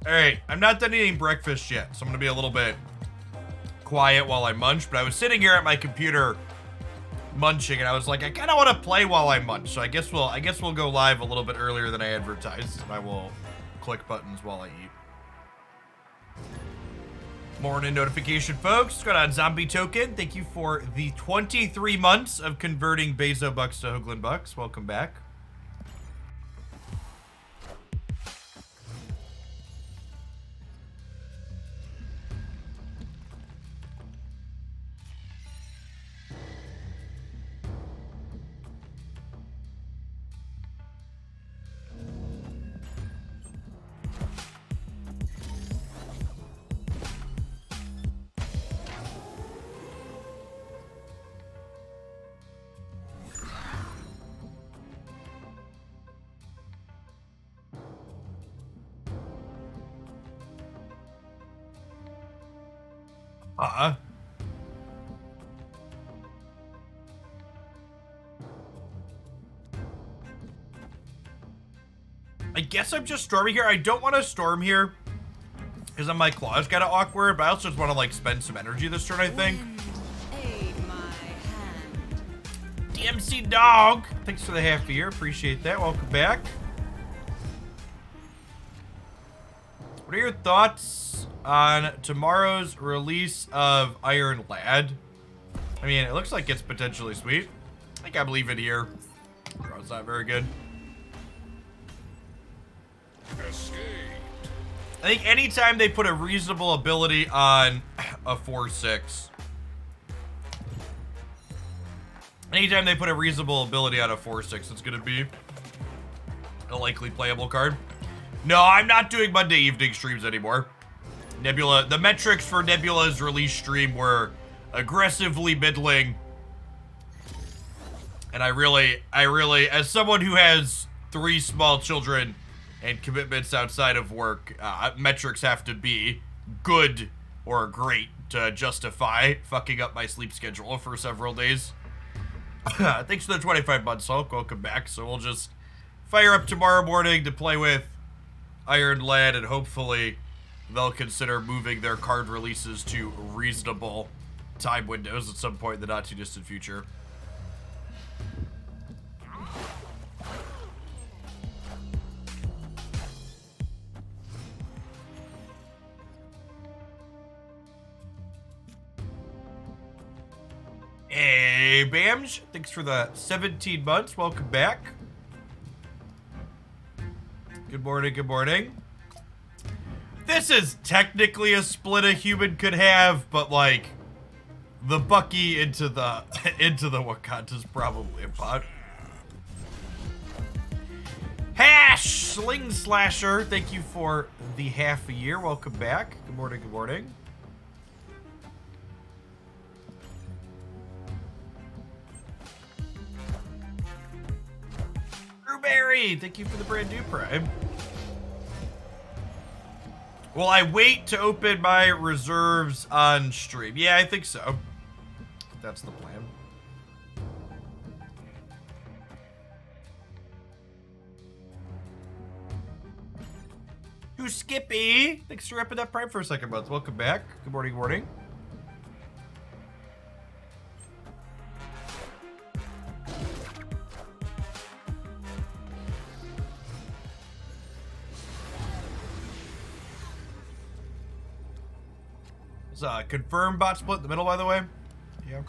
All right, I'm not done eating breakfast yet, so I'm gonna be a little bit quiet while I munch. But I was sitting here at my computer munching, and I was like, I kind of want to play while I munch. So I guess we'll go live a little bit earlier than I advertised, and I will click buttons while I eat. Morning notification, folks. What's going on, Zombie Token? Thank you for the 23 months of converting Bezo Bucks to Hoagland Bucks. Welcome back. I guess I'm just storming here. I don't want to storm here because I'm my claws kind of awkward, but I also just want to like spend some energy this turn, I think. DMC Dog, thanks for the half a year. Appreciate that. Welcome back. What are your thoughts on tomorrow's release of Iron Lad? I mean, it looks like it's potentially sweet. I think I believe it here. Oh, it's not very good. Escaped. I think anytime they put a reasonable ability on a 4/6. Anytime they put a reasonable ability on a 4/6, it's going to be a likely playable card. No, I'm not doing Monday evening streams anymore. Nebula, the metrics for Nebula's release stream were aggressively middling. And I really, as someone who has 3 small children and commitments outside of work, metrics have to be good or great to justify fucking up my sleep schedule for several days. Thanks for the 25 months, Hulk. Welcome back. So we'll just fire up tomorrow morning to play with Iron Lad, and hopefully they'll consider moving their card releases to reasonable time windows at some point in the not too distant future. Hey, Bamj. Thanks for the 17 months. Welcome back. Good morning, good morning. This is technically a split a human could have, but like the Bucky into the Wakanda's probably a bot. Hash Sling Slasher, thank you for the half a year. Welcome back. Good morning, good morning. Brewberry, thank you for the brand new Prime. Will I wait to open my reserves on stream? Yeah, I think so. That's the plan. Who Skippy? Thanks for repping that Prime for a second month. Welcome back. Good morning, good morning. Confirmed bot split in the middle, by the way. Yeah.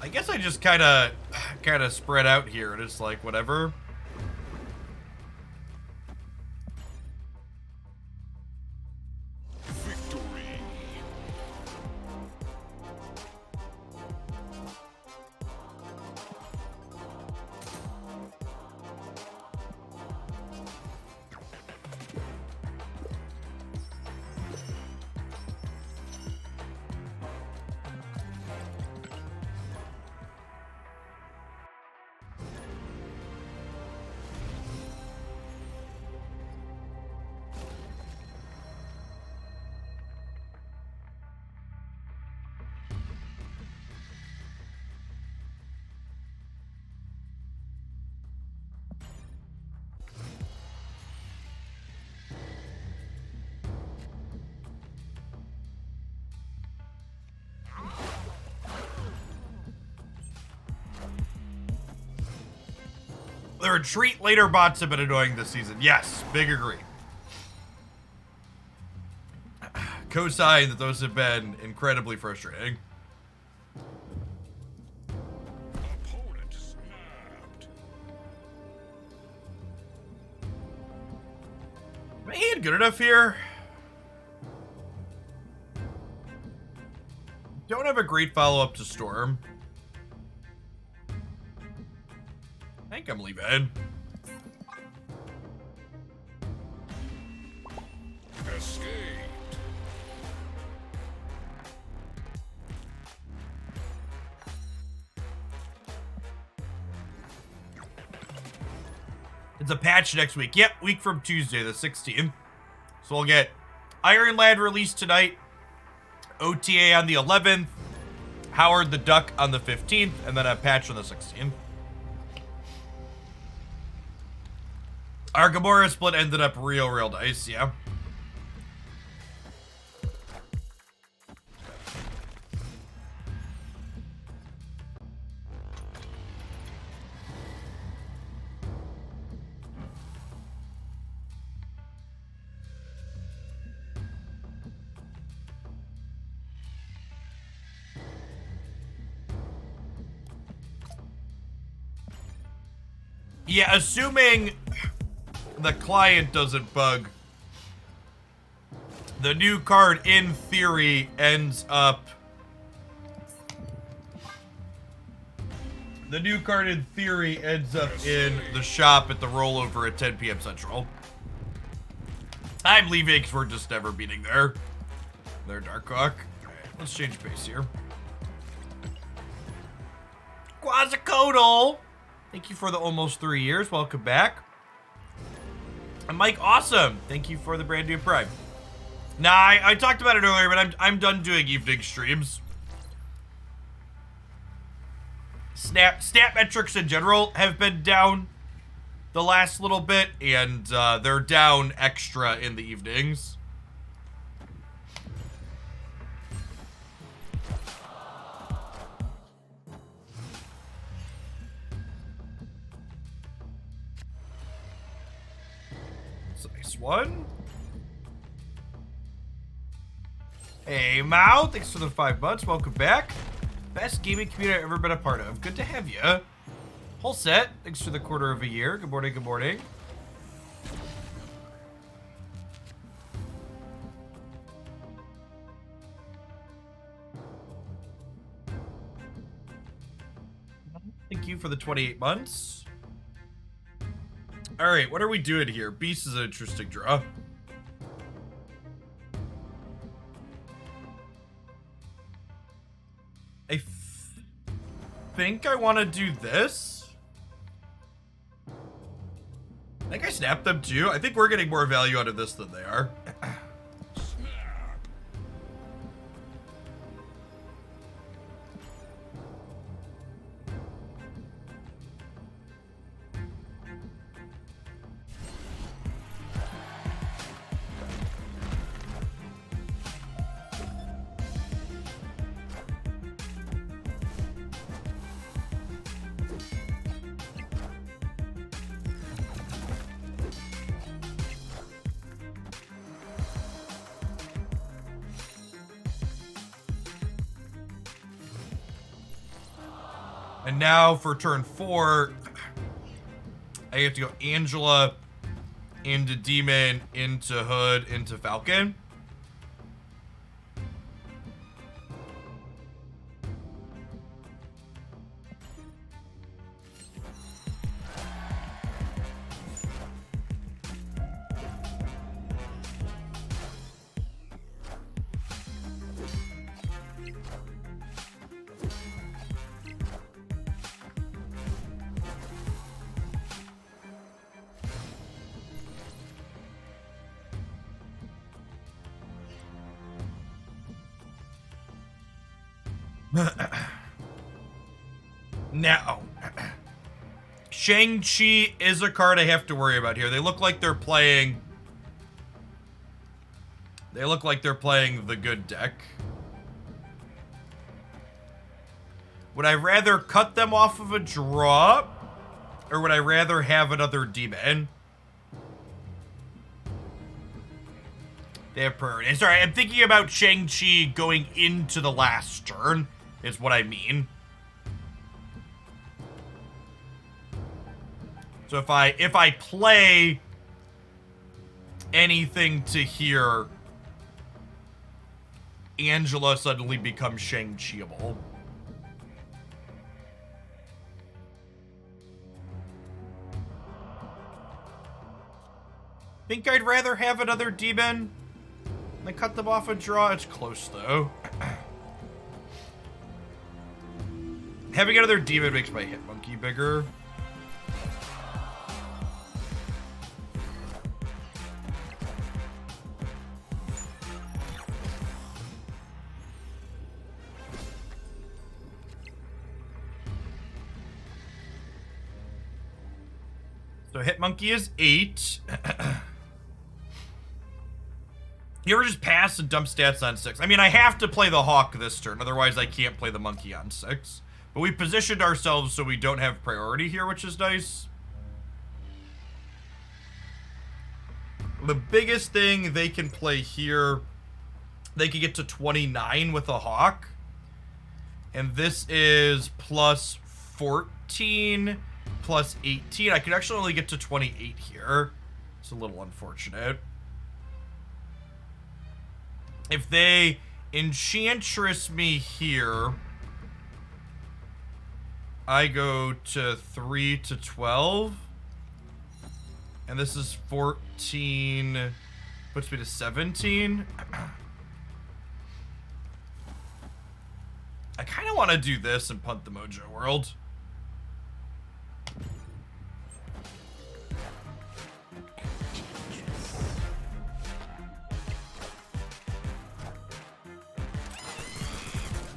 I guess I just kind of spread out here, and it's like whatever. The retreat later bots have been annoying this season. Yes, big agree. Co-sign that those have been incredibly frustrating. Opponent snapped. Am I hand good enough here? Don't have a great follow-up to Storm. I think I'm leaving. Escaped. It's a patch next week. Yep, week from Tuesday, the 16th. So we'll get Iron Lad released tonight, OTA on the 11th, Howard the Duck on the 15th, and then a patch on the 16th. Our Gamora split ended up real nice, yeah. Yeah, assuming the client doesn't bug, the new card in theory ends up in the shop at the rollover at 10 p.m. Central. I'm leaving because we're just never meeting there. There, Darkhawk. Let's change pace here. Quasicodal! Thank you for the almost 3 years. Welcome back. And Mike, awesome. Thank you for the brand new Prime. Nah, I talked about it earlier, but I'm done doing evening streams. Stat metrics in general have been down the last little bit, and they're down extra in the evenings. Nice one. Hey, Mao. Thanks for the 5 months. Welcome back. Best gaming community I've ever been a part of. Good to have you. Whole set. Thanks for the quarter of a year. Good morning. Good morning. Thank you for the 28 months. All right, what are we doing here? Beast is an interesting draw. I think I want to do this. I think I snapped them too. I think we're getting more value out of this than they are. And now for turn 4, I have to go Angela into Demon, into Hood, into Falcon. Now, Shang-Chi is a card I have to worry about here. They look like they're playing the good deck. Would I rather cut them off of a draw Or would I rather have another demon? They have priority. Sorry, I'm thinking about Shang-Chi going into the last turn, is what I mean. So if I play anything to here, Angela suddenly becomes Shang-Chi-able. Think I'd rather have another demon than cut them off and draw. It's close though. Having another demon makes my hit monkey bigger. So hit monkey is 8. You ever just pass and dump stats on 6? I mean, I have to play the hawk this turn, otherwise I can't play the monkey on 6. But we positioned ourselves so we don't have priority here, which is nice. The biggest thing they can play here, they can get to 29 with a hawk. And this is plus 14, plus 18. I could actually only get to 28 here. It's a little unfortunate. If they enchantress me here, I go to 3 to 12. And this is 14, puts me to 17. I kind of want to do this and punt the Mojo World.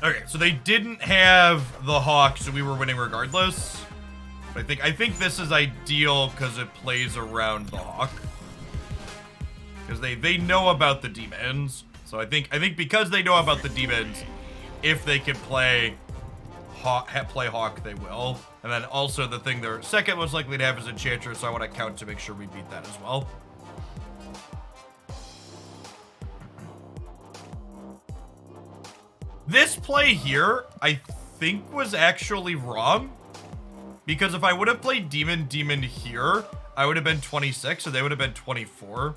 Okay, so they didn't have the hawk, so we were winning regardless. But I think this is ideal because it plays around the hawk. Because they know about the demons. So I think because they know about the demons, if they can play hawk, they will. And then also the thing they're second most likely to have is enchantress, so I want to count to make sure we beat that as well. This play here, I think, was actually wrong. Because if I would have played Demon here, I would have been 26, so they would have been 24.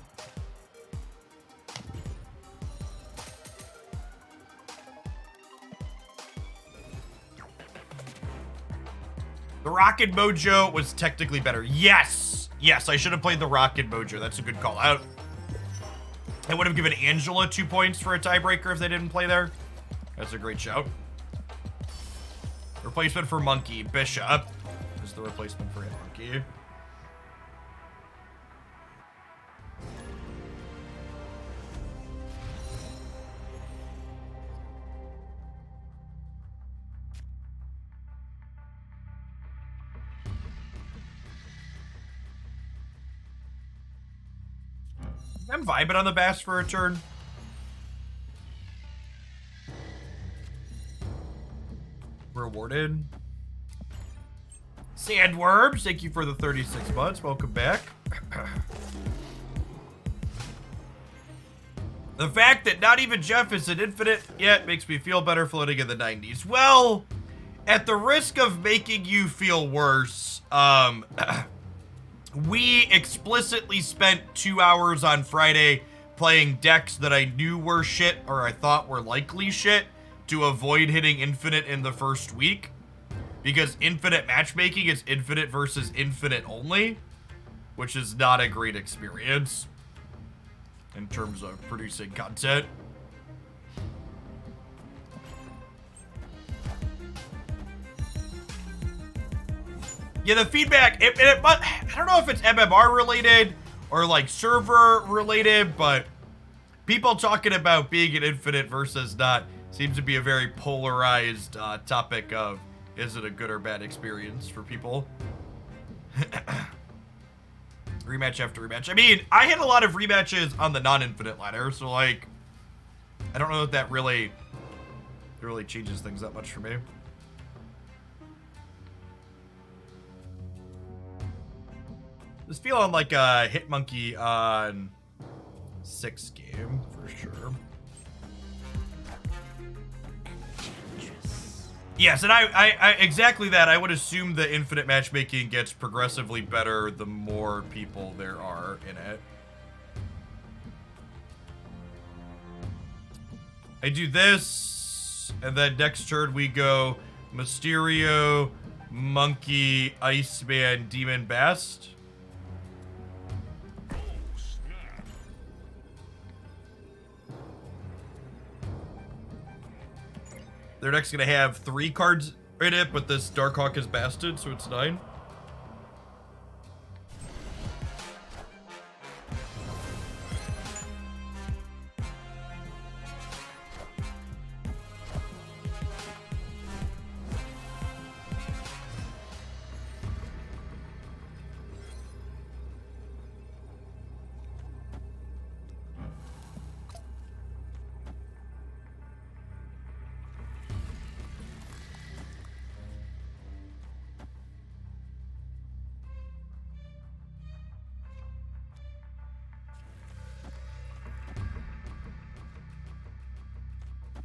The Rocket Mojo was technically better. Yes! Yes, I should have played the Rocket Mojo. That's a good call out. I would have given Angela 2 points for a tiebreaker if they didn't play there. That's a great shout. Replacement for Monkey. Bishop is the replacement for Monkey. I'm vibing on the Bass for a turn. Rewarded. Sandworms, thank you for the 36 months. Welcome back. The fact that not even Jeff is an infinite yet makes me feel better floating in the 90s. Well, at the risk of making you feel worse, we explicitly spent 2 hours on Friday playing decks that I knew were shit or I thought were likely shit to avoid hitting infinite in the first week. Because infinite matchmaking is infinite versus infinite only, which is not a great experience in terms of producing content. Yeah, the feedback, I don't know if it's MMR related or like server related, but people talking about being an infinite versus not seems to be a very polarized topic of, is it a good or bad experience for people? Rematch after rematch. I mean, I had a lot of rematches on the non-infinite ladder, so like, I don't know if that really changes things that much for me. This feeling like a hit monkey on 6 game for sure. Yes, and I exactly that. I would assume the infinite matchmaking gets progressively better the more people there are in it. I do this, and then next turn we go Mysterio, Monkey, Iceman, Demon, Bast. Oh, snap. Their deck's gonna have 3 cards in it, but this Darkhawk is Basted, so it's 9.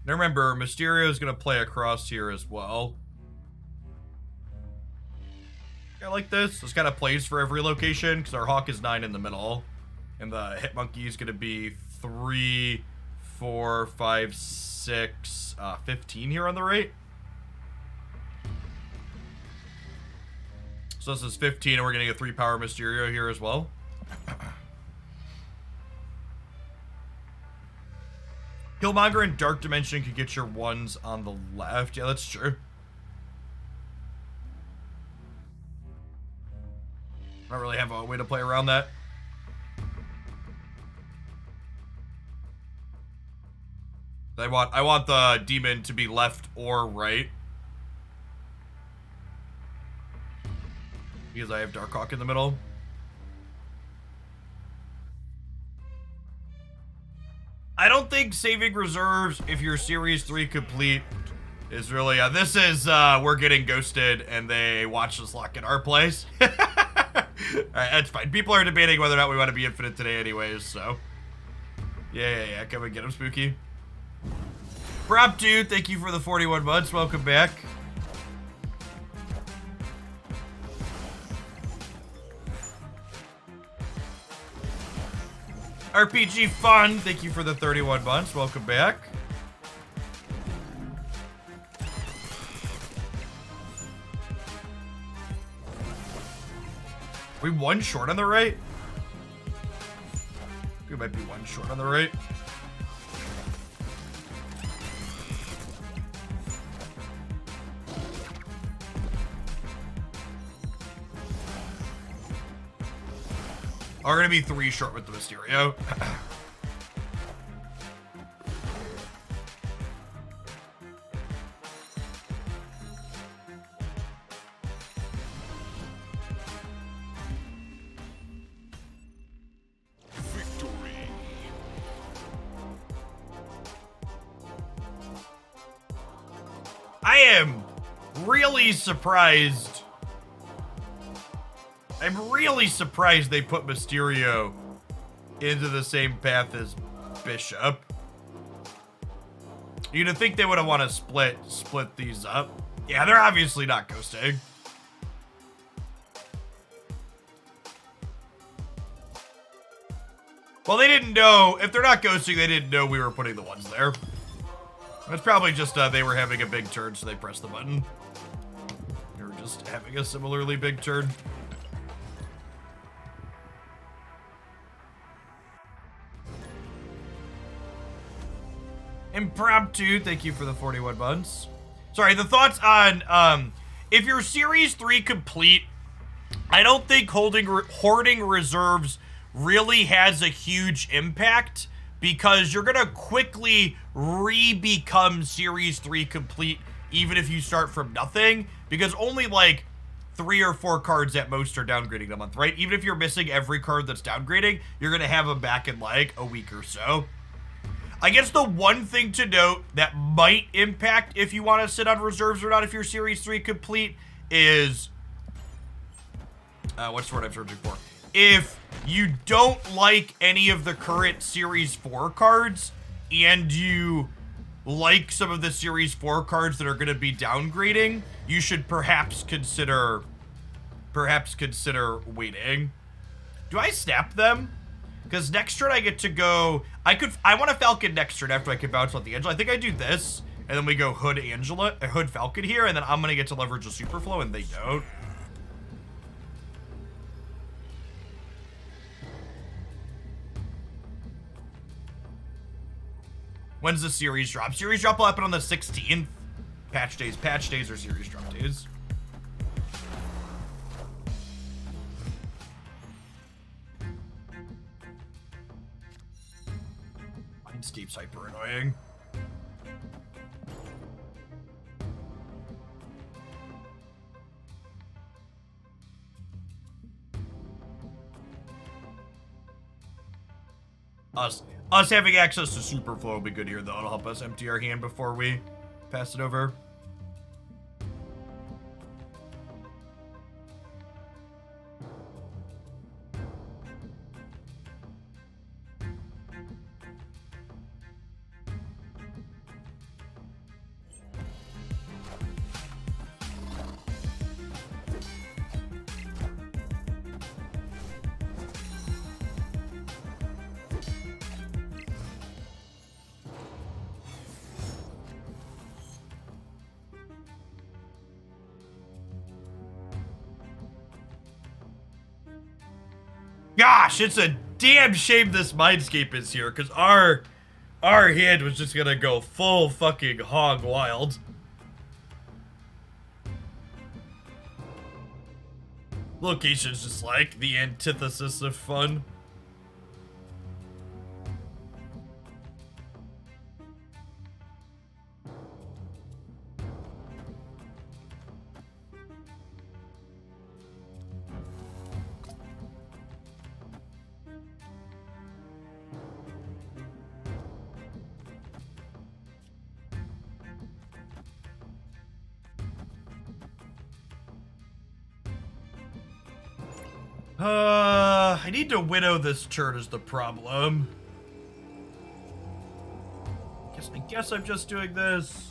Now remember, Mysterio is going to play across here as well. I like this. This kind of plays for every location because our Hawk is 9 in the middle. And the Hit Monkey is going to be 3, 4, 5, 6, 15 here on the right. So this is 15 and we're getting a 3-power Mysterio here as well. Killmonger and Dark Dimension could get your 1s on the left. Yeah, that's true. I don't really have a way to play around that. I want the demon to be left or right. Because I have Darkhawk in the middle. I don't think saving reserves if you're Series 3 complete is really... this is, we're getting ghosted and they watched us lock in our place. Alright, that's fine. People are debating whether or not we want to be infinite today anyways, so... Yeah. Come and get him, Spooky. Prop Dude, thank you for the 41 months. Welcome back. RPG Fun, thank you for the 31 months. Welcome back. We 1 short on the right? We might be 1 short on the right. Are gonna be 3 short with the Mysterio. Victory. I am really surprised. I'm really surprised they put Mysterio into the same path as Bishop. You'd think they would have want to split these up. Yeah, they're obviously not ghosting. Well, they didn't know. If they're not ghosting, they didn't know we were putting the 1s there. It's probably just they were having a big turn, so they pressed the button. They were just having a similarly big turn. Impromptu, thank you for the 41 months. Sorry, the thoughts on, if you're Series 3 complete, I don't think hoarding reserves really has a huge impact because you're gonna quickly re-become Series 3 complete even if you start from nothing, because only like 3 or 4 cards at most are downgrading a month, right? Even if you're missing every card that's downgrading, you're gonna have them back in like a week or so. I guess the one thing to note that might impact if you want to sit on reserves or not if you're Series 3 complete is... what's the word I'm searching for? if you don't like any of the current Series 4 cards, and you like some of the Series 4 cards that are going to be downgrading, you should perhaps consider waiting. Do I snap them? Because next turn I get to go... I want a Falcon next turn after I can bounce out the Angela. I think I do this, and then we go Hood Falcon here, and then I'm going to get to leverage a Superflow, and they don't. When's the series drop? Series drop will happen on the 16th. Patch days or series drop days. Mindscape's hyper annoying. Us having access to Superflow will be good here, though. It'll help us empty our hand before we pass it over. Gosh, it's a damn shame this Mindscape is here, because our hand was just gonna go full fucking hog wild. Location's just like the antithesis of fun. I need to winnow this turn is the problem. I guess I'm just doing this.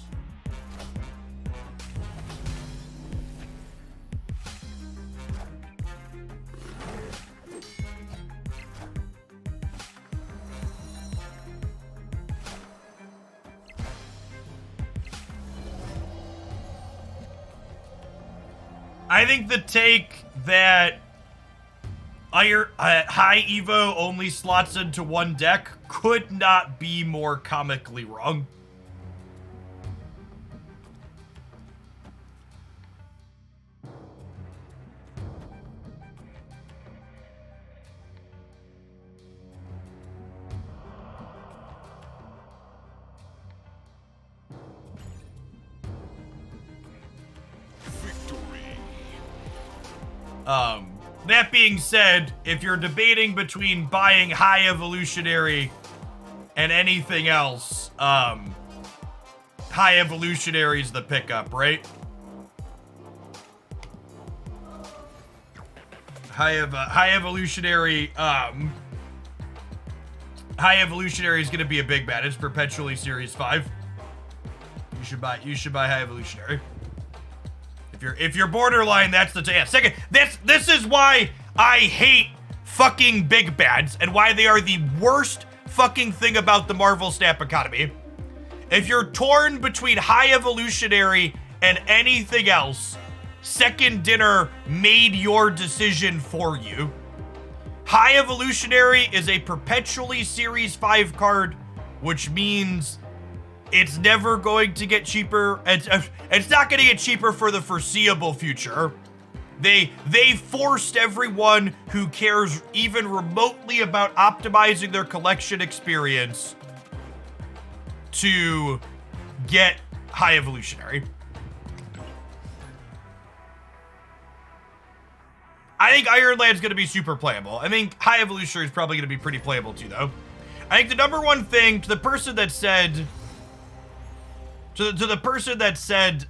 I think the take that high Evo only slots into one deck could not be more comically wrong. That being said, if you're debating between buying High Evolutionary and anything else, High Evolutionary is the pickup, right? High Evolutionary is gonna be a big bad. It's perpetually Series 5. You should buy High Evolutionary. If you're borderline, that's the second. This is why I hate fucking big bads and why they are the worst fucking thing about the Marvel Snap economy. If you're torn between High Evolutionary and anything else, Second Dinner made your decision for you. High Evolutionary is a perpetually Series 5 card, which means it's never going to get cheaper. It's not going to get cheaper for the foreseeable future. They forced everyone who cares even remotely about optimizing their collection experience to get High Evolutionary. I think Iron Land's going to be super playable. I think High Evolutionary is probably going to be pretty playable too, though. I think the number one thing to the person that said... To the person that said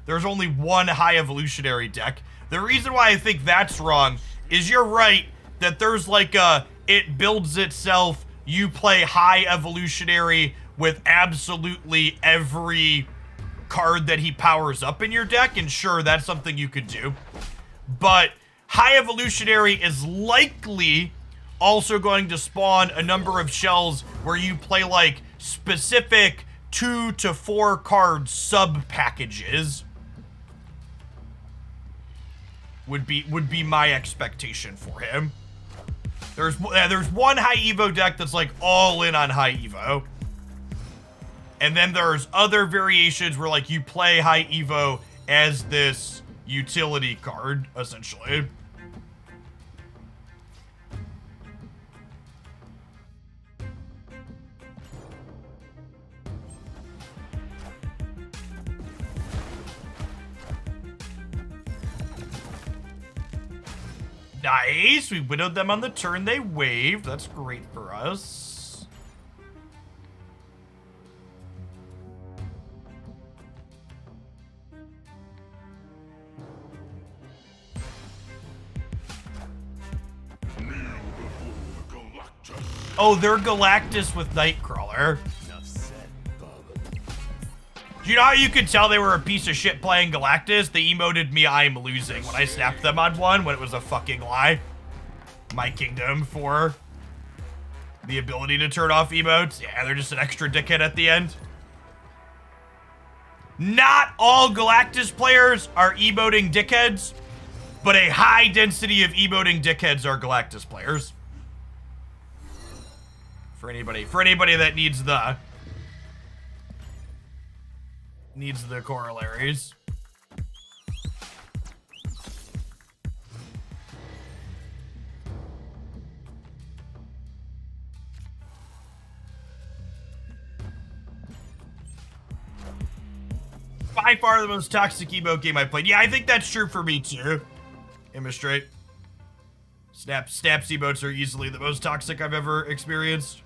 there's only one High Evolutionary deck, the reason why I think that's wrong is you're right. that there's like it builds itself, you play high evolutionary with absolutely every card that he powers up in your deck, and sure, that's something you could do. But high evolutionary is likely also going to spawn a number of shells where you play like specific 2 to 4 card sub packages. Would be my expectation for him. There's one high evo deck that's like all in on high evo. And then there's other variations where like you play high evo as this utility card, essentially. Nice, we widowed them on the turn they waved. That's great for us. Kneel before Galactus. Oh, they're Galactus with Nightcrawler. Do you know how you could tell they were a piece of shit playing Galactus? They emoted me I'm losing when I snapped them on one when it was a fucking lie. My kingdom for the ability to turn off emotes. Yeah, they're just an extra dickhead at the end. Not all Galactus players are emoting dickheads, but a high density of emoting dickheads are Galactus players. For anybody that needs the corollaries. By far the most toxic emote game I played. Yeah, I think that's true for me too. Illustrate. Snaps emotes are easily the most toxic I've ever experienced.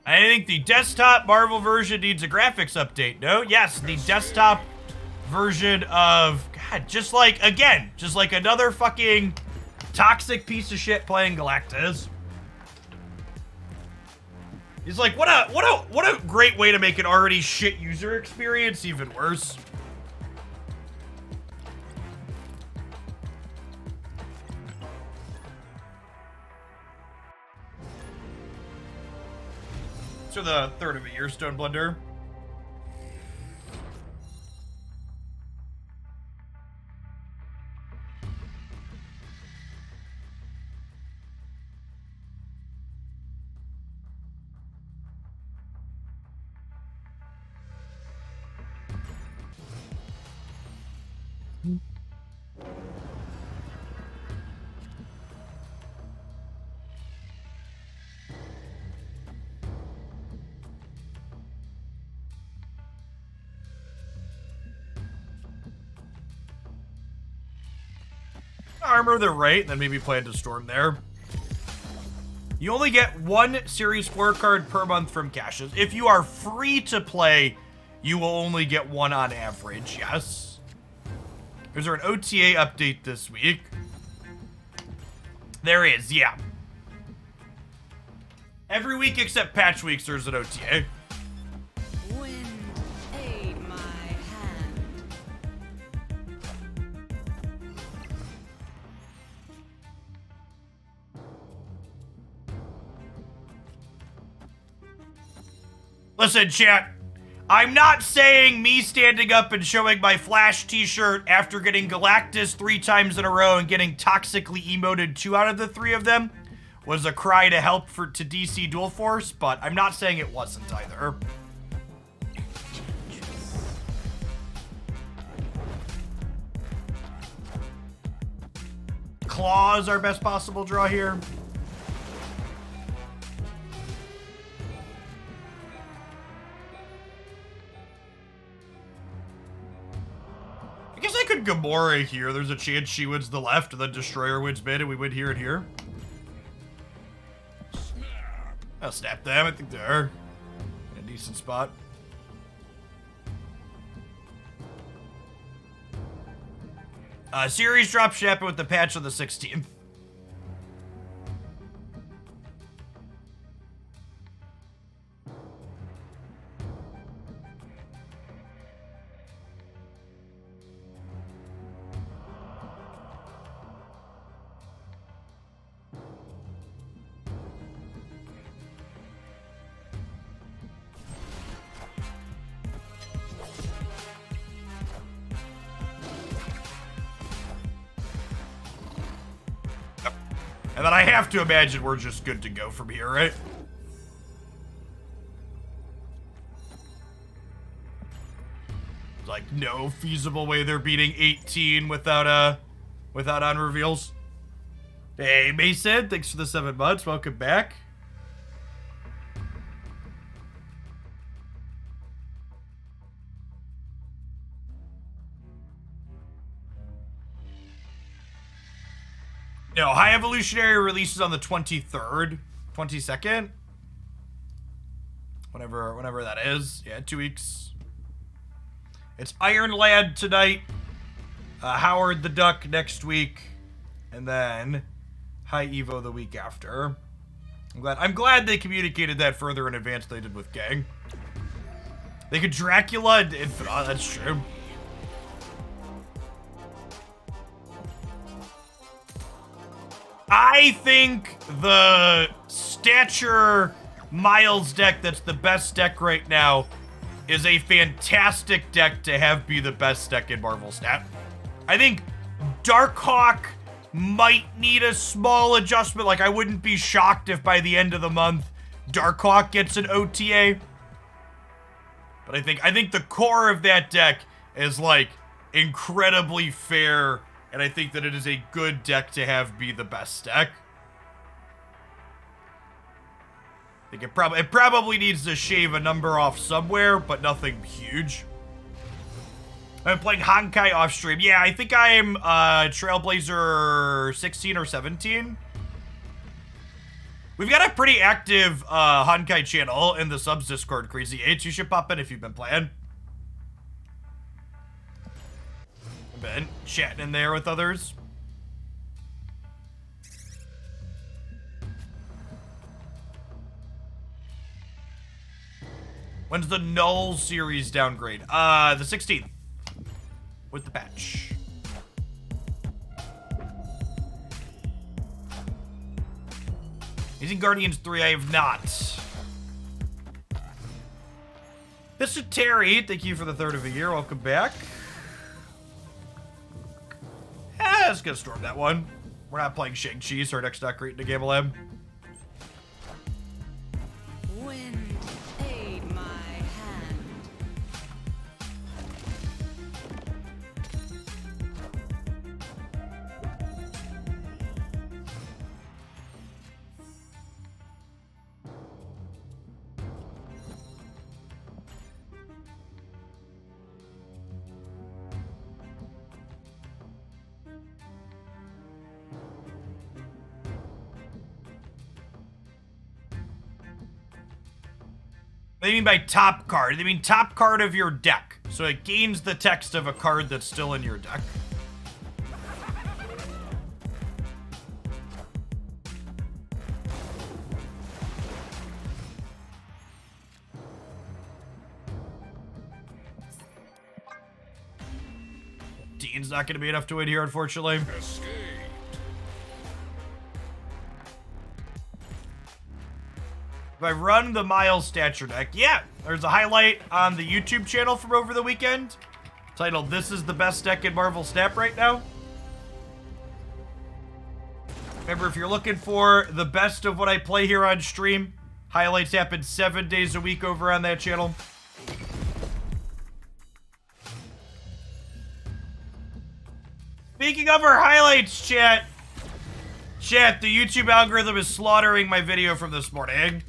I think the desktop Marvel version needs a graphics update. No? Yes, the desktop version of... God, just like another fucking toxic piece of shit playing Galactus. He's like, what a great way to make an already shit user experience even worse. So the third of a year, Stone Blender. Armor the right, then maybe Plan to Storm there. You only get 1 Series 4 card per month from caches. If you are free to play, you will only get 1 on average, yes. Is there an OTA update this week? There is, yeah. Every week except patch weeks, there's an OTA. Listen, chat, I'm not saying me standing up and showing my Flash t-shirt after getting Galactus 3 times in a row and getting toxically emoted 2 out of the 3 of them was a cry to help to DC Dual Force, but I'm not saying it wasn't either. Claw is our best possible draw here. could Gamora here. There's a chance she wins the left, and then Destroyer wins mid, and we win here and here. I'll snap them. I think they're in a decent spot. Series drop Shappa with the patch on the 16th. And then I have to imagine we're just good to go from here, right? Like, no feasible way they're beating 18 without on reveals. Hey, Mason, thanks for the 7 months. Welcome back. No, High Evolutionary releases on the 23rd, 22nd. Whenever that is. Yeah, 2 weeks. It's Iron Lad tonight. Howard the Duck next week. And then High Evo the week after. I'm glad they communicated that further in advance than they did with Gang. They could Dracula and Infinite. Oh, that's true. I think the Stature Miles deck that's the best deck right now is a fantastic deck to have be the best deck in Marvel Snap. I think Darkhawk might need a small adjustment. Like, I wouldn't be shocked if by the end of the month Darkhawk gets an OTA. But I think the core of that deck is, like, incredibly fair. And I think that it is a good deck to have be the best deck. I think it probably needs to shave a number off somewhere, but nothing huge. I'm playing Honkai off stream. Yeah, I think I'm Trailblazer 16 or 17. We've got a pretty active Honkai channel in the subs Discord, Crazy H. You should pop in if you've been playing. Been chatting in there with others. When's the Null series downgrade? The 16th. With the patch. He's in Guardians 3, I have not. This is Terry. Thank you for the 3rd of the year. Welcome back. Let's go storm that one. We're not playing Shang-Chi, so our deck's not great in the game 11. Wind aid my hand. They mean by top card. They mean top card of your deck. So it gains the text of a card that's still in your deck. Dean's not going to be enough to win here, unfortunately. Escape. If I run the Miles Stature deck, yeah, there's a highlight on the YouTube channel from over the weekend titled, "This is the best deck in Marvel Snap right now." Remember, if you're looking for the best of what I play here on stream, highlights happen 7 days a week over on that channel. Speaking of our highlights, chat, the YouTube algorithm is slaughtering my video from this morning.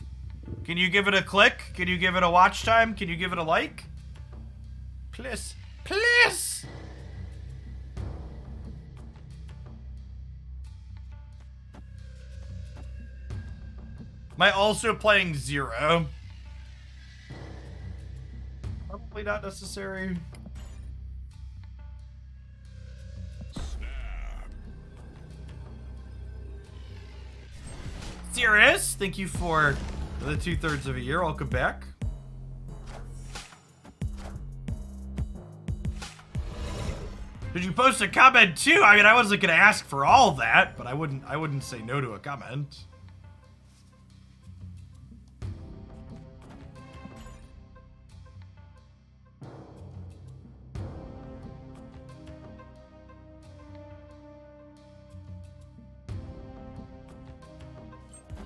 Can you give it a click? Can you give it a watch time? Can you give it a like? Please. Please. I also playing 0? Probably not necessary. Serious, thank you for the 2/3 of a year. Welcome back. Did you post a comment too? I mean, I wasn't gonna ask for all that, but I wouldn't say no to a comment.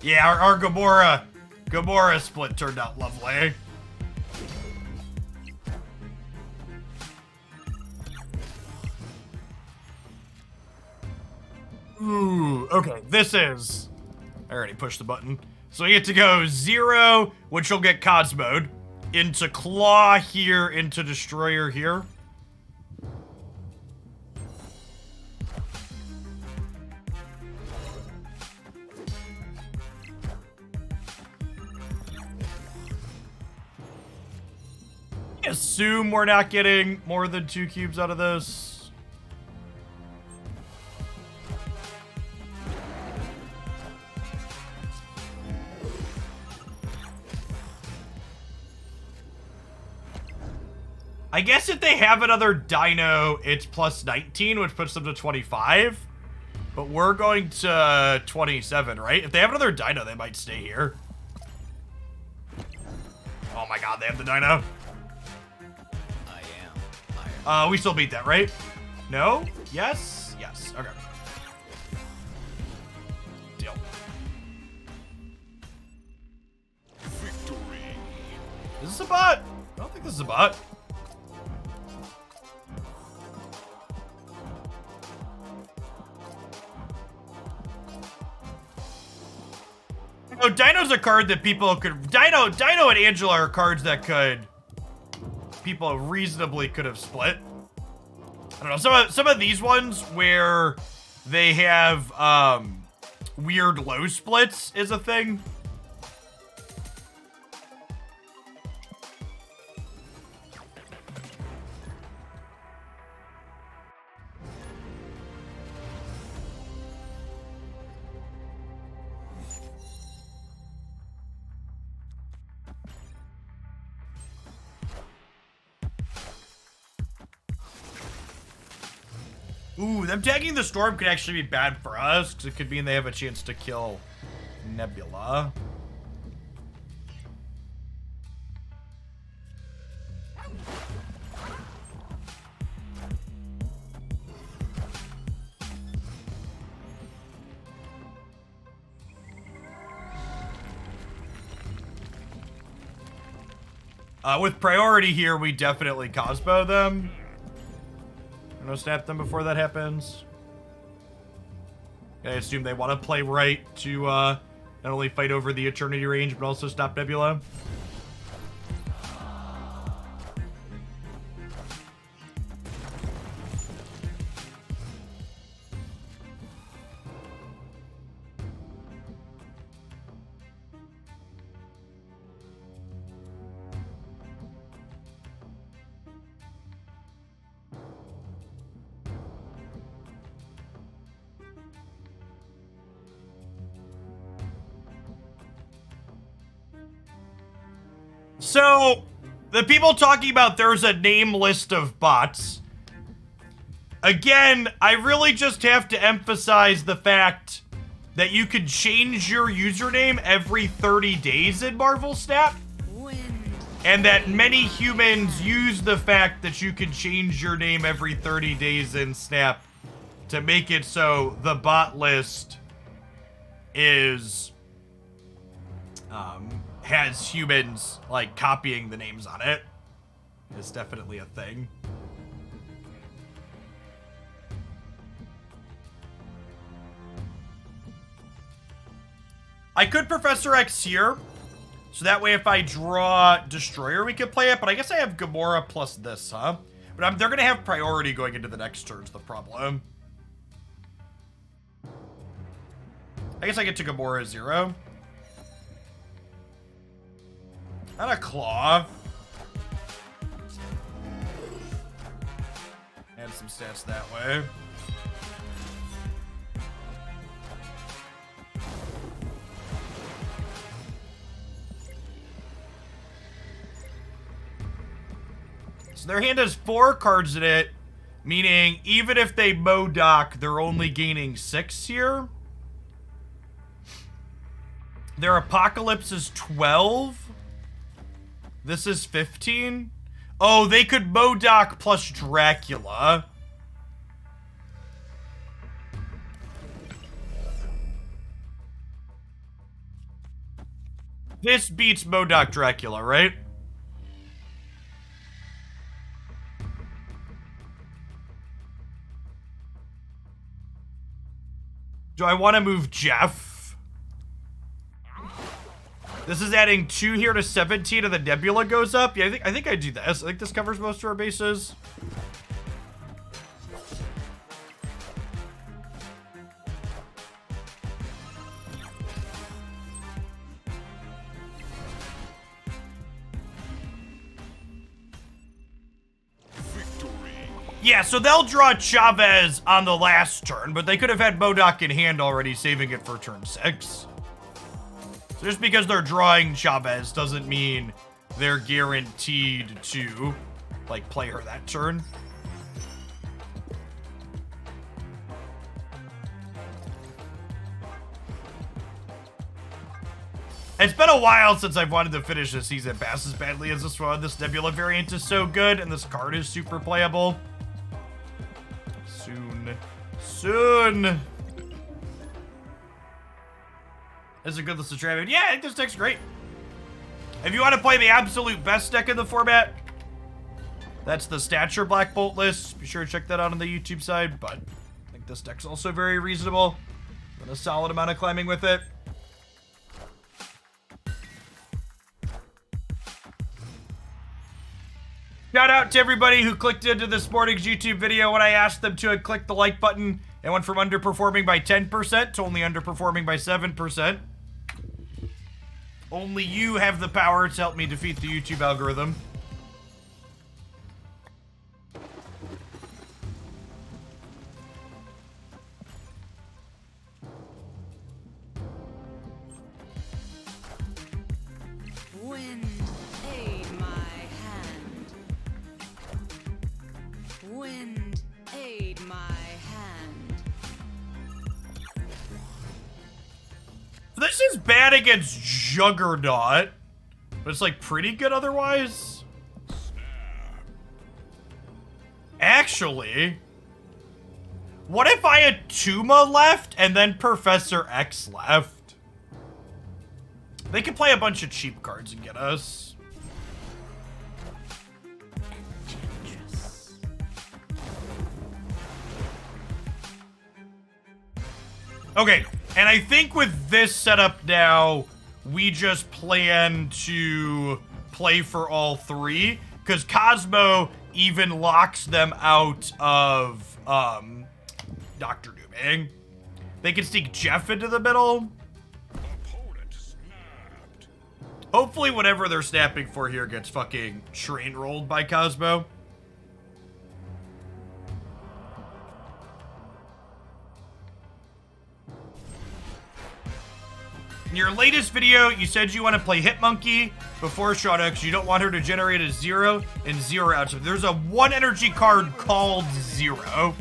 Yeah, our Gamora split turned out lovely. Ooh, okay, this is... I already pushed the button. So we get to go 0, which will get Cosmoed, into Claw here, into Destroyer here. Assume we're not getting more than 2 cubes out of this. I guess if they have another dino, it's plus 19, which puts them to 25. But we're going to 27, right? If they have another dino, they might stay here. Oh my god, they have the dino. We still beat that, right? No? Yes? Yes. Okay. Deal. Victory. Is this a bot? I don't think this is a bot. Oh, Dino's a card that people could... Dino and Angela are cards that people reasonably could have split. I don't know, some of these ones where they have weird low splits is a thing. Ooh, them tagging the storm could actually be bad for us, because it could mean they have a chance to kill Nebula. With priority here, we definitely Cosmo them. No snap them before that happens. I assume they want to play right to not only fight over the Eternity range, but also stop Nebula. So, the people talking about there's a name list of bots. Again, I really just have to emphasize the fact that you could change your username every 30 days in Marvel Snap. And that many humans use the fact that you can change your name every 30 days in Snap to make it so the bot list is... has humans, like, copying the names on it. It's definitely a thing. I could Professor X here, so that way if I draw Destroyer, we could play it, but I guess I have Gamora plus this, huh? But they're gonna have priority going into the next turn's the problem. I guess I get to Gamora 0. Not a claw. Add some stats that way. So their hand has 4 cards in it, meaning even if they Modoc, they're only gaining 6 here. Their Apocalypse is 12. This is 15. Oh, they could Modoc plus Dracula. This beats Modoc Dracula, right? Do I want to move Jeff? This is adding 2 here to 17 and the Nebula goes up. Yeah, I think I do this. I think this covers most of our bases. Yeah, so they'll draw Chavez on the last turn, but they could have had Modoc in hand already, saving it for turn 6. So just because they're drawing Chavez doesn't mean they're guaranteed to, like, play her that turn. It's been a while since I've wanted to finish a season pass as badly as this one. This Nebula variant is so good, and this card is super playable. Soon. This is a good list of Travis. Yeah, I think this deck's great. If you want to play the absolute best deck in the format, that's the Stature Black Bolt list. Be sure to check that out on the YouTube side, but I think this deck's also very reasonable. And a solid amount of climbing with it. Shout out to everybody who clicked into this morning's YouTube video when I asked them to click the like button and went from underperforming by 10% to only underperforming by 7%. Only you have the power to help me defeat the YouTube algorithm. Wind, aid my hand. Wind, aid my hand. This is bad against Juggernaut, but it's like pretty good otherwise. Actually, what if I had Tuma left and then Professor X left? They could play a bunch of cheap cards and get us. Okay, and I think with this setup now, we just plan to play for all 3, because Cosmo even locks them out of Dr. Dooming. They can sneak Jeff into the middle. Opponent snapped. Hopefully whatever they're snapping for here gets fucking train rolled by Cosmo. In your latest video, you said you want to play Hitmonkey before Shauna because you don't want her to generate a 0 and 0 out. So there's a 1 energy card called 0.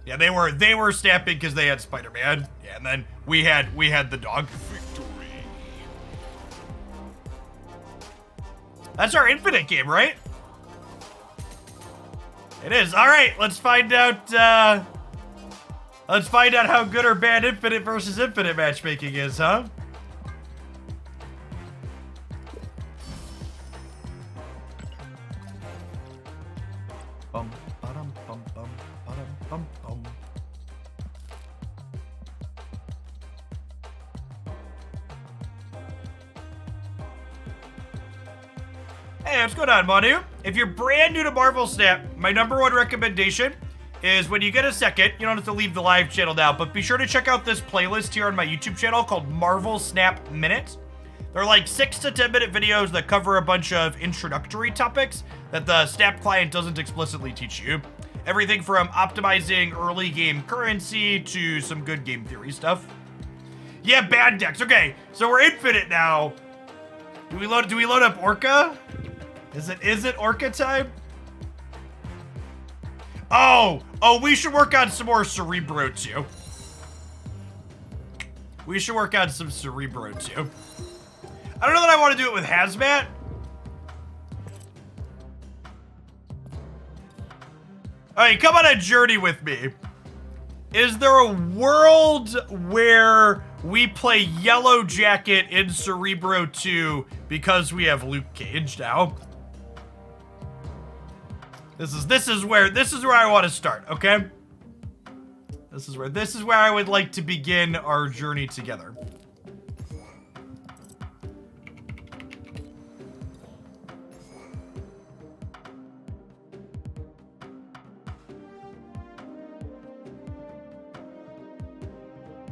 Yeah, they were snapping because they had Spider-Man. Yeah, and then we had the dog. Victory. That's our infinite game, right? It is. All right, let's find out how good or bad infinite versus infinite matchmaking is, huh? Bum, ba-dum, bum, bum, ba-dum, bum, bum. Hey, what's going on, Manu? If you're brand new to Marvel Snap, my #1 recommendation is when you get a second, you don't have to leave the live channel now, but be sure to check out this playlist here on my YouTube channel called Marvel Snap Minutes. They're like 6 to 10 minute videos that cover a bunch of introductory topics that the Snap client doesn't explicitly teach you. Everything from optimizing early game currency to some good game theory stuff. Yeah, bad decks. Okay, so we're infinite now. Do we load up Orca? Is it Orca time? Oh, we should work on some more Cerebro too. We should work on some Cerebro too. I don't know that I want to do it with Hazmat. Alright, come on a journey with me. Is there a world where we play Yellow Jacket in Cerebro 2 because we have Luke Cage now? This is where I want to start, okay? This is where I would like to begin our journey together.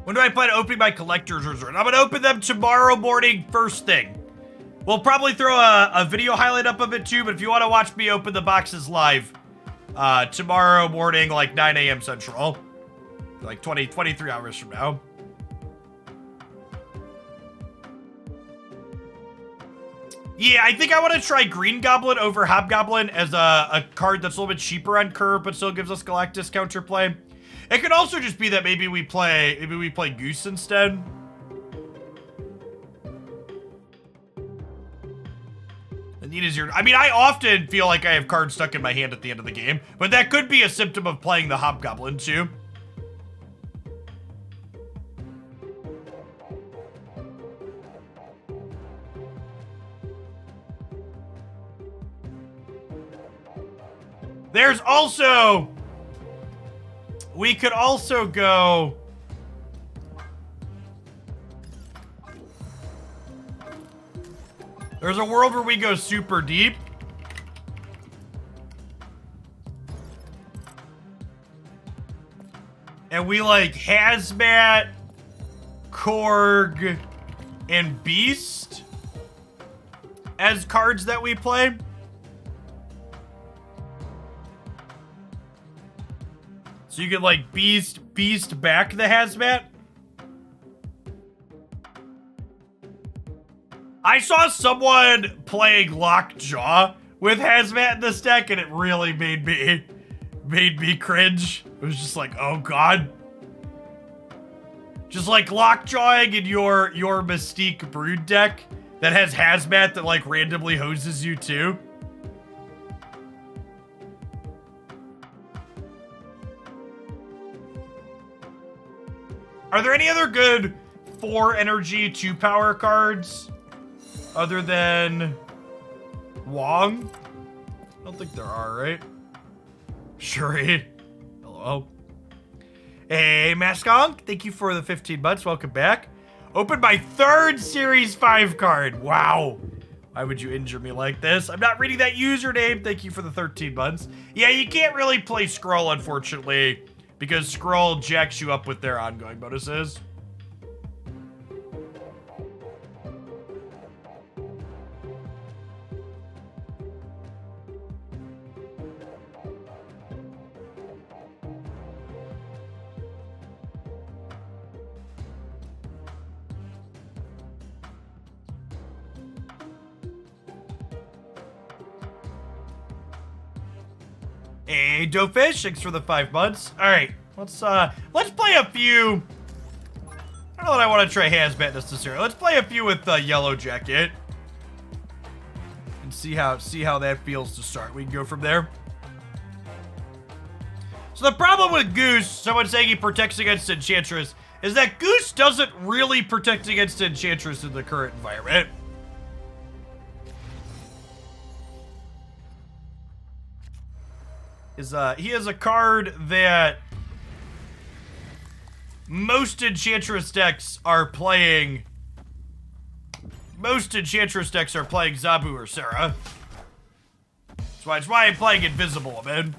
When do I plan on opening my collector's resort? I'm gonna open them tomorrow morning, first thing. We'll probably throw a video highlight up of it too, but if you want to watch me open the boxes live, tomorrow morning, like 9 a.m. Central, like 23 hours from now. Yeah, I think I want to try Green Goblin over Hobgoblin as a card that's a little bit cheaper on curve, but still gives us Galactus counterplay. It could also just be that maybe we play Goose instead. The need is I mean, I often feel like I have cards stuck in my hand at the end of the game, but that could be a symptom of playing the Hobgoblin too. There's also... We could also go... There's a world where we go super deep. And we like Hazmat, Korg, and Beast as cards that we play. So you could like Beast back the Hazmat. I saw someone playing Lockjaw with Hazmat in this deck, and it really made me cringe. It was just like, oh god. Just like Lockjawing in your Mystique Brood deck that has Hazmat that like randomly hoses you too. Are there any other good 4 energy 2 power cards other than Wong? I don't think there are, right? Shuri. Hello. Hey, Maskong. Thank you for the 15 months. Welcome back. Opened my 3rd Series 5 card. Wow. Why would you injure me like this? I'm not reading that username. Thank you for the 13 months. Yeah, you can't really play Skrull, unfortunately, because Skrull jacks you up with their ongoing bonuses. Hey, Dofish, thanks for the 5 months. All right, let's play a few. I don't know that I want to try Hazmat necessarily. Let's play a few with Yellow Jacket and see how that feels to start. We can go from there. So the problem with Goose, someone saying he protects against Enchantress, is that Goose doesn't really protect against Enchantress in the current environment. He has a card that most Enchantress decks are playing. Most Enchantress decks are playing Zabu or Sarah. That's why I'm playing Invisible, man.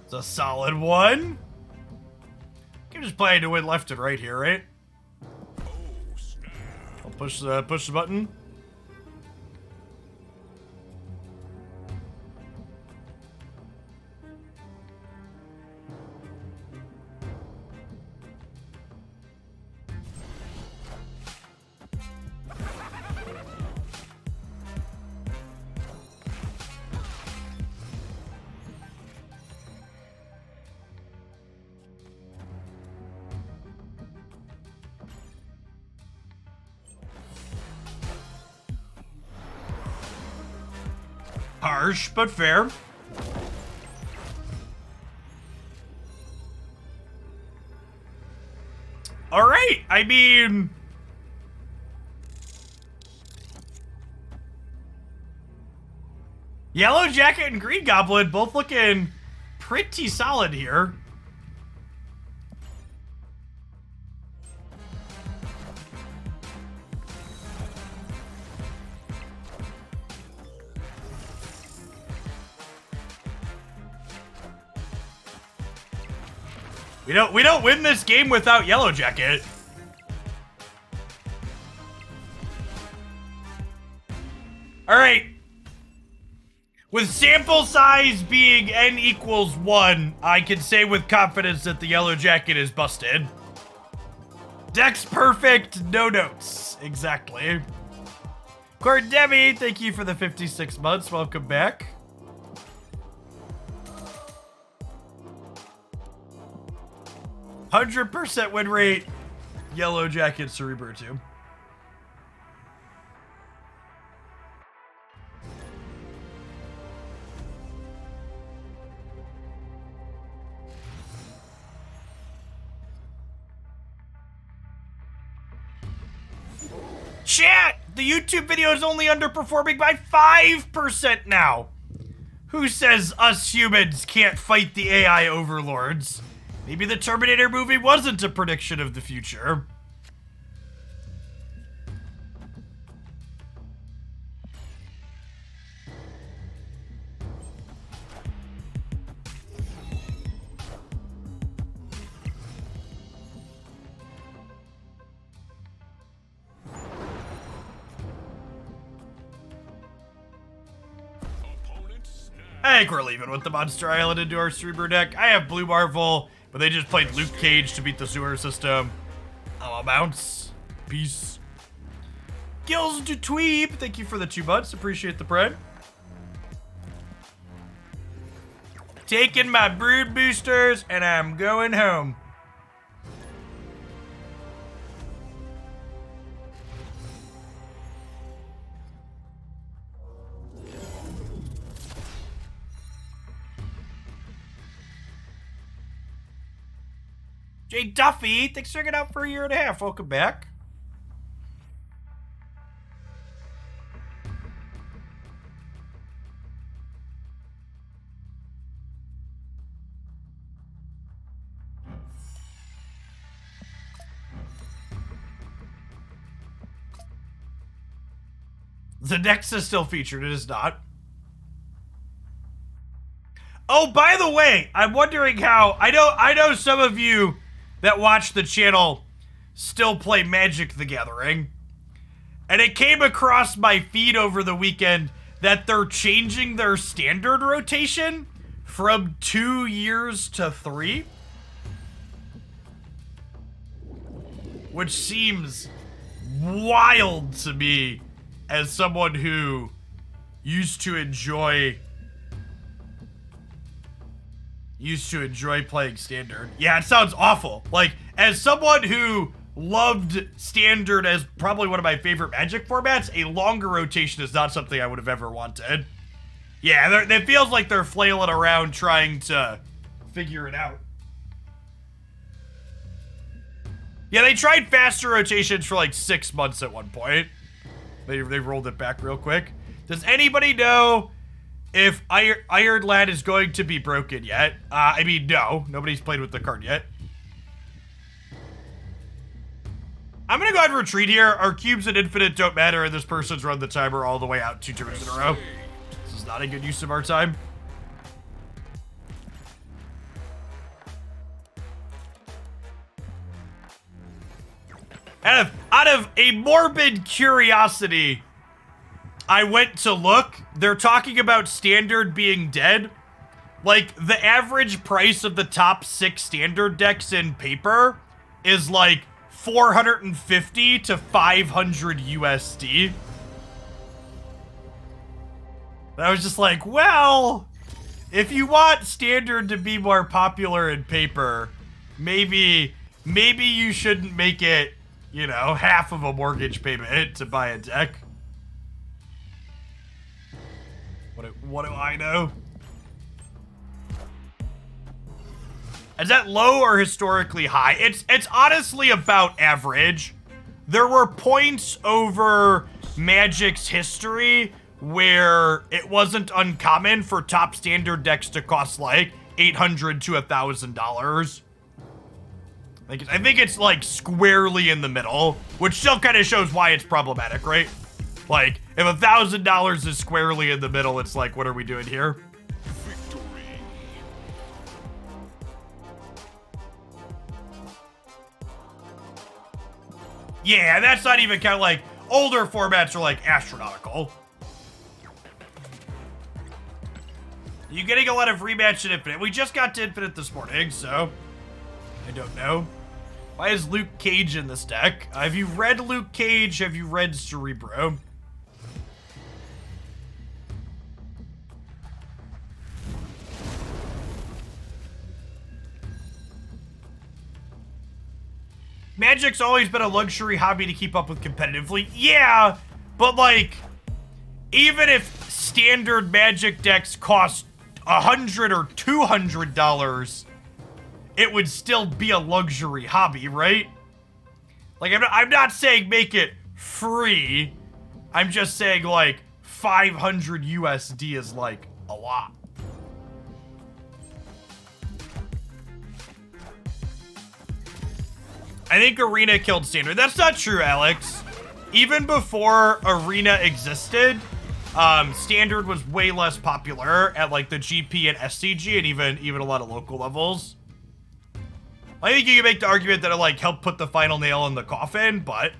It's a solid one. I'm just playing to win left and right here, right? Oh, snap. I'll push the button. Harsh, but fair. All right, I mean... Yellow Jacket and Green Goblin both looking pretty solid here. We don't win this game without Yellow Jacket. All right. With sample size being n equals 1, I can say with confidence that the Yellow Jacket is busted. Dex perfect, no notes. Exactly. Court Debbie, thank you for the 56 months. Welcome back. %100% win rate. Yellow Jacket, Cerebro 2. Chat! The YouTube video is only underperforming by 5% now. Who says us humans can't fight the AI overlords? Maybe the Terminator movie wasn't a prediction of the future. I think we're leaving with the Monster Island into our Cerebro deck. I have Blue Marvel, but they just played Luke Cage to beat the sewer system. I'll bounce. Peace. Gills du Tweeb, thank you for the 2 months. Appreciate the bread. Taking my brood boosters, and I'm going home. Jay Duffy, thanks for hanging out for a year and a half. Welcome back. The Nex is still featured. It is not. Oh, by the way, I'm wondering how... I know some of you that watch the channel still play Magic the Gathering. And it came across my feed over the weekend that they're changing their standard rotation from 2 years to 3. Which seems wild to me as someone who used to enjoy playing Standard. Yeah, it sounds awful. Like, as someone who loved Standard as probably one of my favorite Magic formats, a longer rotation is not something I would have ever wanted. Yeah, it feels like they're flailing around trying to figure it out. Yeah, they tried faster rotations for like 6 months at one point. They rolled it back real quick. Does anybody know if Iron Lad is going to be broken yet? I mean, no. Nobody's played with the card yet. I'm going to go ahead and retreat here. Our cubes and infinite don't matter, and this person's run the timer all the way out 2 turns in a row. This is not a good use of our time. Out of a morbid curiosity, I went to look. They're talking about standard being dead. Like, the average price of the top 6 standard decks in paper is like 450 to 500 USD. And I was just like, well, if you want standard to be more popular in paper, maybe you shouldn't make it, you know, half of a mortgage payment to buy a deck. What do I know? Is that low or historically high? It's honestly about average. There were points over Magic's history where it wasn't uncommon for top standard decks to cost like $800 to $1,000. I think it's like squarely in the middle, which still kind of shows why it's problematic, right? Like, if $1,000 is squarely in the middle, it's like, what are we doing here? Victory. Yeah, that's not even kind of like, older formats are like astronomical. You getting a lot of rematch at Infinite? We just got to Infinite this morning, so I don't know. Why is Luke Cage in this deck? Have you read Luke Cage? Have you read Cerebro? Magic's always been a luxury hobby to keep up with competitively. Yeah, but like, even if standard Magic decks cost $100 or $200, it would still be a luxury hobby, right? Like, I'm not saying make it free. I'm just saying, like, 500 USD is, like, a lot. I think Arena killed Standard. That's not true, Alex. Even before Arena existed, Standard was way less popular at, like, the GP and SCG and even a lot of local levels. I think you can make the argument that it, like, helped put the final nail in the coffin, but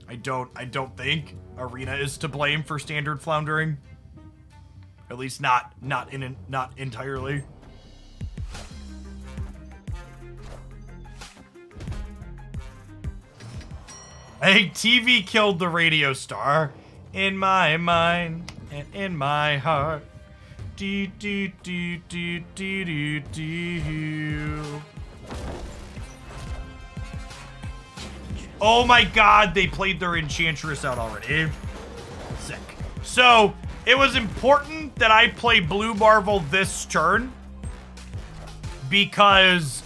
I don't think Arena is to blame for Standard floundering. At least not entirely. I think TV killed the radio star in my mind and in my heart. Do, do, do, do, do, do, do. Oh my god, they played their Enchantress out already. Sick. So, it was important that I play Blue Marvel this turn because,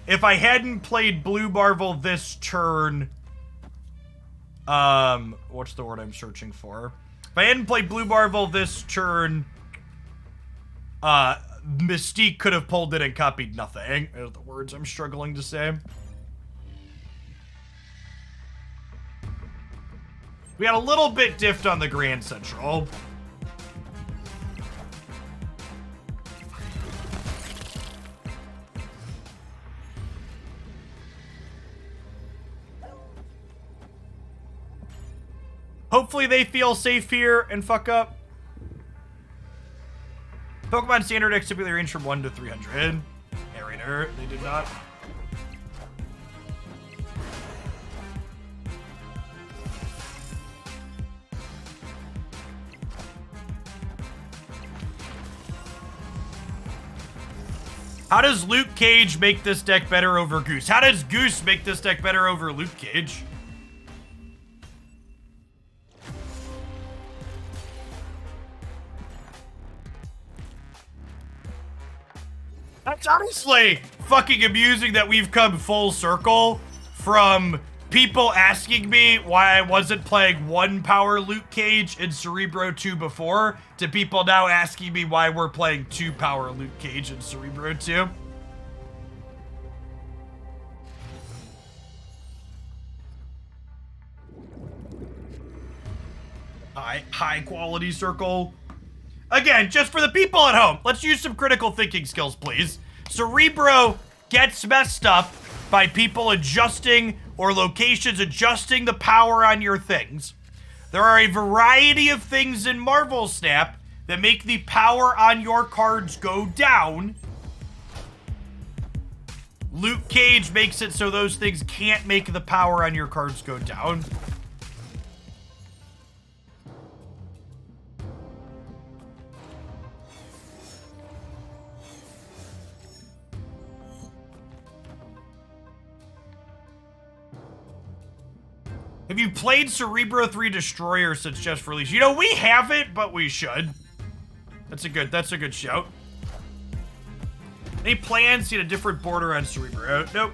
if I hadn't played Blue Marvel this turn, what's the word I'm searching for? If I hadn't played Blue Marvel this turn, Mystique could have pulled it and copied nothing. Are the words I'm struggling to say. We got a little bit diffed on the Grand Central. Hopefully they feel safe here and fuck up. Pokemon Standard decks typically range from 1 to 300. Narrator, they did not. How does Luke Cage make this deck better over Goose? How does Goose make this deck better over Luke Cage? It's honestly fucking amusing that we've come full circle from people asking me why I wasn't playing 1-power Luke Cage in Cerebro 2 before to people now asking me why we're playing 2-power Luke Cage in Cerebro 2. High quality circle. Again, just for the people at home, let's use some critical thinking skills, please. Cerebro gets messed up by people adjusting or locations adjusting the power on your things. There are a variety of things in Marvel Snap that make the power on your cards go down. Luke Cage makes it so those things can't make the power on your cards go down. Have you played Cerebro 3 Destroyer since just release? You know, we haven't, but we should. That's a good shout. Any plans to get a different border on Cerebro? Nope.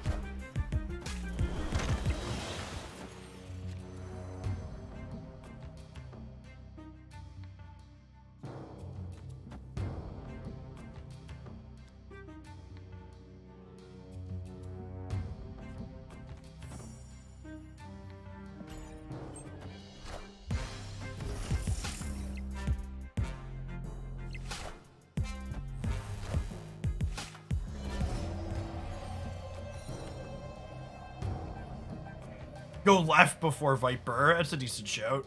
Go left before Viper. That's a decent shout.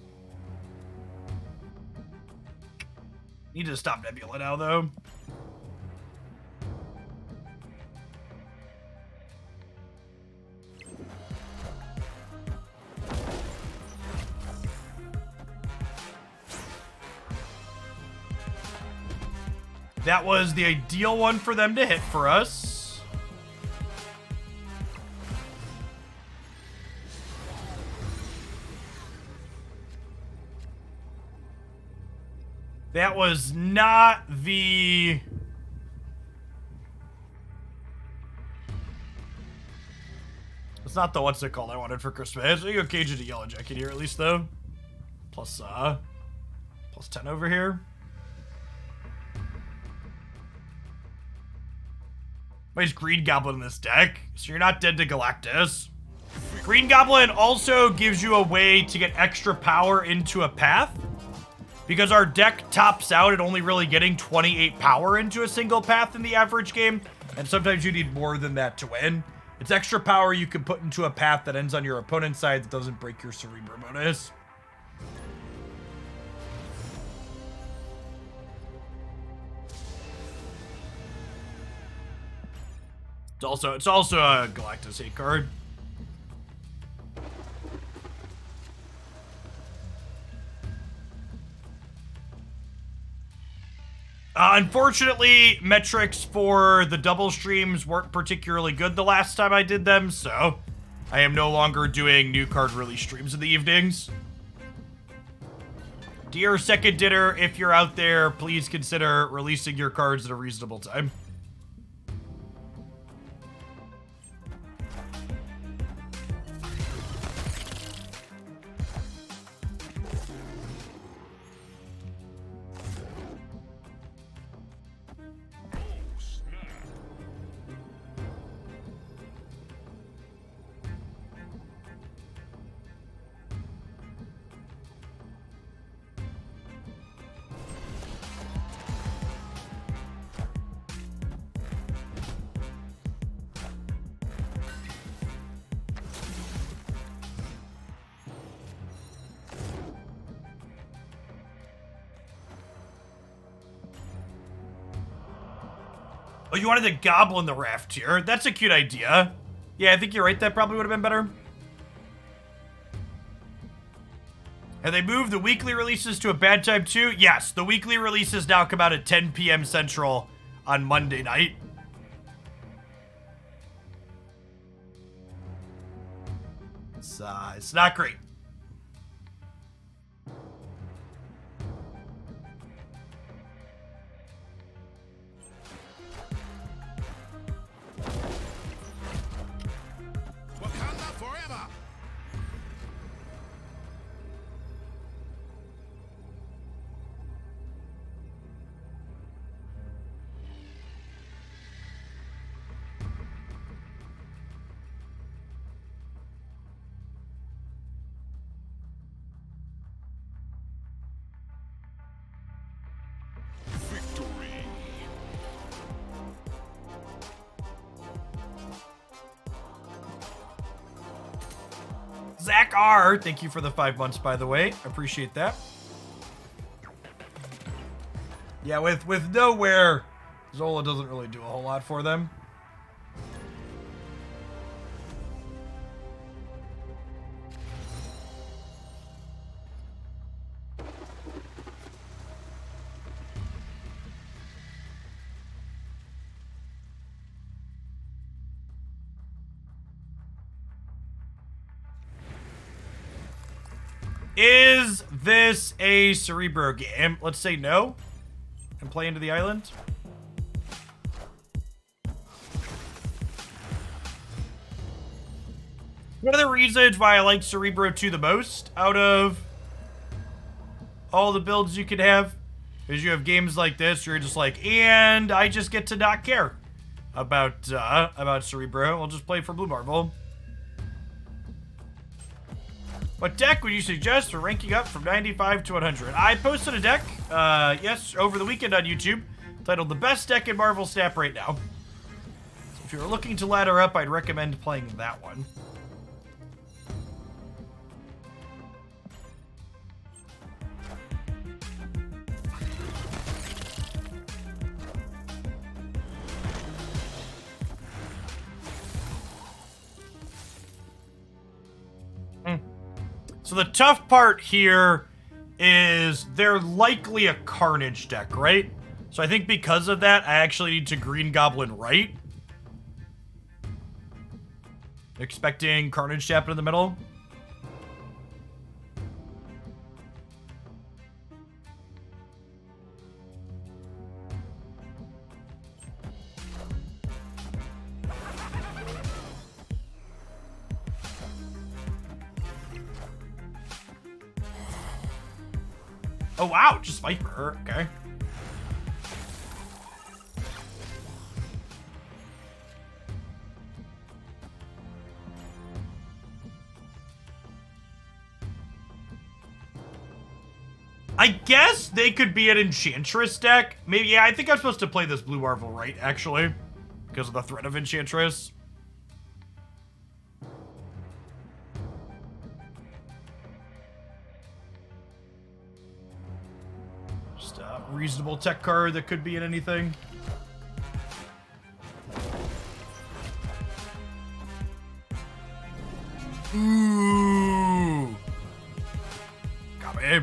Need to stop Nebula now, though. That was the ideal one for them to hit for us. That was not the... It's not the what's it called I wanted for Christmas. I got Cage into Yellow Jacket here at least, though. Plus 10 over here. Why is Green Goblin in this deck? So you're not dead to Galactus. Green Goblin also gives you a way to get extra power into a path. Because our deck tops out at only really getting 28 power into a single path in the average game, and sometimes you need more than that to win. It's extra power you can put into a path that ends on your opponent's side that doesn't break your Cerebro bonus. It's also a Galactus 8 card. Unfortunately, metrics for the double streams weren't particularly good the last time I did them, so I am no longer doing new card release streams in the evenings. Dear Second Dinner, if you're out there, please consider releasing your cards at a reasonable time. Oh, you wanted to Goblin the Raft here? That's a cute idea. Yeah, I think you're right. That probably would have been better. Have they moved the weekly releases to a bad time too? Yes, the weekly releases now come out at 10 p.m. Central on Monday night. It's not great. Wakanda forever! Zach R, thank you for the 5 months, by the way. I appreciate that. Yeah, with nowhere, Zola doesn't really do a whole lot for them. Is this a Cerebro game? Let's say no. And play into the island. One of the reasons why I like Cerebro 2 the most out of all the builds you could have is you have games like this where you're just like, and I just get to not care about Cerebro. I'll just play for Blue Marvel. What deck would you suggest for ranking up from 95 to 100? I posted a deck, yes, over the weekend on YouTube, titled The Best Deck in Marvel Snap right now. So if you're looking to ladder up, I'd recommend playing that one. So the tough part here is they're likely a Carnage deck, right? So I think because of that, I actually need to Green Goblin right. Expecting Carnage to happen in the middle. Oh, wow, just Viper, okay. I guess they could be an Enchantress deck. Maybe, yeah, I think I'm supposed to play this Blue Marvel right, actually, because of the threat of Enchantress. Reasonable tech card that could be in anything. Ooh. Got me.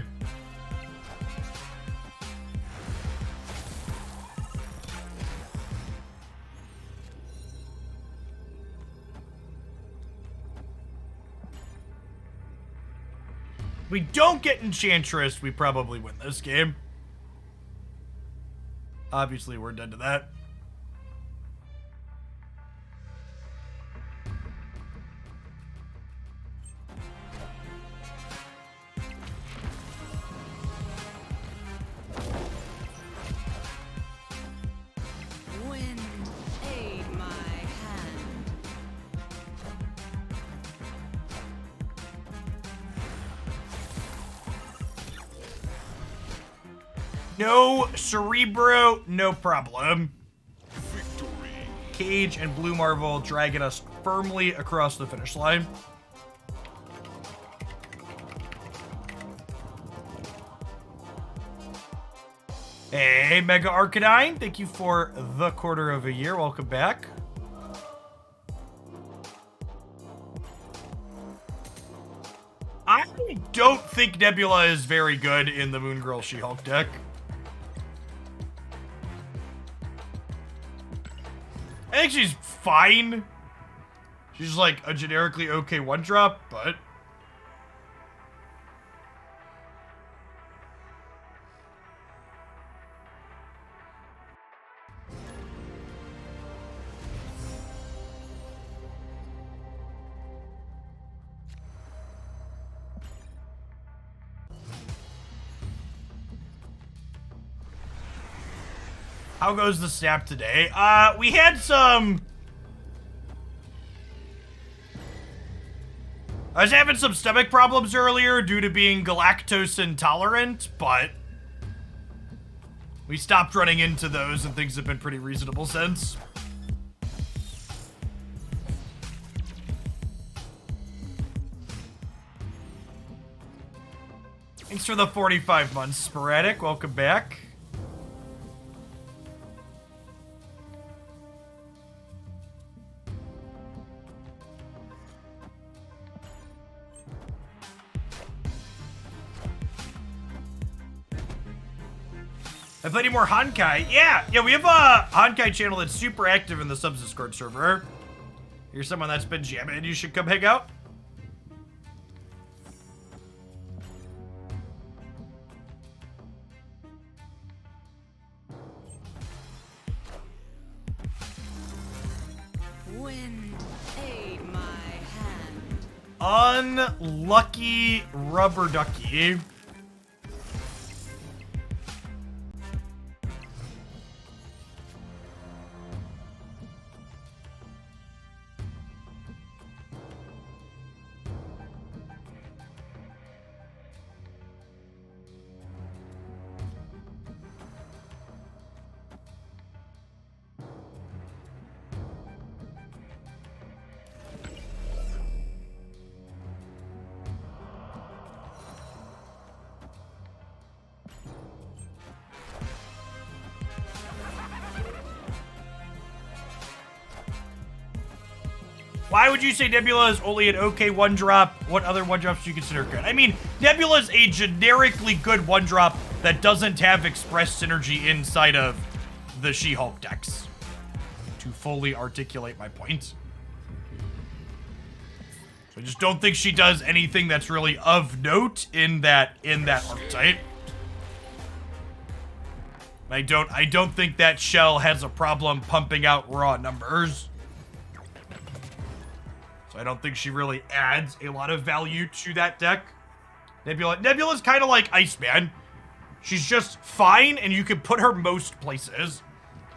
We don't get Enchantress, we probably win this game. Obviously, we're dead to that. Wind, aid my hand. No Cerebro, no problem. Victory. Cage and Blue Marvel dragging us firmly across the finish line. Hey, Mega Arcanine, thank you for the quarter of a year. Welcome back. I don't think Nebula is very good in the Moon Girl She-Hulk deck. I think she's fine. She's like a generically okay one-drop, but... How goes the snap today? We had some... I was having some stomach problems earlier due to being galactose intolerant, but we stopped running into those and things have been pretty reasonable since. Thanks for the 45 months, Sporadic. Welcome back. I played any more Honkai. Yeah, we have a Honkai channel that's super active in the subs Discord server. You're someone that's been jamming, you should come hang out. Wind aid my hand. Unlucky rubber ducky. Why would you say Nebula is only an okay one drop? What other one drops do you consider good? I mean, Nebula is a generically good one drop that doesn't have express synergy inside of the She-Hulk decks. To fully articulate my point. So I just don't think she does anything that's really of note in that archetype. I don't think that shell has a problem pumping out raw numbers. I don't think she really adds a lot of value to that deck. Nebula's kind of like Iceman. She's just fine, and you can put her most places.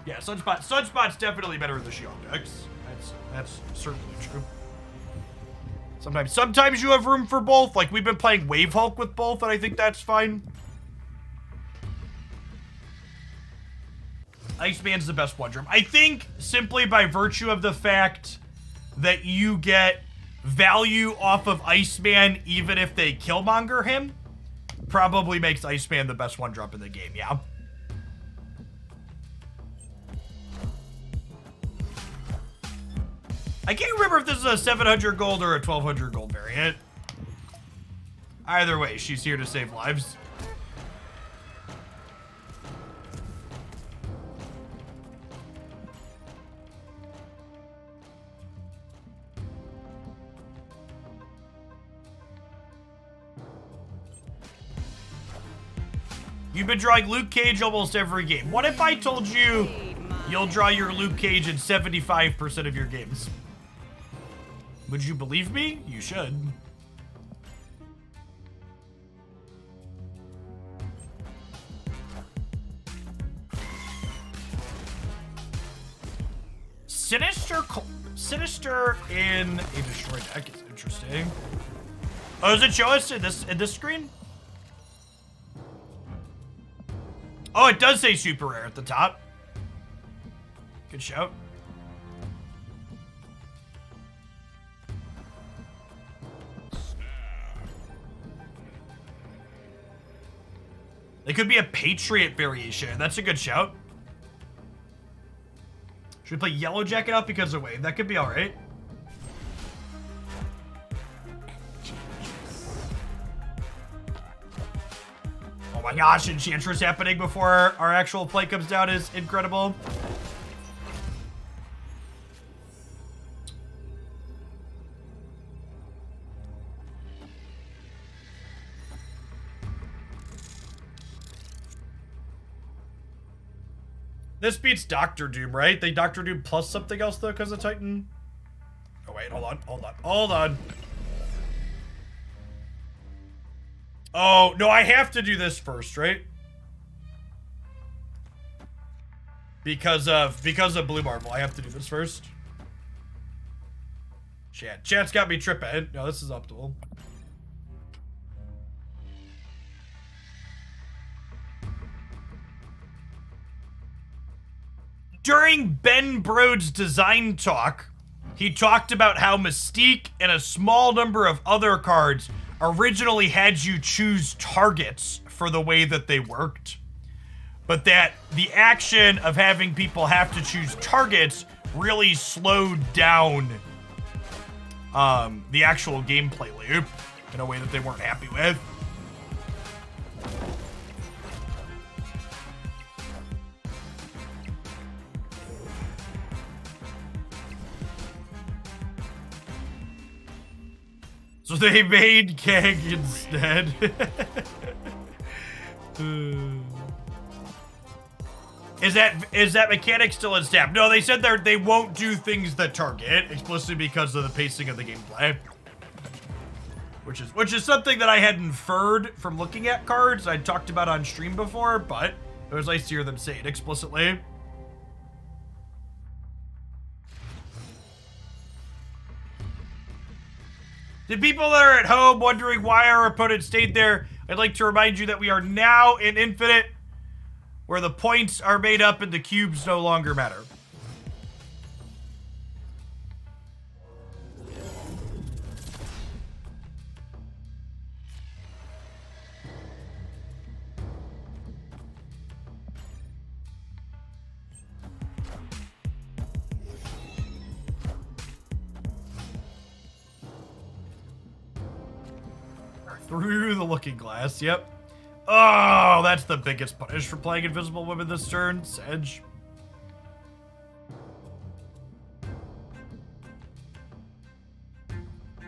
Yeah, Sunspot's definitely better in the She-Hulk decks. That's certainly true. Sometimes you have room for both. Like, we've been playing Wave Hulk with both, and I think that's fine. Iceman's the best one drop. I think simply by virtue of the fact that you get value off of Iceman even if they Killmonger him, probably makes Iceman the best one drop in the game, yeah. I can't remember if this is a 700 gold or a 1200 gold variant. Either way, she's here to save lives. You've been drawing Luke Cage almost every game. What if I told you you'll draw your Luke Cage in 75% of your games? Would you believe me? You should. Sinister in a destroyed deck is interesting. Oh, does it show us in this screen? Oh, it does say super rare at the top. Good shout. It could be a Patriot variation. That's a good shout. Should we play Yellow Jacket up because of Wave? That could be alright. Oh my gosh, Enchantress happening before our actual play comes down is incredible. This beats Doctor Doom, right? They Doctor Doom plus something else, though, because of Titan? Oh, wait, hold on. Oh, no, I have to do this first, right? Because of Blue Marble, I have to do this first. Chat's got me tripping. No, this is optimal. During Ben Brode's design talk, he talked about how Mystique and a small number of other cards originally had you choose targets for the way that they worked, but that the action of having people have to choose targets really slowed down the actual gameplay loop in a way that they weren't happy with. So they made Kang instead. Is that mechanic still in Snap? No, they said they won't do things that target explicitly because of the pacing of the gameplay. Which is something that I had inferred from looking at cards I'd talked about on stream before, but it was nice to hear them say it explicitly. To people that are at home wondering why our opponent stayed there, I'd like to remind you that we are now in Infinite, where the points are made up and the cubes no longer matter. Through the looking glass, yep. Oh, that's the biggest punish for playing Invisible Women this turn. Sedge.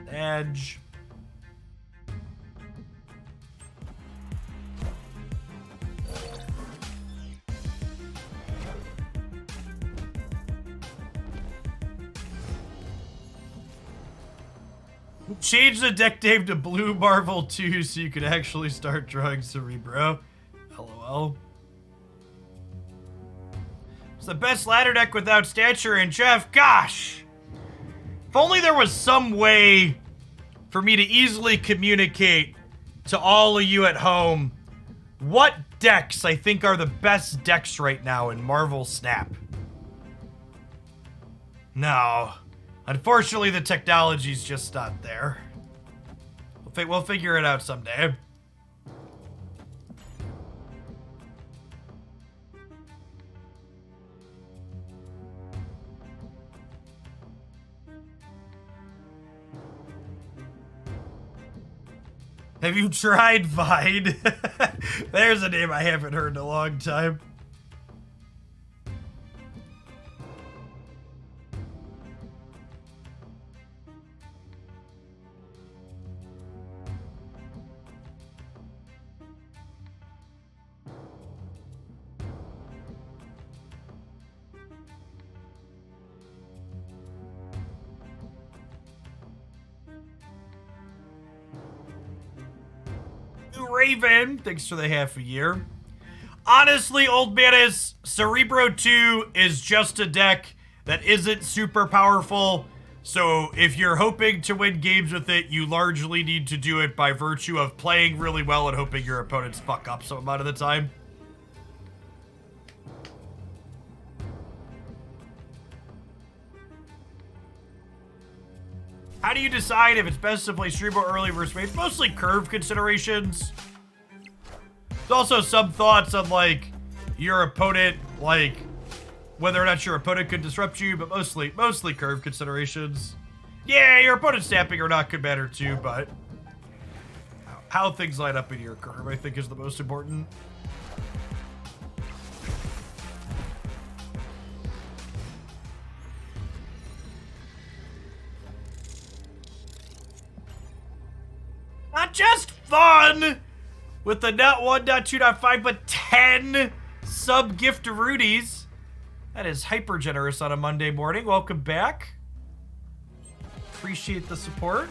Edge. Change the deck name to Blue Marvel 2 so you could actually start drawing Cerebro. LOL. It's the best ladder deck without stature, and Jeff, gosh! If only there was some way for me to easily communicate to all of you at home what decks I think are the best decks right now in Marvel Snap. No. Unfortunately, the technology's just not there. We'll figure it out someday. Have you tried Vine? There's a name I haven't heard in a long time. Raven, thanks for the half a year. Honestly, Old Manus, Cerebro 2 is just a deck that isn't super powerful. So if you're hoping to win games with it, you largely need to do it by virtue of playing really well and hoping your opponents fuck up some amount of the time. How do you decide if it's best to play Cerebro early versus late? It's mostly curve considerations. There's also some thoughts on, like, your opponent, like, whether or not your opponent could disrupt you, but mostly curve considerations. Yeah, your opponent snapping or not could matter too, but how things line up in your curve, I think, is the most important. Not just fun with the not 1, not 2, not 5, but 10 sub gift to Rudy's. That is hyper generous on a Monday morning. Welcome back. Appreciate the support.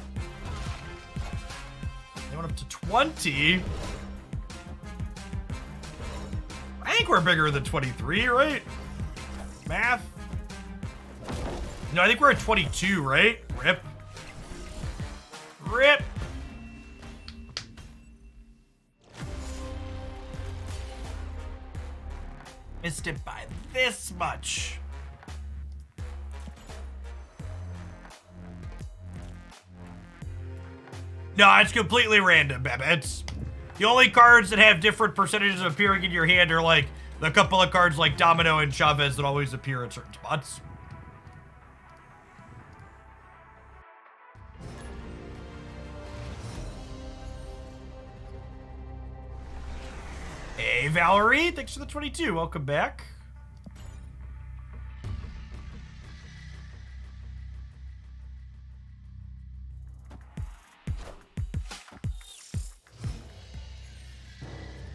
They went up to 20. I think we're bigger than 23, right? Math. No, I think we're at 22, right? Rip. Rip. Missed it by this much. No, it's completely random, Babbitts. The only cards that have different percentages of appearing in your hand are like the couple of cards like Domino and Chavez that always appear in certain spots. Hey, Valerie, thanks for the 22. Welcome back.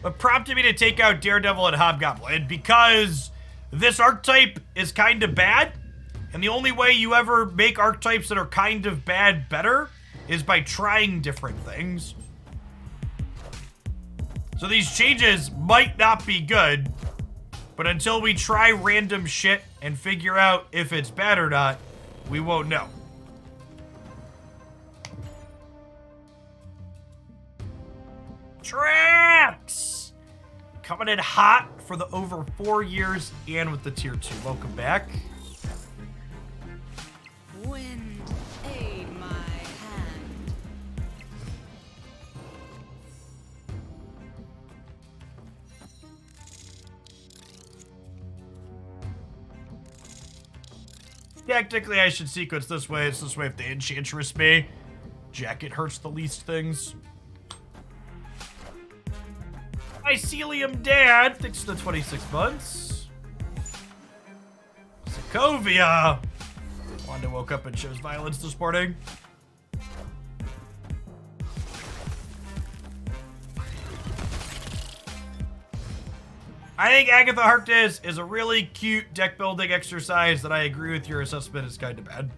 What prompted me to take out Daredevil and Hobgoblin? Because this archetype is kind of bad, and the only way you ever make archetypes that are kind of bad better is by trying different things. So these changes might not be good, but until we try random shit and figure out if it's bad or not, we won't know. Trax! Coming in hot for the over 4 years and with the tier 2. Welcome back. Wind, aid my hand. Technically, I should sequence this way. It's this way if the Enchantress me. Jacket hurts the least things. Mycelium Dad, thanks for the 26 months. Sokovia. Wanda woke up and shows violence this morning. I think Agatha Harkness is a really cute deck building exercise that I agree with your assessment is kind of bad.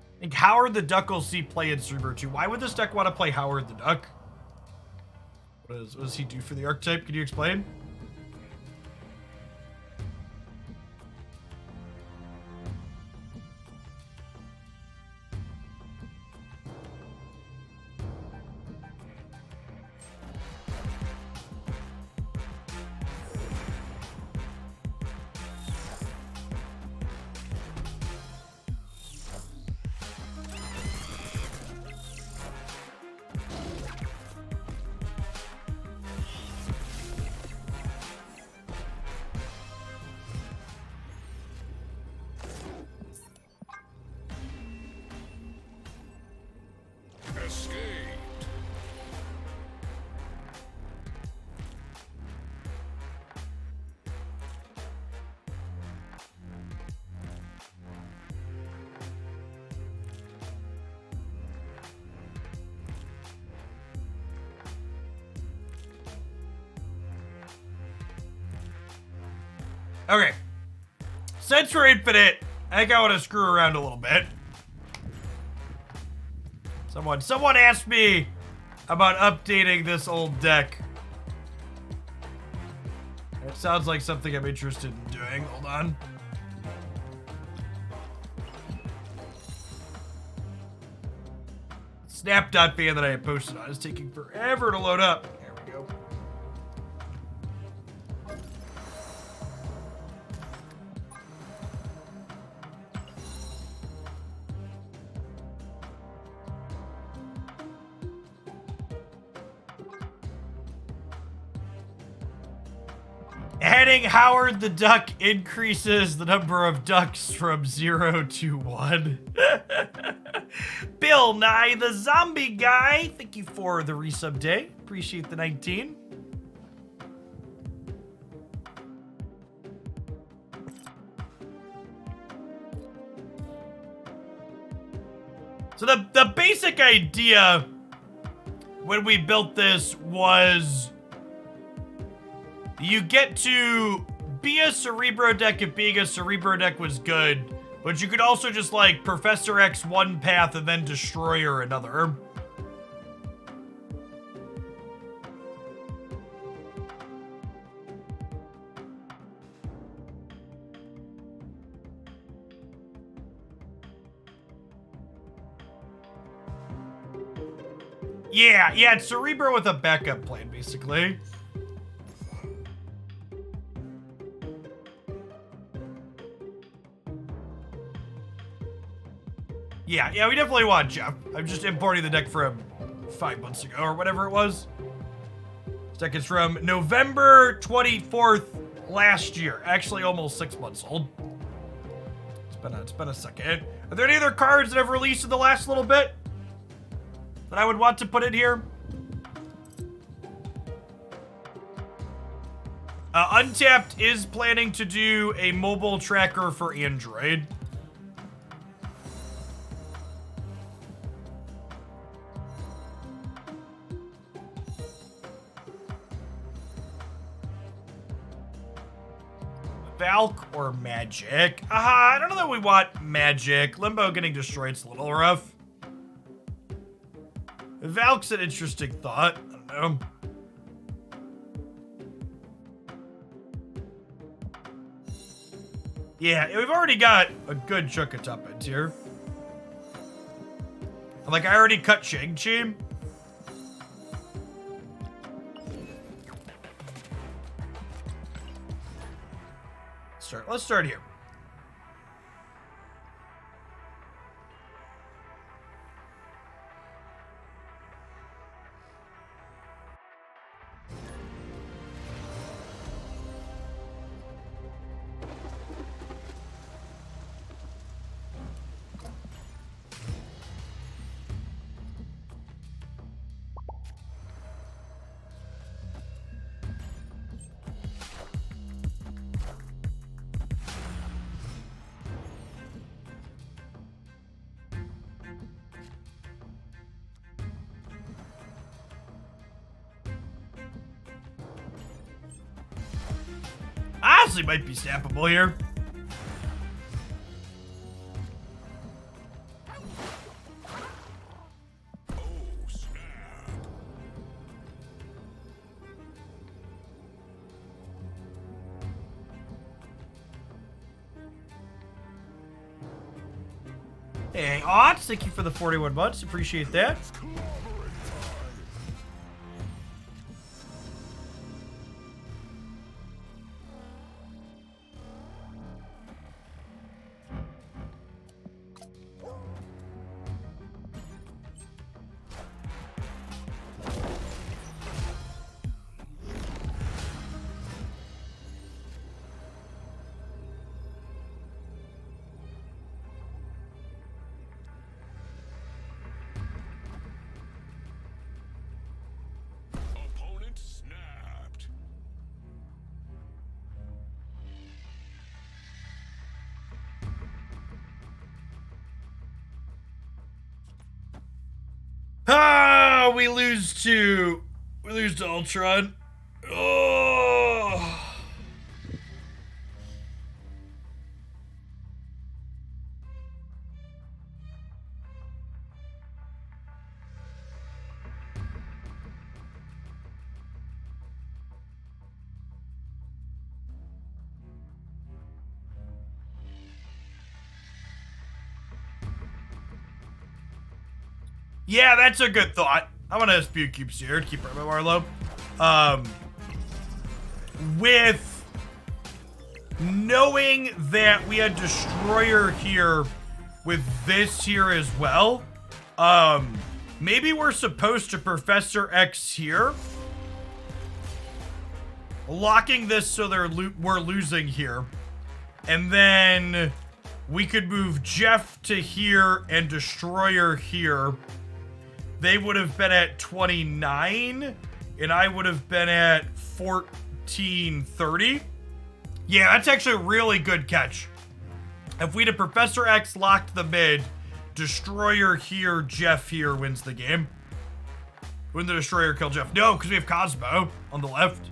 I think Howard the Duck will see play in Cerebro 2. Why would this deck want to play Howard the Duck? What does he do for the archetype? Can you explain? Okay. Since we're infinite, I think I want to screw around a little bit. Someone asked me about updating this old deck. It sounds like something I'm interested in doing. Hold on. Snap.fan that I had posted on is taking forever to load up. There we go. Adding Howard the Duck increases the number of ducks from 0 to 1. Bill Nye, the zombie guy. Thank you for the resub day. Appreciate the 19. So the basic idea when we built this was you get to be a Cerebro deck if being a Cerebro deck was good, but you could also just like Professor X one path and then Destroyer another. Yeah, it's Cerebro with a backup plan, basically. Yeah, we definitely want Jeff. I'm just importing the deck from 5 months ago or whatever it was. This deck is from November 24th last year. Actually, almost 6 months old. It's been a second. Are there any other cards that have released in the last little bit that I would want to put in here? Untapped is planning to do a mobile tracker for Android. Valk or Magic? I don't know that we want Magic. Limbo getting destroyed's a little rough. Valk's an interesting thought. I don't know. Yeah, we've already got a good chunk of tuppence here. Like, I already cut Shang-Chi. Let's start here. Honestly, might be snappable here. Hey, Odds, thank you for the 41 months. Appreciate that. We lose to Ultron. Oh. Yeah, that's a good thought. I'm gonna spew cubes here to keep our MMR low. With knowing that we had Destroyer here with this here as well, maybe we're supposed to Professor X here. Locking this so we're losing here. And then we could move Jeff to here and Destroyer here. They would have been at 29, and I would have been at 1430. Yeah, that's actually a really good catch. If we'd have Professor X locked the mid, Destroyer here, Jeff here wins the game. Wouldn't the Destroyer kill Jeff? No, because we have Cosmo on the left.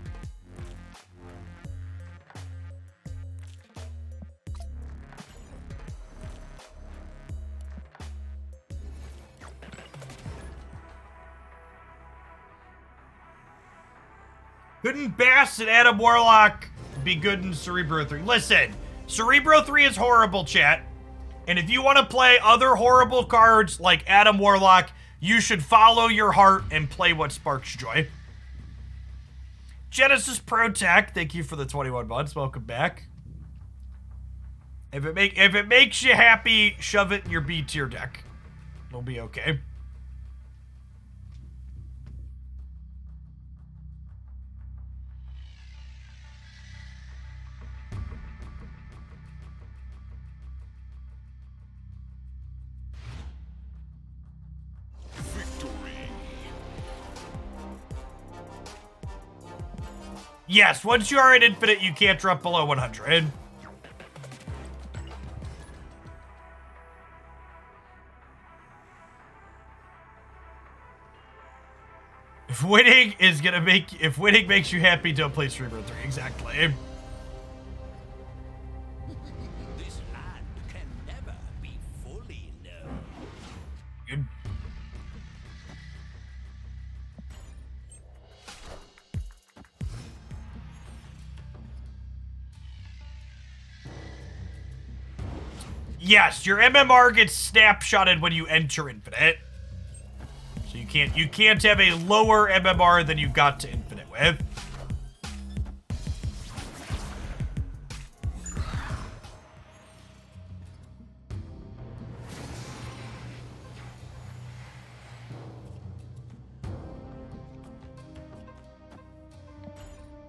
Couldn't Bass and Adam Warlock be good in Cerebro 3? Listen, Cerebro 3 is horrible, chat. And if you want to play other horrible cards like Adam Warlock, you should follow your heart and play what sparks joy. Genesis Pro Tech, thank you for the 21 months. Welcome back. If it makes you happy, shove it in your B tier deck. It'll be okay. Yes, once you are at infinite, you can't drop below 100. If winning makes you happy, don't play Cerebro 3. Exactly. This land can never be fully known. Good. Yes, your MMR gets snapshotted when you enter infinite. So you can't have a lower MMR than you got to infinite with.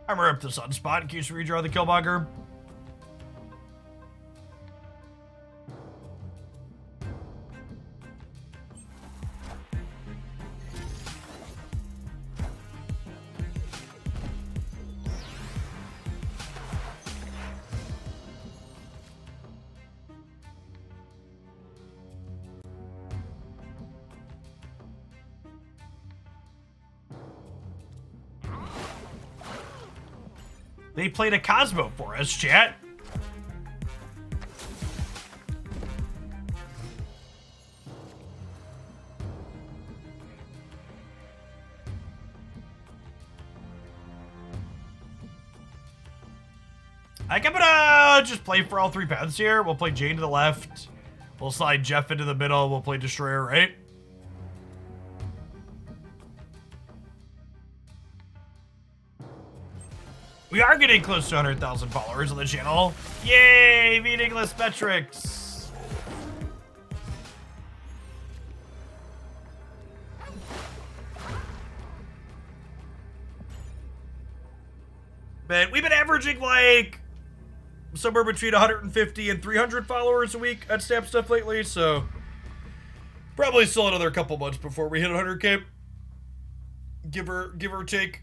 Armor up the sunspot in case you redraw the Killmonger. They played a Cosmo for us, chat. I think I'm gonna just play for all 3 paths here. We'll play Jane to the left. We'll slide Jeff into the middle. We'll play Destroyer, right? We are getting close to 100,000 followers on the channel. Yay, meaningless metrics. But we've been averaging like somewhere between 150 and 300 followers a week at Snap Stuff lately, so probably still another couple months before we hit 100K. Give or take.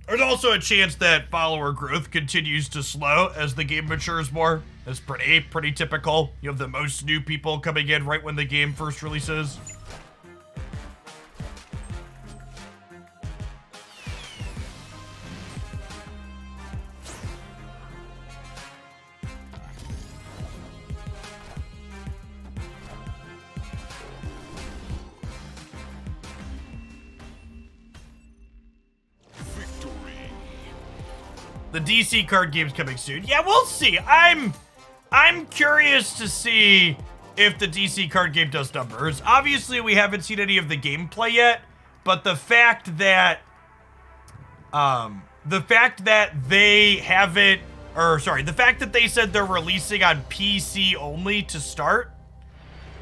There's also a chance that follower growth continues to slow as the game matures more. That's pretty typical. You have the most new people coming in right when the game first releases. The DC card game's coming soon. Yeah, we'll see. I'm curious to see if the DC card game does numbers. Obviously, we haven't seen any of the gameplay yet, but the fact that they said they're releasing on PC only to start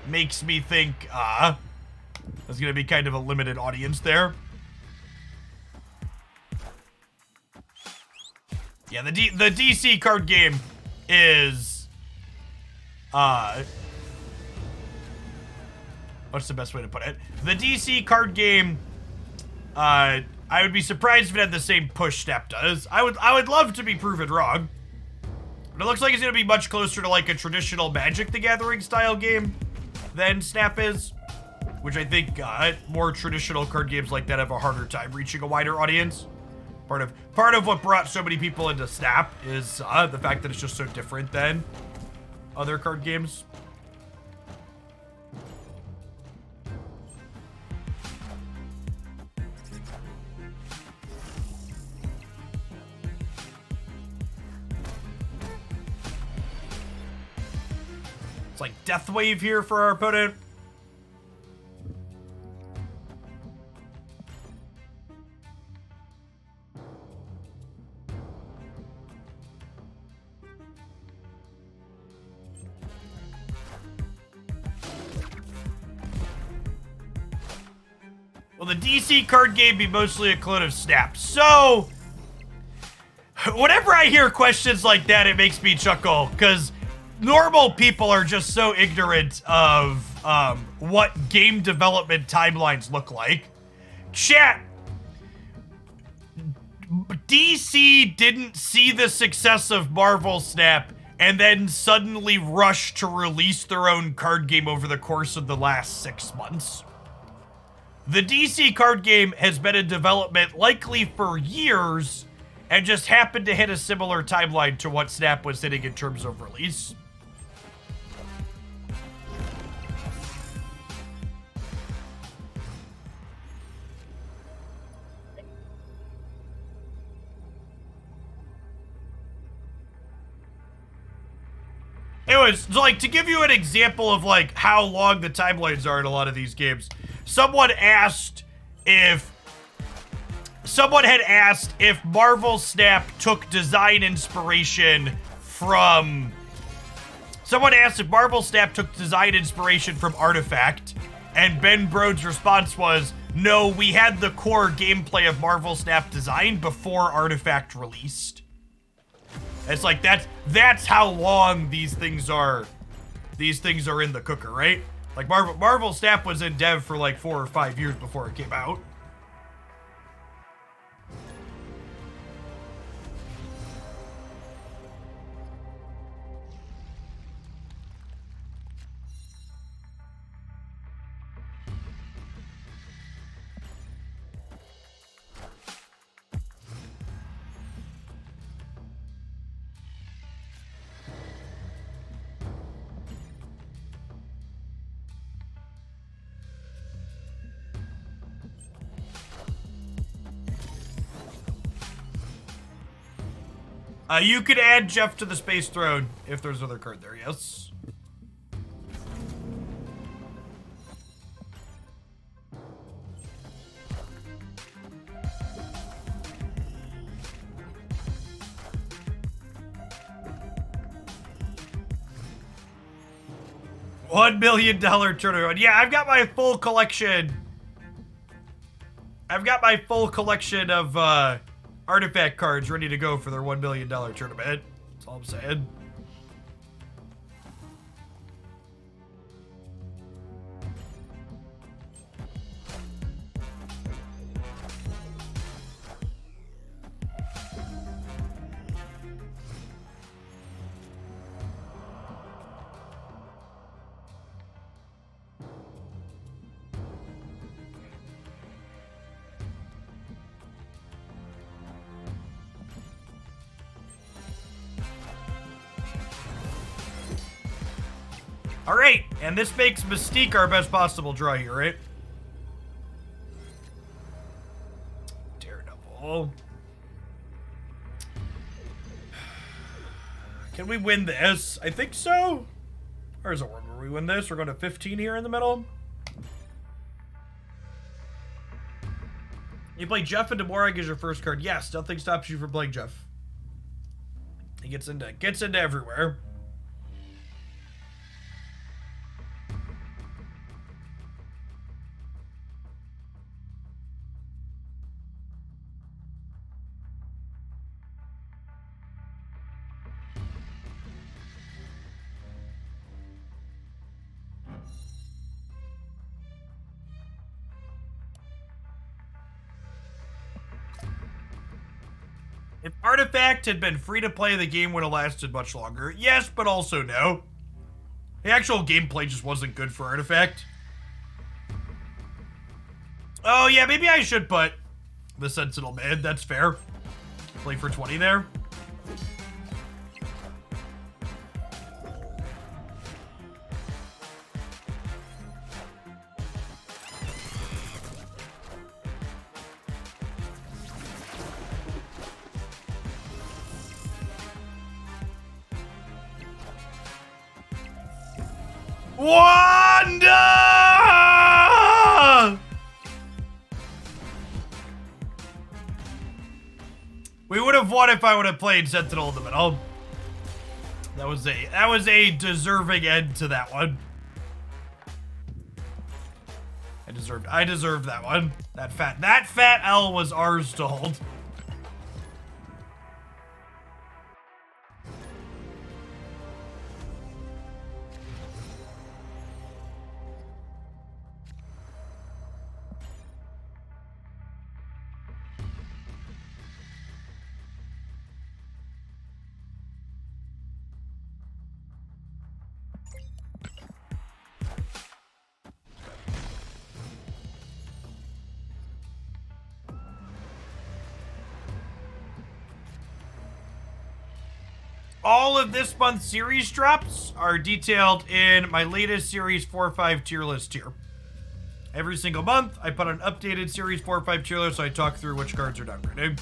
makes me think there's gonna be kind of a limited audience there. Yeah, the DC card game is, what's the best way to put it? The DC card game, I would be surprised if it had the same push Snap does. I would love to be proven wrong. But it looks like it's gonna be much closer to like a traditional Magic the Gathering style game than Snap is. Which I think, more traditional card games like that have a harder time reaching a wider audience. Part of what brought so many people into Snap is the fact that it's just so different than other card games. It's like Death Wave here for our opponent. Will the DC card game be mostly a clone of Snap? So, whenever I hear questions like that, it makes me chuckle, because normal people are just so ignorant of what game development timelines look like. Chat, DC didn't see the success of Marvel Snap and then suddenly rush to release their own card game over the course of the last 6 months. The DC card game has been in development likely for years and just happened to hit a similar timeline to what Snap was hitting in terms of release. Anyways, so like, to give you an example of like how long the timelines are in a lot of these games, someone had asked if Marvel Snap took design inspiration from Artifact, and Ben Brode's response was, no, we had the core gameplay of Marvel Snap design before Artifact released. It's like, that's how long these things are in the cooker, right? Like Marvel Snap was in dev for like 4 or 5 years before it came out. You could add Jeff to the Space Throne if there's another card there, yes. $1 million turnaround. Yeah, I've got my full collection. Of Artifact cards ready to go for their $1 million tournament. That's all I'm saying. All right, and this makes Mystique our best possible draw here, right? Daredevil. Can we win this? I think so. Where's the one where we win this? We're going to 15 here in the middle. You play Jeff into Morag as your first card. Yes, nothing stops you from playing Jeff. He gets into everywhere. If Artifact had been free to play, the game would have lasted much longer. Yes, but also no. The actual gameplay just wasn't good for Artifact. Oh yeah, maybe I should put the Sentinel mid. That's fair. Play for 20 there. Wanda! We would have won if I would have played Sentinel in the middle. That was a deserving end to that one. I I deserved that one. That fat L was ours to hold. All of this month's series drops are detailed in my latest Series 4 or 5 tier list here. Every single month, I put an updated Series 4 or 5 tier list, so I talk through which cards are downgraded.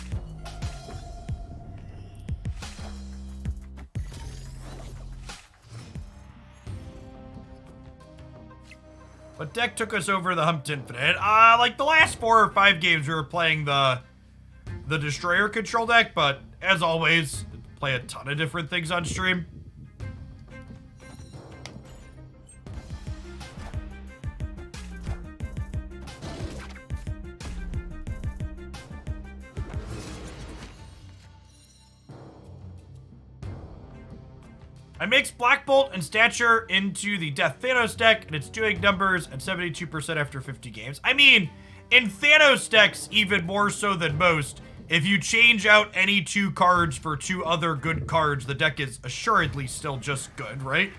What deck took us over the Hump to Infinite? Like the last 4 or 5 games, we were playing the Destroyer control deck, but as always, play a ton of different things on stream. I mixed Black Bolt and Stature into the Death Thanos deck, and it's doing numbers at 72% after 50 games. I mean, in Thanos decks, even more so than most, if you change out any 2 cards for 2 other good cards, the deck is assuredly still just good, right?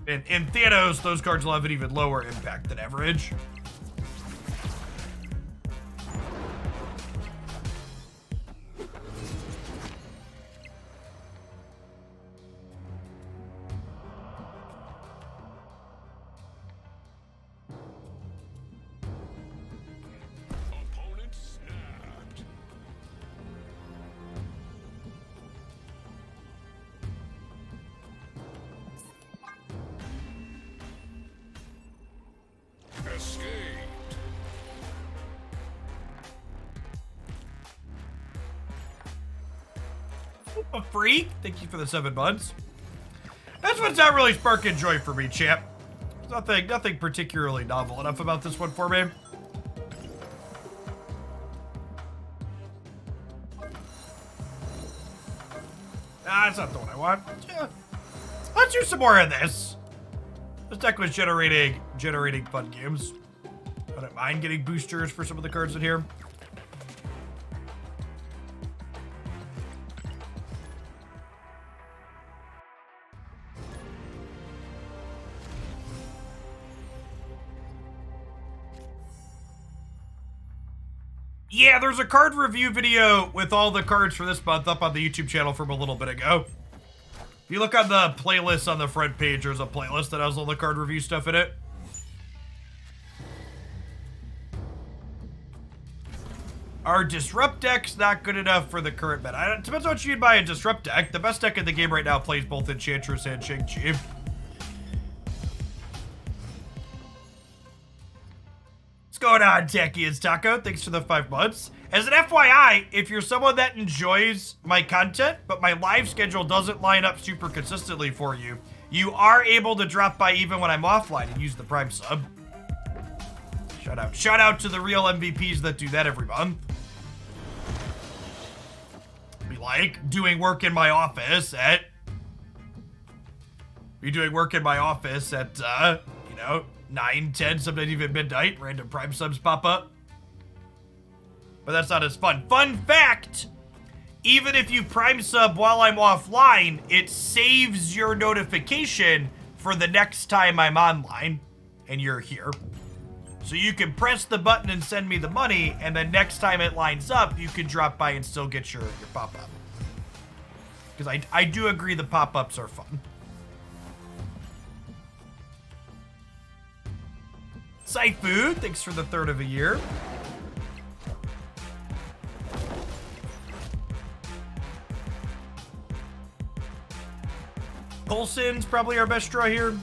And in Thanos, those cards will have an even lower impact than average. A freak. Thank you for the 7 months. That's what's not really sparking joy for me, champ. Nothing particularly novel enough about this one for me. That's not the one I want. Yeah. Let's do some more of this. This deck was generating fun games. I don't mind getting boosters for some of the cards in here. Yeah, there's a card review video with all the cards for this month up on the YouTube channel from a little bit ago. If you look on the playlist on the front page, there's a playlist that has all the card review stuff in it. Our Disrupt deck's not good enough for the current meta. It depends on what you mean by a Disrupt deck. The best deck in the game right now plays both Enchantress and Shang-Chi. What's going on, Takia's Taco? Thanks for the 5 months. As an FYI, if you're someone that enjoys my content, but my live schedule doesn't line up super consistently for you, you are able to drop by even when I'm offline and use the Prime sub. Shout out to the real MVPs that do that every month. Be like doing work in my office at 9, 10, sometimes even midnight. Random Prime subs pop up. But that's not as fun. Fun fact, even if you Prime sub while I'm offline, it saves your notification for the next time I'm online and you're here. So you can press the button and send me the money, and then next time it lines up, you can drop by and still get your pop-up. Because I do agree the pop-ups are fun. Saifu, thanks for the 3rd of a year. Coulson's probably our best draw here.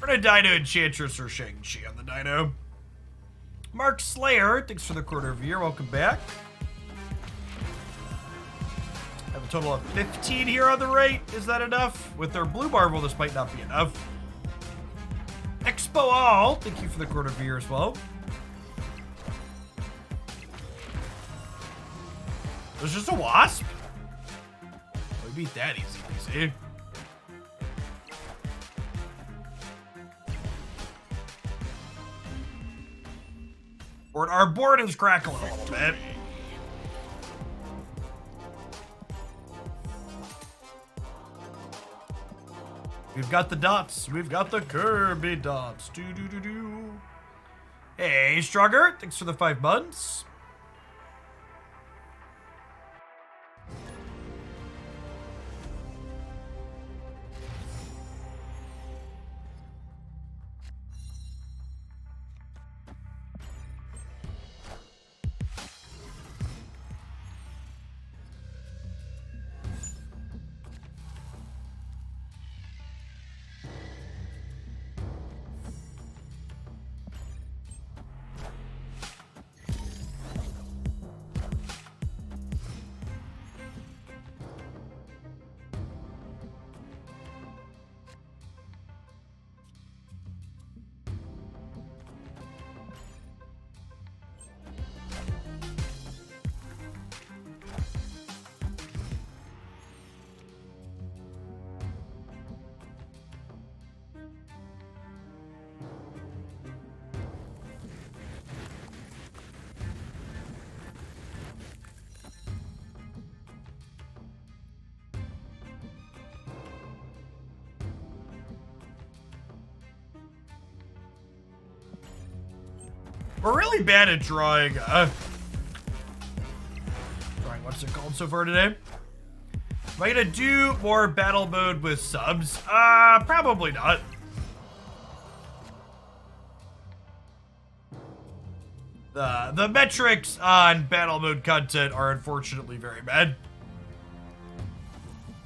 We're gonna Dino Enchantress or Shang-Chi on the Dino. Mark Slayer, thanks for the quarter of a year. Welcome back. I have a total of 15 here on the right. Is that enough? With their blue marble, this might not be enough. Expo All, thank you for the quarter of a year as well. There's just a wasp? We beat that easy. Our board is crackling a little bit. We've got the dots. We've got the Kirby dots. Do. Hey, Strugger. Thanks for the 5 months. We're really bad at drawing, what's it called so far today? Am I gonna do more battle mode with subs? Probably not. The metrics on battle mode content are unfortunately very bad.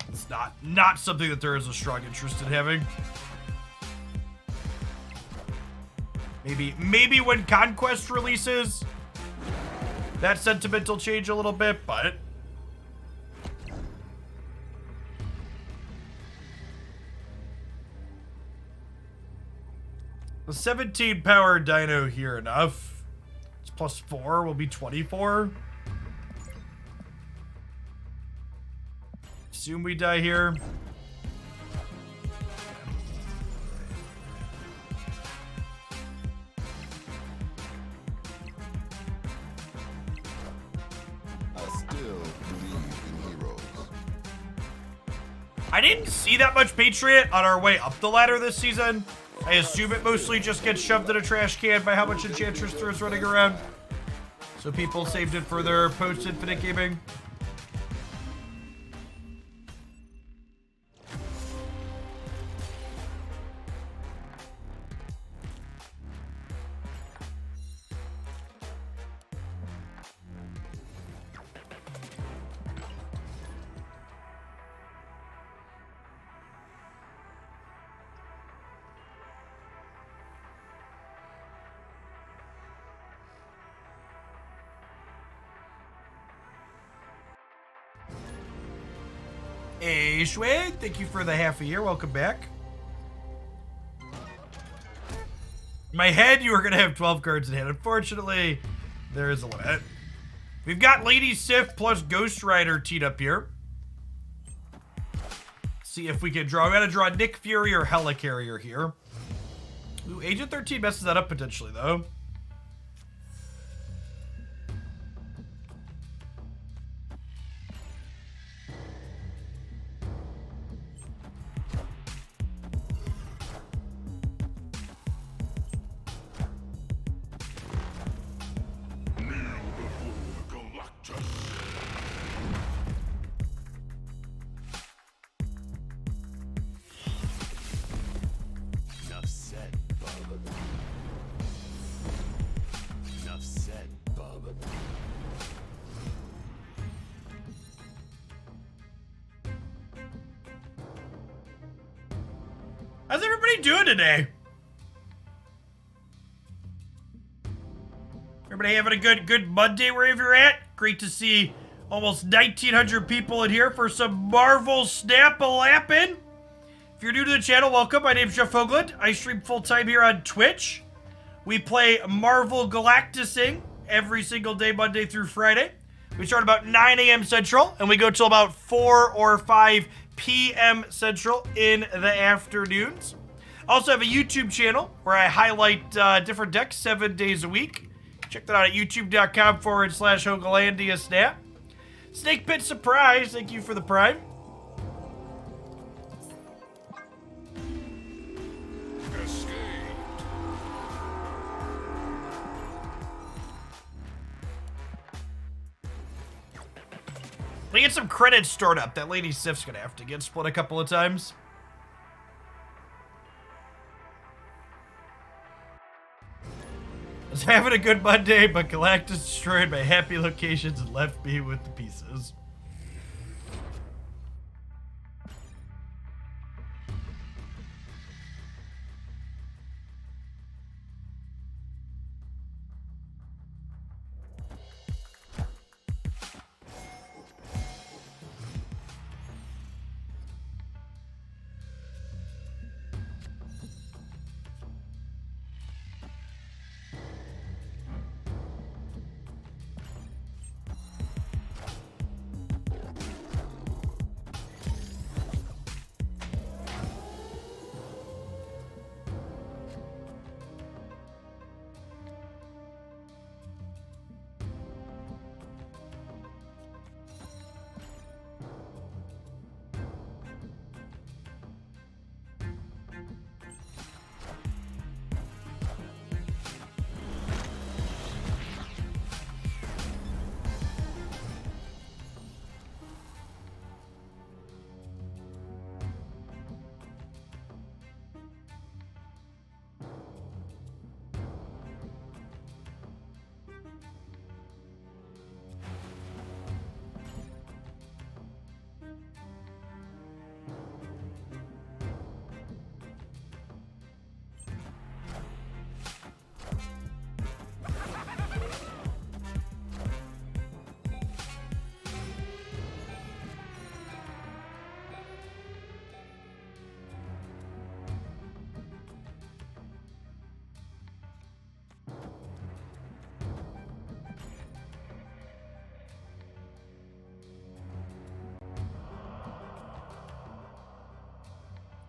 It's not something that there is a strong interest in having. Maybe when Conquest releases, that sentiment will change a little bit, but the 17 power dino here enough. It's +4 will be 24. Assume we die here. I didn't see that much Patriot on our way up the ladder this season. I assume it mostly just gets shoved in a trash can by how much Enchantress throws running around. So people saved it for their post-Infinite gaming. Hey, Shui, thank you for the half a year. Welcome back. In my head, you were going to have 12 cards in hand. Unfortunately, there is a limit. We've got Lady Sif plus Ghost Rider teed up here. See if we can draw. We got to draw Nick Fury or Helicarrier here. Ooh, Agent 13 messes that up potentially, though. How's everybody doing today? Everybody having a good Monday wherever you're at? Great to see almost 1,900 people in here for some Marvel Snap-a-Lappin'. If you're new to the channel, welcome. My name's Jeff Hoagland. I stream full-time here on Twitch. We play Marvel Galactusing every single day, Monday through Friday. We start about 9 a.m. Central, and we go till about 4 or 5 p.m. Central in the afternoons. I also have a YouTube channel where I highlight different decks 7 days a week. Check that out at youtube.com/Hoaglandia Snap. Snake Pit Surprise, thank you for the prime. We get some credits stored up. That Lady Sif's gonna have to get split a couple of times. I was having a good Monday, but Galactus destroyed my happy locations and left me with the pieces.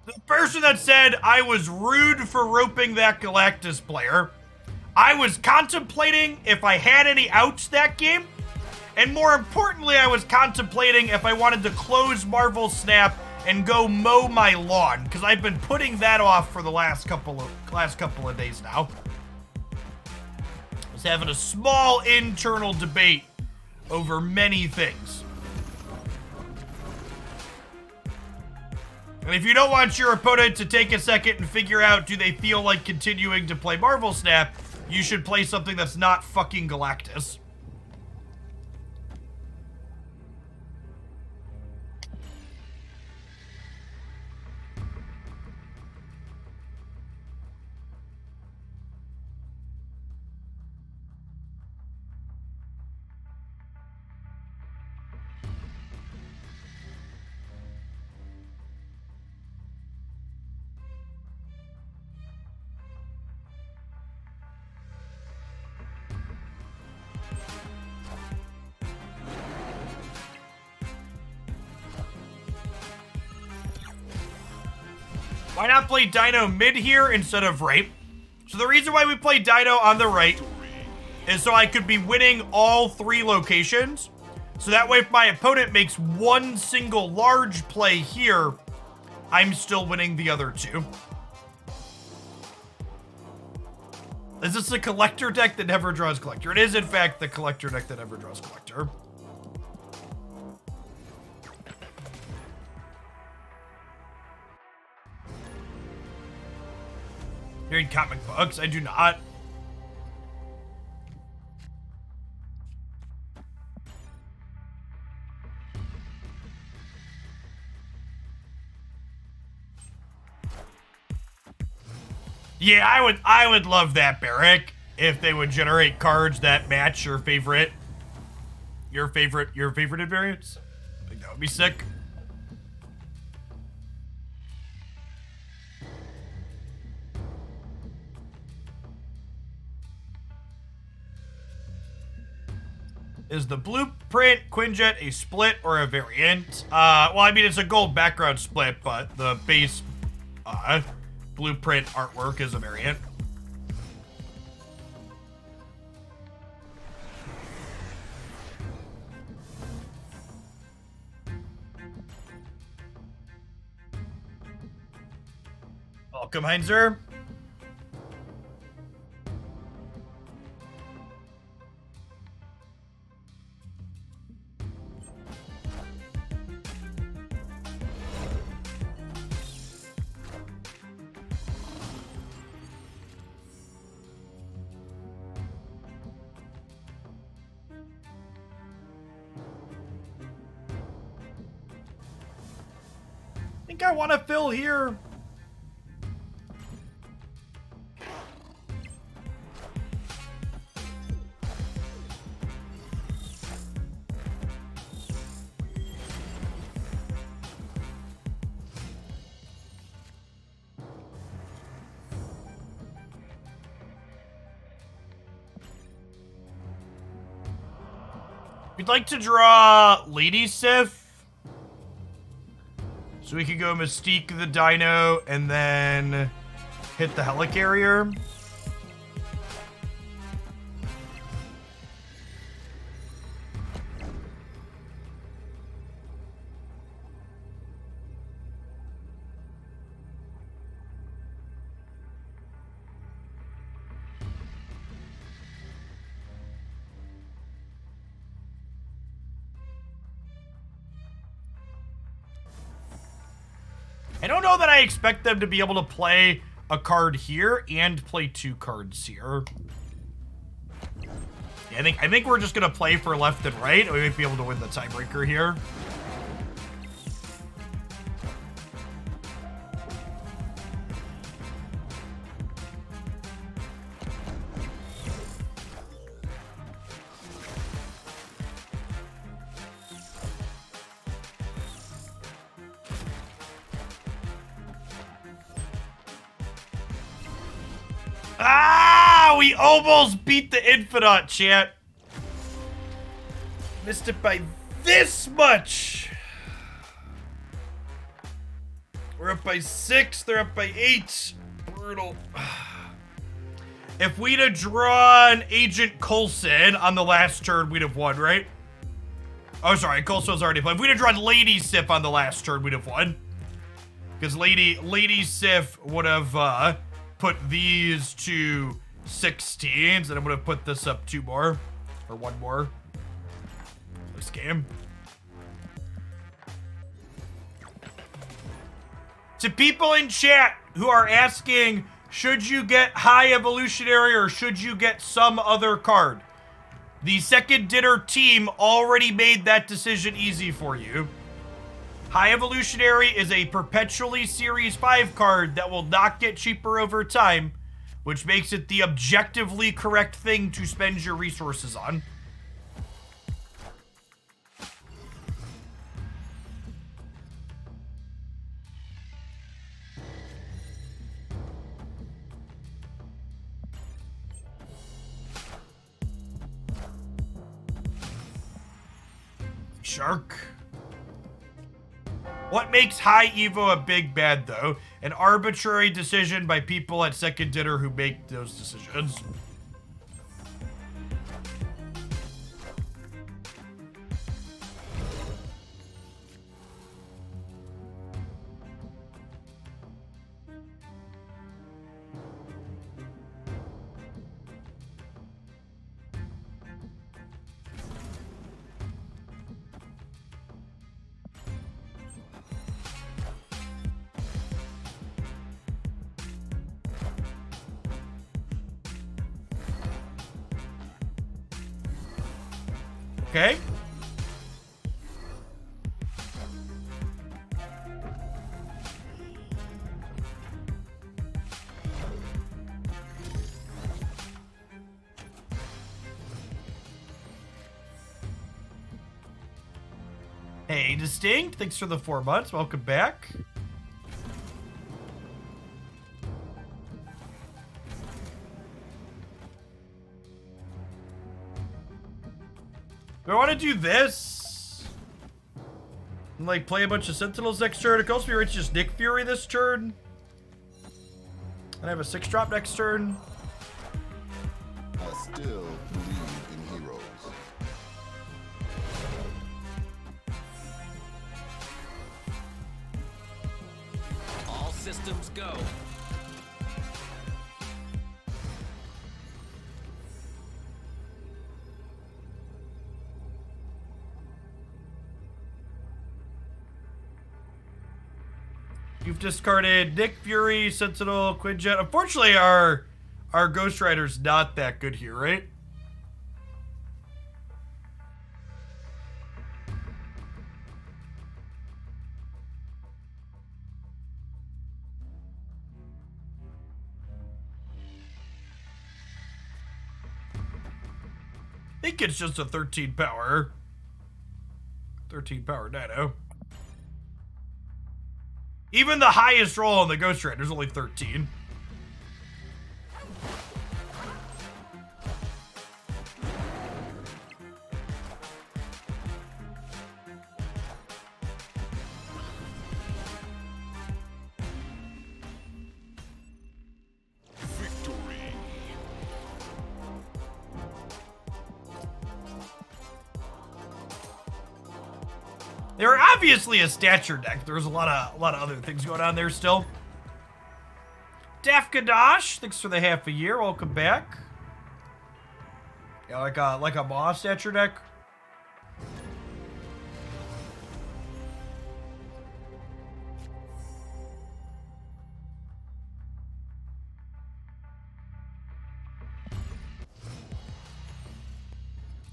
The person that said I was rude for roping that Galactus player, I was contemplating if I had any outs that game, and more importantly, I was contemplating if I wanted to close Marvel Snap and go mow my lawn, because I've been putting that off for the last couple of days now. I was having a small internal debate over many things. And if you don't want your opponent to take a second and figure out do they feel like continuing to play Marvel Snap, you should play something that's not fucking Galactus. Why not play Dino mid here instead of right? So the reason why we play Dino on the right is so I could be winning all 3 locations. So that way if my opponent makes one single large play here, I'm still winning the other 2. Is this a collector deck that never draws collector? It is in fact the collector deck that never draws collector. You read comic books? I do not. Yeah, I would love that, Barrick. if they would generate cards that match your favorite invariants. I think that would be sick. Is the blueprint Quinjet a split or a variant? Well, I mean, it's a gold background split, but the base blueprint artwork is a variant. Welcome, Heinzer. I think I want to fill here. We'd like to draw Lady Sif. So we could go Mystique the Dino and then hit the Helicarrier. I don't know that I expect them to be able to play a card here and play 2 cards here. Yeah, I think we're just gonna play for left and right. We might be able to win the tiebreaker here. Ah, we almost beat the Infinite, chat. Missed it by this much. We're up by 6, they're up by 8. Brutal. If we'd have drawn Agent Coulson on the last turn, we'd have won, right? Oh, sorry, Coulson was already played. If we'd have drawn Lady Sif on the last turn, we'd have won. Because Lady Sif would have put these to 16s, and I would have put this up 2 more, or 1 more. This game. To people in chat who are asking, should you get High Evolutionary or should you get some other card? The Second Dinner team already made that decision easy for you. High Evolutionary is a perpetually Series 5 card that will not get cheaper over time, which makes it the objectively correct thing to spend your resources on. Shark. What makes High Evo a big bad, though? An arbitrary decision by people at Second Dinner who make those decisions. Okay. Hey, Distinct, thanks for the 4 months. Welcome back. Do I want to do this? And, like, play a bunch of Sentinels next turn? It could also be right to just Nick Fury this turn. And I have a 6-drop next turn. I still believe in heroes. All systems go. You've discarded Nick Fury, Sentinel, Quinjet. Unfortunately, our Ghost Rider's not that good here, right? I think it's just a 13 power. 13 power dino. Even the highest roll on the Ghost Rider's only 13. They were obviously a stature deck. There was a lot of other things going on there still. Daf Gadash, thanks for the half a year. Welcome back. Yeah, like a Moss stature deck.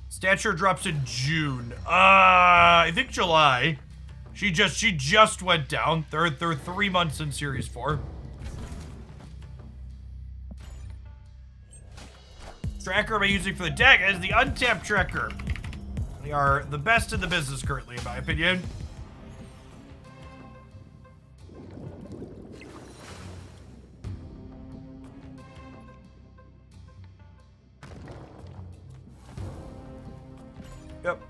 Stature drops in June. I think July. She just went down. They're 3 months in Series 4. Tracker am I using for the deck? It is the Untapped Tracker. They are the best in the business currently, in my opinion. Yep.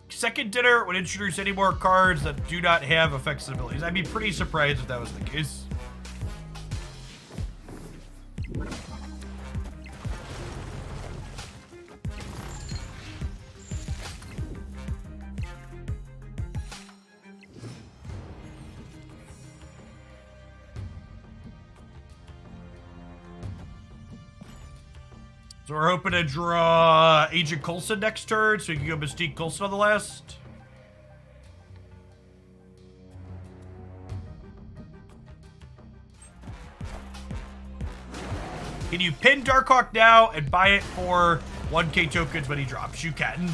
Second Dinner would introduce any more cards that do not have effects and abilities. I'd be pretty surprised if that was the case. So we're hoping to draw Agent Coulson next turn, so we can go Mystique Coulson on the last. Can you pin Darkhawk now and buy it for 1k tokens when he drops? You can.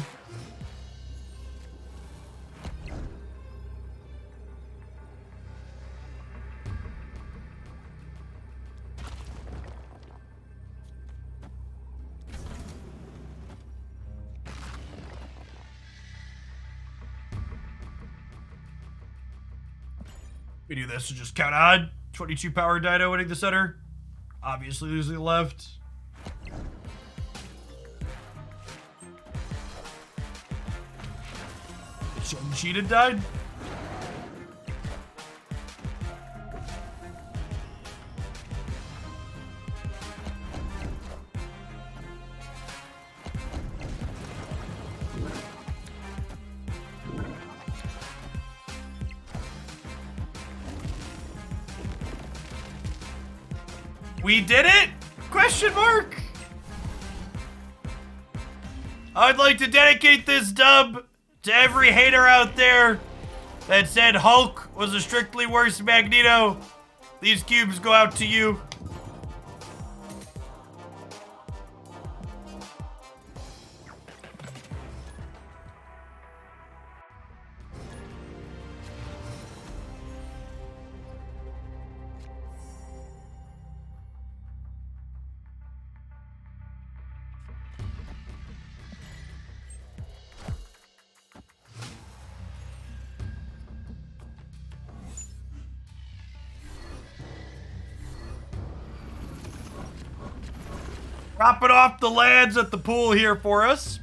We do this to just count on 22 power Dino winning the center. Obviously losing the left. Cheated died. We did it? Question mark. I'd like to dedicate this dub to every hater out there that said Hulk was a strictly worse Magneto. These cubes go out to you. Dropping off the lads at the pool here for us.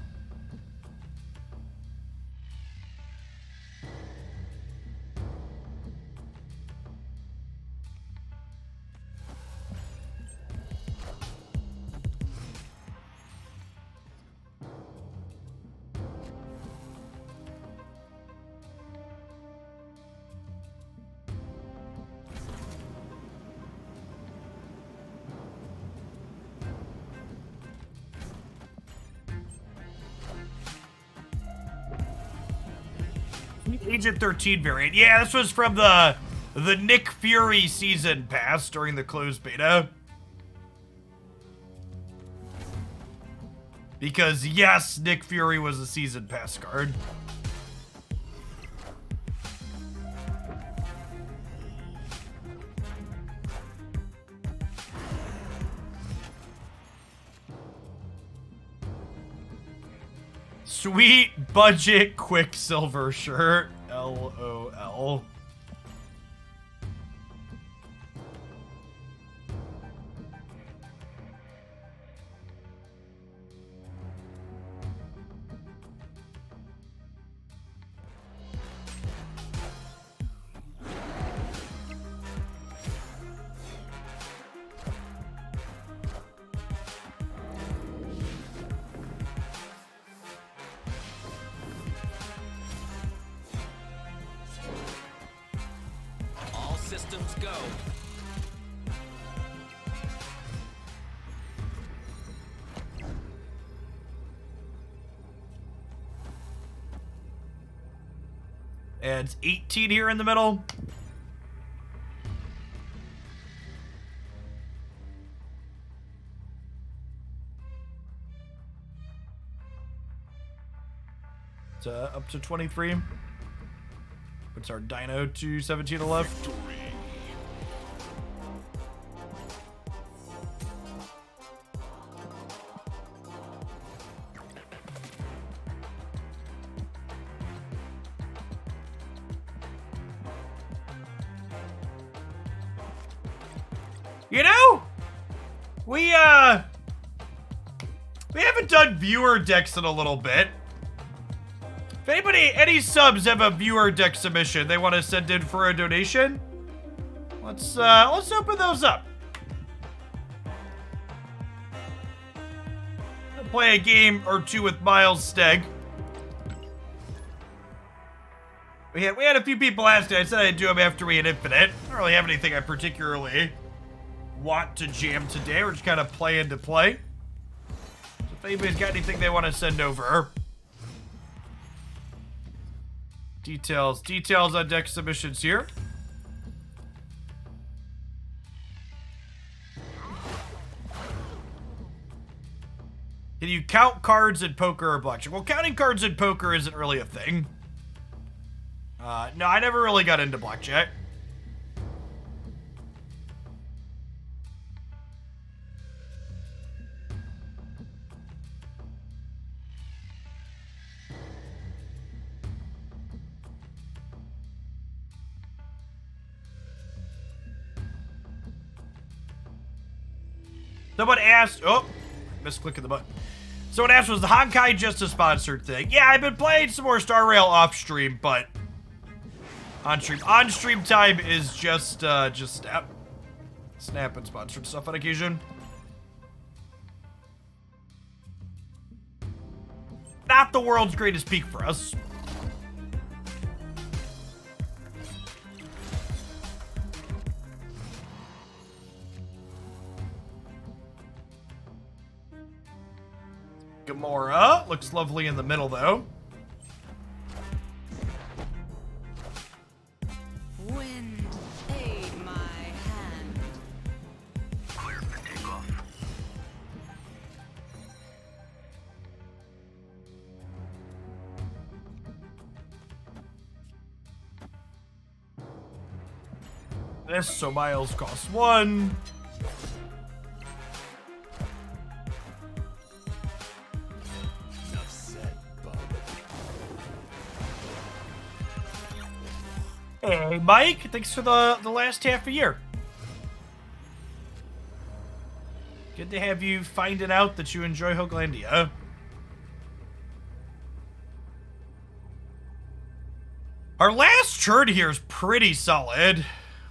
Agent 13 variant. Yeah, this was from the Nick Fury season pass during the closed beta. Because yes, Nick Fury was a season pass card. Sweet budget Quicksilver shirt. LOL. Systems go. And it's 18 here in the middle. It's up to 23. Puts our Dino to 17 to left. You know, we haven't done viewer decks in a little bit. If any subs have a viewer deck submission they want to send in for a donation, let's open those up. I'll play a game or two with Miles Steg. We had a few people asking. I said I'd do them after we hit Infinite. I don't really have anything I particularly want to jam today. We're just kind of playing to play. So if anybody's got anything they want to send over. Details on deck submissions here. Can you count cards in poker or blackjack? Well, counting cards in poker isn't really a thing. No, I never really got into blackjack. Someone asked, oh, missed clicking the button. Someone asked, was the Honkai just a sponsored thing? Yeah, I've been playing some more Star Rail off stream, but on stream time is just Snap and sponsored stuff on occasion. Not the world's greatest peak for us. Gamora looks lovely in the middle, though. Wind, aid my hand. Clear for takeoff. This, so Miles costs 1. Hey, Mike, thanks for the last half a year. Good to have you find it out that you enjoy Hoaglandia. Our last churn here is pretty solid.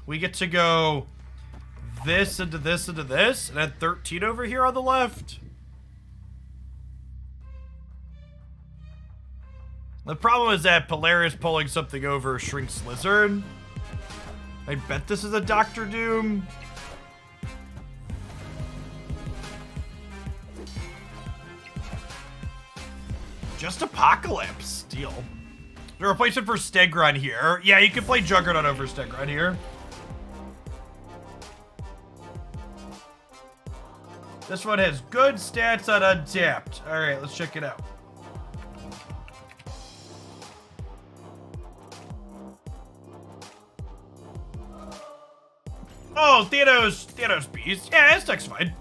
We get to go this into this into this, and then 13 over here on the left. The problem is that Polaris pulling something over shrinks Lizard. I bet this is a Dr. Doom. Just Apocalypse. Deal. The replacement for Stegron here. Yeah, you can play Juggernaut over Stegron here. This one has good stats on Untapped. Alright, let's check it out. Oh, Thanos Beast. Yeah, this deck's fine.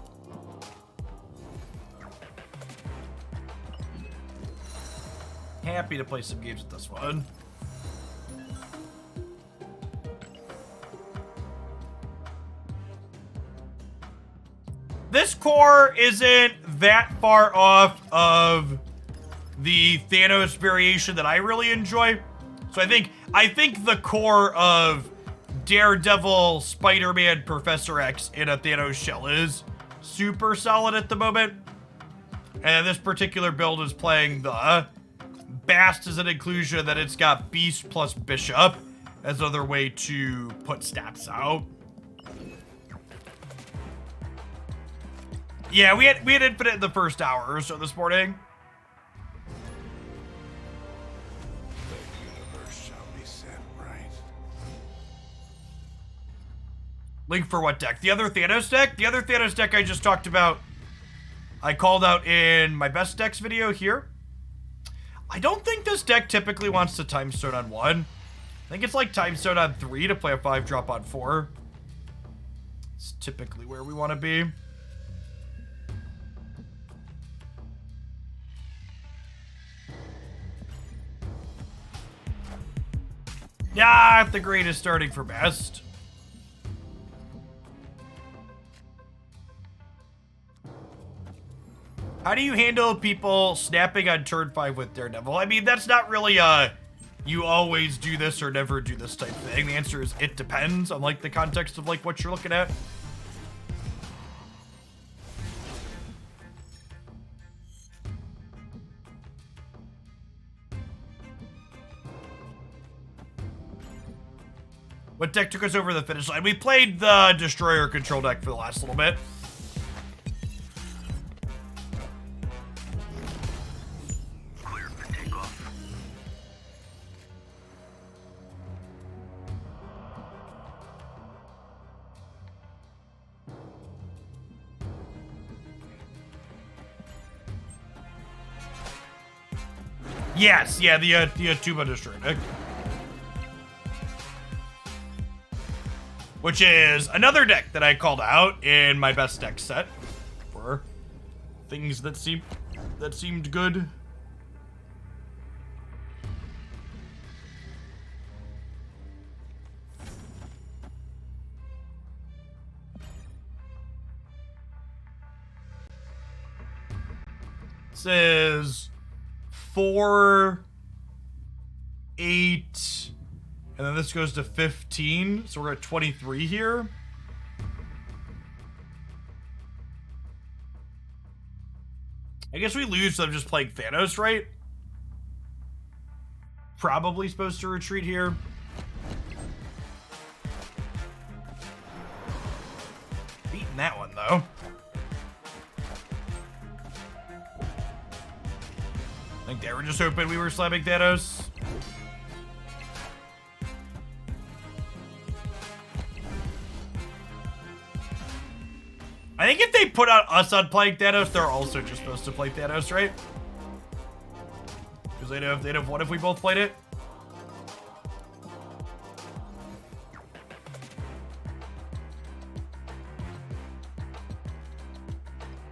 Happy to play some games with this one. This core isn't that far off of the Thanos variation that I really enjoy. So I think the core of Daredevil, Spider-Man, Professor X in a Thanos shell is super solid at the moment. And this particular build is playing the Bast as an inclusion that it's got Beast plus Bishop as another way to put stats out. Yeah, we had Infinite in the first hour or so this morning. The universe shall be set right. Link for what deck? The other Thanos deck? The other Thanos deck I just talked about, I called out in my best decks video here. I don't think this deck typically wants to Time Stone on 1. I think it's like Time Stone on 3 to play a 5-drop on 4. It's typically where we want to be. Yeah, the green is starting for best. How do you handle people snapping on turn 5 with Daredevil? I mean, that's not really a you always do this or never do this type thing. The answer is it depends on like the context of like what you're looking at. What deck took us over the finish line? We played the Destroyer control deck for the last little bit. Clear for takeoff. Yes, yeah, the Tuba Destroyer deck. Which is another deck that I called out in my best deck set for things that seemed good. This is 4, 8. And then this goes to 15, so we're at 23 here. I guess we lose, so I'm just playing Thanos, right? Probably supposed to retreat here. Beating that one, though. I think they were just hoping we were slamming Thanos. I think if they put out us on playing Thanos, they're also just supposed to play Thanos, right? Because they'd have won if we both played it.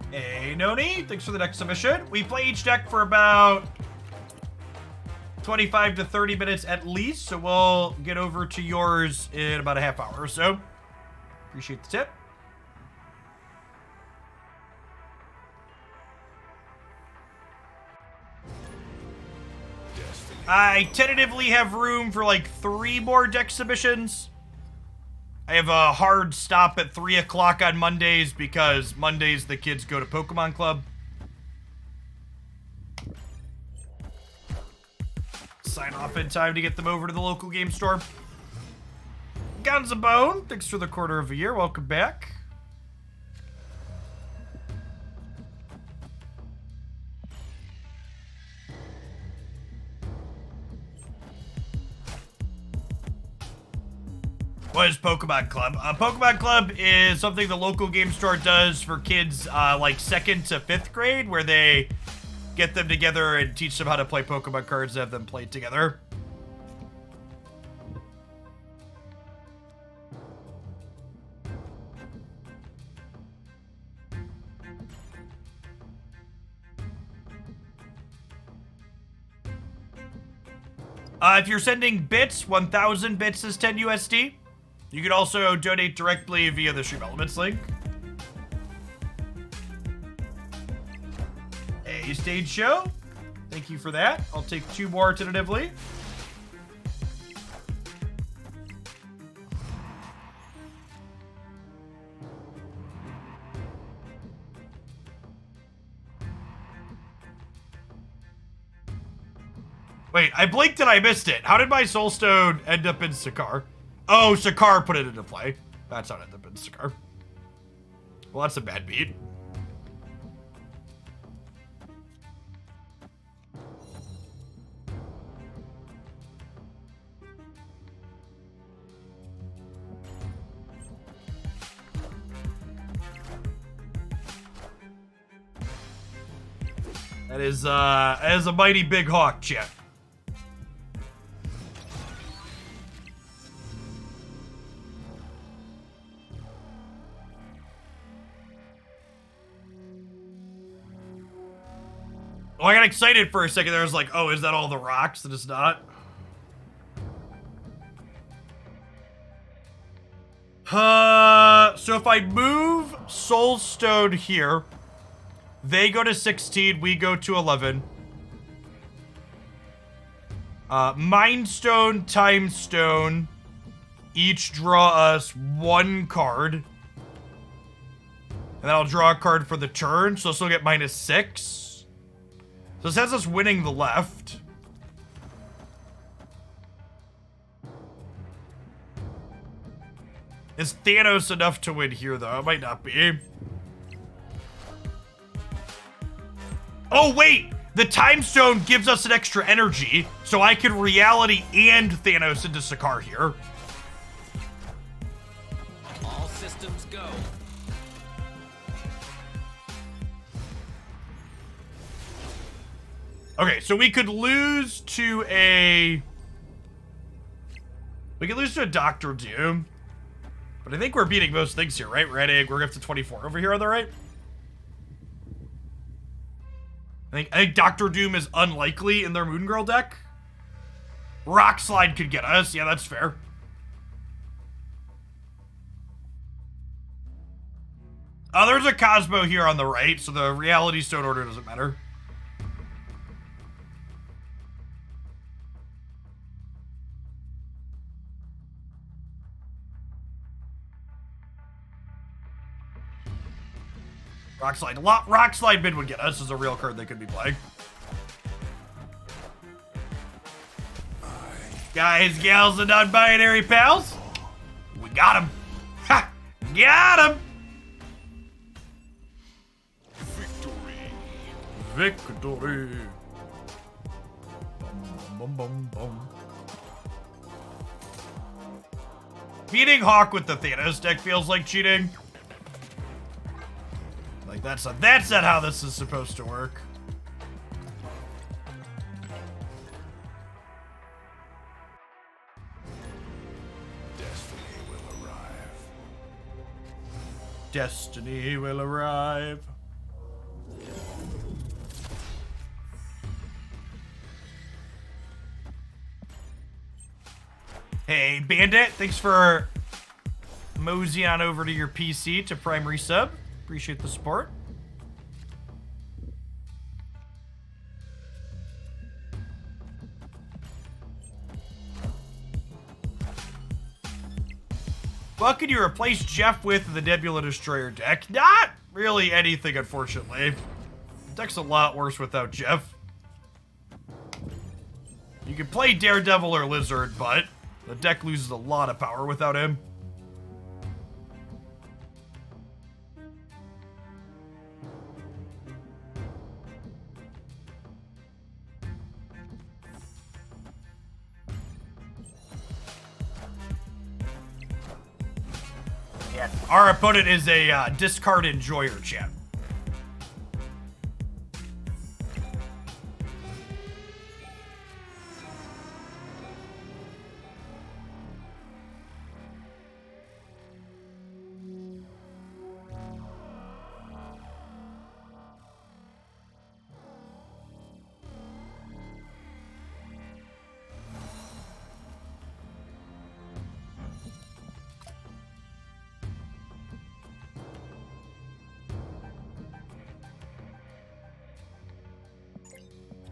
Hey, Noni, thanks for the next submission. We play each deck for about 25 to 30 minutes at least, so we'll get over to yours in about a half hour or so. Appreciate the tip. I tentatively have room for like 3 more deck submissions. I have a hard stop at 3 o'clock on Mondays because Mondays the kids go to Pokemon Club. Sign off in time to get them over to the local game store. Gonzabone, thanks for the quarter of a year. Welcome back. What is Pokemon Club? Pokemon Club is something the local game store does for kids like 2nd to 5th grade, where they get them together and teach them how to play Pokemon cards and have them play together. If you're sending bits, 1,000 bits is 10 USD. You can also donate directly via the Stream Elements link. A stage show. Thank you for that. I'll take 2 more tentatively. Wait, I blinked and I missed it. How did my Soulstone end up in Sakar? Oh, Sakar put it into play. That's how it ended up in Sakar. Well, that's a bad beat. That is a mighty big hawk, chat. Oh, I got excited for a second there. I was like, oh, is that all the rocks? And it's not. So if I move Soulstone here, they go to 16, we go to 11. Mind Stone, Time Stone, each draw us 1 card. And then I'll draw a card for the turn, so this will get -6. So this has us winning the left. Is Thanos enough to win here, though? It might not be. Oh, wait! The Time Stone gives us an extra energy, so I can Reality and Thanos into Sakar here. All systems go. Okay, so we could lose to a... We could lose to a Dr. Doom. But I think we're beating most things here, right? Red Egg, we're up to 24 over here, on the right? I think Dr. Doom is unlikely in their Moon Girl deck. Rock Slide could get us. Yeah, that's fair. There's a Cosmo here on the right, so the Reality Stone order doesn't matter. Rock Slide. Rock Slide mid would get us as a real card they could be playing. Guys, gals, and non-binary pals. We got him. Ha! Got him! Victory. Bum, bum, bum. Beating Hawk with the Thanos deck feels like cheating. Like, that's not how this is supposed to work. Destiny will arrive. Destiny will arrive. Hey, Bandit, thanks for moseying on over to your PC to primary sub. Appreciate the support. What can you replace Jeff with in the Nebula Destroyer deck? Not really anything, unfortunately. The deck's a lot worse without Jeff. You can play Daredevil or Lizard, but the deck loses a lot of power without him. Yeah, our opponent is a discard enjoyer, chat.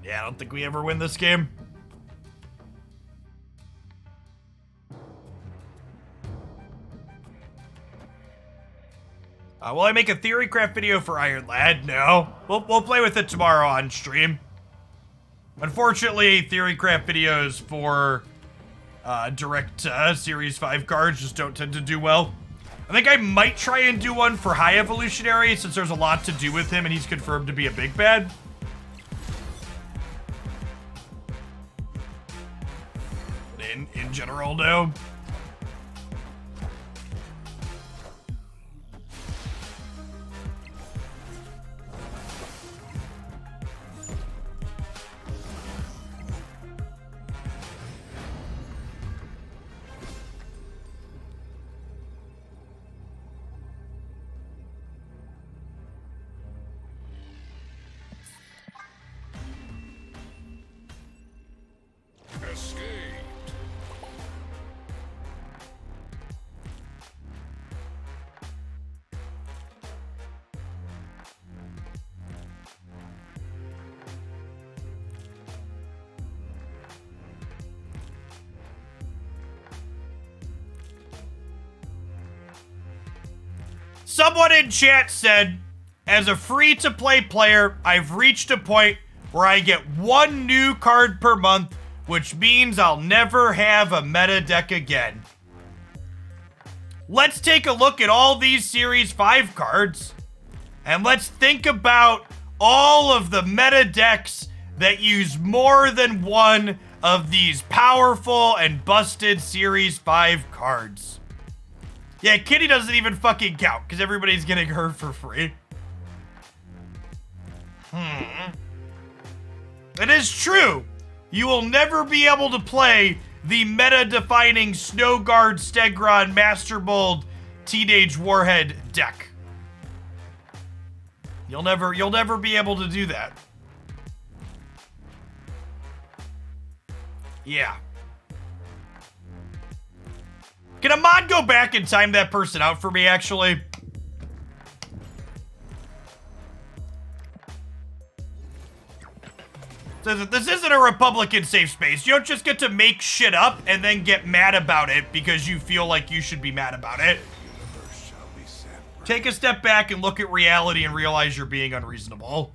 Yeah, I don't think we ever win this game. Will I make a Theorycraft video for Iron Lad? No. We'll play with it tomorrow on stream. Unfortunately, Theorycraft videos for direct Series 5 cards just don't tend to do well. I think I might try and do one for High Evolutionary since there's a lot to do with him and he's confirmed to be a big bad. In general, no. Someone in chat said, as a free-to-play player, I've reached a point where I get one new card per month, which means I'll never have a meta deck again. Let's take a look at all these Series 5 cards, and let's think about all of the meta decks that use more than one of these powerful and busted Series 5 cards. Yeah, Kitty doesn't even fucking count, because everybody's getting her for free. It is true. You will never be able to play the meta-defining Snowguard, Stegron, Master Mold, Teenage Warhead deck. You'll never be able to do that. Yeah. Can a mod go back and time that person out for me, actually? This isn't a Republican safe space. You don't just get to make shit up and then get mad about it because you feel like you should be mad about it. Take a step back and look at reality and realize you're being unreasonable.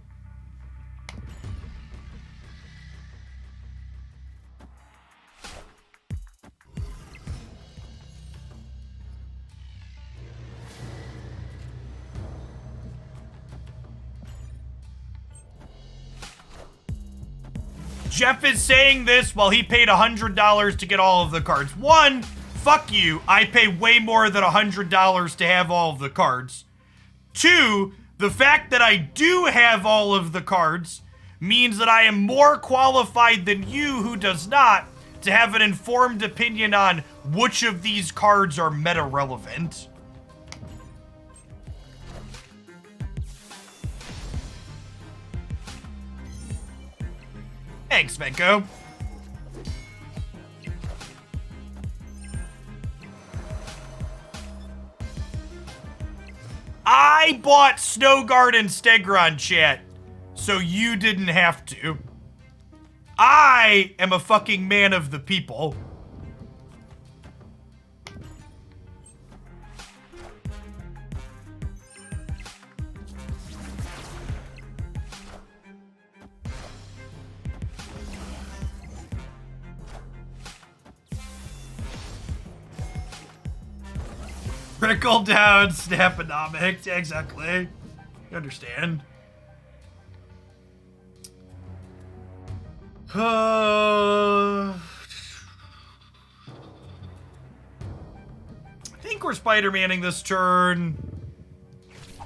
Jeff is saying this while he paid $100 to get all of the cards. One, fuck you. I pay way more than $100 to have all of the cards. Two, the fact that I do have all of the cards means that I am more qualified than you, who does not, to have an informed opinion on which of these cards are meta relevant. Thanks, Venko. I bought Snowguard and Stegron, chat, so you didn't have to. I am a fucking man of the people. Trickle down snaponomics. Yeah, exactly. You understand. I think we're Spider-Manning this turn. I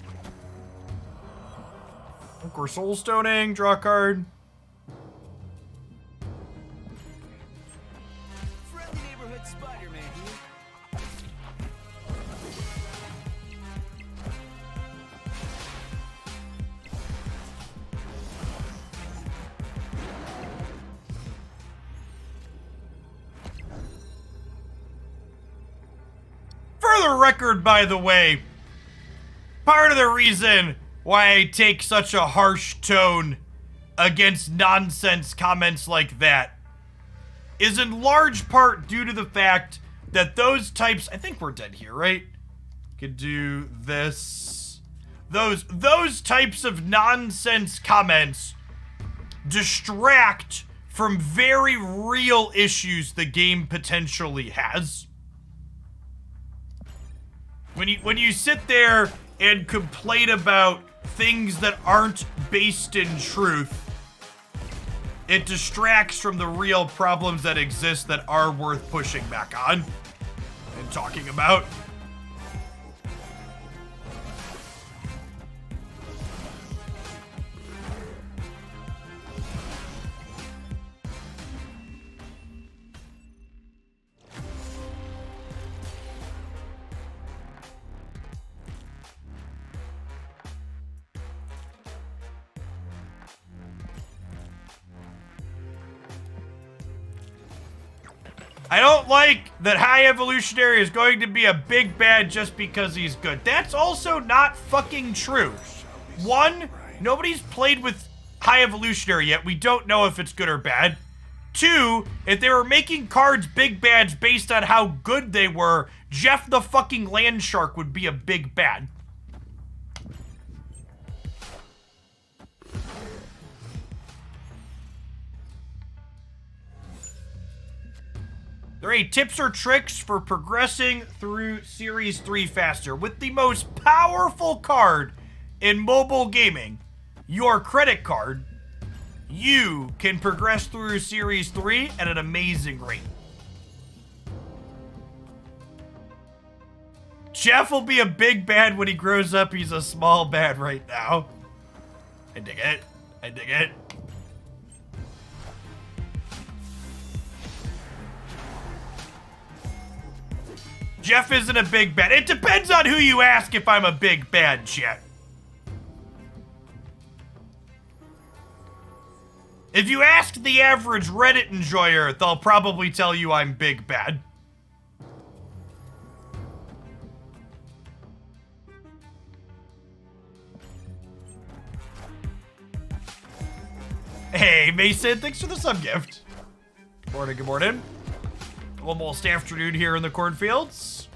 think we're Soul Stoning. Draw a card. Friendly neighborhood Spider-Man here. For the record, by the way, part of the reason why I take such a harsh tone against nonsense comments like that is in large part due to the fact that those types, I think we're dead here, right? Could do this. Those types of nonsense comments distract from very real issues the game potentially has. When you sit there and complain about things that aren't based in truth, it distracts from the real problems that exist that are worth pushing back on and talking about. I don't like that High Evolutionary is going to be a big bad just because he's good. That's also not fucking true. One, nobody's played with High Evolutionary yet. We don't know if it's good or bad. Two, if they were making cards big bads based on how good they were, Jeff the fucking Land Shark would be a big bad. There are 8 tips or tricks for progressing through Series 3 faster. With the most powerful card in mobile gaming, your credit card, you can progress through Series 3 at an amazing rate. Jeff will be a big bad when he grows up. He's a small bad right now. I dig it. I dig it. Jeff isn't a big bad. It depends on who you ask if I'm a big bad, Chet. If you ask the average Reddit enjoyer, they'll probably tell you I'm big bad. Hey, Mason, thanks for the sub gift. Good morning, good morning. Almost afternoon here in the cornfields.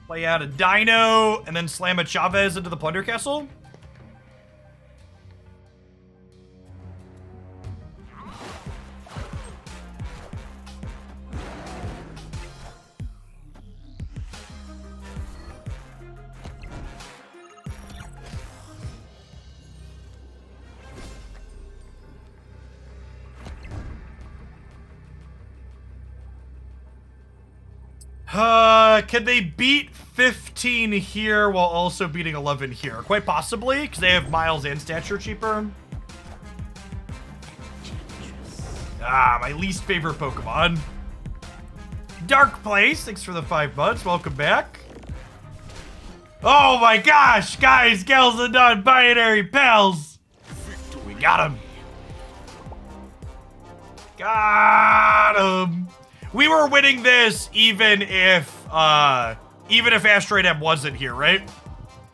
Play out a Dino and then slam a Chavez into the Plunder Castle. Can they beat 15 here while also beating 11 here? Quite possibly, because they have Miles and Stature cheaper. Ah, my least favorite Pokemon. Dark Place, thanks for the 5 months. Welcome back. Oh my gosh, guys, gals, and non-binary pals. We got him. Got him. We were winning this even if Asteroid M wasn't here, right?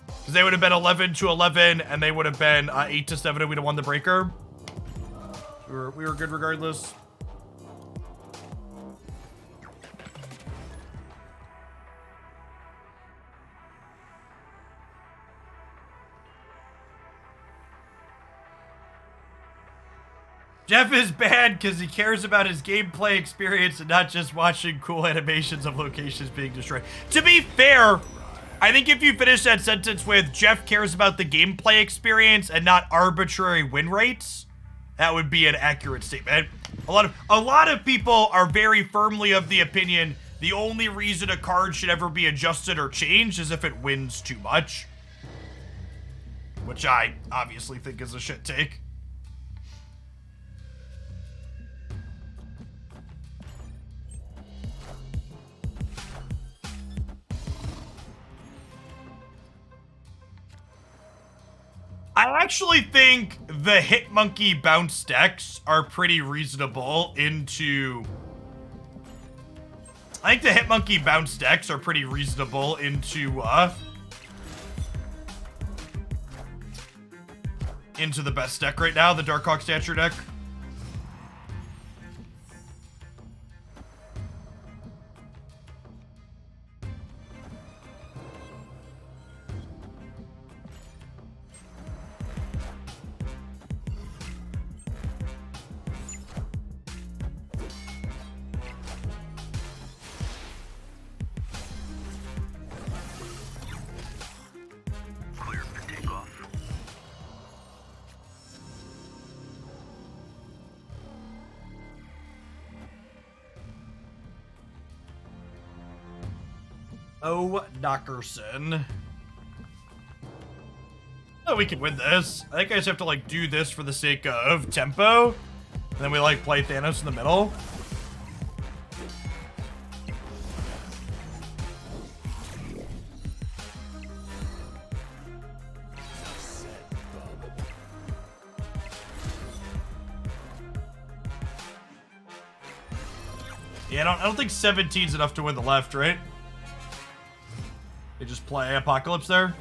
Because they would have been 11-11, and they would have been 8-7, and we'd have won the breaker. We were good regardless. Jeff is bad because he cares about his gameplay experience and not just watching cool animations of locations being destroyed. To be fair, I think if you finish that sentence with Jeff cares about the gameplay experience and not arbitrary win rates, that would be an accurate statement. A lot of people are very firmly of the opinion the only reason a card should ever be adjusted or changed is if it wins too much. Which I obviously think is a shit take. I actually think the Hitmonkey bounce decks are pretty reasonable into... I think the Hitmonkey bounce decks are pretty reasonable into the best deck right now, the Darkhawk Stature deck. Clear for takeoff. Oh, Knockerson. Oh, we can win this. I think I just have to, like, do this for the sake of tempo. And then we, like, play Thanos in the middle. Yeah, I don't think 17's enough to win the left, right? They just play Apocalypse there.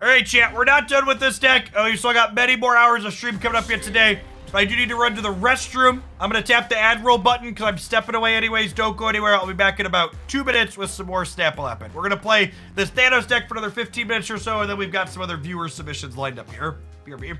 Alright, chat, we're not done with this deck. Oh, you still got many more hours of stream coming up yet today. But I do need to run to the restroom. I'm gonna tap the ad roll button because I'm stepping away anyways. Don't go anywhere. I'll be back in about 2 minutes with some more Snapple happen. We're gonna play this Thanos deck for another 15 minutes or so, and then we've got some other viewer submissions lined up here. Beer.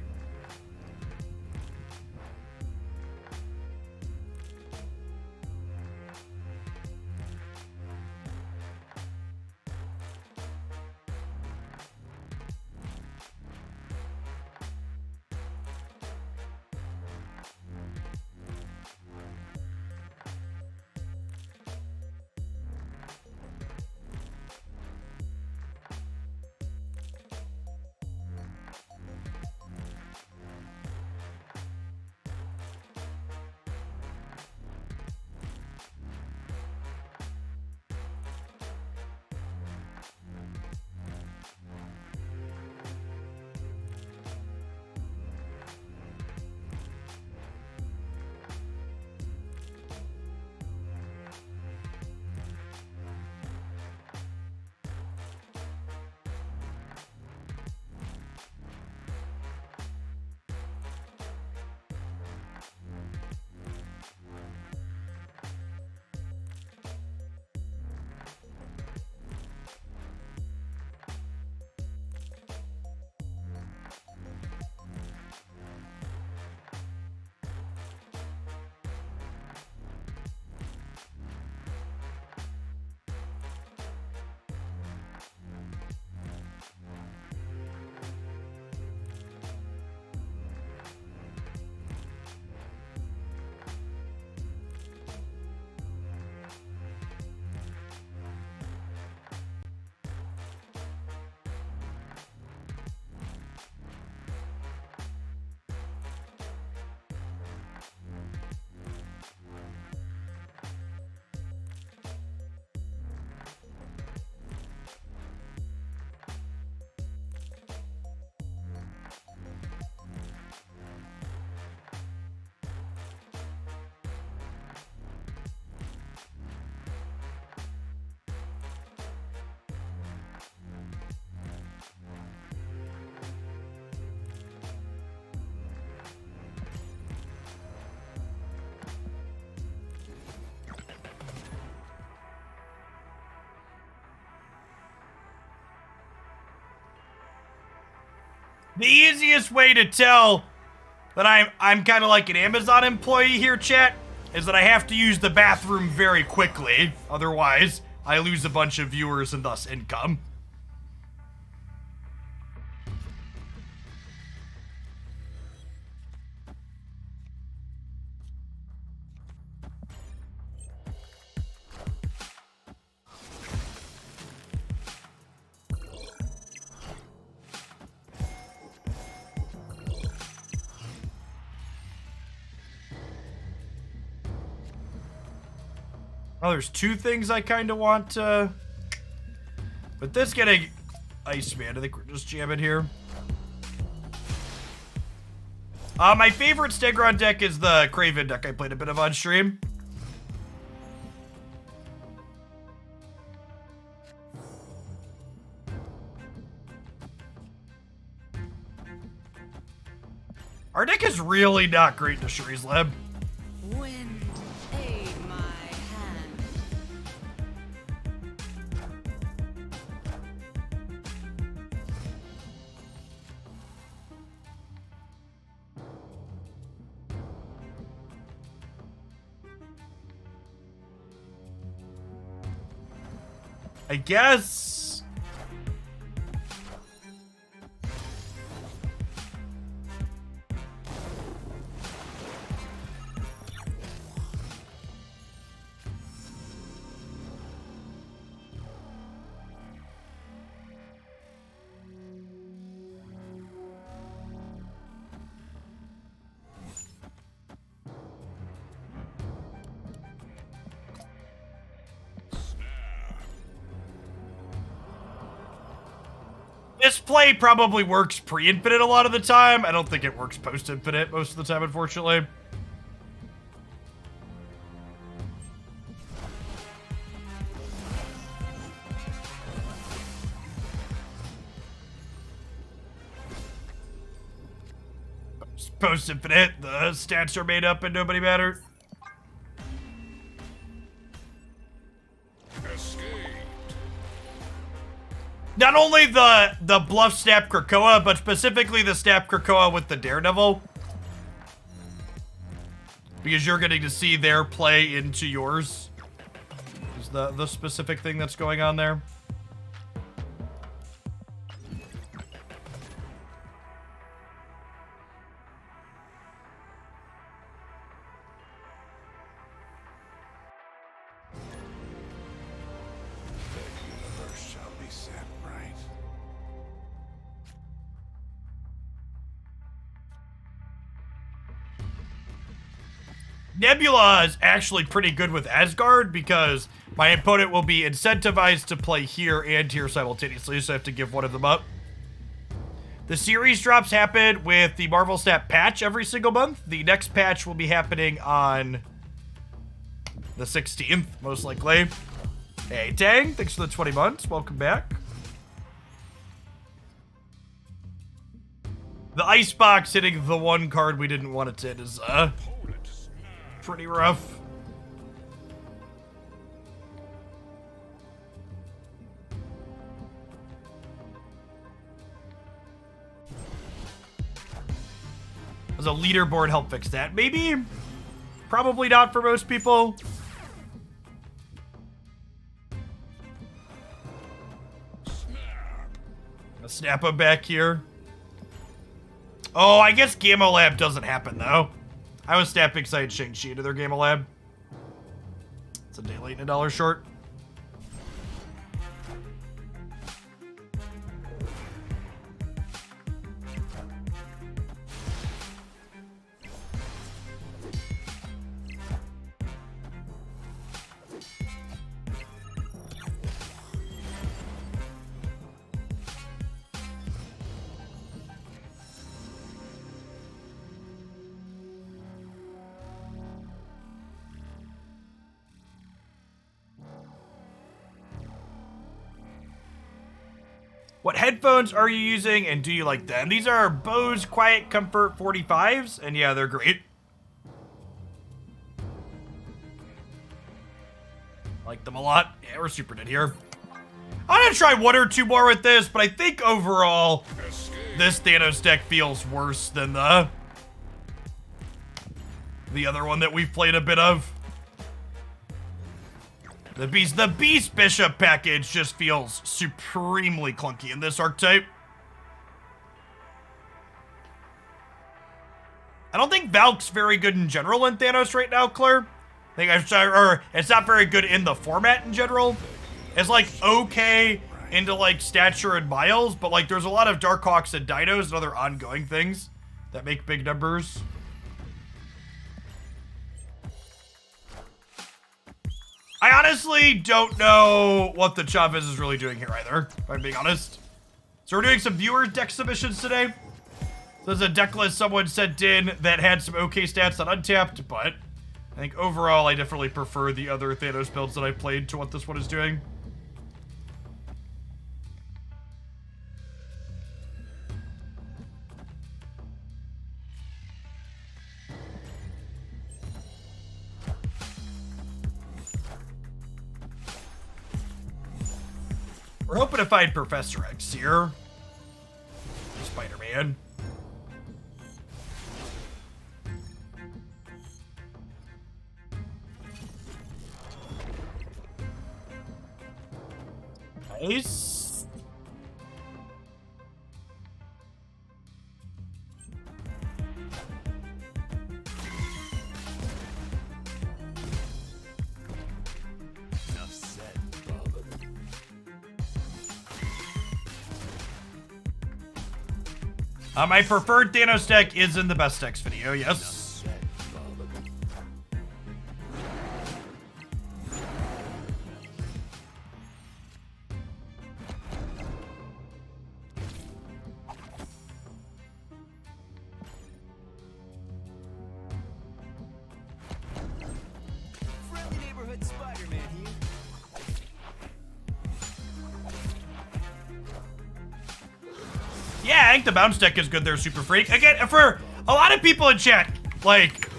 The easiest way to tell that I'm kind of like an Amazon employee here, chat, is that I have to use the bathroom very quickly. Otherwise, I lose a bunch of viewers and thus income. Oh, there's two things I kind of want to... But this getting... Iceman, I think we're just jamming here. My favorite Stegron deck is the Kraven deck I played a bit of on stream. Our deck is really not great to Shuri's Lab. Wind, aid my hand. I guess... This play probably works pre-infinite a lot of the time. I don't think it works post-infinite most of the time, unfortunately. Post-infinite, the stats are made up and nobody mattered. Not only the bluff snap Krakoa, but specifically the snap Krakoa with the Daredevil. Because you're getting to see their play into yours. Is the specific thing that's going on there. Nebula is actually pretty good with Asgard because my opponent will be incentivized to play here and here simultaneously, so I have to give one of them up. The series drops happen with the Marvel Snap patch every single month. The next patch will be happening on the 16th, most likely. Hey, Tang, thanks for the 20 months. Welcome back. The Icebox hitting the one card we didn't want it to hit is, pretty rough. Does a leaderboard help fix that? Maybe. Probably not for most people. I'll snap him back here. Oh, I guess Gamma Lab doesn't happen though. I was snapping side Shang-Chi to their Gamma Lab. It's a day late and $1 short. What headphones are you using and do you like them? These are Bose Quiet Comfort 45s, and yeah, they're great. Like them a lot. Yeah, we're super dead here. I'm gonna try one or two more with this, but I think overall, this Thanos deck feels worse than the other one that we've played a bit of. The Beast Bishop package just feels supremely clunky in this archetype. I don't think Valk's very good in general in Thanos right now, Claire. It's not very good in the format in general. It's like okay into like stature and miles, but like there's a lot of Darkhawks and Dinos and other ongoing things that make big numbers. I honestly don't know what the Chavez is really doing here either, if I'm being honest. So we're doing some viewer deck submissions today. So there's a deck list someone sent in that had some okay stats on Untapped, but I think overall I definitely prefer the other Thanos builds that I played to what this one is doing. We're hoping to find Professor X here. Spider-Man. Nice. Enough said, Bob. My preferred Thanos deck is in the best decks video, yes. Said, Bob. Friendly neighborhood Spider-Man here. Yeah, I think the bounce deck is good there, Super Freak. Again, for a lot of people in chat, like,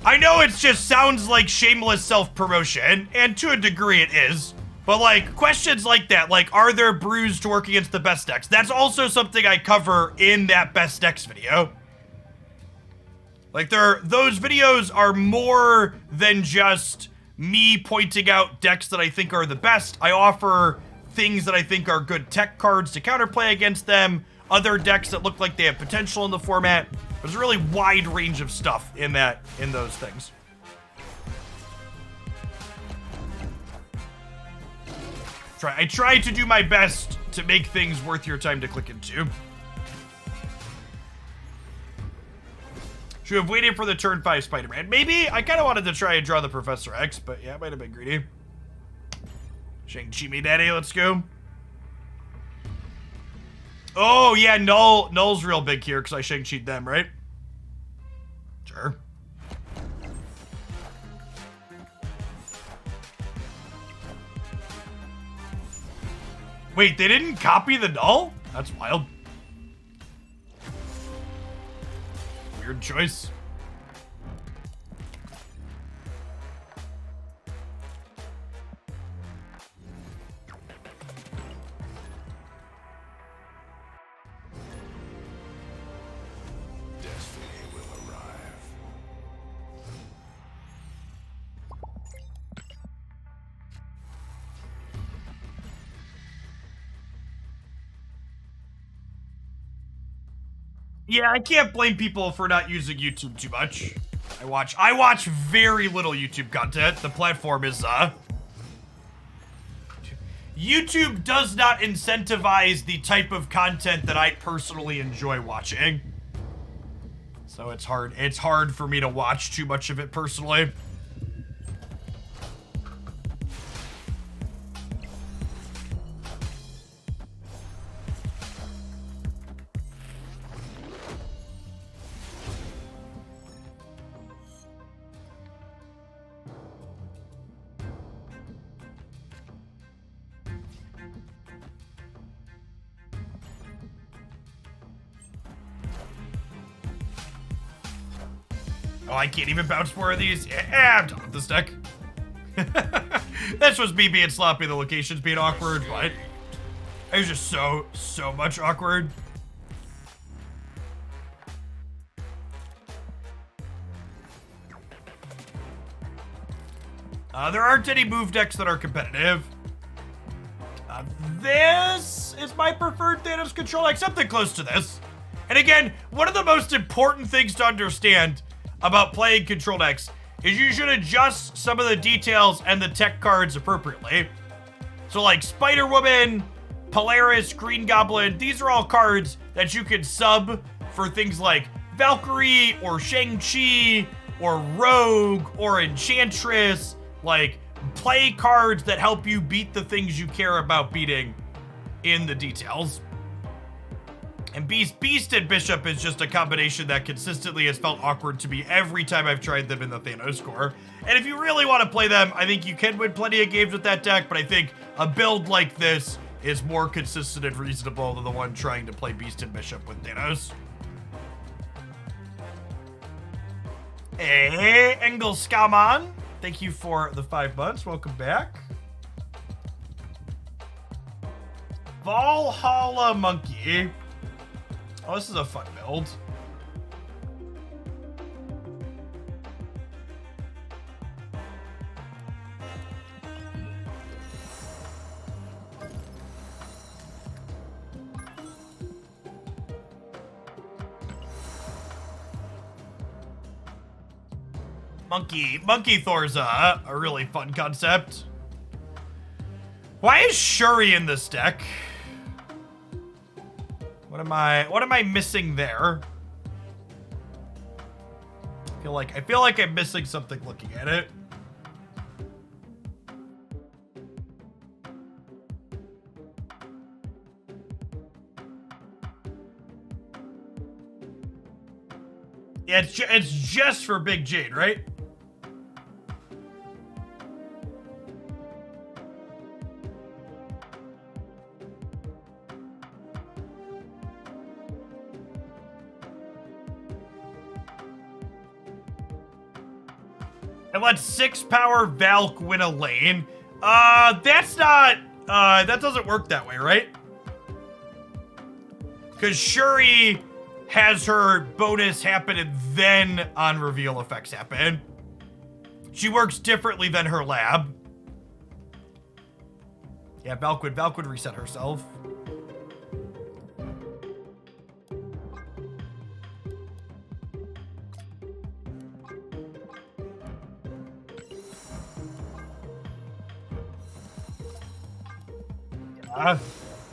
I know it just sounds like shameless self-promotion, and to a degree it is, but like, questions like that, like, are there brews to work against the best decks? That's also something I cover in that best decks video. Like, those videos are more than just me pointing out decks that I think are the best. I offer things that I think are good tech cards to counterplay against them, other decks that look like they have potential in the format. There's a really wide range of stuff in those things. I try to do my best to make things worth your time to click into. Should have waited for the turn 5 Spider-Man. Maybe. I kind of wanted to try and draw the Professor X, but yeah, it might have been greedy. Shang-Chi me daddy, let's go. Oh, yeah, Null's real big here because I Shang-Chi'd them, right? Sure. Wait, they didn't copy the Null? That's wild. Weird choice. Destiny will arrive. Yeah, I can't blame people for not using YouTube too much. I watch very little YouTube content. The platform is YouTube does not incentivize the type of content that I personally enjoy watching. So it's hard for me to watch too much of it personally. Oh, I can't even bounce more of these. Yeah, I'm done with this deck. That's just me being sloppy, the locations being awkward, but There's just so much awkward. There aren't any move decks that are competitive. This is my preferred Thanos control deck, something close to this. And again, one of the most important things to understand about playing control decks is you should adjust some of the details and the tech cards appropriately. So like Spider-Woman, Polaris, Green Goblin, these are all cards that you can sub for things like Valkyrie or Shang-Chi or Rogue or Enchantress. Like, play cards that help you beat the things you care about beating in the details. And Beast and Bishop is just a combination that consistently has felt awkward to me every time I've tried them in the Thanos core. And if you really want to play them, I think you can win plenty of games with that deck, but I think a build like this is more consistent and reasonable than the one trying to play Beast and Bishop with Thanos. Hey, Engelskaman. Thank you for the 5 months. Welcome back. Valhalla Monkey. Oh, this is a fun build. Monkey Thor's a really fun concept. Why is Shuri in this deck? What am I missing there? I feel like I'm missing something looking at it. Yeah, it's just for Big Jade, right? And let 6 power Valk win a lane. That's not, that doesn't work that way, right? Because Shuri has her bonus happen and then on reveal effects happen. She works differently than her lab. Yeah, Valk would reset herself.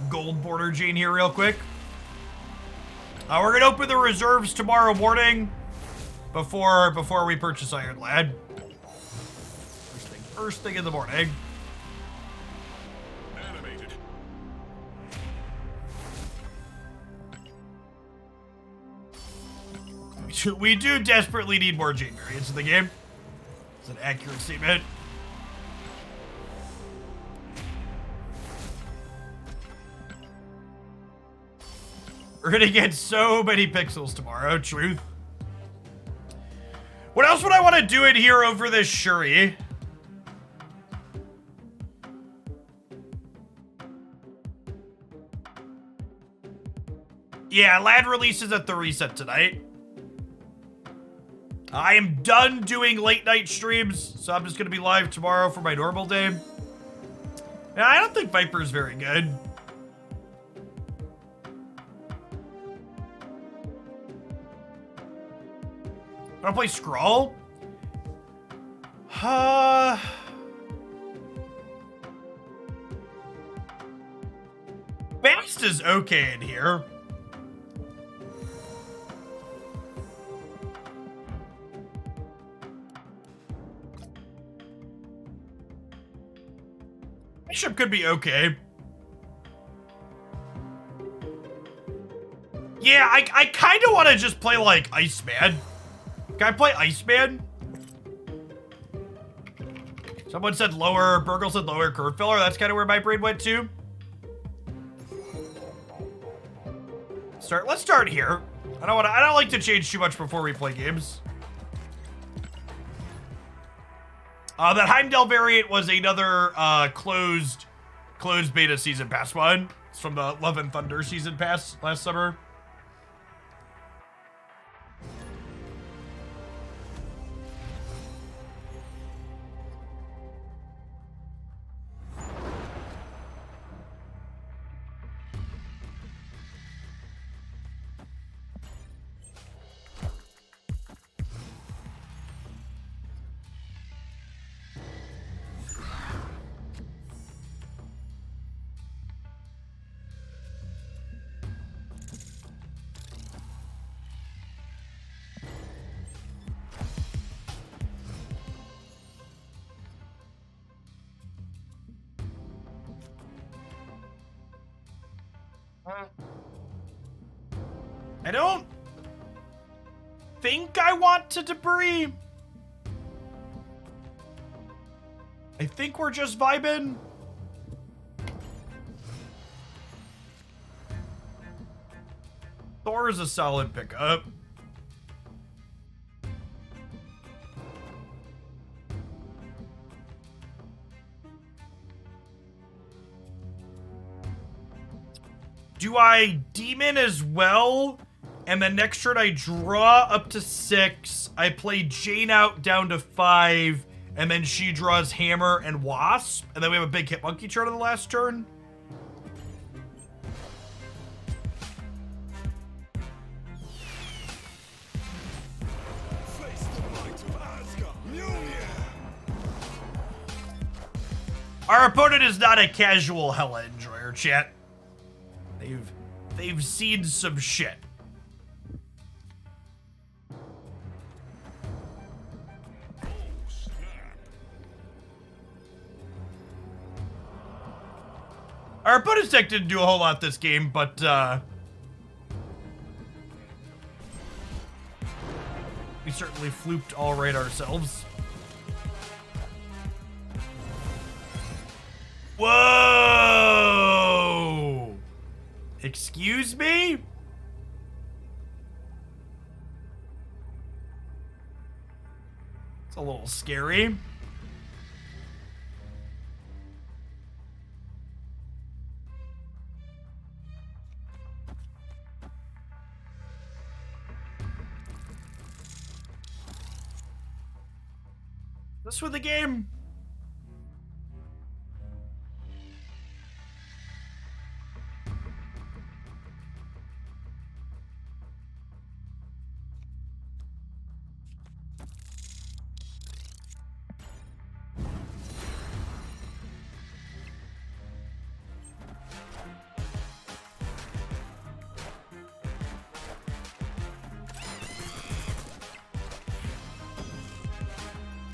Gold border Jane here real quick. We're gonna open the reserves tomorrow morning before we purchase Iron Lad. First thing in the morning. Animated. We do desperately need more Jane variants in the game. It's an accurate statement. We're gonna get so many pixels tomorrow, truth. What else would I want to do in here over this Shuri? Yeah, Lad releases at the reset tonight. I am done doing late night streams, so I'm just gonna be live tomorrow for my normal day. And I don't think Viper's very good. Wanna play Scrawl? Bast is okay in here. Bishop could be okay. Yeah, I kind of want to just play like Iceman. Can I play Iceman? Someone said lower, Burgle said lower curve filler. That's kind of where my brain went to. Let's start here. I don't like to change too much before we play games. That Heimdall variant was another closed Closed beta season pass 1. It's from the Love and Thunder season pass last summer. I don't think I want to debris. I think we're just vibing. Thor is a solid pickup. Do I demon as well? And then next turn I draw up to 6. I play Jane out down to 5. And then she draws Hammer and Wasp. And then we have a big hit monkey turn on the last turn. Face the might of Asgard. Mjolnir. Our opponent is not a casual Hella enjoyer, chat. They've seen some shit. Oh, snap. Our opponent's deck didn't do a whole lot this game, but we certainly flooped all right ourselves. Whoa! Excuse me? It's a little scary. This for the game?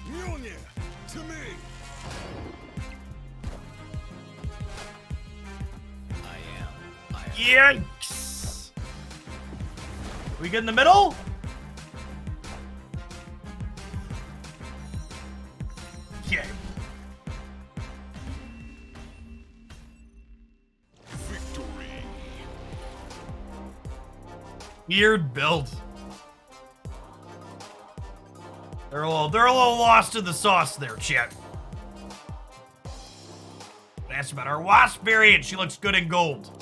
Mjolnir, to me. Yikes! We get in the middle? Yeah. Victory. Weird build. They're a little lost in the sauce there, chat. That's about our Wasp variant. She looks good in gold.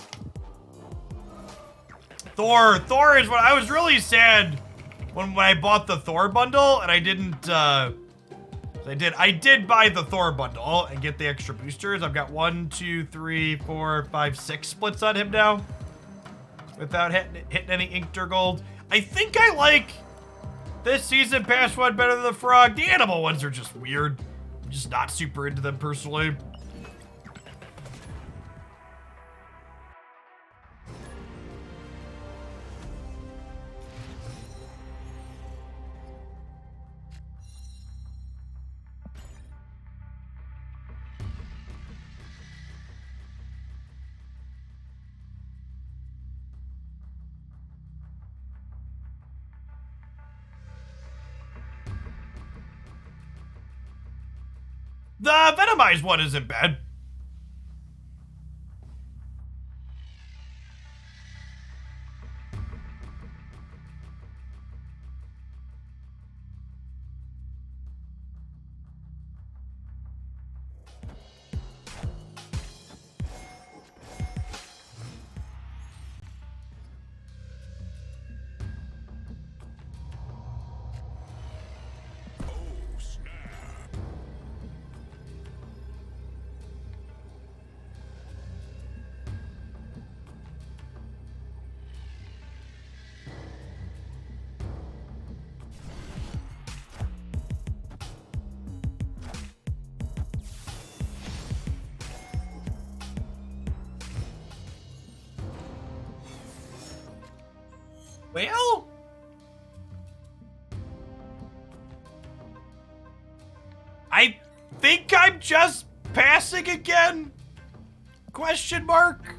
Thor is what I was really sad when I bought the Thor bundle and I didn't. I did buy the Thor bundle and get the extra boosters. I've got 1, 2, 3, 4, 5, 6 splits on him now, without hitting any inked or gold. I think I like this season pass one better than the frog. The animal ones are just weird. I'm just not super into them personally. The Venomized one isn't bad. Well, I think I'm just passing again? Question mark?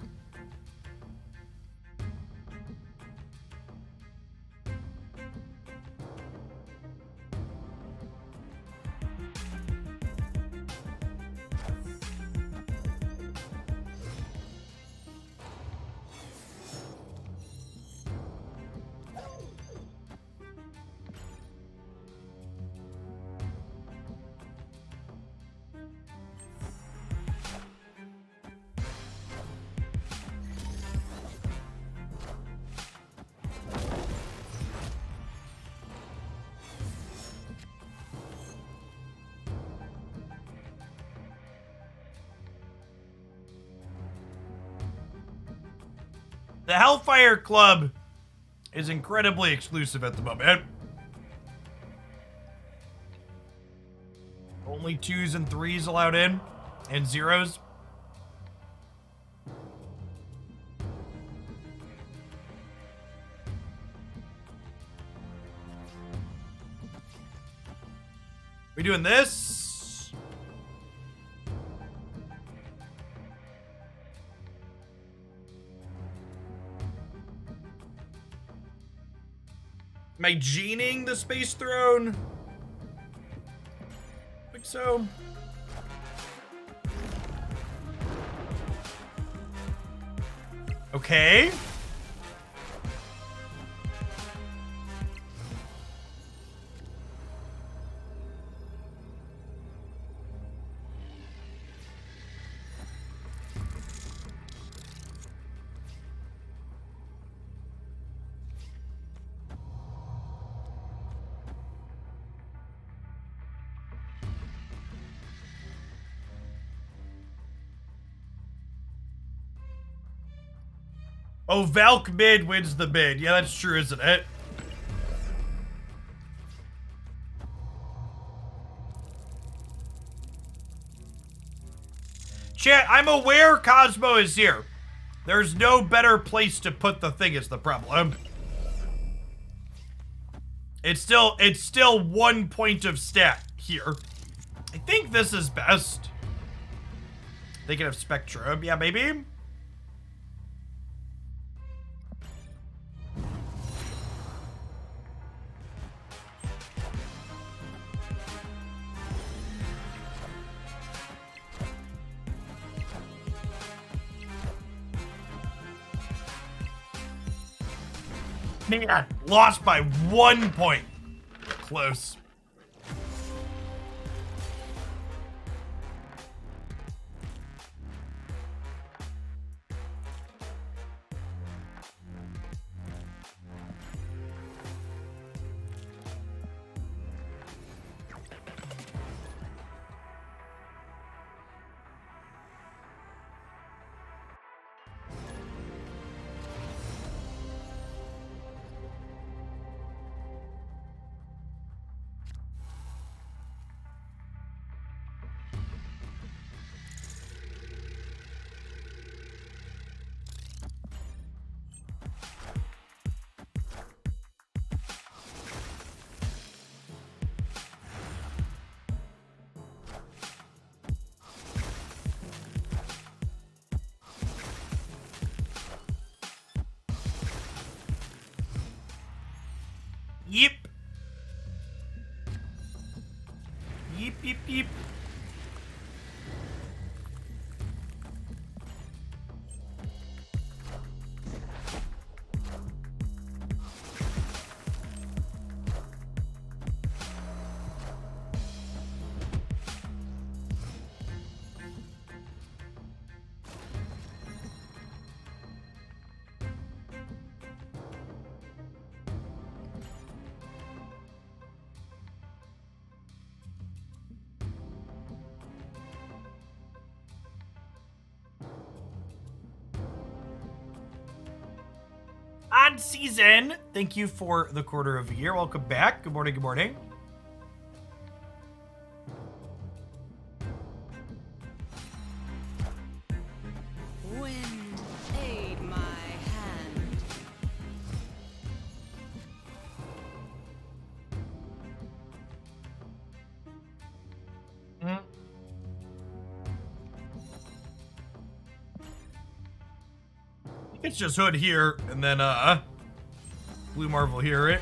The Hellfire Club is incredibly exclusive at the moment. Only 2s and 3s allowed in, and 0s. We doing this? Am I gening the Space Throne? I think so. Okay. Oh, Valk mid wins the mid. Yeah, that's true, isn't it? Chat, I'm aware Cosmo is here. There's no better place to put the thing is the problem. It's still 1 point of stat here. I think this is best. Thinking of Spectrum. Yeah, maybe. Man, lost by 1 point. Close. Yep. Yep, yep, yep. On season, thank you for the quarter of a year. Welcome back. Good morning, good morning. Wind, aid my hand. It's just Hood here, and then, Blue Marvel here, right?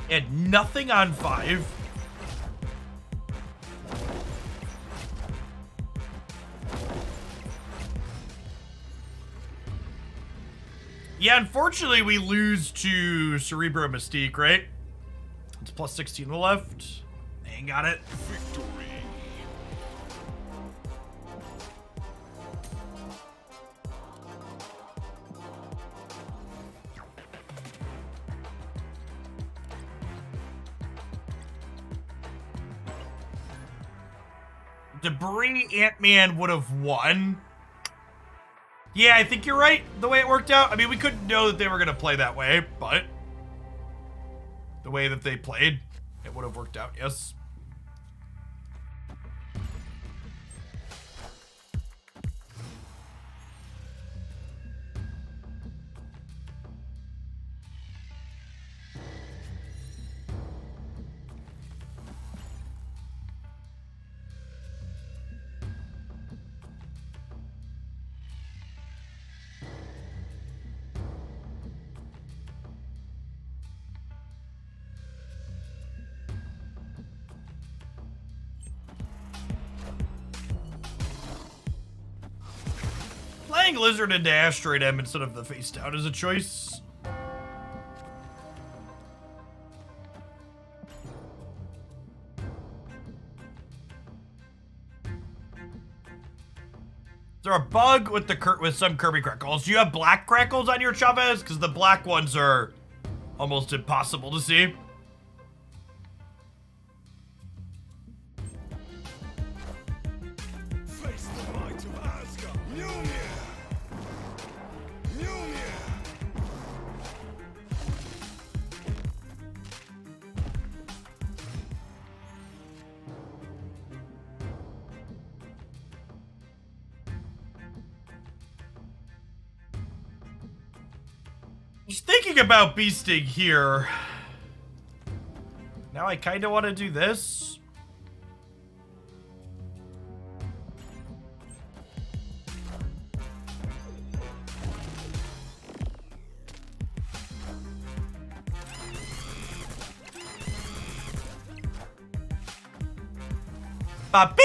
And nothing on 5. Yeah, unfortunately, we lose to Cerebro Mystique, right? It's plus 16 on the left. Ain't got it. Victory. Debris Ant-Man would have won. Yeah, I think you're right, the way it worked out. I mean, we couldn't know that they were going to play that way, but the way that they played, it would have worked out, yes. Playing Lizard into Asteroid M instead of the face down is a choice. Is there a bug with with some Kirby Crackles? Do you have black Crackles on your Chavez? Because the black ones are almost impossible to see. Face the might of Asgard. Mjolnir. Mjolnir. Just thinking about beasting here. Now I kind of want to do this. Papi!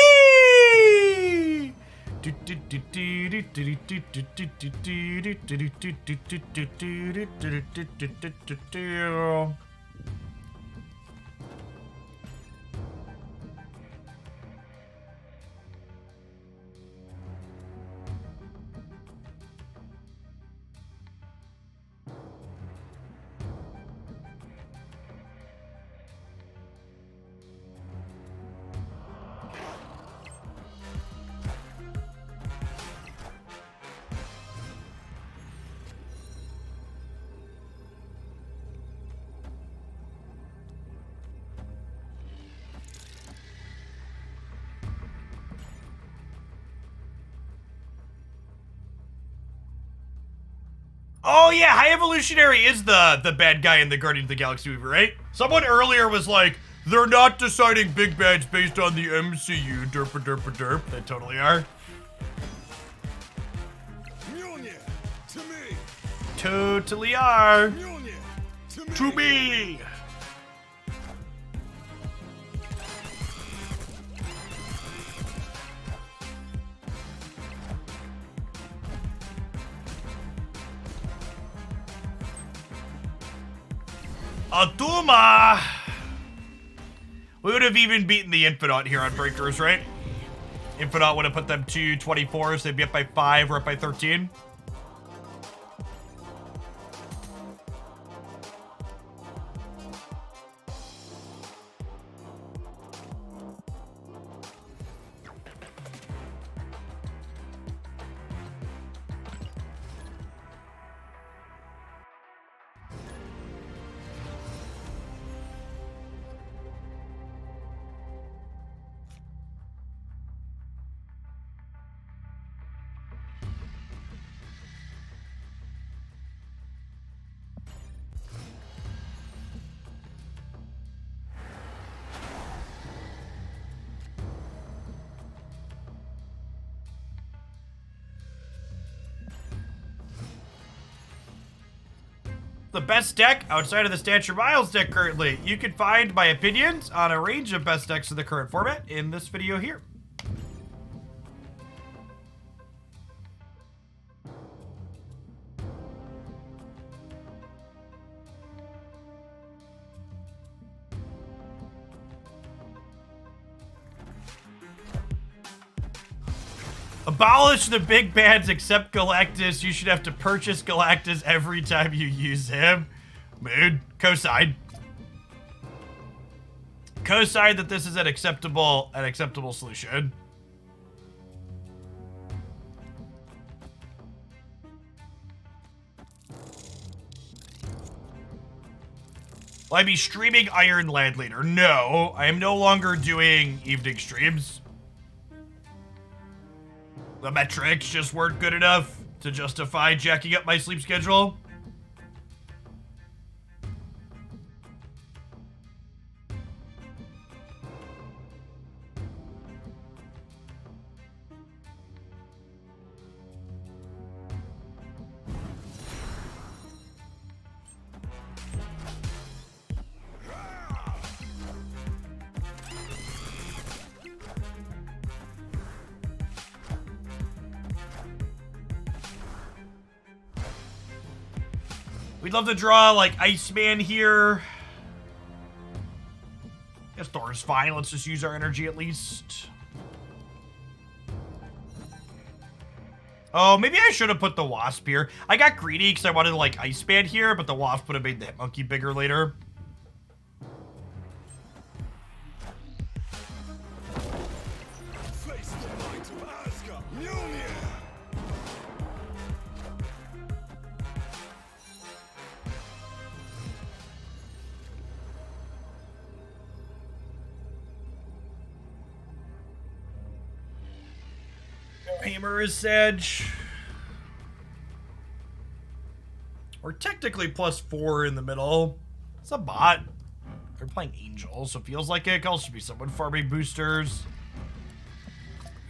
Oh yeah, High Evolutionary is the bad guy in the Guardians of the Galaxy movie, right? Someone earlier was like, they're not deciding big bads based on the MCU. Derp derp derp. They totally are. Mjolnir. To me. Totally are. Mjolnir. To me. To me. Atuma! We would have even beaten the Infinite here on Breakers, right? Infinite would have put them to 24, so they'd be up by 5, we're up by 13. the best deck outside of the Stature Miles deck currently. You can find my opinions on a range of best decks in the current format in this video here. Abolish the big bads except Galactus. You should have to purchase Galactus every time you use him. Mood. Cosign. Cosign that this is an acceptable solution. Will I be streaming Iron Land later? No, I am no longer doing evening streams. The metrics just weren't good enough to justify jacking up my sleep schedule. We'd love to draw, like, Iceman here. Guess Thor's fine. Let's just use our energy at least. Oh, maybe I should have put the Wasp here. I got greedy because I wanted, like, Iceman here, but the Wasp would have made the Hitmonkey bigger later. Face the might of Asgard. Mjolnir. Hammer is Sedge. We're technically +4 in the middle. It's a bot. They're playing Angel, so it feels like it could also be someone farming boosters.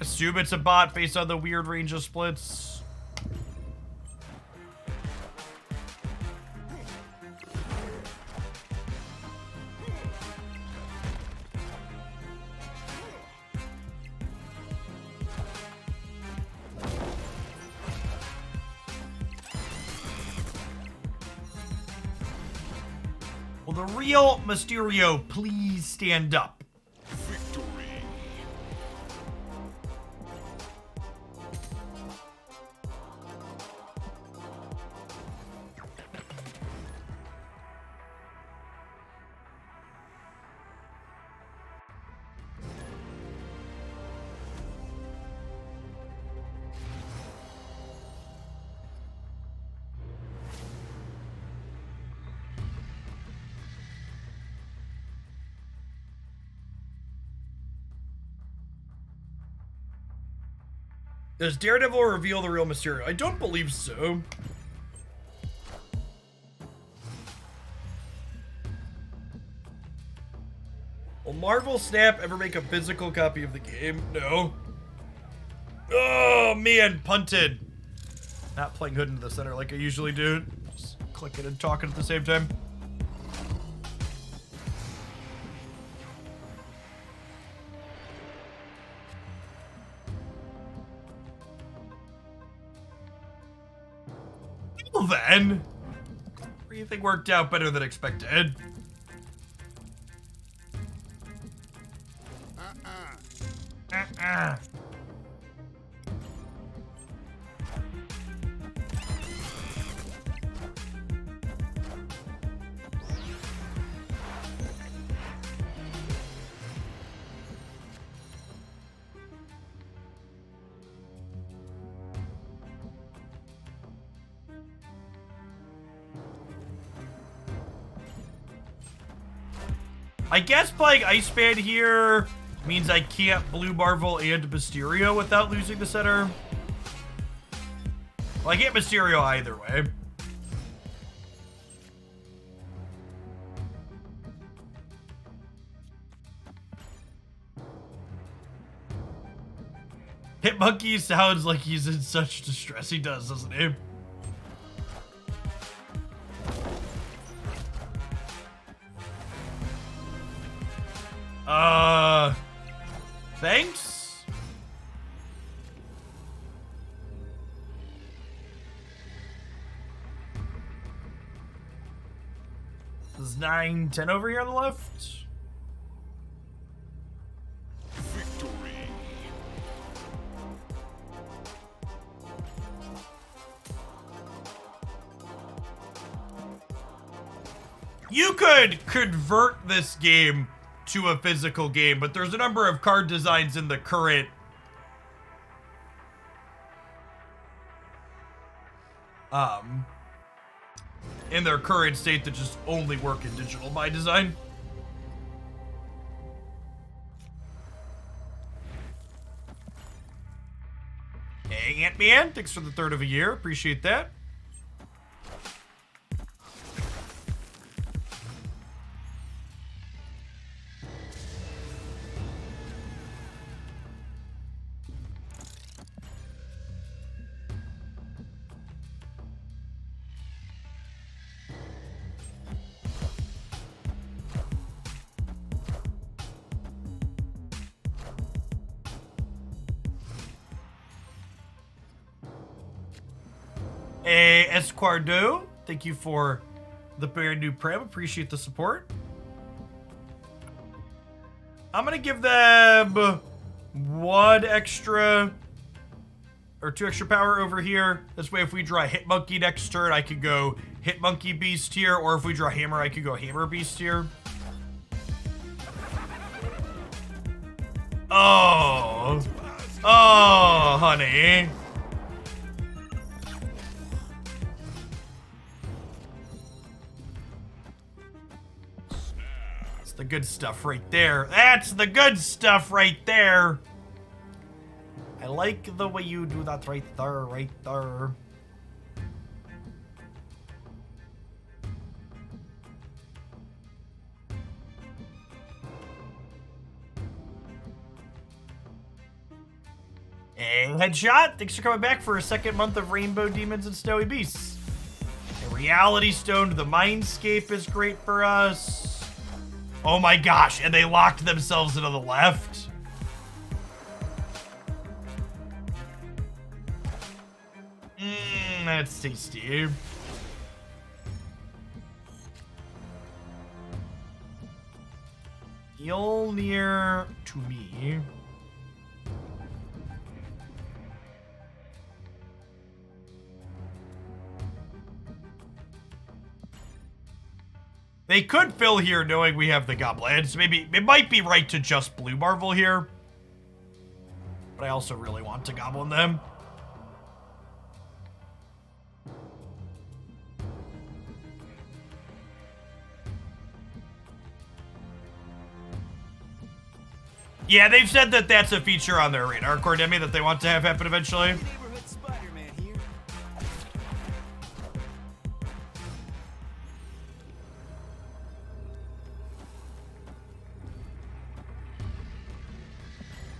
Assume it's a bot based on the weird range of splits. Will the real Mysterio please stand up? Victory. Does Daredevil reveal the real Mysterio? I don't believe so. Will Marvel Snap ever make a physical copy of the game? No. Oh, man, punted. Not playing Hood into the center like I usually do. Just clicking and talking at the same time. Well then, everything worked out better than expected. I guess playing Iceman here means I can't Blue Marvel and Mysterio without losing the center. Well, I can't Mysterio either way. Hitmonkey sounds like he's in such distress. He does, doesn't he? Thanks. There's 9, 10 over here on the left. Victory. You could convert this game to a physical game, but there's a number of card designs in the current in their current state that just only work in digital by design. Hey, Ant-Man, thanks for the third of a year. Appreciate that. Hey, Esquardo, thank you for the brand new prem. Appreciate the support. I'm gonna give them 1 extra or 2 extra power over here. This way, if we draw Hit Monkey next turn, I could go Hit Monkey Beast here, or if we draw Hammer, I could go Hammer Beast here. Oh, oh, honey. The good stuff right there. That's the good stuff right there. I like the way you do that right there, right there. And Headshot, thanks for coming back for a second month of Rainbow Demons and Snowy Beasts. And Reality Stone, the Mindscape is great for us. Oh my gosh, and they locked themselves into the left. That's tasty. Heal near to me. They could fill here knowing we have the goblins. Maybe it might be right to just blue Marvel here. But I also really want to goblin them. Yeah, they've said that that's a feature on their radar, Cordemi, that they want to have happen eventually. Neighborhood Spider-Man here.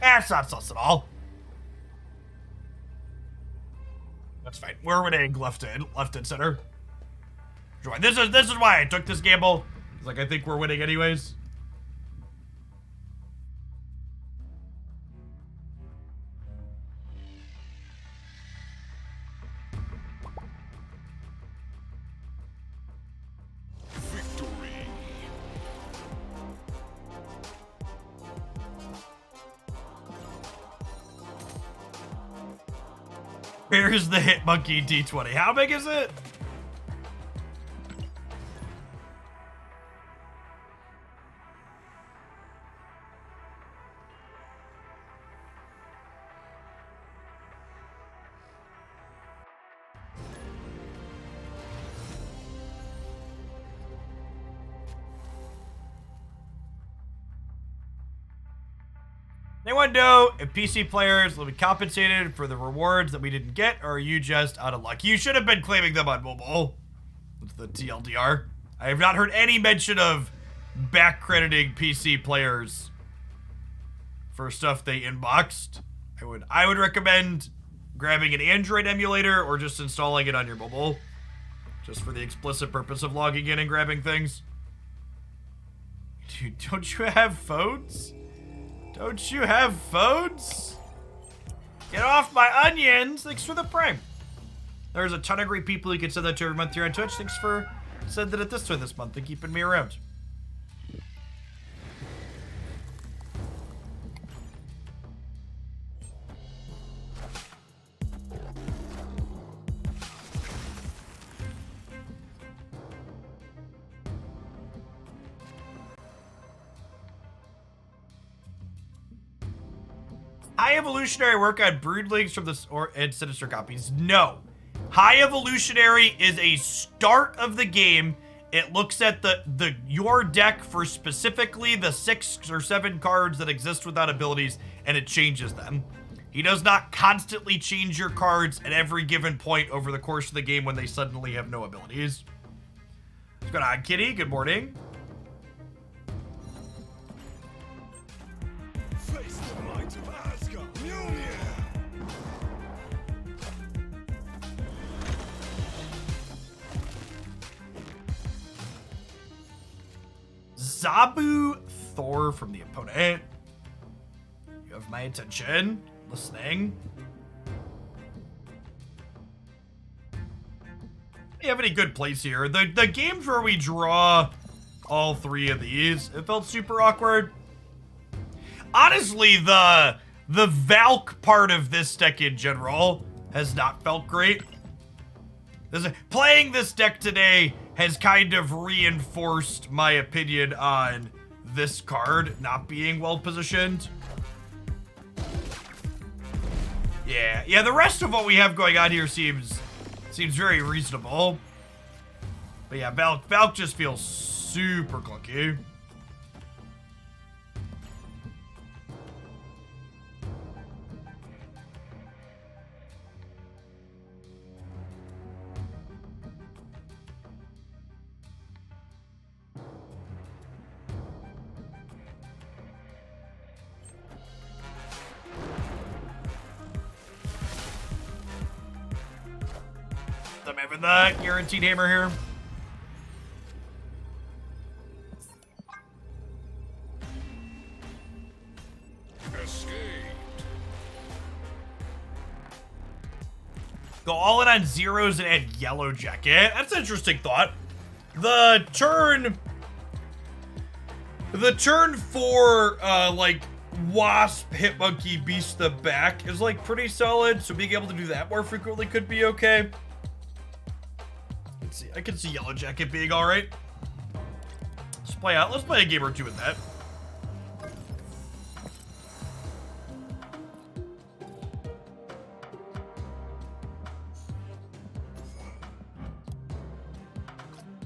That's not sus at all. That's fine. We're winning left and center. This is why I took this gamble. It's like I think we're winning anyways. Here's the Hit Monkey D20. How big is it? They want to know if PC players will be compensated for the rewards that we didn't get, or are you just out of luck? You should have been claiming them on mobile. That's the TLDR. I have not heard any mention of back crediting PC players for stuff they inboxed. I would recommend grabbing an Android emulator or just installing it on your mobile, just for the explicit purpose of logging in and grabbing things. Dude, don't you have phones? Don't you have phones? Get off my onions! Thanks for the prime. There's a ton of great people you can send that to every month here on Twitch. Thanks for sending it this way this month and keeping me around. High Evolutionary work on broodlings from the and sinister copies? No. High Evolutionary is a start of the game. It looks at your deck for specifically the 6 or 7 cards that exist without abilities, and it changes them. He does not constantly change your cards at every given point over the course of the game when they suddenly have no abilities. What's going on, Kitty? Good morning. Face the might of Asgard. Mjolnir. Zabu Thor from the opponent. You have my attention. Listening. You have any good plays here? The games where we draw all 3 of these, it felt super awkward. Honestly, the Valk part of this deck in general has not felt great. Playing this deck today has kind of reinforced my opinion on this card not being well positioned. Yeah, the rest of what we have going on here seems very reasonable. But yeah, Valk just feels super clunky. I'm having the guaranteed hammer here. Escaped. Go all in on zeros and add yellow jacket. That's an interesting thought. The turn for like Wasp, Hitmonkey, Beast the back is like pretty solid. So being able to do that more frequently could be okay. I can see yellow jacket being all right. Let's play a game or two with that.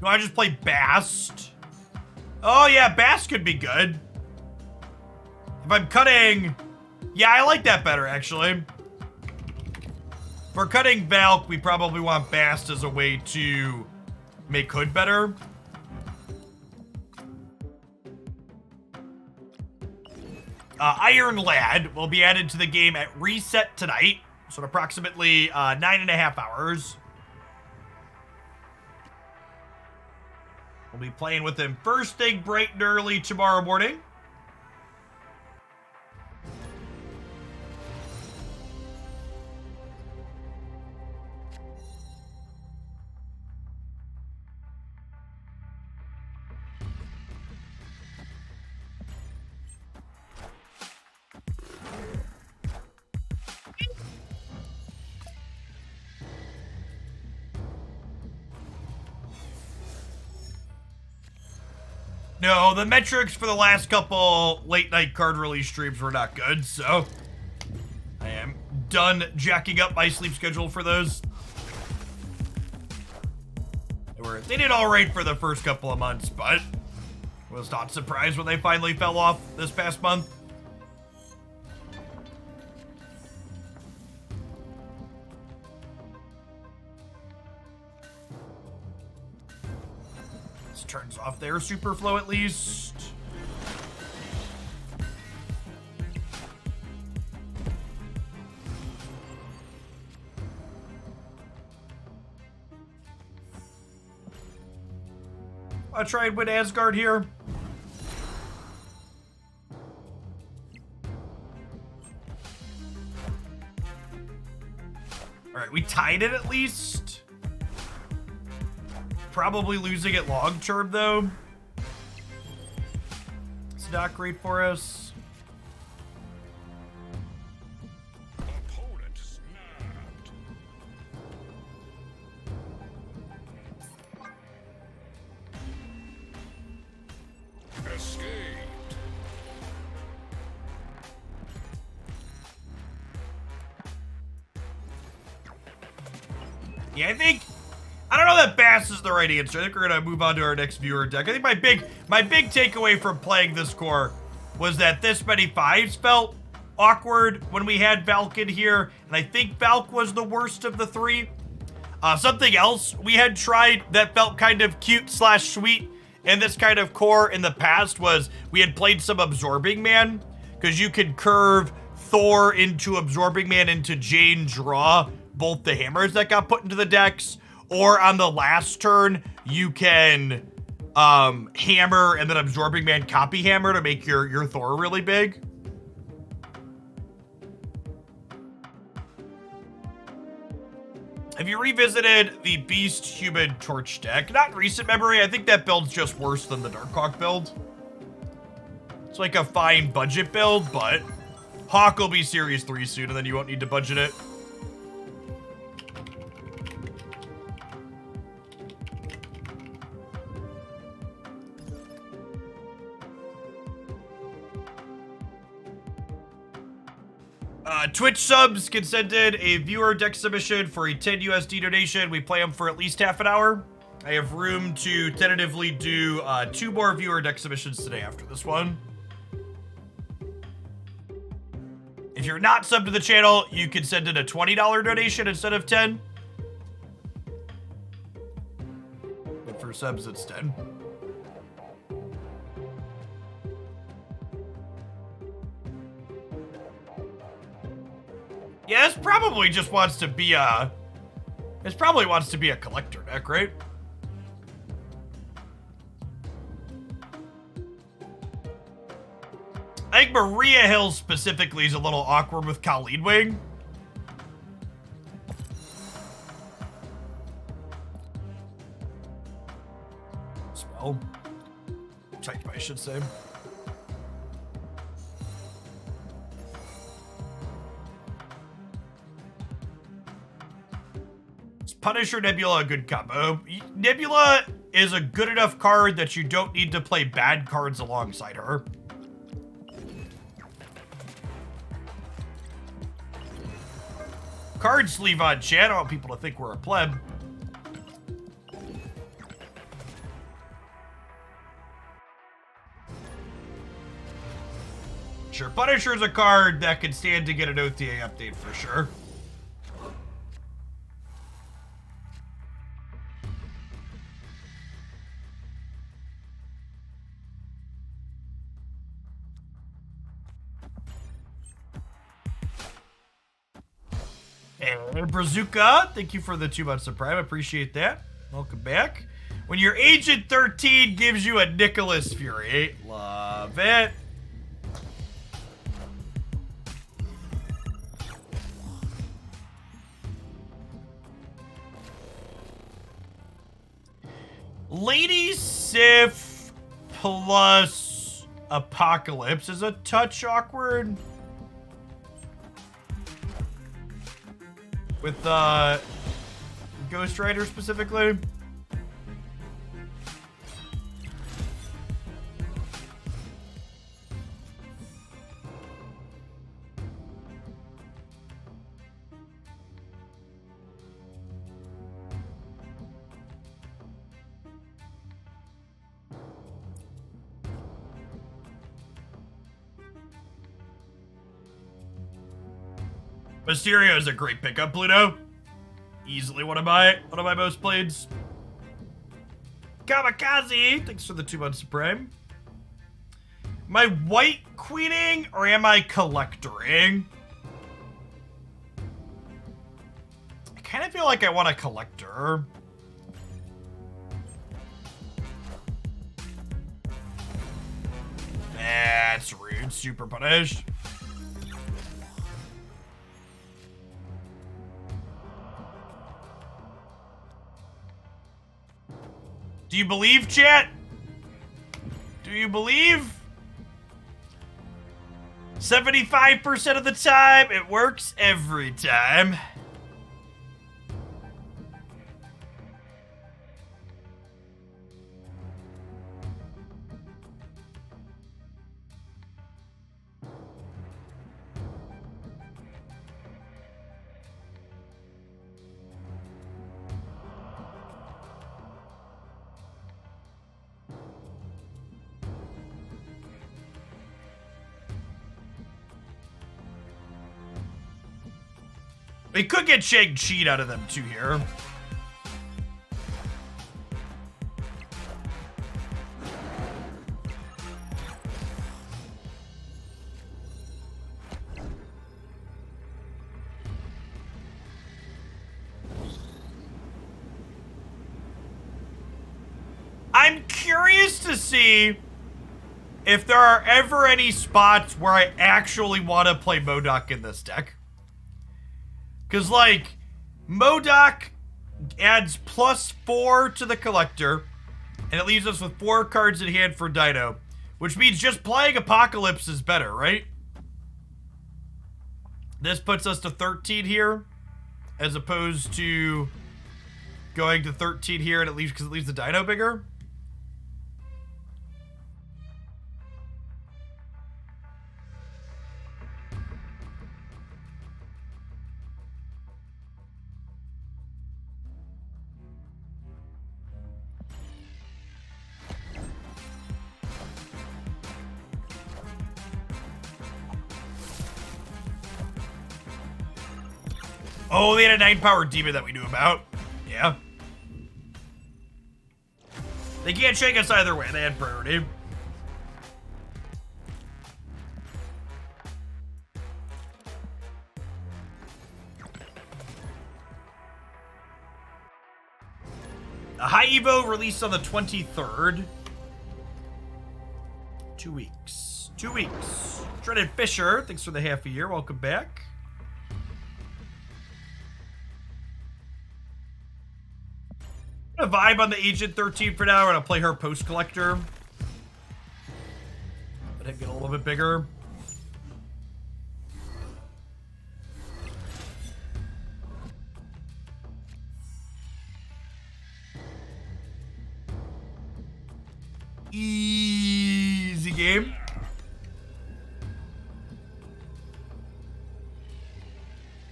Do I just play Bast? Oh yeah, Bast could be good. If I'm cutting, yeah, I like that better actually. If we're cutting Valk, we probably want Bast as a way to make Hood better. Iron Lad will be added to the game at reset tonight, so in approximately 9.5 hours. We'll be playing with him first thing bright and early tomorrow morning. No, the metrics for the last couple late night card release streams were not good, so I am done jacking up my sleep schedule for those. They did all right for the first couple of months, but was not surprised when they finally fell off this past month. Turns off their super flow at least. I'll try and win Asgard here. All right, we tied it at least. Probably losing it long term, though. It's not great for us. Opponent snapped. Escaped. Yeah, I don't know that Bass is the right answer. I think we're gonna move on to our next viewer deck. I think my big takeaway from playing this core was that this many 5s felt awkward when we had Valk in here, and I think Valk was the worst of the 3. Something else we had tried that felt kind of cute / sweet in this kind of core in the past was we had played some Absorbing Man, because you could curve Thor into Absorbing Man into Jane draw both the hammers that got put into the decks, or on the last turn, you can hammer and then Absorbing Man copy hammer to make your Thor really big. Have you revisited the Beast Human Torch deck? Not in recent memory. I think that build's just worse than the Darkhawk build. It's like a fine budget build, but Hawk will be Series 3 soon, and then you won't need to budget it. Twitch subs consented a viewer deck submission for a 10 USD donation. We play them for at least half an hour. I have room to tentatively do 2 more viewer deck submissions today after this one. If you're not subbed to the channel, you can send in a $20 donation instead of 10. But for subs, it's 10. Yeah, this probably just wants to be a... This probably wants to be a collector deck, right? I think Maria Hill specifically is a little awkward with Khalid Wing. Spell. Type, I should say. Punisher Nebula, a good combo. Nebula is a good enough card that you don't need to play bad cards alongside her. Card sleeve on chat. I want people to think we're a pleb. Sure, Punisher's a card that can stand to get an OTA update for sure. And Brazuka, thank you for the 2 months of Prime. Appreciate that. Welcome back. When your Agent 13 gives you a Nicholas Fury, love it. Lady Sif plus Apocalypse is a touch awkward. With Ghost Rider specifically. Mysterio is a great pickup, Pluto. Easily one of my most playeds. Kamikaze, thanks for the 2 months of Prime. Am I white queening or am I collectoring? I kind of feel like I want a collector. That's rude. Super punished. Do you believe, chat? Do you believe? 75% of the time, it works every time. We could get Shang-Chi out of them too here. I'm curious to see if there are ever any spots where I actually want to play MODOK in this deck. Because, like, MODOK adds +4 to the collector, and it leaves us with 4 cards in hand for Dino, which means just playing Apocalypse is better, right? This puts us to 13 here, as opposed to going to 13 here, and it leaves because it leaves the Dino bigger. Oh, they had a 9-power demon that we knew about. Yeah. They can't shake us either way. They had priority. A High Evo released on the 23rd. 2 weeks. 2 weeks. Dreaded Fisher, thanks for the half a year. Welcome back. I'm gonna vibe on the Agent 13 for now. I'm gonna play her Post Collector. Let it get a little bit bigger. Easy game.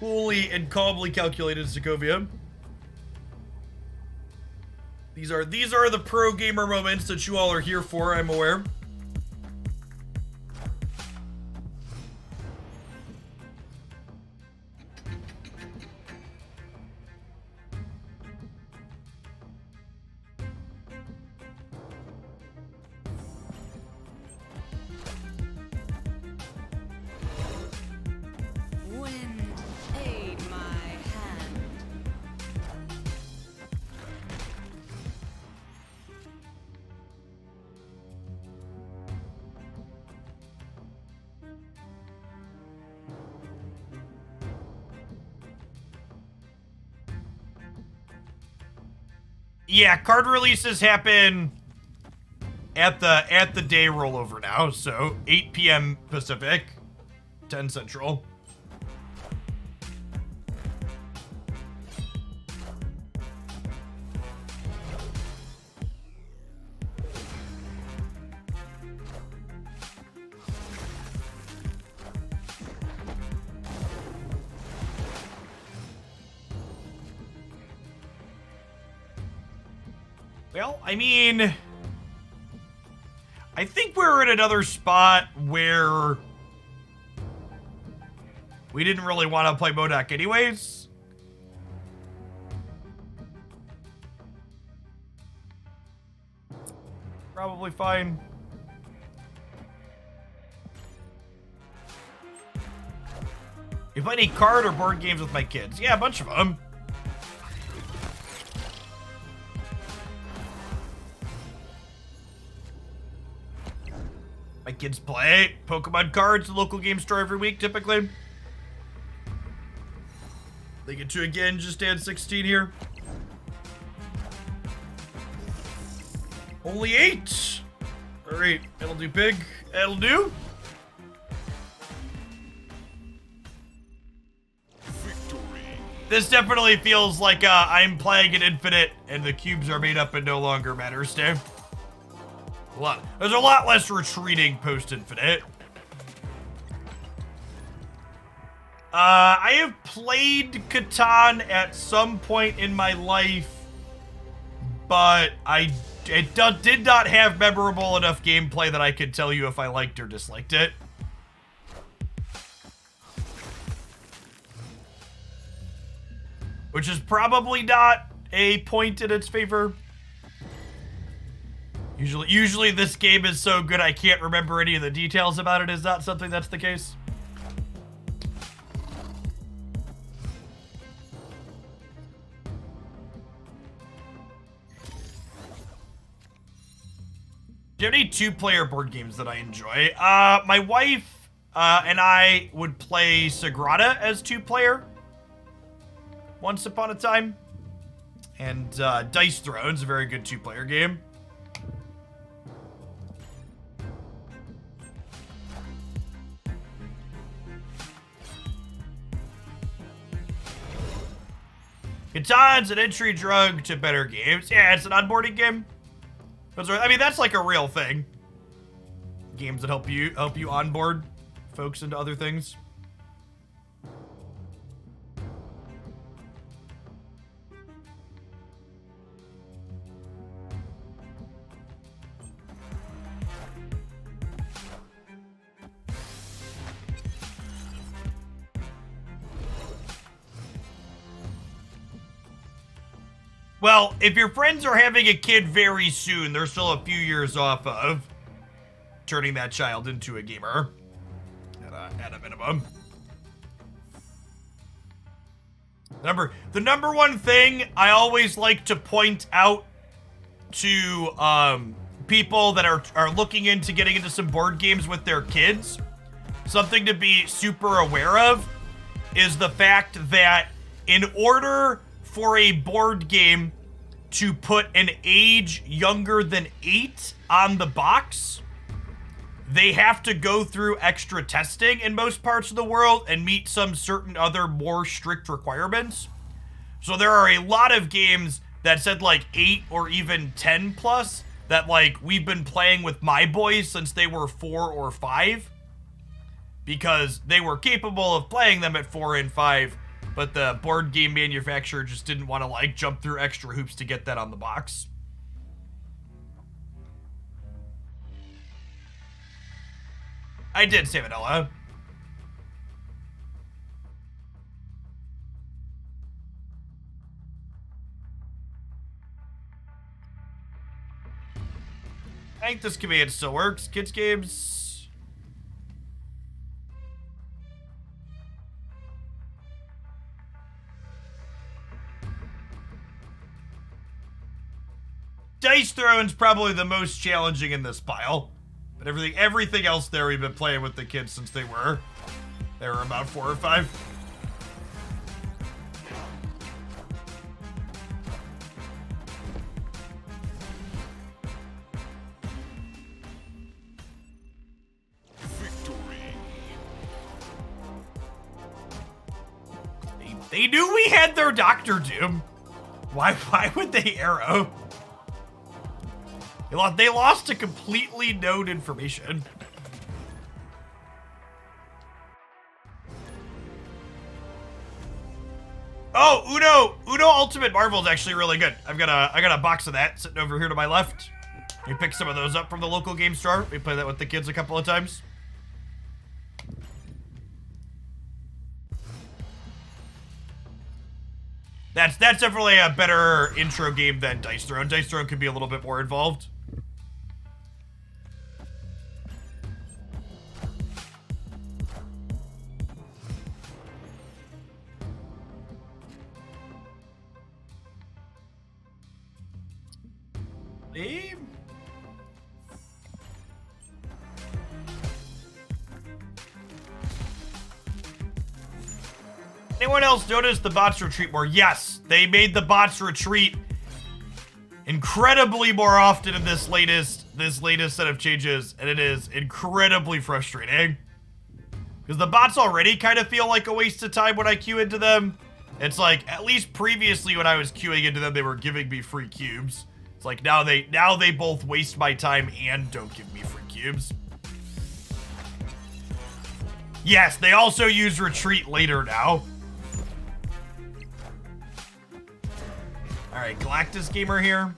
Coolly and calmly calculated, Sokovia. These are the pro gamer moments that you all are here for, I'm aware. Wind, aid my hand. Yeah, card releases happen at the day rollover now, so 8 p.m. Pacific, 10 Central. Well, I mean, I think we're in another spot where we didn't really want to play MODOK anyways. Probably fine. You play any card or board games with my kids? Yeah, a bunch of them. My kids play Pokemon cards at the local game store every week, typically. They get to again just add 16 here. Only 8. All right, that'll do big. That'll do. Victory. This definitely feels like I'm playing an Infinite and the cubes are made up and no longer matter, Steve. There's a lot less retreating post-Infinite. I have played Catan at some point in my life, but it did not have memorable enough gameplay that I could tell you if I liked or disliked it. Which is probably not a point in its favor. Usually this game is so good I can't remember any of the details about it. Is not something that's the case. Do you have any two-player board games that I enjoy? My wife and I would play Sagrada as two-player once upon a time. And Dice Throne's a very good two-player game. Catan's an entry drug to better games. Yeah, it's an onboarding game. I mean, that's like a real thing. Games that help you onboard folks into other things. Well, if your friends are having a kid very soon, they're still a few years off of turning that child into a gamer at a minimum. The number one thing I always like to point out to people that are looking into getting into some board games with their kids, something to be super aware of is the fact that in order for a board game to put an age younger than 8 on the box, they have to go through extra testing in most parts of the world and meet some certain other more strict requirements. So there are a lot of games that said like 8 or even 10 plus that like we've been playing with my boys since they were 4 or 5 because they were capable of playing them at 4 and 5. But the board game manufacturer just didn't want to, like, jump through extra hoops to get that on the box. I did say vanilla. I think this command still works. Kids games. Dice Throne's probably the most challenging in this pile. But everything else there we've been playing with the kids since they were about 4 or 5. Victory. They knew we had their Doctor Doom. Why would they arrow? They lost to completely known information. Oh, Uno Ultimate Marvel is actually really good. I got a box of that sitting over here to my left. We picked some of those up from the local game store. We played that with the kids a couple of times. That's definitely a better intro game than Dice Throne. Dice Throne could be a little bit more involved. Anyone else notice the bots retreat more? Yes, they made the bots retreat incredibly more often in this latest set of changes, and it is incredibly frustrating. Because the bots already kind of feel like a waste of time when I queue into them. It's like, at least previously when I was queuing into them, they were giving me free cubes. It's like now they both waste my time and don't give me free cubes. Yes, they also use retreat later now. Alright, Galactus gamer here.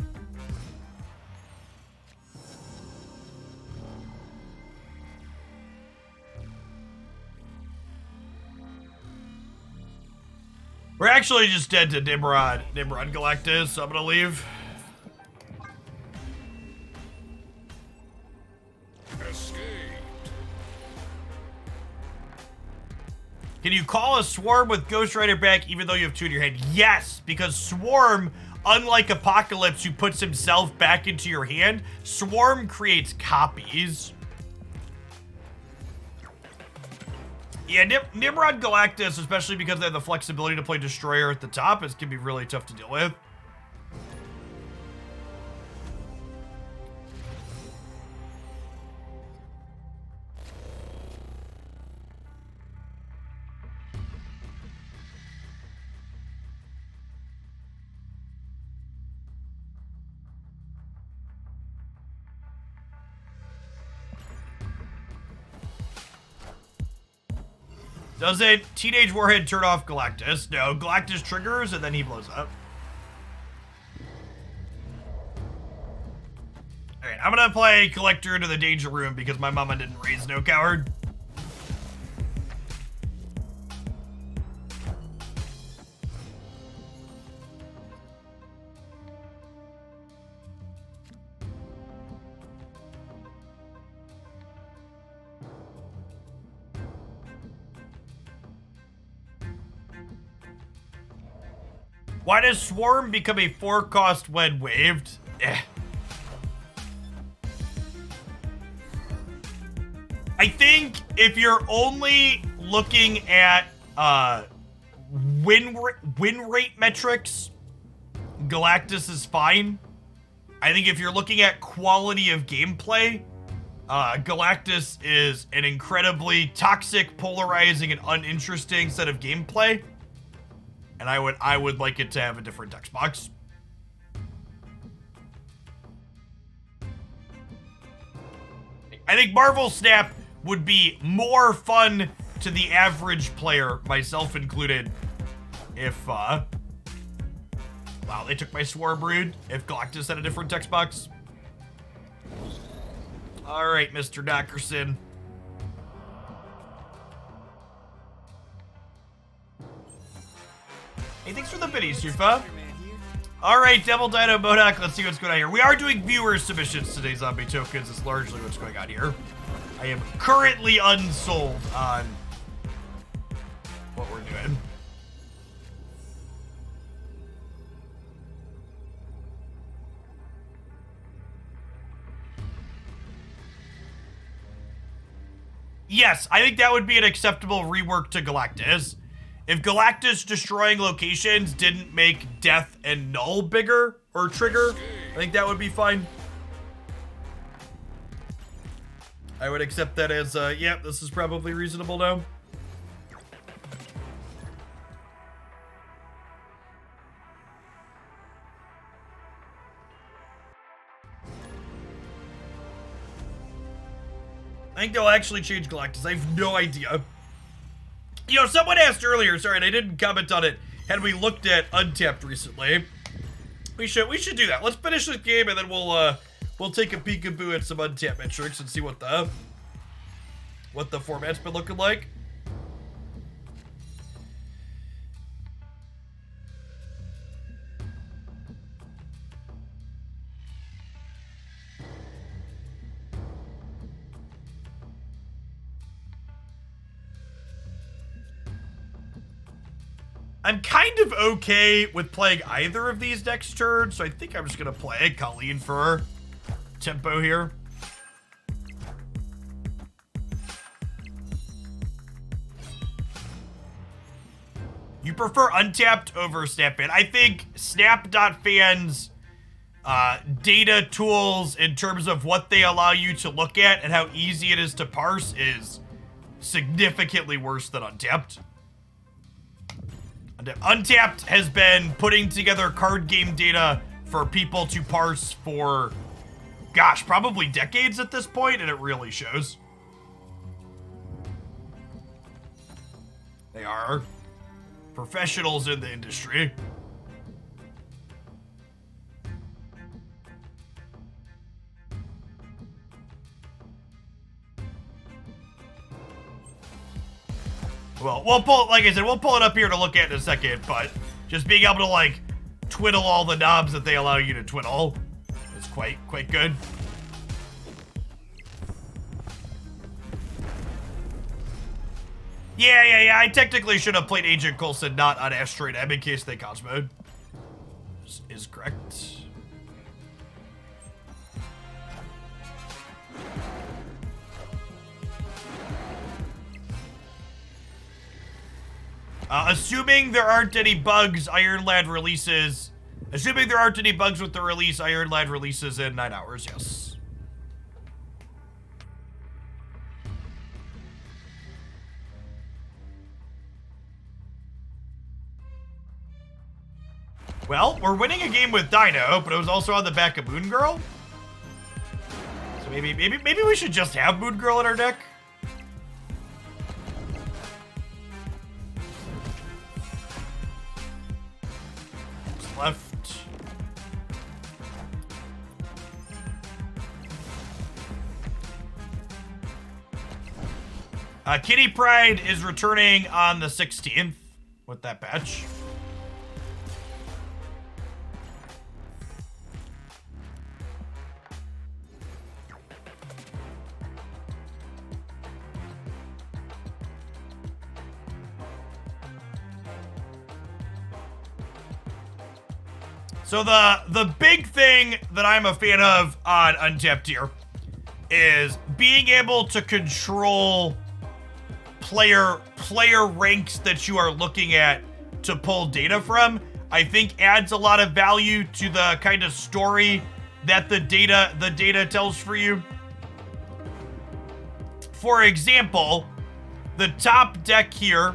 We're actually just dead to Nimrod Galactus, so I'm gonna leave. Escaped. Can you call a Swarm with Ghost Rider back even though you have 2 in your hand? Yes, because Swarm, unlike Apocalypse, who puts himself back into your hand, Swarm creates copies. Yeah, Nimrod Galactus, especially because they have the flexibility to play Destroyer at the top, it can be really tough to deal with. Does it Teenage Warhead turn off Galactus? No, Galactus triggers and then he blows up. Alright, I'm gonna play Collector into the Danger Room because my mama didn't raise no coward. Why does Swarm become a 4-cost when waived? I think if you're only looking at win rate metrics, Galactus is fine. I think if you're looking at quality of gameplay, Galactus is an incredibly toxic, polarizing, and uninteresting set of gameplay. And I would like it to have a different text box. I think Marvel Snap would be more fun to the average player, myself included, if, wow, they took my Swarm Brood, if Galactus had a different text box. Alright, Mr. Dockerson. Hey, thanks for the biddies, Sufa. Alright, Devil Dino Modoc, let's see what's going on here. We are doing viewer submissions today, Zombie Tokens. It's largely what's going on here. I am currently unsold on what we're doing. Yes, I think that would be an acceptable rework to Galactus. If Galactus destroying locations didn't make Death and Null bigger or trigger, I think that would be fine. I would accept that as, yeah, this is probably reasonable now. I think they'll actually change Galactus. I have no idea. You know, someone asked earlier, sorry, and I didn't comment on it, had we looked at Untapped recently. We should do that. Let's finish this game and then we'll take a peekaboo at some Untapped metrics and see what the format's been looking like. I'm kind of okay with playing either of these next turn, so I think I'm just gonna play Colleen for tempo here. You prefer Untapped over Snapban? I think Snap.Fans data tools in terms of what they allow you to look at and how easy it is to parse is significantly worse than Untapped. Untapped has been putting together card game data for people to parse for, gosh, probably decades at this point, and it really shows. They are professionals in the industry. Well, we'll pull, like I said, we'll pull it up here to look at in a second, but just being able to, like, twiddle all the knobs that they allow you to twiddle is quite good. Yeah, I technically should have played Agent Coulson, not on Asteroid M in case they Cosmoed. Is correct. Assuming there aren't any bugs, Iron Lad releases... Assuming there aren't any bugs with the release, Iron Lad releases in 9 hours, yes. Well, we're winning a game with Dino, but it was also on the back of Moon Girl. So maybe we should just have Moon Girl in our deck. Left. Kitty Pride is returning on the 16th with that patch. So the big thing that I'm a fan of on Untapped here is being able to control player ranks that you are looking at to pull data from. I think adds a lot of value to the kind of story that the data tells for you. For example, the top deck here,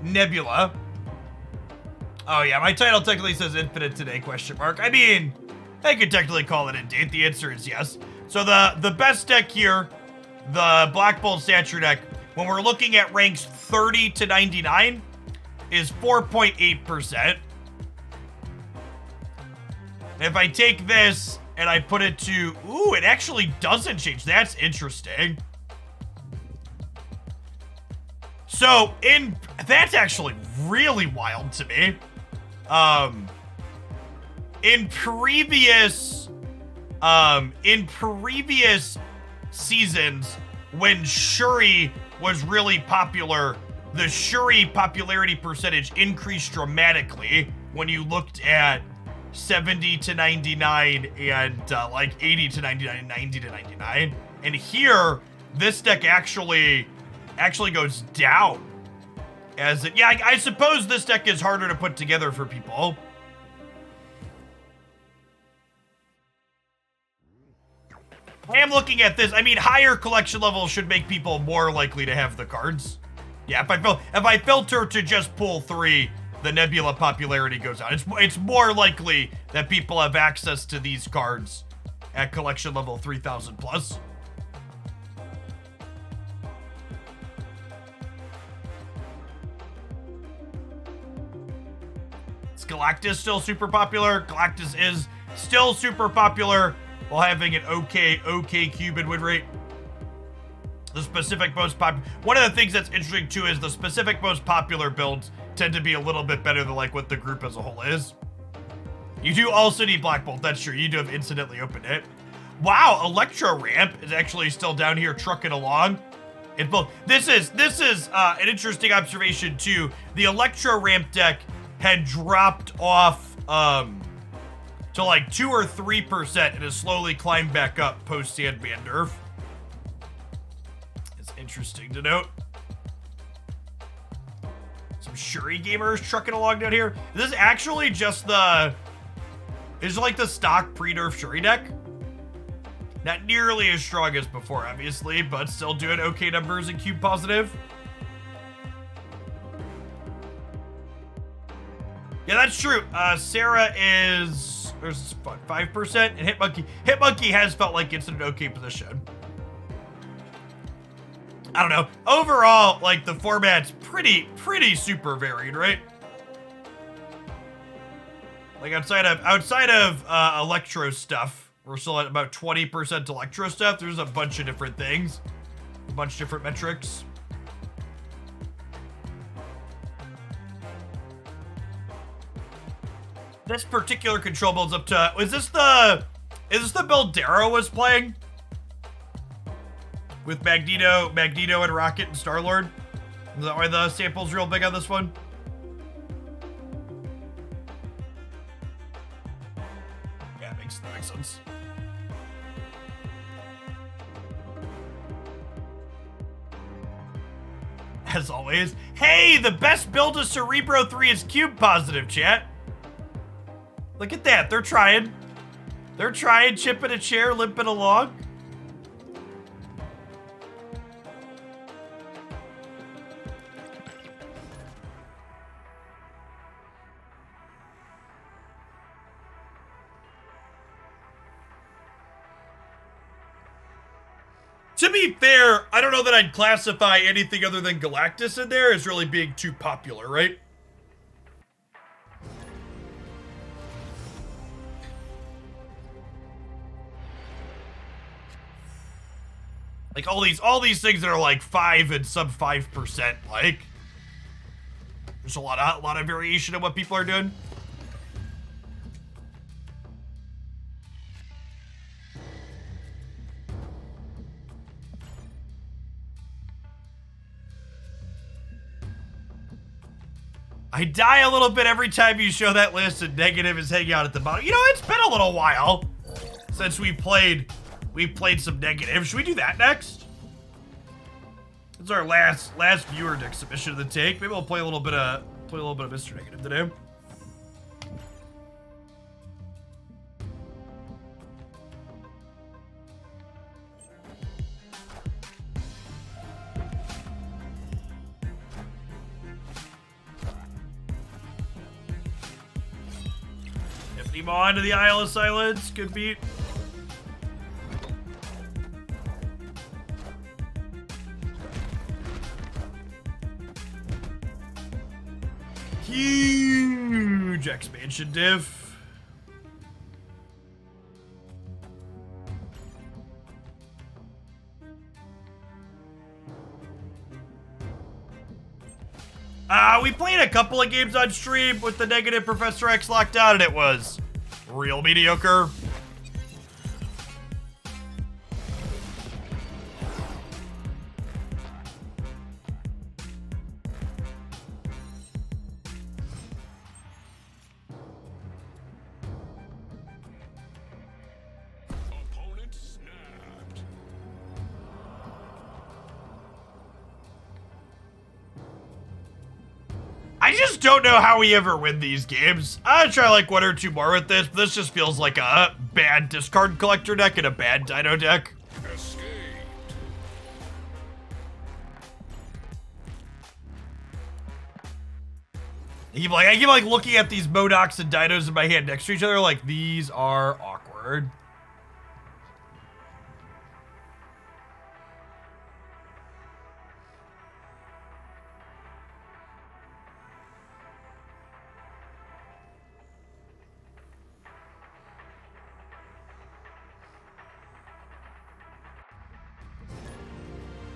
Nebula. Oh yeah, my title technically says infinite today, question mark. I mean, I could technically call it a date. The answer is yes. So the best deck here, the Black Bolt Stature deck, when we're looking at ranks 30 to 99, is 4.8%. If I take this and I put it to, ooh, it actually doesn't change. That's interesting. So that's actually really wild to me. In previous seasons, when Shuri was really popular, the Shuri popularity percentage increased dramatically when you looked at 70 to 99 and like 80 to 99 and 90 to 99. And here, this deck actually goes down. As it, yeah, I suppose this deck is harder to put together for people. I am looking at this. I mean, higher collection levels should make people more likely to have the cards. Yeah, if I filter to just pull 3, the Nebula popularity goes down. It's more likely that people have access to these cards at collection level 3000 plus. Is Galactus still super popular? Galactus is still super popular while having an okay Cuban win rate. The specific most popular... One of the things that's interesting, too, is the specific most popular builds tend to be a little bit better than, like, what the group as a whole is. You do also need Black Bolt. That's true. You do have incidentally opened it. Wow, Electro Ramp is actually still down here trucking along. This is an interesting observation, too. The Electro Ramp deck had dropped off to, like, 2 or 3% and has slowly climbed back up post-Sandman nerf. Interesting to note. Some Shuri gamers trucking along down here. This is actually just the is like the stock pre-nerf Shuri deck. Not nearly as strong as before, obviously, but still doing okay numbers in cube positive. Yeah, that's true. Sarah is, there's 5%, and Hitmonkey has felt like it's in an okay position. I don't know. Overall, like, the format's pretty super varied, right? Like, outside of Electro stuff, we're still at about 20% Electro stuff. There's a bunch of different things. A bunch of different metrics. This particular control builds up to, is this the build Darrow was playing? With Magneto and Rocket and Star-Lord? Is that why the sample's real big on this one? Yeah, that makes sense. As always, hey, the best build of Cerebro 3 is cube positive, chat. Look at that, they're trying. They're trying, chipping a chair, limping along. To be fair, I don't know that I'd classify anything other than Galactus in there as really being too popular, right? Like all these things that are like 5 and sub 5%, like there's a lot of variation in what people are doing. I die a little bit every time you show that list, and negative is hanging out at the bottom. You know, it's been a little while since we played some negative. Should we do that next? It's our last viewer deck submission of the take. Maybe we'll play a little bit of Mr. Negative today. On to the Isle of Silence. Good beat. Huge expansion diff. We played a couple of games on stream with the negative Professor X locked out, and it was real mediocre. Opponent snapped. I just don't know how we ever win these games. I'll try like one or two more with this, but this just feels like a bad discard collector deck and a bad dino deck. Escaped. I keep like looking at these Modocs and Dinos in my hand next to each other, like these are awkward.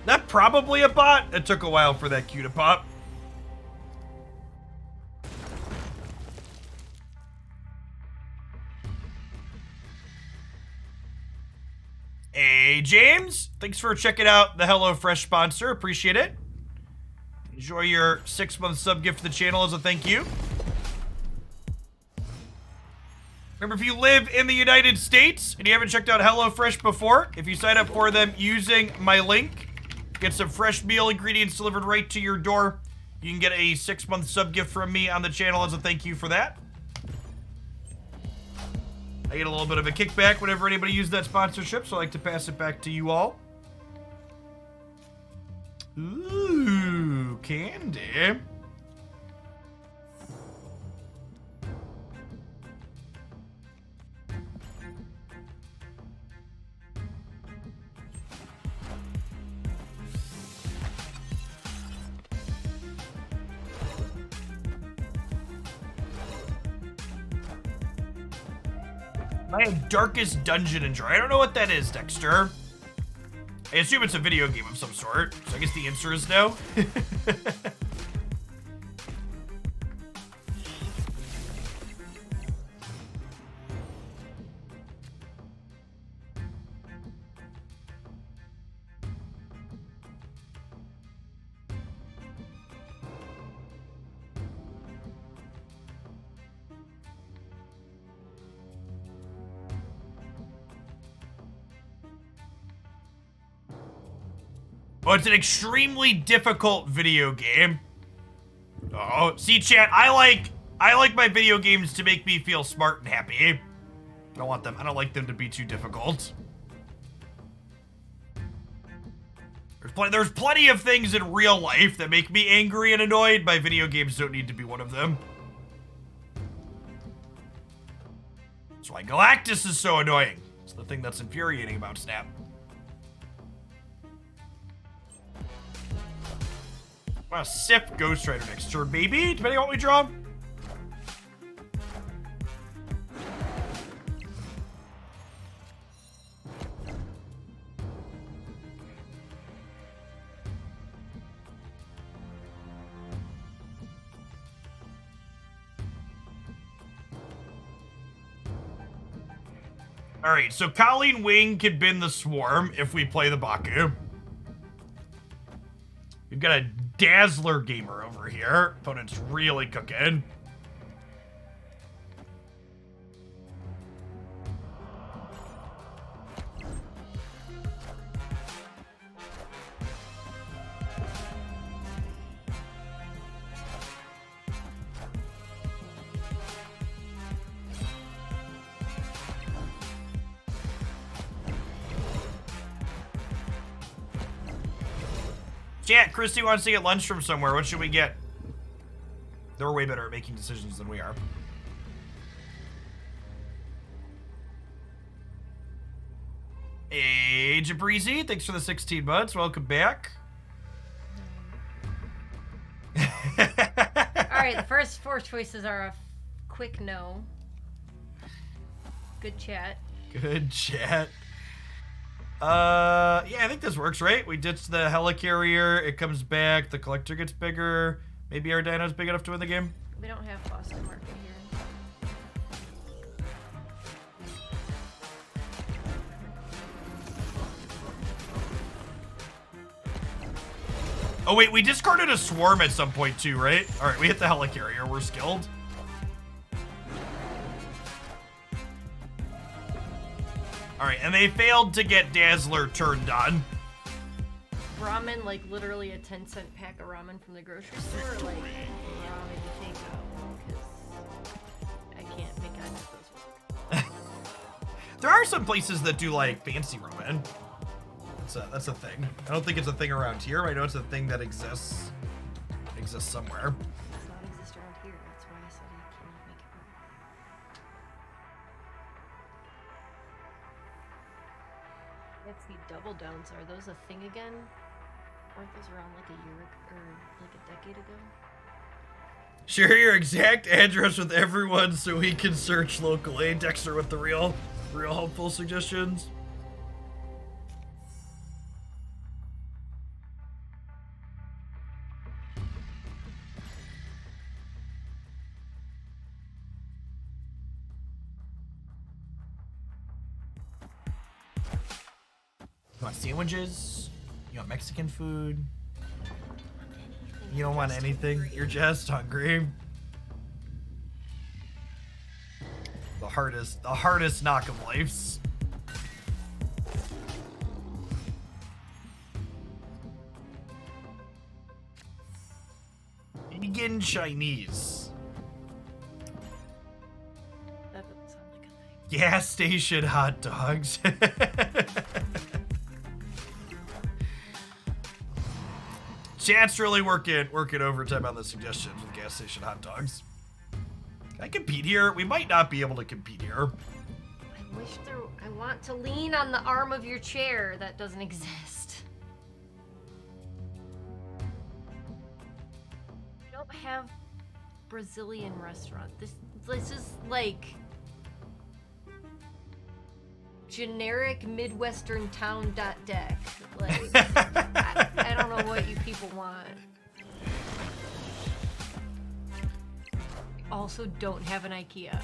That probably a bot. It took a while for that Q to pop. Hey, James. Thanks for checking out the HelloFresh sponsor. Appreciate it. Enjoy your 6-month sub gift to the channel as a thank you. Remember, if you live in the United States and you haven't checked out HelloFresh before, if you sign up for them using my link, get some fresh meal ingredients delivered right to your door. You can get a 6-month sub gift from me on the channel as a thank you for that. I get a little bit of a kickback whenever anybody uses that sponsorship, so I like to pass it back to you all. Ooh, candy. I have Darkest Dungeon Enjoy. I don't know what that is, Dexter. I assume it's a video game of some sort, so I guess the answer is no. Oh, it's an extremely difficult video game. Oh, see, chat, I like my video games to make me feel smart and happy. I don't like them to be too difficult. There's plenty of things in real life that make me angry and annoyed. My video games don't need to be one of them. That's why Galactus is so annoying. It's the thing that's infuriating about Snap. I'm gonna sip Ghost Rider next turn, maybe, depending on what we draw. Alright, so Colleen Wing can bin the Swarm if we play the Baku. We've got a Dazzler gamer over here. Opponent's really cooking. Chat, Christy wants to get lunch from somewhere. What should we get? They're way better at making decisions than we are. Hey, Jabrizi, thanks for the 16 months. Welcome back. Alright, the first four choices are a quick no. Good chat. Good chat. Yeah, I think this works, right? We ditch the helicarrier, it comes back, the collector gets bigger. Maybe our dino's big enough to win the game. We don't have Boston Market here. Oh wait, we discarded a Swarm at some point too, right? Alright, we hit the helicarrier, we're skilled. Alright, and they failed to get Dazzler turned on. Ramen, like literally a 10-cent pack of ramen from the grocery store, or like ramen takeout, because I can't make either of those. There are some places that do like fancy ramen. That's a thing. I don't think it's a thing around here. I know it's a thing that exists somewhere. It does not exist around here. That's why I said I cannot make it work. That's the double downs. Are those a thing again? Weren't those around like a year or like a decade ago? Share your exact address with everyone so we can search locally. Dexter with the real helpful suggestions. You want sandwiches? You want Mexican food? You don't want anything? You're just hungry? The hardest knock of life's. Begin Chinese. That doesn't sound like a thing. Gas station hot dogs. Chat's really working overtime on the suggestions with gas station hot dogs. Can I compete here? We might not be able to compete here. I want to lean on the arm of your chair. That doesn't exist. We don't have Brazilian restaurant. This is like generic Midwestern town deck. Like I don't know what you people want. Also don't have an IKEA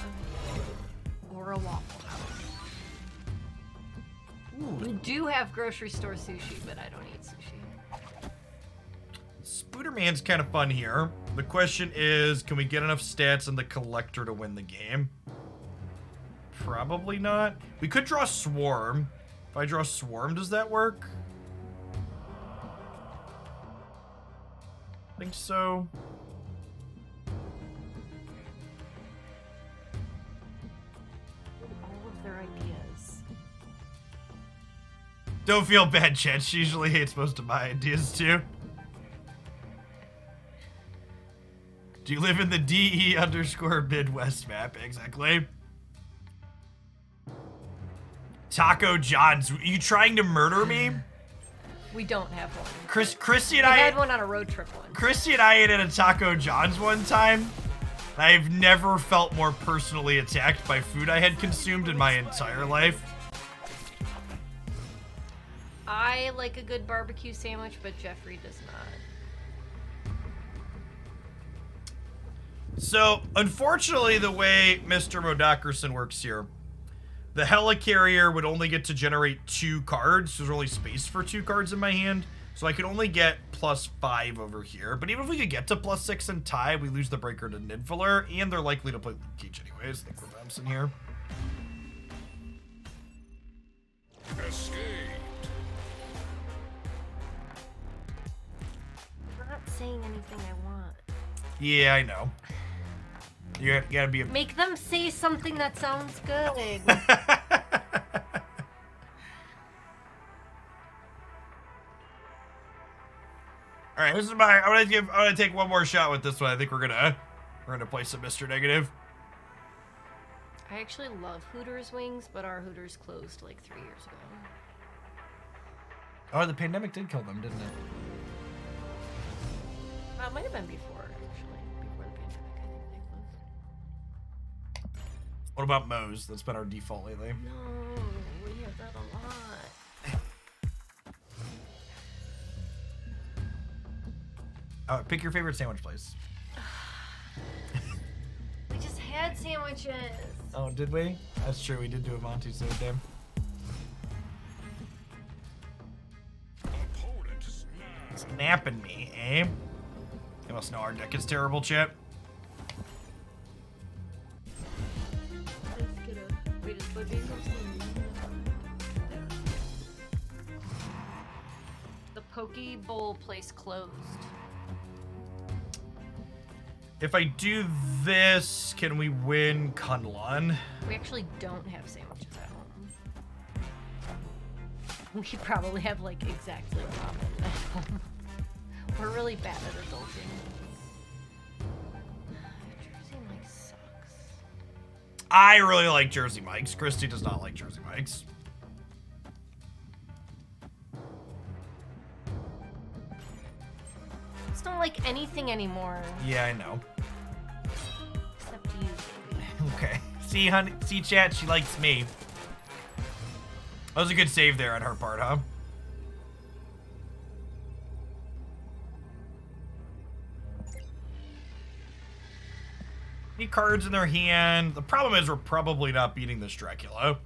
or a Waffle House. We do have grocery store sushi, but I don't eat sushi. Spooderman's kind of fun here. The question is, can we get enough stats in the collector to win the game? Probably not. We could draw Swarm. If I draw Swarm, does that work? I think so. All of their ideas. Don't feel bad, Chet. She usually hates most of my ideas, too. Do you live in the DE_Midwest map? Exactly. Taco John's. Are you trying to murder me? We don't have one. Christy and We I had one on a road trip once. Christy and I ate at a Taco John's one time. I've never felt more personally attacked by food I had consumed in my entire life. I like a good barbecue sandwich, but Jeffrey does not. So, unfortunately, the way Mr. Modockerson works here, the helicarrier would only get to generate 2 cards. There's only space for 2 cards in my hand. So I could only get +5 over here. But even if we could get to +6 and tie, we lose the breaker to Nidvaler, and they're likely to play Luke Cage anyways. I think we're bouncing here. Escaped. I'm not saying anything I want. Yeah, I know. You gotta be a... Make them say something that sounds good. All right, this is my. I'm gonna take one more shot with this one. I think we're gonna play some Mr. Negative. I actually love Hooters wings, but our Hooters closed like 3 years ago. Oh, the pandemic did kill them, didn't it? It might have been before, actually. Before the pandemic, I think they closed. What about Moe's? That's been our default lately. No, we have that a lot. Pick your favorite sandwich place. We just had sandwiches. Oh, did we? That's true. We did do a Monty's the other day. Opponent snapped. Snapping me, eh? You must know our deck is terrible, Chip. Let's get a. Wait, is Budgie The Poke Bowl place closed. If I do this, can we win Kunlun? We actually don't have sandwiches at home. We probably have like exactly ramen at home. We're really bad at adulting. Jersey Mike sucks. I really like Jersey Mike's. Christy does not like Jersey Mike's. I just don't like anything anymore. Yeah, I know. Except you, baby. Okay. See, honey. See, chat. She likes me. That was a good save there on her part, huh? Any cards in their hand? The problem is we're probably not beating this Dracula.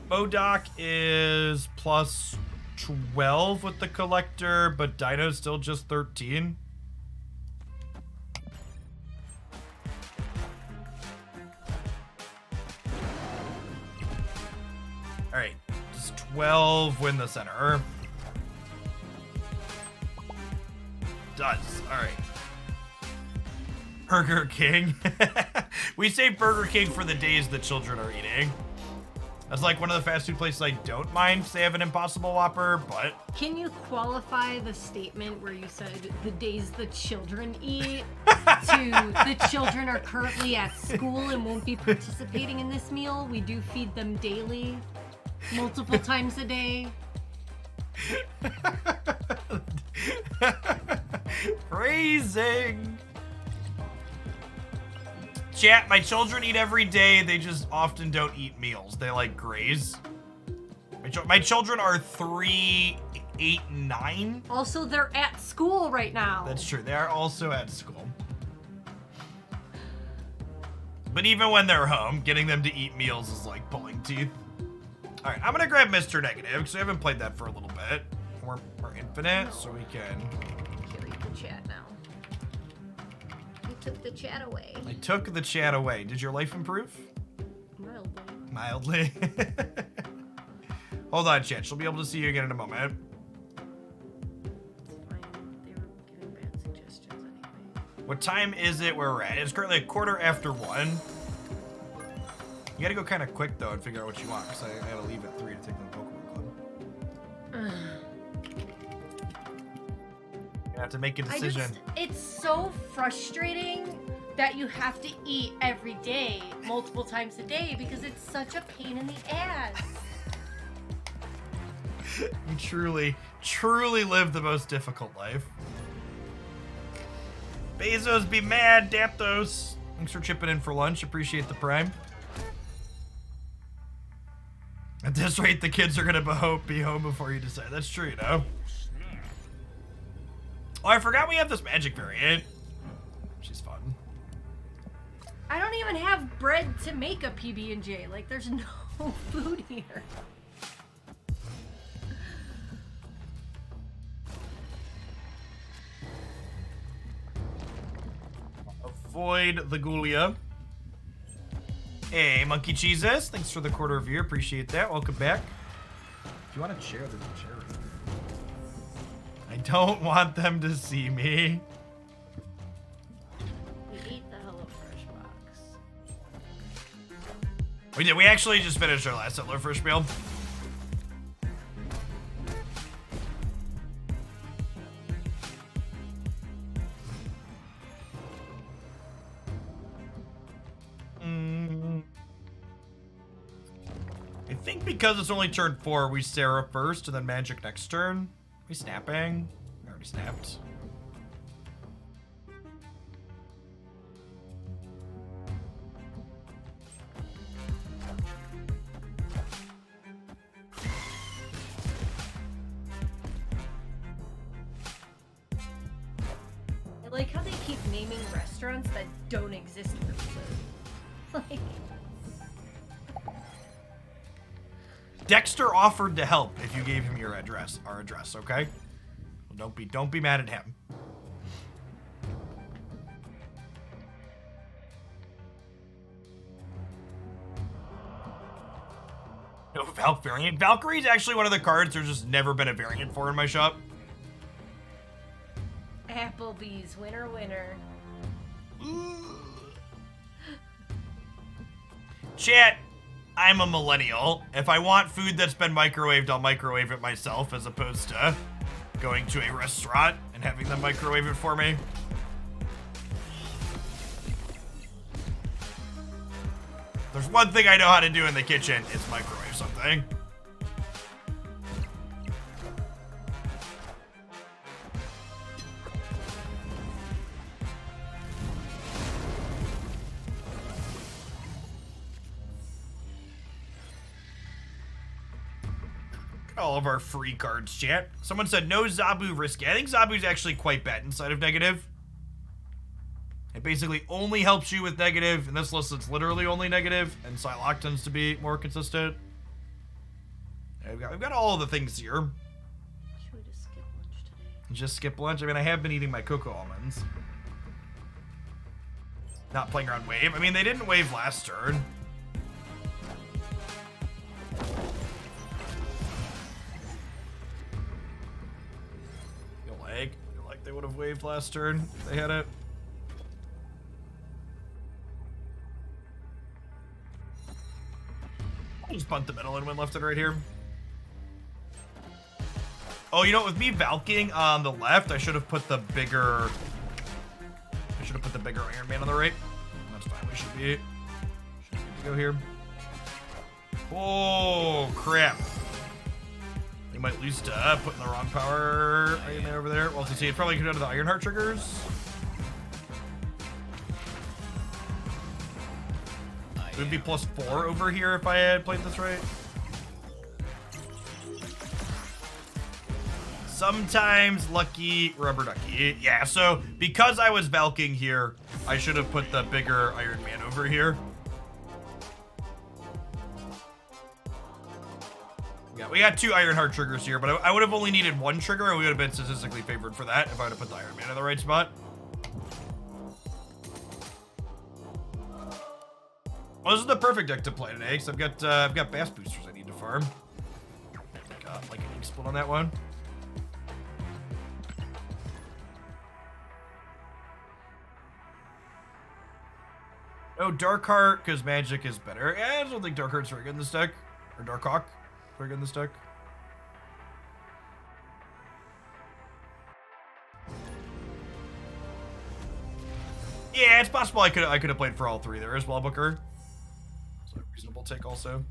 Modoc is plus 12 with the collector, but Dino's still just 13. Alright, does 12 win the center? Does, alright. Burger King. We say Burger King for the days the children are eating. That's like one of the fast food places I don't mind if they have an Impossible Whopper, but... Can you qualify the statement where you said the days the children eat to the children are currently at school and won't be participating in this meal? We do feed them daily, multiple times a day. Phrasing. Chat, my children eat every day. They just often don't eat meals. They like graze. My children are 3, 8, and 9. Also, they're at school right now. That's true. They are also at school. But even when they're home, getting them to eat meals is like pulling teeth. All right, I'm gonna grab Mr. Negative because we haven't played that for a little bit. We're infinite, so we can. Here, read the chat now. You took the chat away. I took the chat away. Did your life improve? Mildly. Mildly. Hold on, chat. She'll be able to see you again in a moment. It's fine. They were giving bad suggestions anyway. What time is it where we're at? It's currently 1:15. You gotta go kind of quick though and figure out what you want, because I gotta leave at 3 to take the Pokemon Club. You have to make a decision. It's so frustrating that you have to eat every day, multiple times a day, because it's such a pain in the ass. You truly live the most difficult life. Bezos be mad, Daptos. Thanks for chipping in for lunch. Appreciate the prime. At this rate, the kids are gonna be home before you decide. That's true, you know? Oh, I forgot we have this magic variant. She's fun. I don't even have bread to make a PB&J. Like, there's no food here. Avoid the Ghoulia. Hey, Monkey Cheeses. Thanks for the quarter of year. Appreciate that. Welcome back. If you want a chair, there's a chair. I don't want them to see me. We ate the HelloFresh box. We did. We actually just finished our last HelloFresh meal. I think because it's only turn 4, we Sarah first and then Magic next turn. We snapping? We already snapped. I like how they keep naming restaurants that don't exist for food. Like, Dexter offered to help if you gave him our address, okay? Well, don't be mad at him. No Valk variant. Valkyrie's actually one of the cards there's just never been a variant for in my shop. Applebee's, winner, winner. Chat, I'm a millennial. If I want food that's been microwaved, I'll microwave it myself as opposed to going to a restaurant and having them microwave it for me. There's one thing I know how to do in the kitchen, it's microwave something. All of our free cards, chat. Someone said no Zabu risky. I think Zabu's actually quite bad inside of negative. It basically only helps you with negative. In this list, it's literally only negative, and Psylocke tends to be more consistent. We've got all of the things here. Should we just skip lunch today? Just skip lunch? I mean, I have been eating my cocoa almonds. Not playing around wave. I mean, they didn't wave last turn. Feel like they would have waved last turn if they had it. Just punt the middle and win left and right here. Oh, you know, with me Valking on the left, I should have put the bigger... Iron Man on the right. That's fine. We should be good to go here. Oh, crap. You might lose to putting the wrong power right there over there. Well, to see, it probably could go to the Ironheart triggers. It would be +4 over here if I had played this right. Sometimes lucky rubber ducky. Yeah, so because I was Valking here, I should have put the bigger Iron Man over here. Yeah, we got 2 Ironheart triggers here, but I would have only needed 1 trigger, and we would have been statistically favored for that if I would have put the Iron Man in the right spot. Well, this is the perfect deck to play today, because I've got Bass Boosters I need to farm. Got like an ink split on that one. Oh, Darkheart, because magic is better. Yeah, I don't think Darkheart's very good in this deck. Or Darkhawk, very good in this deck. Yeah, it's possible I could have played for all 3 there as well, Booker. So reasonable take also.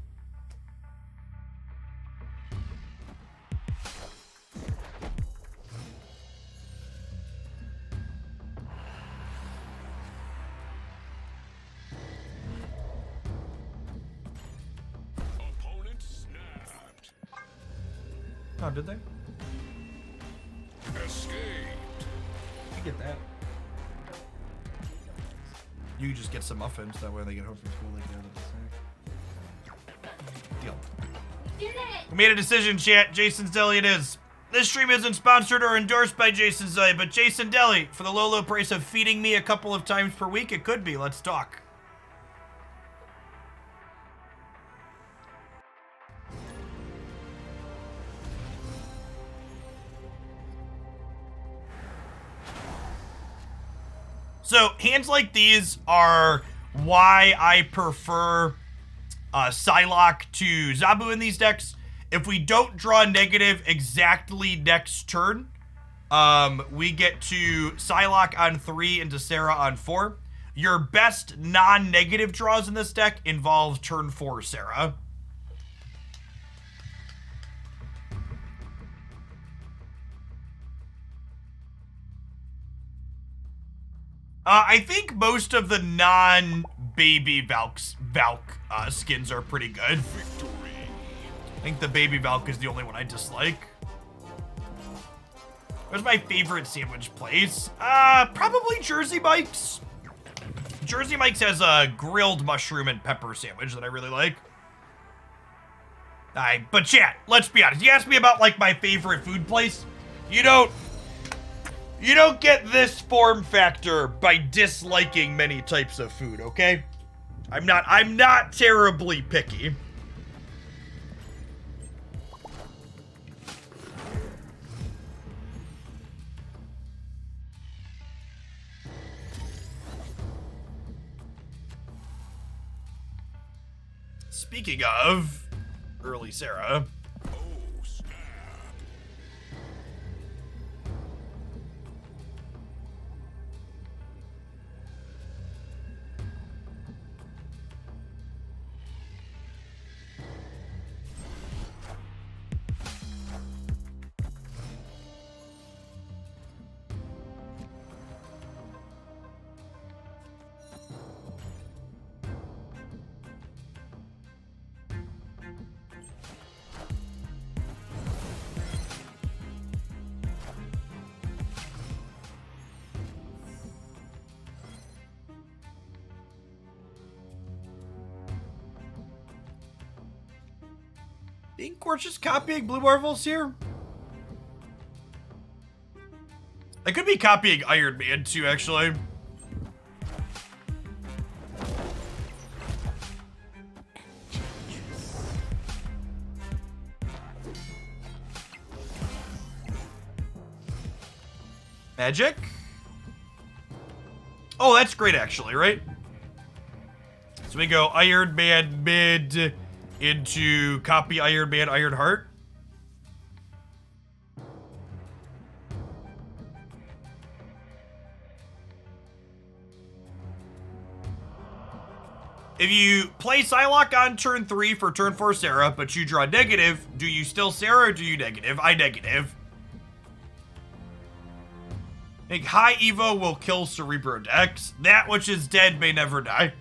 Opponent snapped. Oh, did they? Escaped. I get that. You just get some muffins, that way they get home from school like that. Deal. We made a decision, chat. Jason's Deli it is. This stream isn't sponsored or endorsed by Jason's Deli, but Jason Deli, for the low, low price of feeding me a couple of times per week, it could be. Let's talk. So, hands like these are why I prefer Psylocke to Zabu in these decks. If we don't draw negative exactly next turn, we get to Psylocke on 3 and Sarah on 4. Your best non-negative draws in this deck involves turn 4 Sarah. I think most of the non-baby Valk skins are pretty good. Victory. I think the baby Valk is the only one I dislike. What's my favorite sandwich place? Probably Jersey Mike's. Jersey Mike's has a grilled mushroom and pepper sandwich that I really like. But chat, let's be honest. You asked me about like my favorite food place. You don't get this form factor by disliking many types of food, okay? I'm not terribly picky. Speaking of early Sarah, Oh, snap. think we're just copying Blue Marvels here. I could be copying Iron Man too, actually. Magic? Oh, that's great, actually, right? So we go Iron Man mid, into copy Iron Man, Iron Heart. If you play Psylocke on turn 3 for turn 4 Sarah, but you draw negative, do you still Sarah or do you negative? I negative. I think high Evo will kill Cerebro decks. That which is dead may never die.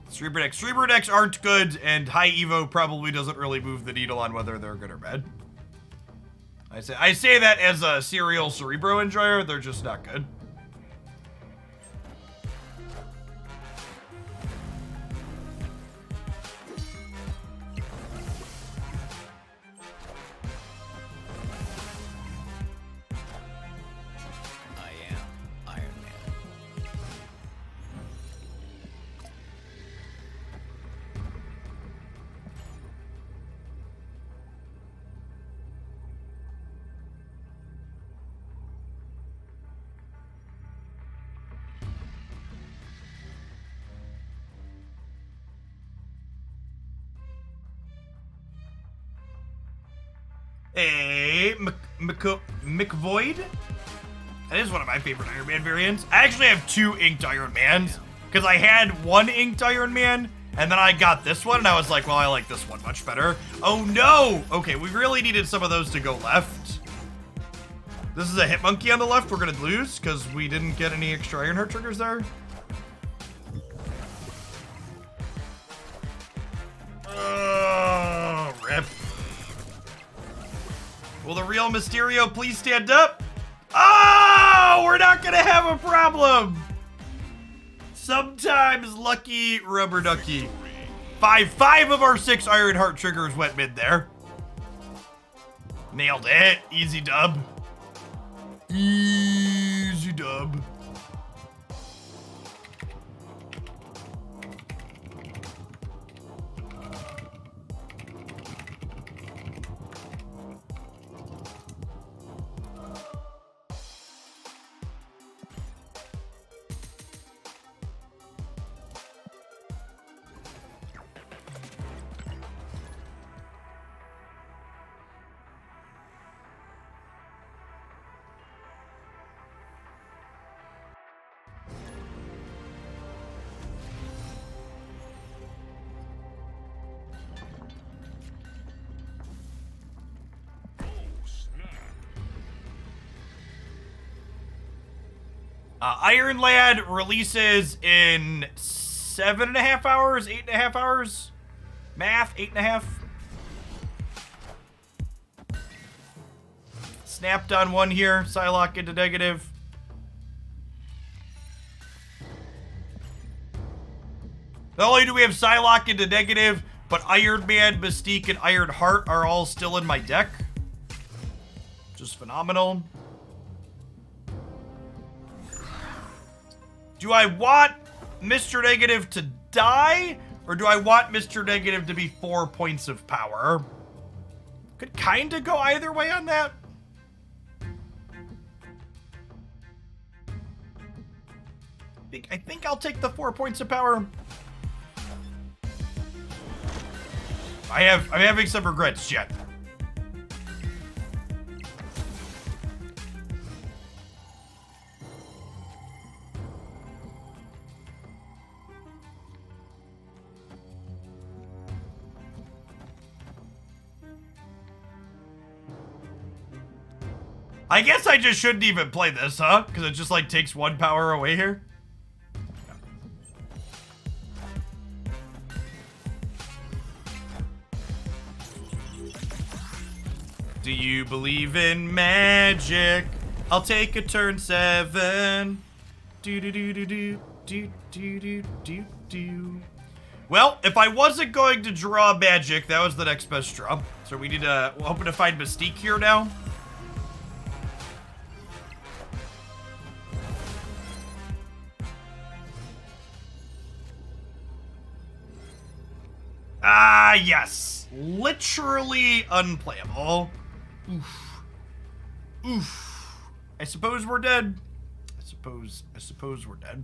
Cerebro decks aren't good, and high Evo probably doesn't really move the needle on whether they're good or bad. I say that as a serial Cerebro enjoyer, they're just not good. A McVoid. That is one of my favorite Iron Man variants. I actually have 2 inked Iron Mans because I had 1 inked Iron Man and then I got this one and I was like, well, I like this one much better. Oh no! Okay, we really needed some of those to go left. This is a hit monkey on the left. We're gonna lose because we didn't get any extra Iron Heart triggers there. Oh, rip. Will the real Mysterio please stand up? Oh, we're not gonna have a problem. Sometimes lucky rubber ducky. Five of our 6 Iron Heart triggers went mid there. Nailed it. Easy dub. Easy dub. Iron Lad releases in 7.5 hours, 8.5 hours. Math, 8.5. Snapped on 1 here. Psylocke into negative. Not only do we have Psylocke into negative, but Iron Man, Mystique, and Iron Heart are all still in my deck. Just phenomenal. Do I want Mr. Negative to die? Or do I want Mr. Negative to be 4 points of power? Could kinda go either way on that. I think I'll take the 4 points of power. I'm having some regrets yet. I guess I just shouldn't even play this, huh? Because it just, like, takes 1 power away here. Do you believe in magic? I'll take a turn 7. Do. Well, if I wasn't going to draw magic, that was the next best draw. So we need to, we're hoping to find Mystique here now. Ah, yes. Literally unplayable. Oof. Oof. I suppose we're dead. I suppose we're dead.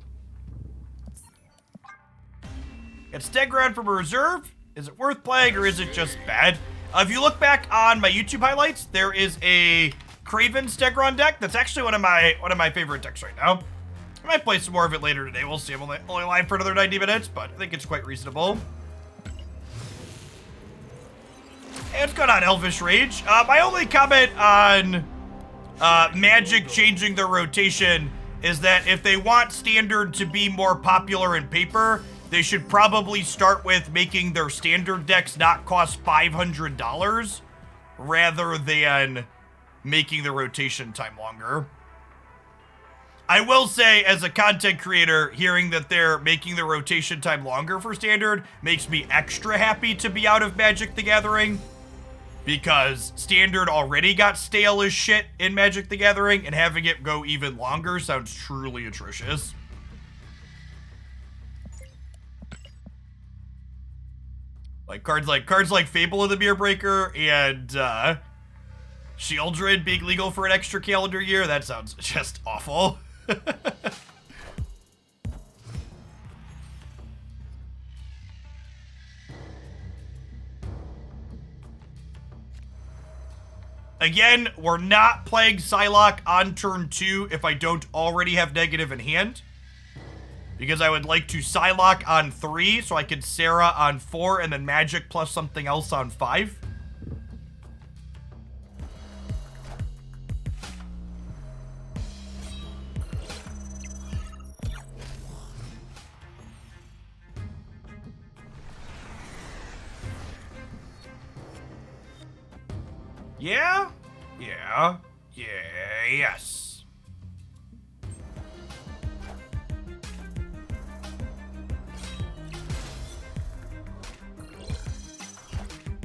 Got Steground from a reserve. Is it worth playing or is it just bad? If you look back on my YouTube highlights, there is a Kraven Stegron deck that's actually one of my favorite decks right now. I might play some more of it later today. We'll see. I'm only live for another 90 minutes, but I think it's quite reasonable. Hey, what's going on, Elvish Rage? My only comment on Magic changing their rotation is that if they want Standard to be more popular in paper, they should probably start with making their Standard decks not cost $500 rather than making the rotation time longer. I will say, as a content creator, hearing that they're making the rotation time longer for Standard makes me extra happy to be out of Magic the Gathering, because Standard already got stale as shit in Magic the Gathering, and having it go even longer sounds truly atrocious. Like cards like Fable of the Mirror Breaker and Shieldred being legal for an extra calendar year, that sounds just awful. Again, we're not playing Psylocke on turn 2 if I don't already have negative in hand, because I would like to Psylocke on 3 so I could Sarah on 4 and then Magic plus something else on 5. Yeah? Yeah. Yeah, yes.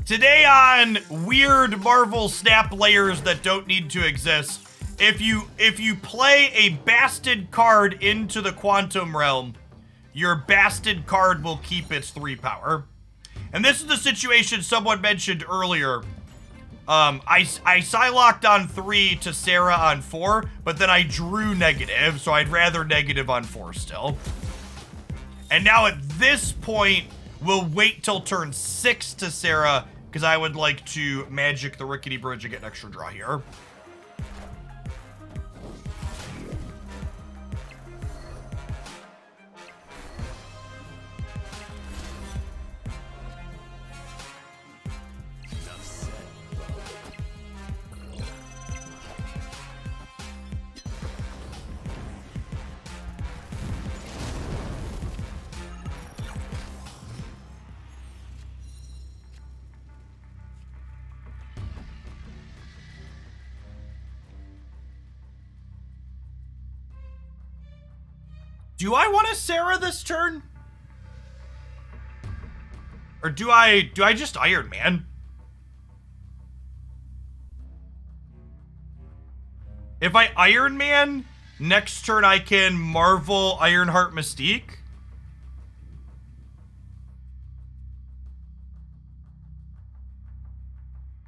Today on weird Marvel Snap layers that don't need to exist, if you play a Bastard card into the Quantum Realm, your Bastard card will keep its 3 power. And this is the situation someone mentioned earlier. I Psylocked on 3 to Sarah on 4, but then I drew negative, so I'd rather negative on 4 still. And now at this point, we'll wait till turn 6 to Sarah, because I would like to Magic the Rickety Bridge and get an extra draw here. Do I want to Sarah this turn? Or do I just Iron Man? If I Iron Man, next turn I can Marvel Ironheart Mystique.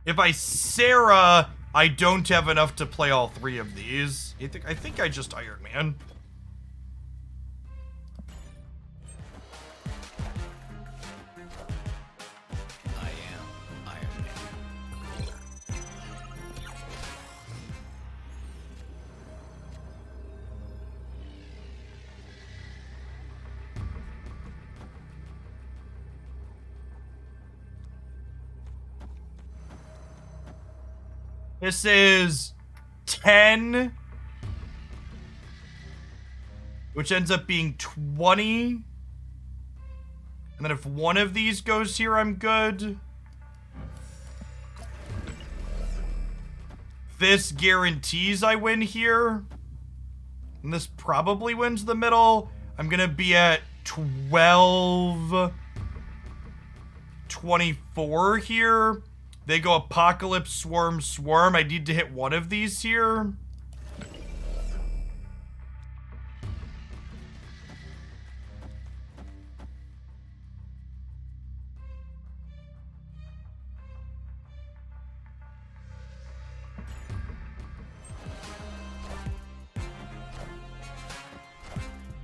If I Sarah, I don't have enough to play all 3 of these. I think I just Iron Man. This is 10, which ends up being 20. And then if one of these goes here, I'm good. This guarantees I win here. And this probably wins the middle. I'm gonna be at 12, 24 here. They go Apocalypse, Swarm, Swarm. I need to hit one of these here.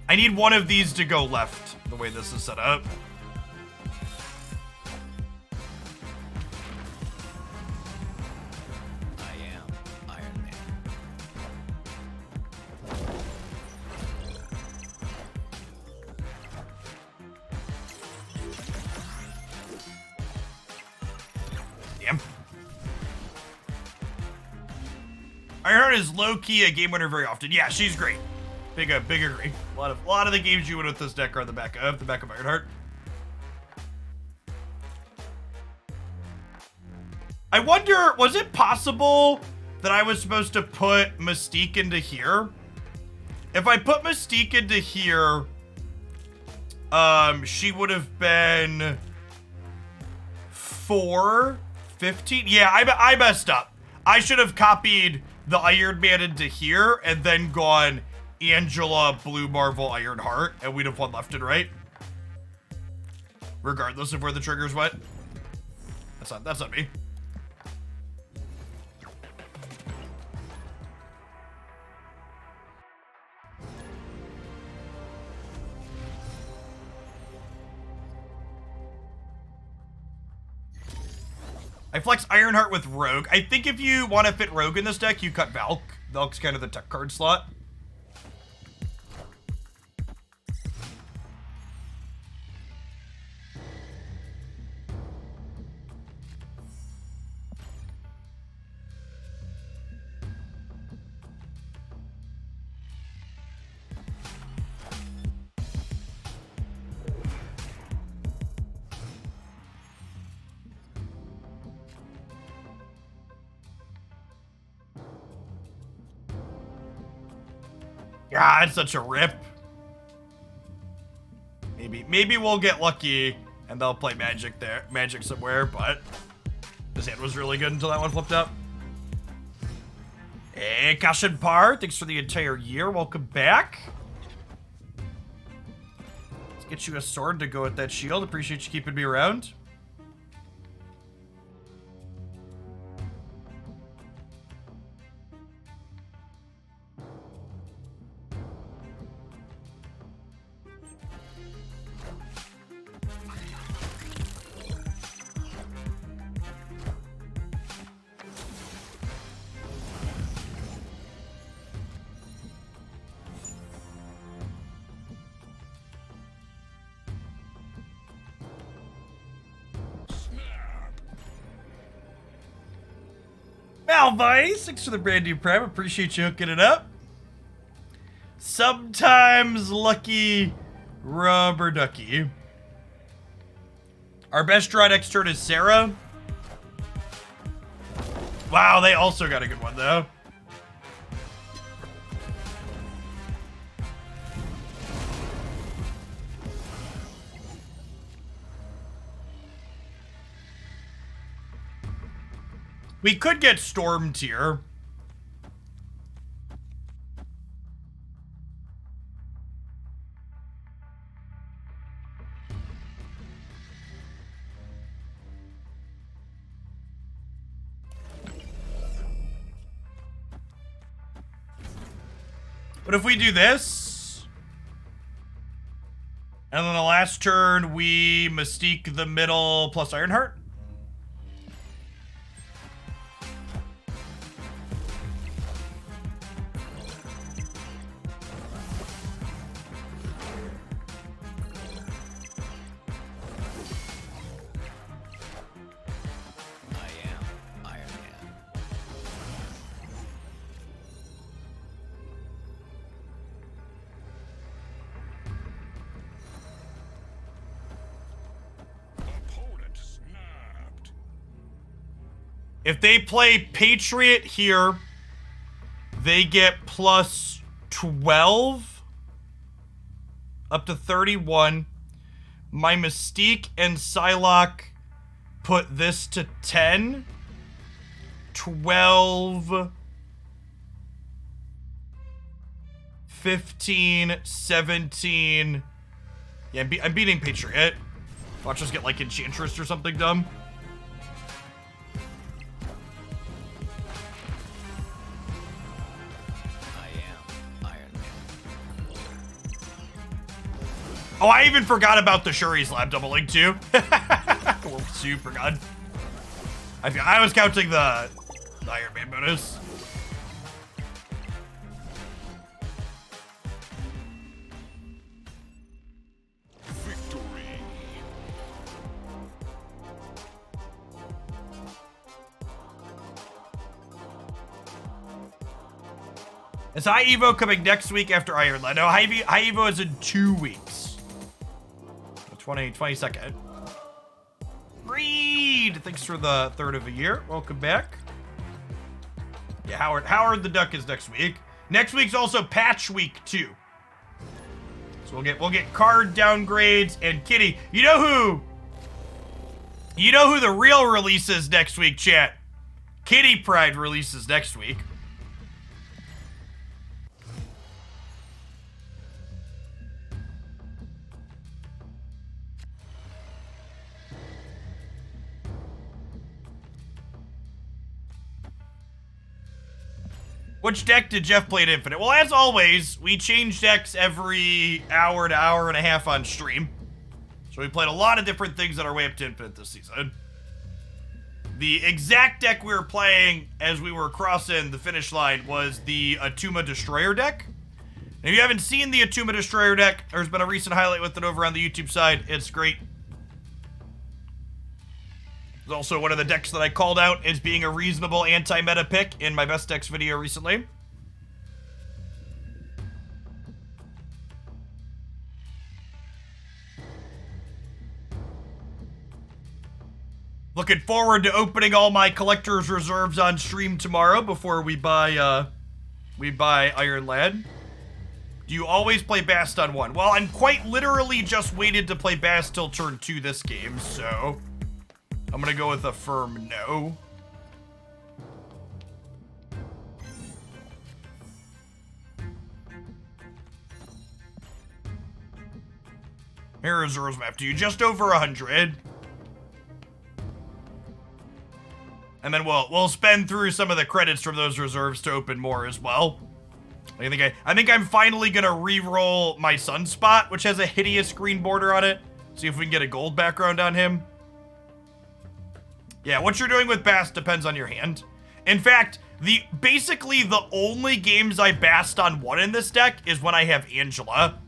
I need one of these to go left, the way this is set up. Ironheart is low-key a game winner very often. Yeah, she's great. Big agree. A lot of the games you win with this deck are the back of Ironheart. I wonder, was it possible that I was supposed to put Mystique into here? If I put Mystique into here, she would have been 4/15. Yeah, I messed up. I should have copied the Iron Man into here and then gone Angela, Blue Marvel, Ironheart, and we'd have won left and right. Regardless of where the triggers went. That's not me. I flex Ironheart with Rogue. I think if you want to fit Rogue in this deck, you cut Valk. Valk's kind of the tech card slot. Ah, it's such a rip. Maybe we'll get lucky and they'll play Magic somewhere, but this hand was really good until that one flipped up. Hey, Kashin Par, thanks for the entire year. Welcome back. Let's get you a sword to go with that shield. Appreciate you keeping me around. Malvice, thanks for the brand new prime. Appreciate you hooking it up. Sometimes lucky rubber ducky. Our best draw next turn is Sarah. Wow, they also got a good one though. We could get stormed here. But if we do this, and then the last turn we Mystique the middle plus Ironheart. If they play Patriot here, they get plus 12 up to 31. My Mystique and Psylocke put this to 10. 12. 15, 17. Yeah, I'm beating Patriot. Watch us get like Enchantress or something dumb. Oh, I even forgot about the Shuri's Lab doubling too. Super good. I was counting the Iron Man bonus. Victory. Is High Evo coming next week after Iron Lad? No, High Evo is in 2 weeks. 22nd. Reed! Thanks for the third of a year. Welcome back. Yeah, Howard the Duck is next week. Next week's also patch week 2. So we'll get card downgrades and Kitty. You know who the real release is next week, chat? Kitty Pride releases next week. Which deck did Jeff play at Infinite? Well, as always, we change decks every hour to hour and a half on stream. So we played a lot of different things on our way up to Infinite this season. The exact deck we were playing as we were crossing the finish line was the Atuma Destroyer deck. And if you haven't seen the Atuma Destroyer deck, there's been a recent highlight with it over on the YouTube side. It's great. It's also one of the decks that I called out as being a reasonable anti-meta pick in my best decks video recently. Looking forward to opening all my collector's reserves on stream tomorrow before we buy Iron Lad. Do you always play Bast on 1? Well, I'm quite literally just waited to play Bast till turn 2 this game, so I'm gonna go with a firm no. Here is reserves map. Do you just over 100? And then we'll spend through some of the credits from those reserves to open more as well. I think I'm finally gonna re-roll my Sunspot, which has a hideous green border on it. See if we can get a gold background on him. Yeah, what you're doing with Bast depends on your hand. In fact, basically the only games I Bast on 1 in this deck is when I have Angela.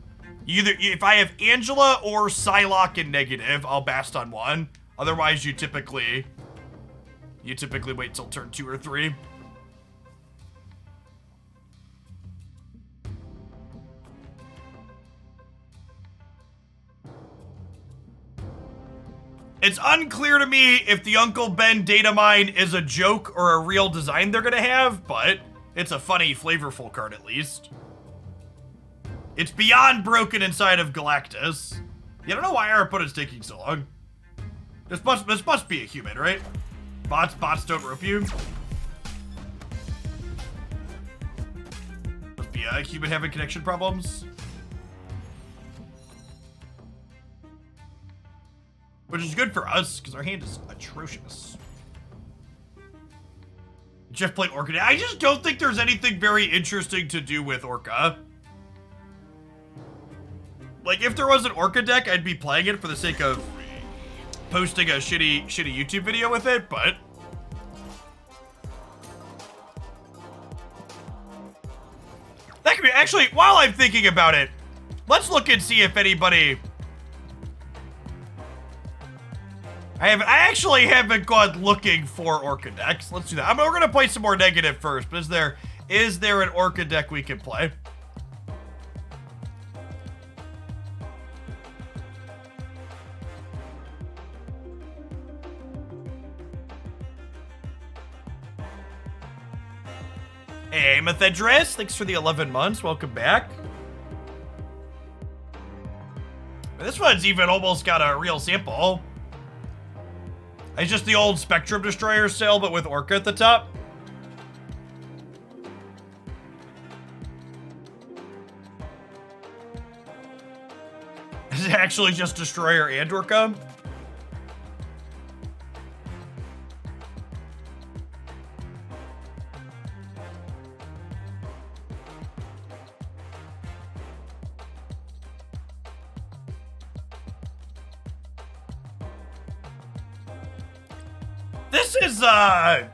If I have Angela or Psylocke in negative, I'll Bast on 1. Otherwise, you typically wait till turn 2 or 3. It's unclear to me if the Uncle Ben data mine is a joke or a real design they're gonna have, but it's a funny, flavorful card at least. It's beyond broken inside of Galactus. Yeah, I don't know why our opponent's taking so long. This must be a human, right? Bots don't rope you. Must be a human having connection problems. Which is good for us, because our hand is atrocious. Jeff played Orca. I just don't think there's anything very interesting to do with Orca. Like, if there was an Orca deck, I'd be playing it for the sake of posting a shitty YouTube video with it, but that could be, actually, while I'm thinking about it, let's look and see if anybody, I actually haven't gone looking for Orca decks. Let's do that. We're gonna play some more negative first, but is there an Orca deck we can play? Hey, Methedris, thanks for the 11 months. Welcome back. This one's even almost got a real sample. It's just the old Spectrum Destroyer still, but with Orca at the top. Is it actually just Destroyer and Orca? This is a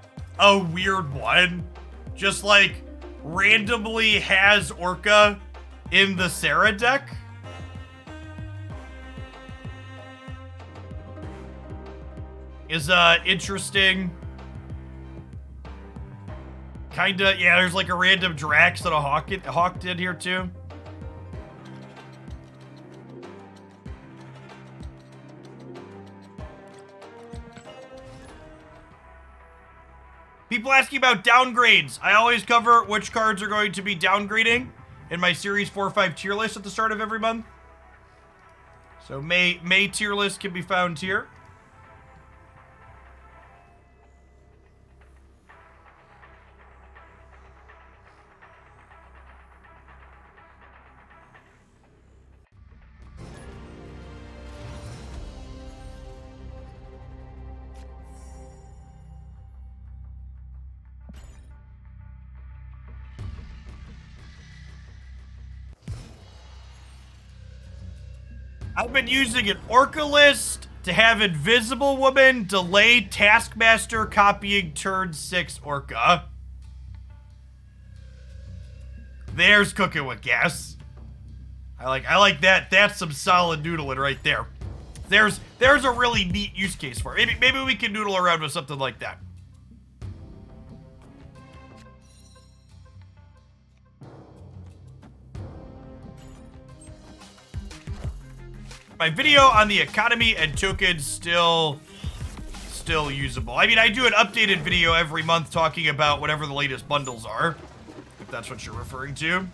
weird one. Just like randomly has Orca in the Sarah deck. Is interesting. Kinda, yeah, there's like a random Drax and a Hawk in here too. People asking about downgrades. I always cover which cards are going to be downgrading in my Series 4 or 5 tier list at the start of every month. So May tier list can be found here. I've been using an Orca list to have Invisible Woman delay Taskmaster copying turn 6 Orca. There's cooking with gas. I like that. That's some solid noodling right there. There's a really neat use case for it. Maybe we can noodle around with something like that. My video on the economy and tokens still usable. I mean, I do an updated video every month talking about whatever the latest bundles are, if that's what you're referring to.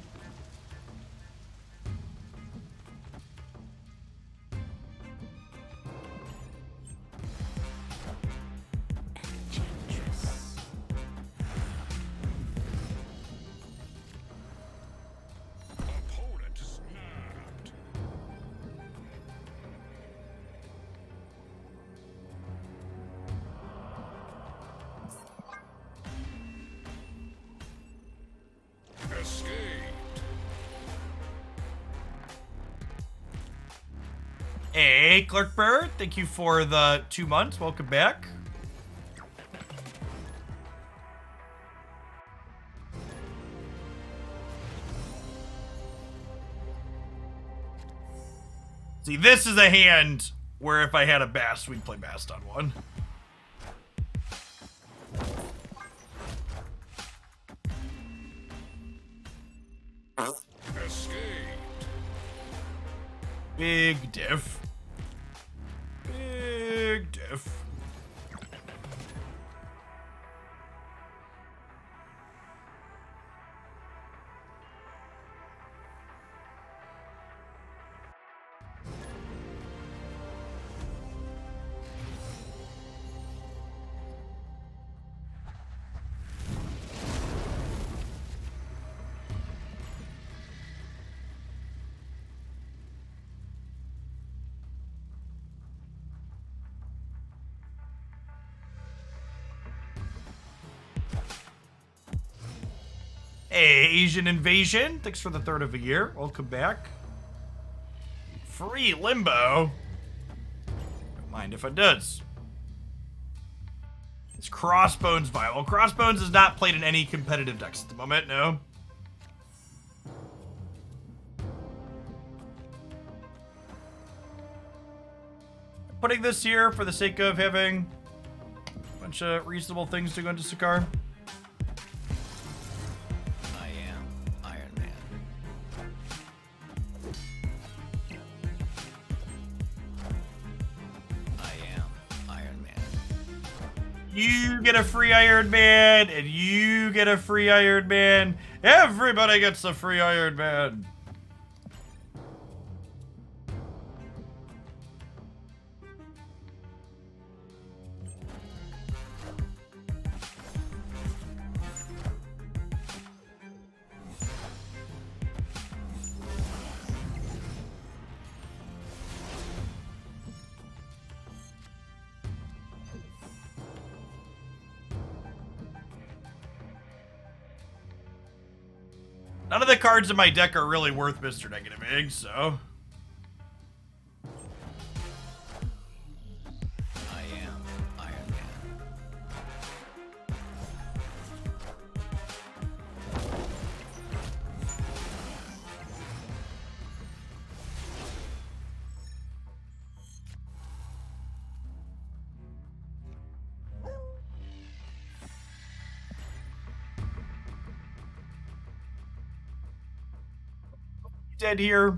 Opponent snapped. Escaped. Hey, Clerk Bird, thank you for the 2 months. Welcome back. See, this is a hand where if I had a Bast, we'd play Bast on one. Escaped. Big diff. Big diff. Hey, Asian Invasion. Thanks for the 3rd of a year. Welcome back. Free Limbo. Don't mind if it does. It's Crossbones viable. Crossbones is not played in any competitive decks at the moment, no. Putting this here for the sake of having a bunch of reasonable things to go into Sakar. I am Iron Man. I am Iron Man. You get a free Iron Man, and you get a free Iron Man. Everybody gets a free Iron Man. None of the cards in my deck are really worth Mr. Negative Egg, so... I am Iron Man. dead here.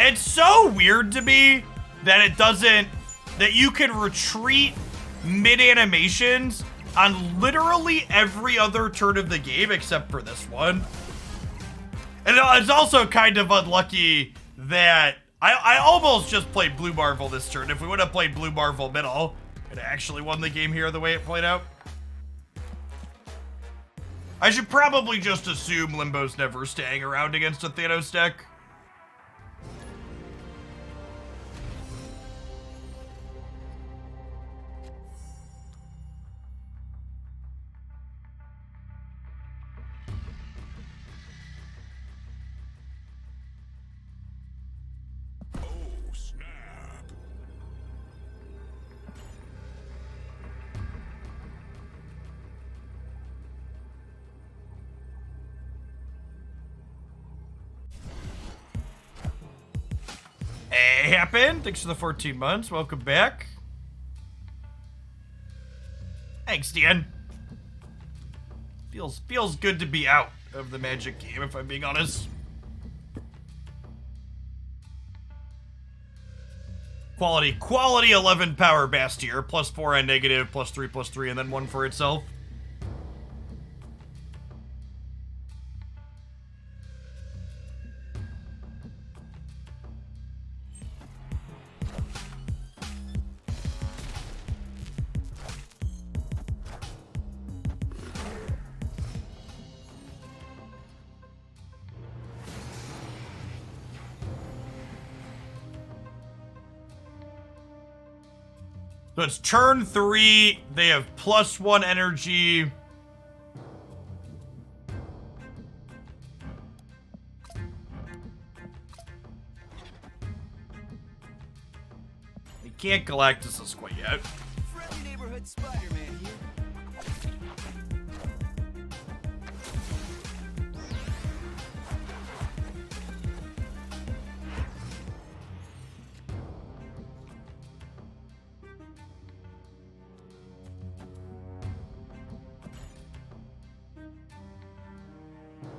It's so weird to me that it doesn't, that you can retreat mid-animations on literally every other turn of the game except for this one. And it's also kind of unlucky that I almost just played Blue Marvel this turn. If we would have played Blue Marvel middle, it actually won the game here the way it played out. I should probably just assume Limbo's never staying around against a Thanos deck. Hey, happened. Thanks for the 14 months. Welcome back. Thanks, Dan. Feels good to be out of the Magic game, if I'm being honest. Quality 11 power Bastier, +4 and negative, +3, and then 1 for itself. So it's turn 3. They have +1 energy. They can't Galactus us quite yet. Friendly neighborhood Spider-Man here.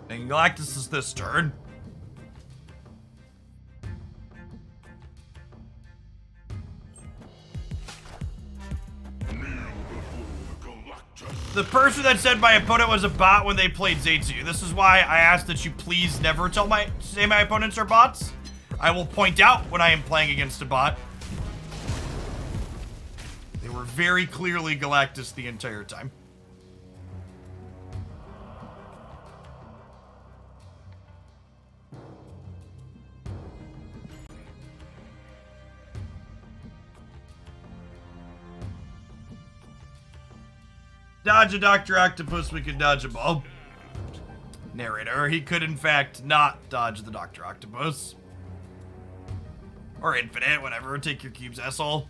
And Galactus is this turn. The person that said my opponent was a bot when they played Zetsu. This is why I asked that you please never say my opponents are bots. I will point out when I am playing against a bot. They were very clearly Galactus the entire time. Dodge a Dr. Octopus, we can dodge a ball. Narrator, he could in fact not dodge the Dr. Octopus. Or Infinite, whatever, take your cubes, asshole.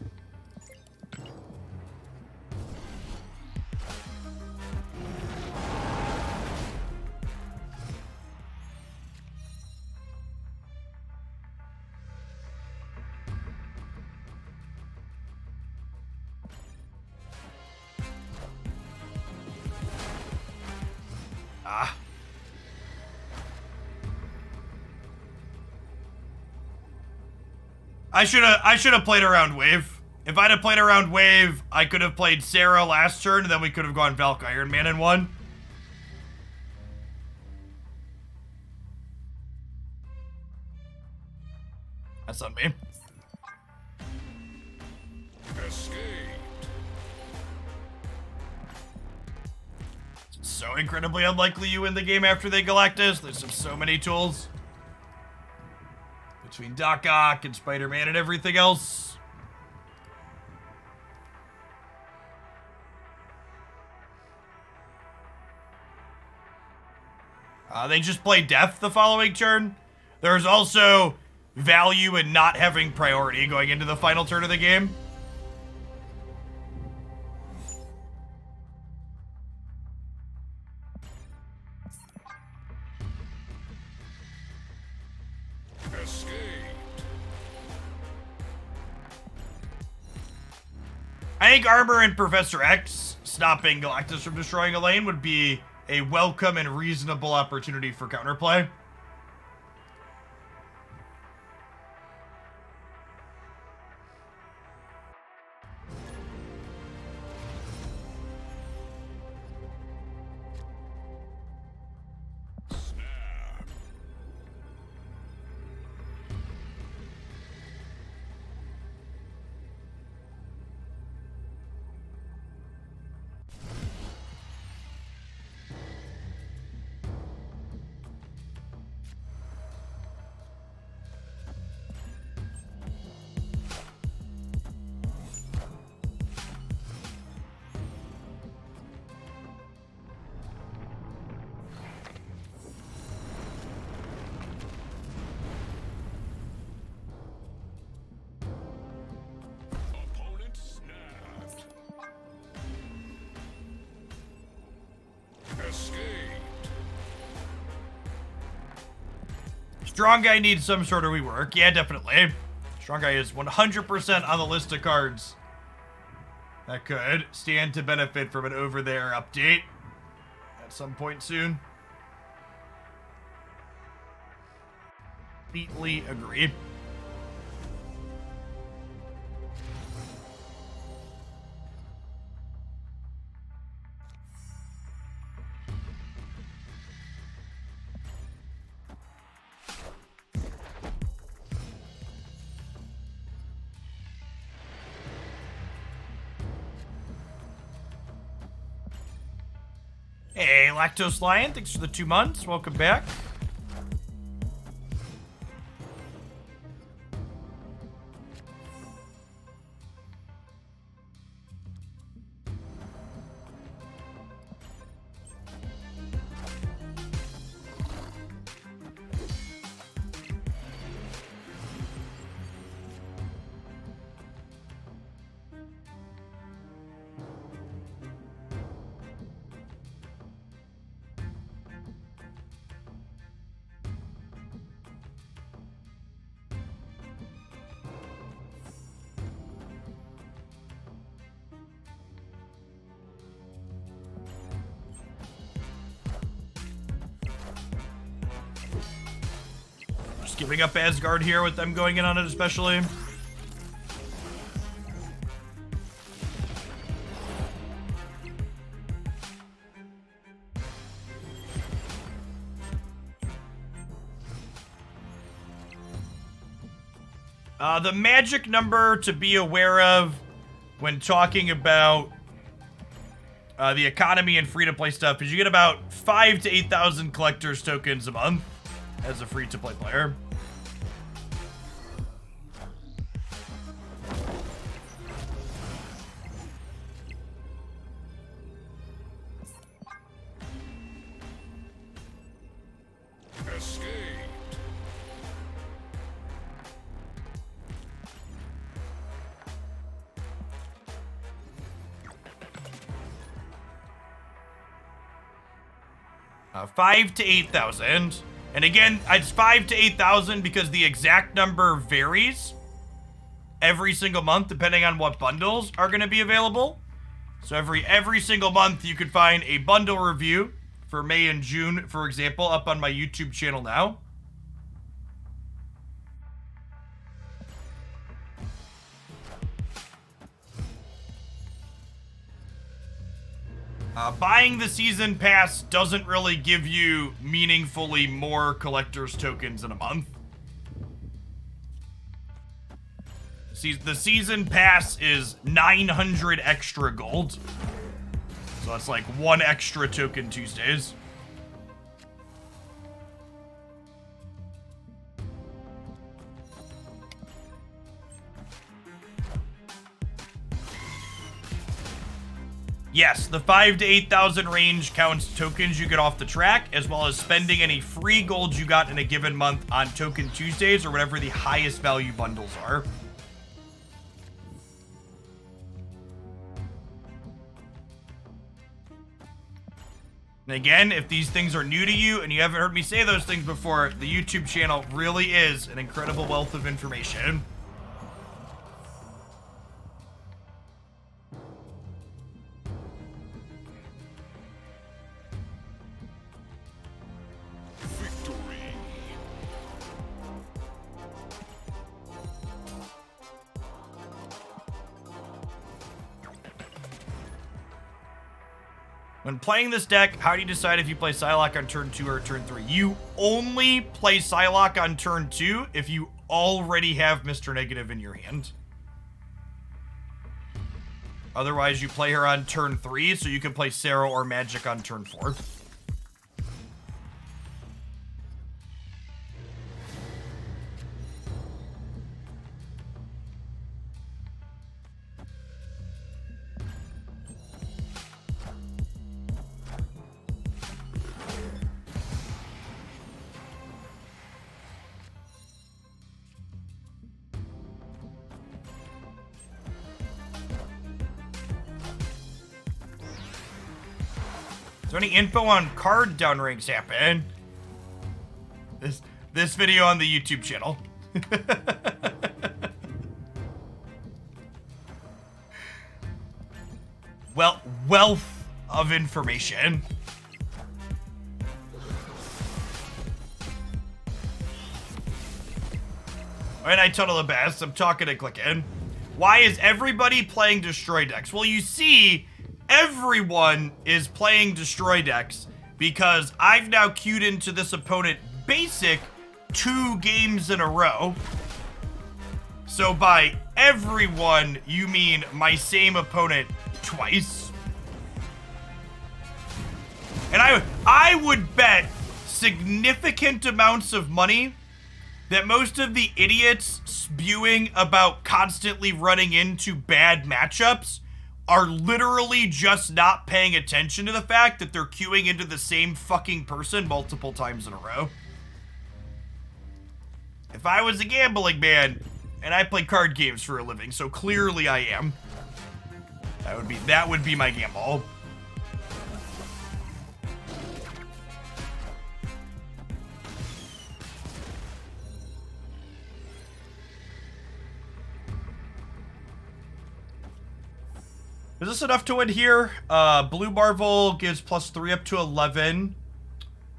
I should have played around Wave. If I'd have played around Wave, I could have played Sarah last turn, and then we could have gone Valk Iron Man in one. That's on me. Escaped. It's so incredibly unlikely you win the game after they Galactus. There's just so many tools. Between Doc Ock and Spider-Man and everything else. They just play Death the following turn. There's also value in not having priority going into the final turn of the game. I think Armor and Professor X stopping Galactus from destroying a lane would be a welcome and reasonable opportunity for counterplay. Opponent snapped. Escaped. Strong Guy needs some sort of rework. Yeah, definitely. Strong Guy is 100% on the list of cards that could stand to benefit from an over-there update at some point soon. Completely agree. Hey, Lactose Lion, thanks for the 2 months. Welcome back. Just giving up Asgard here with them going in on it especially. The magic number to be aware of when talking about the economy and free-to-play stuff is you get about 5,000 to 8,000 collector's tokens a month as a free-to-play player. Escaped. 5,000 to 8,000. And again, it's 5,000 to 8,000 because the exact number varies every single month depending on what bundles are going to be available. So every single month you could find a bundle review for May and June, for example, up on my YouTube channel now. Buying the season pass doesn't really give you meaningfully more collector's tokens in a month. The season pass is 900 extra gold. So that's like 1 extra token Tuesdays. Yes, the 5,000 to 8,000 range counts tokens you get off the track, as well as spending any free gold you got in a given month on Token Tuesdays or whatever the highest value bundles are. And again, if these things are new to you and you haven't heard me say those things before, the YouTube channel really is an incredible wealth of information. When playing this deck, how do you decide if you play Psylocke on turn 2 or turn 3? You only play Psylocke on turn 2 if you already have Mr. Negative in your hand. Otherwise, you play her on turn 3, so you can play Cerebro or Magic on turn 4. Is there any info on card downranks happen? This video on the YouTube channel. Well, wealth of information. Alright, I tunnel the best. I'm talking and clicking. Why is everybody playing destroy decks? Well, you see, everyone is playing destroy decks because I've now queued into this opponent basic 2 games in a row. So by everyone, you mean my same opponent twice. And I would bet significant amounts of money that most of the idiots spewing about constantly running into bad matchups are literally just not paying attention to the fact that they're queuing into the same fucking person multiple times in a row. If I was a gambling man, and I play card games for a living, so clearly I am, that would be my gamble. Is this enough to win here? Blue Marvel gives +3 up to 11.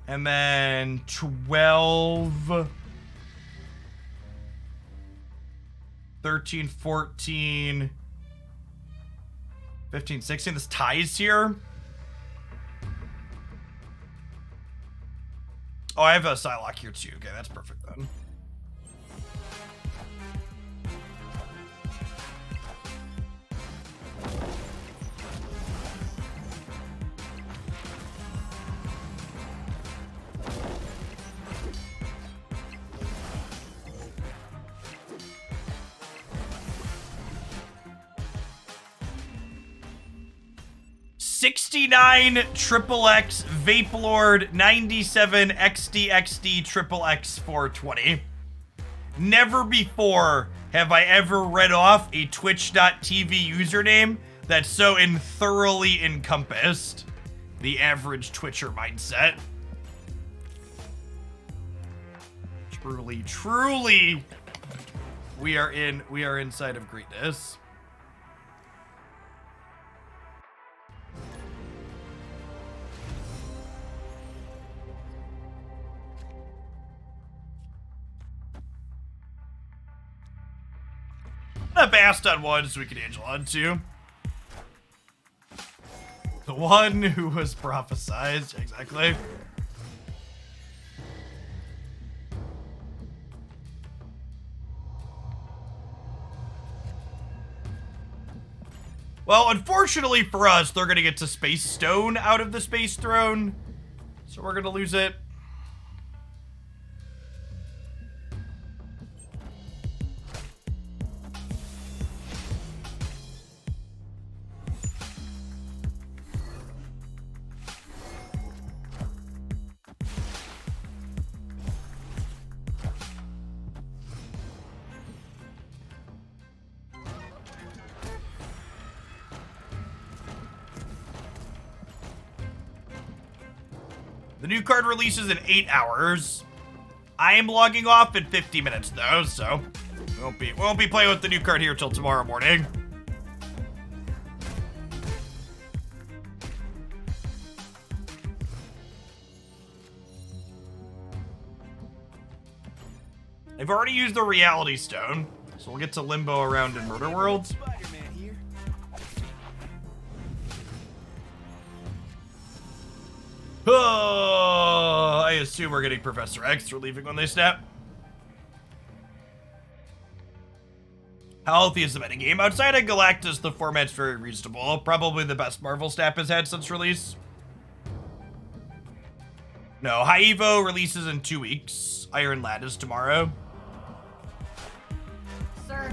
And then 12... 13, 14... 15, 16. This ties here. Oh, I have a Psylocke here too. Okay, that's perfect then. $69 XXX Vapelord 97 XD XXX 420. Never before have I ever read off a Twitch.tv username that so thoroughly encompassed the average Twitcher mindset. Truly, truly, we are inside of greatness. A Bast on 1 so we can Angel on 2. The one who was prophesized, exactly. Well, unfortunately for us, they're gonna get to Space Stone out of the Space Throne, so we're gonna lose it. The new card releases in 8 hours. I am logging off in 50 minutes though, so we won't be playing with the new card here till tomorrow morning. I've already used the Reality Stone, so we'll get to Limbo around in Murder World. Spider-Man here. Oh, I assume we're getting Professor X relieving when they snap. How healthy is the metagame? Outside of Galactus, the format's very reasonable. Probably the best Marvel snap has had since release. No, High Evo releases in 2 weeks. Iron Lad is tomorrow. Sir.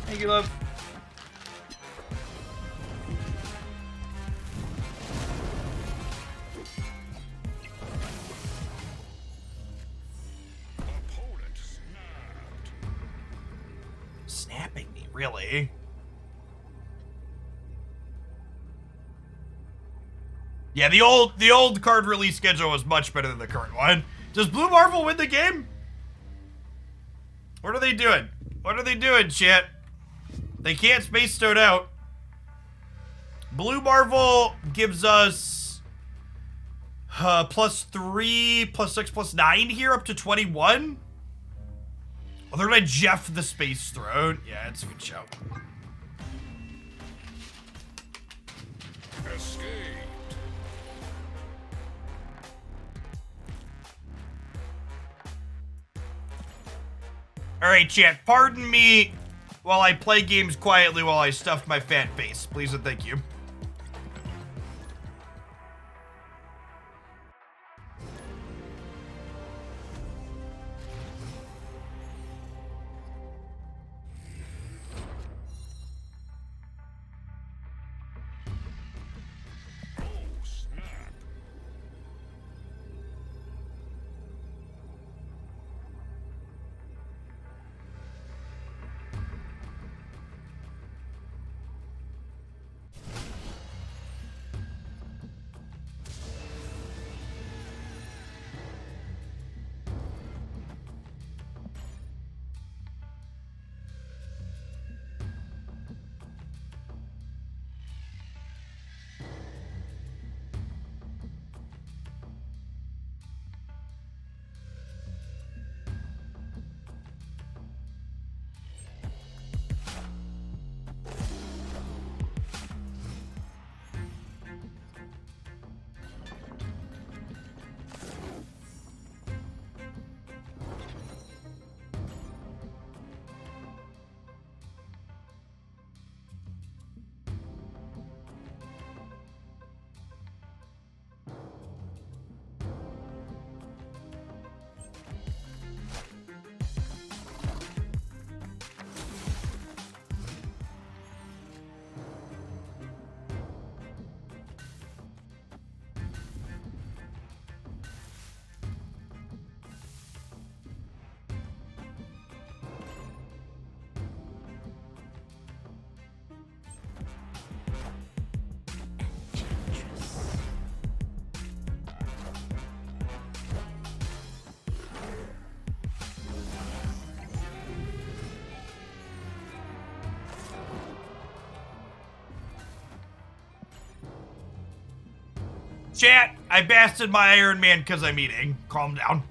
Thank you, love. Opponent snapped. Snapping me, really? Yeah, the old card release schedule was much better than the current one. Does Blue Marvel win the game? What are they doing? What are they doing, chat? They can't Space Stone out. Blue Marvel gives us +3, +6, +9 here, up to 21. Oh, they're gonna Jeff the Space Throne. Yeah, it's a good show. Escaped. Alright, chat, pardon me while I play games quietly while I stuff my fat face. Please and thank you. Oh, snap. Chat, I bastard my Iron Man because I'm eating. Calm down.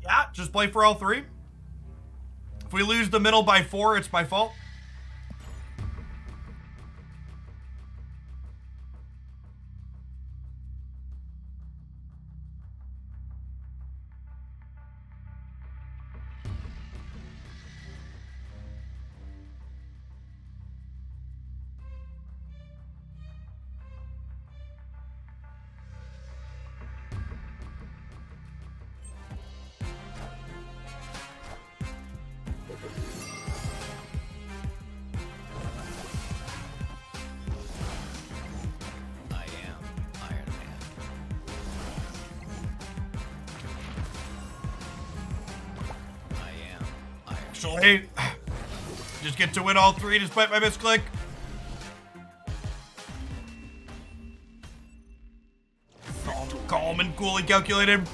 Yeah, just play for all three. If we lose the middle by 4, it's my fault. actually. Just get to win all three despite my misclick. Calm and cool and calculated.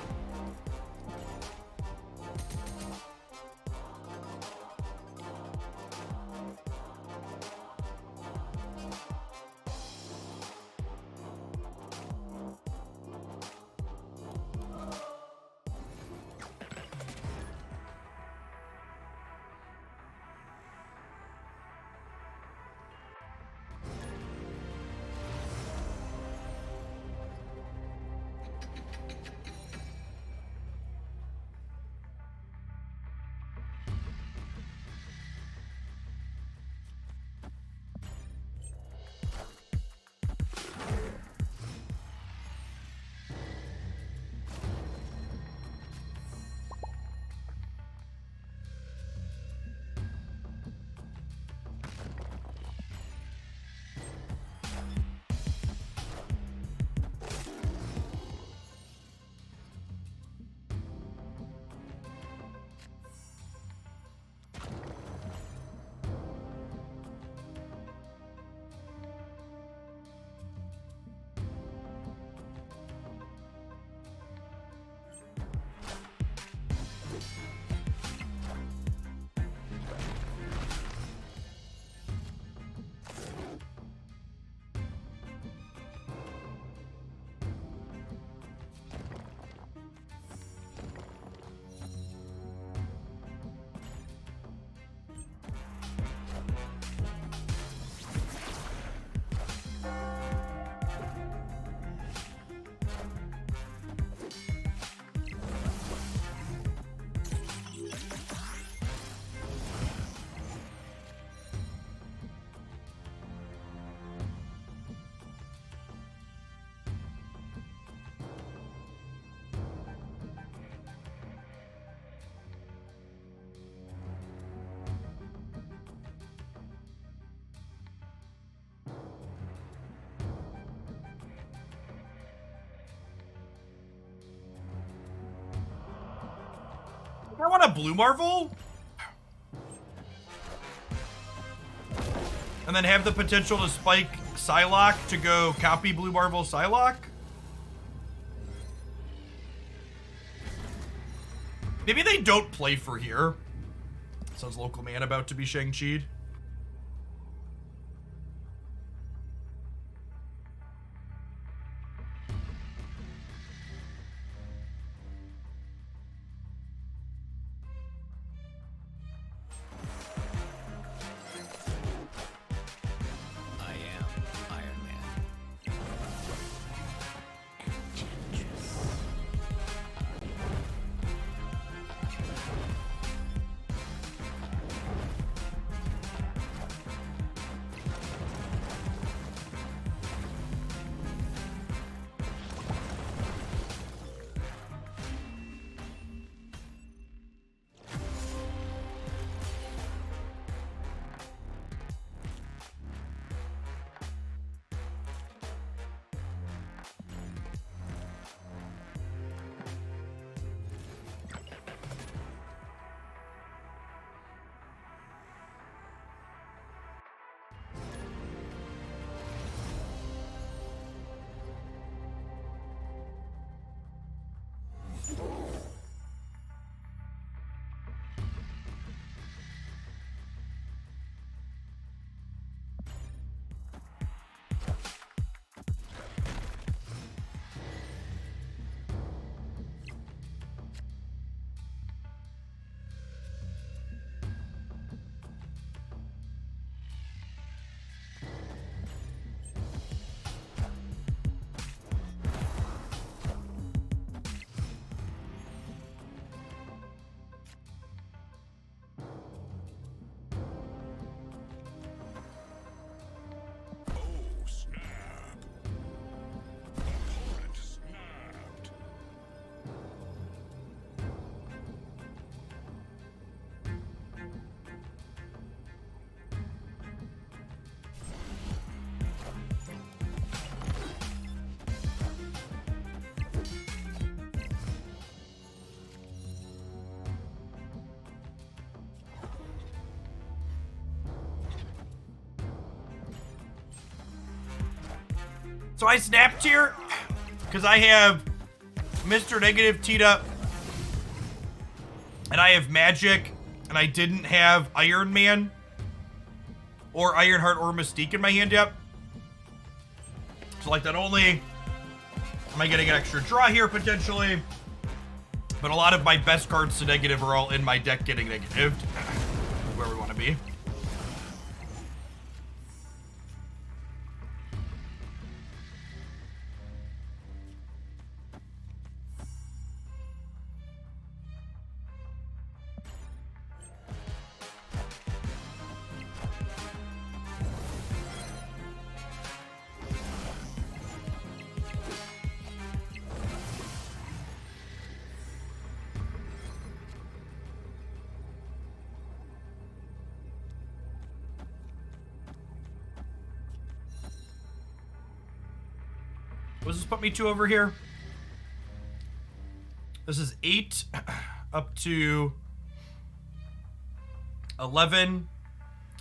I want a blue Marvel. And then have the potential to spike Psylocke to go copy blue Marvel Psylocke. Maybe they don't play for here. Sounds local man about to be Shang-Chi'd. I am Iron Man. So I snapped here because I have Mr. Negative teed up, and I have Magic, and I didn't have Iron Man or Ironheart or Mystique in my hand yet. So like not only am I getting an extra draw here potentially, but a lot of my best cards to negative are all in my deck getting negatived. Where we want to be. What does this put me to over here? This is 8 up to 11.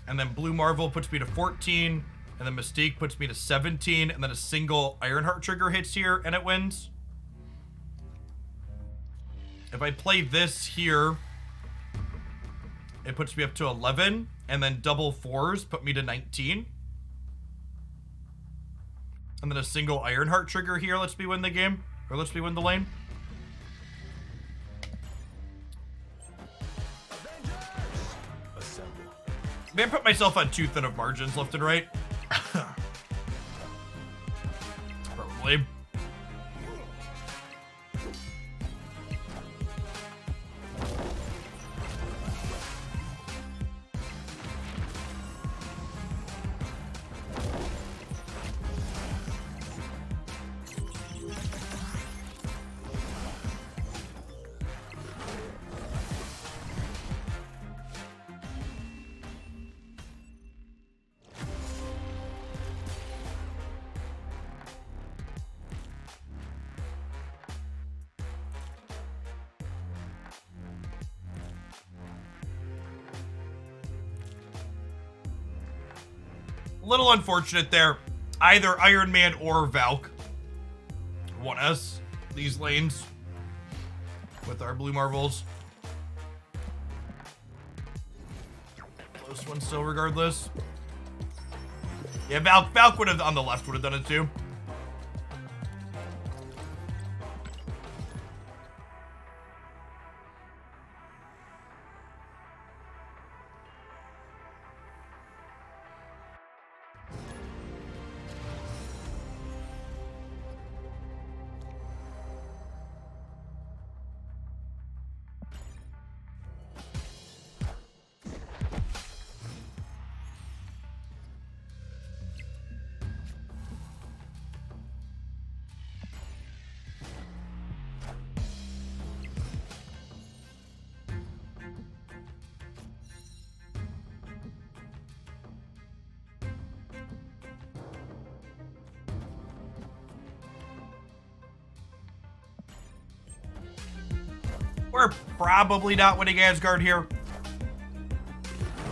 And then Blue Marvel puts me to 14. And then Mystique puts me to 17. And then a single Ironheart trigger hits here and it wins. If I play this here, it puts me up to 11. And then double 4s put me to 19. And then a single Ironheart trigger here lets me win the game. Or lets me win the lane. Man, I put myself on too thin of margins left and right. Probably. A little unfortunate there. Either Iron Man or Valk won us these lanes with our Blue Marvels. Close one still regardless. Yeah, Valk would have, on the left, would have done it too. We're probably not winning Asgard here.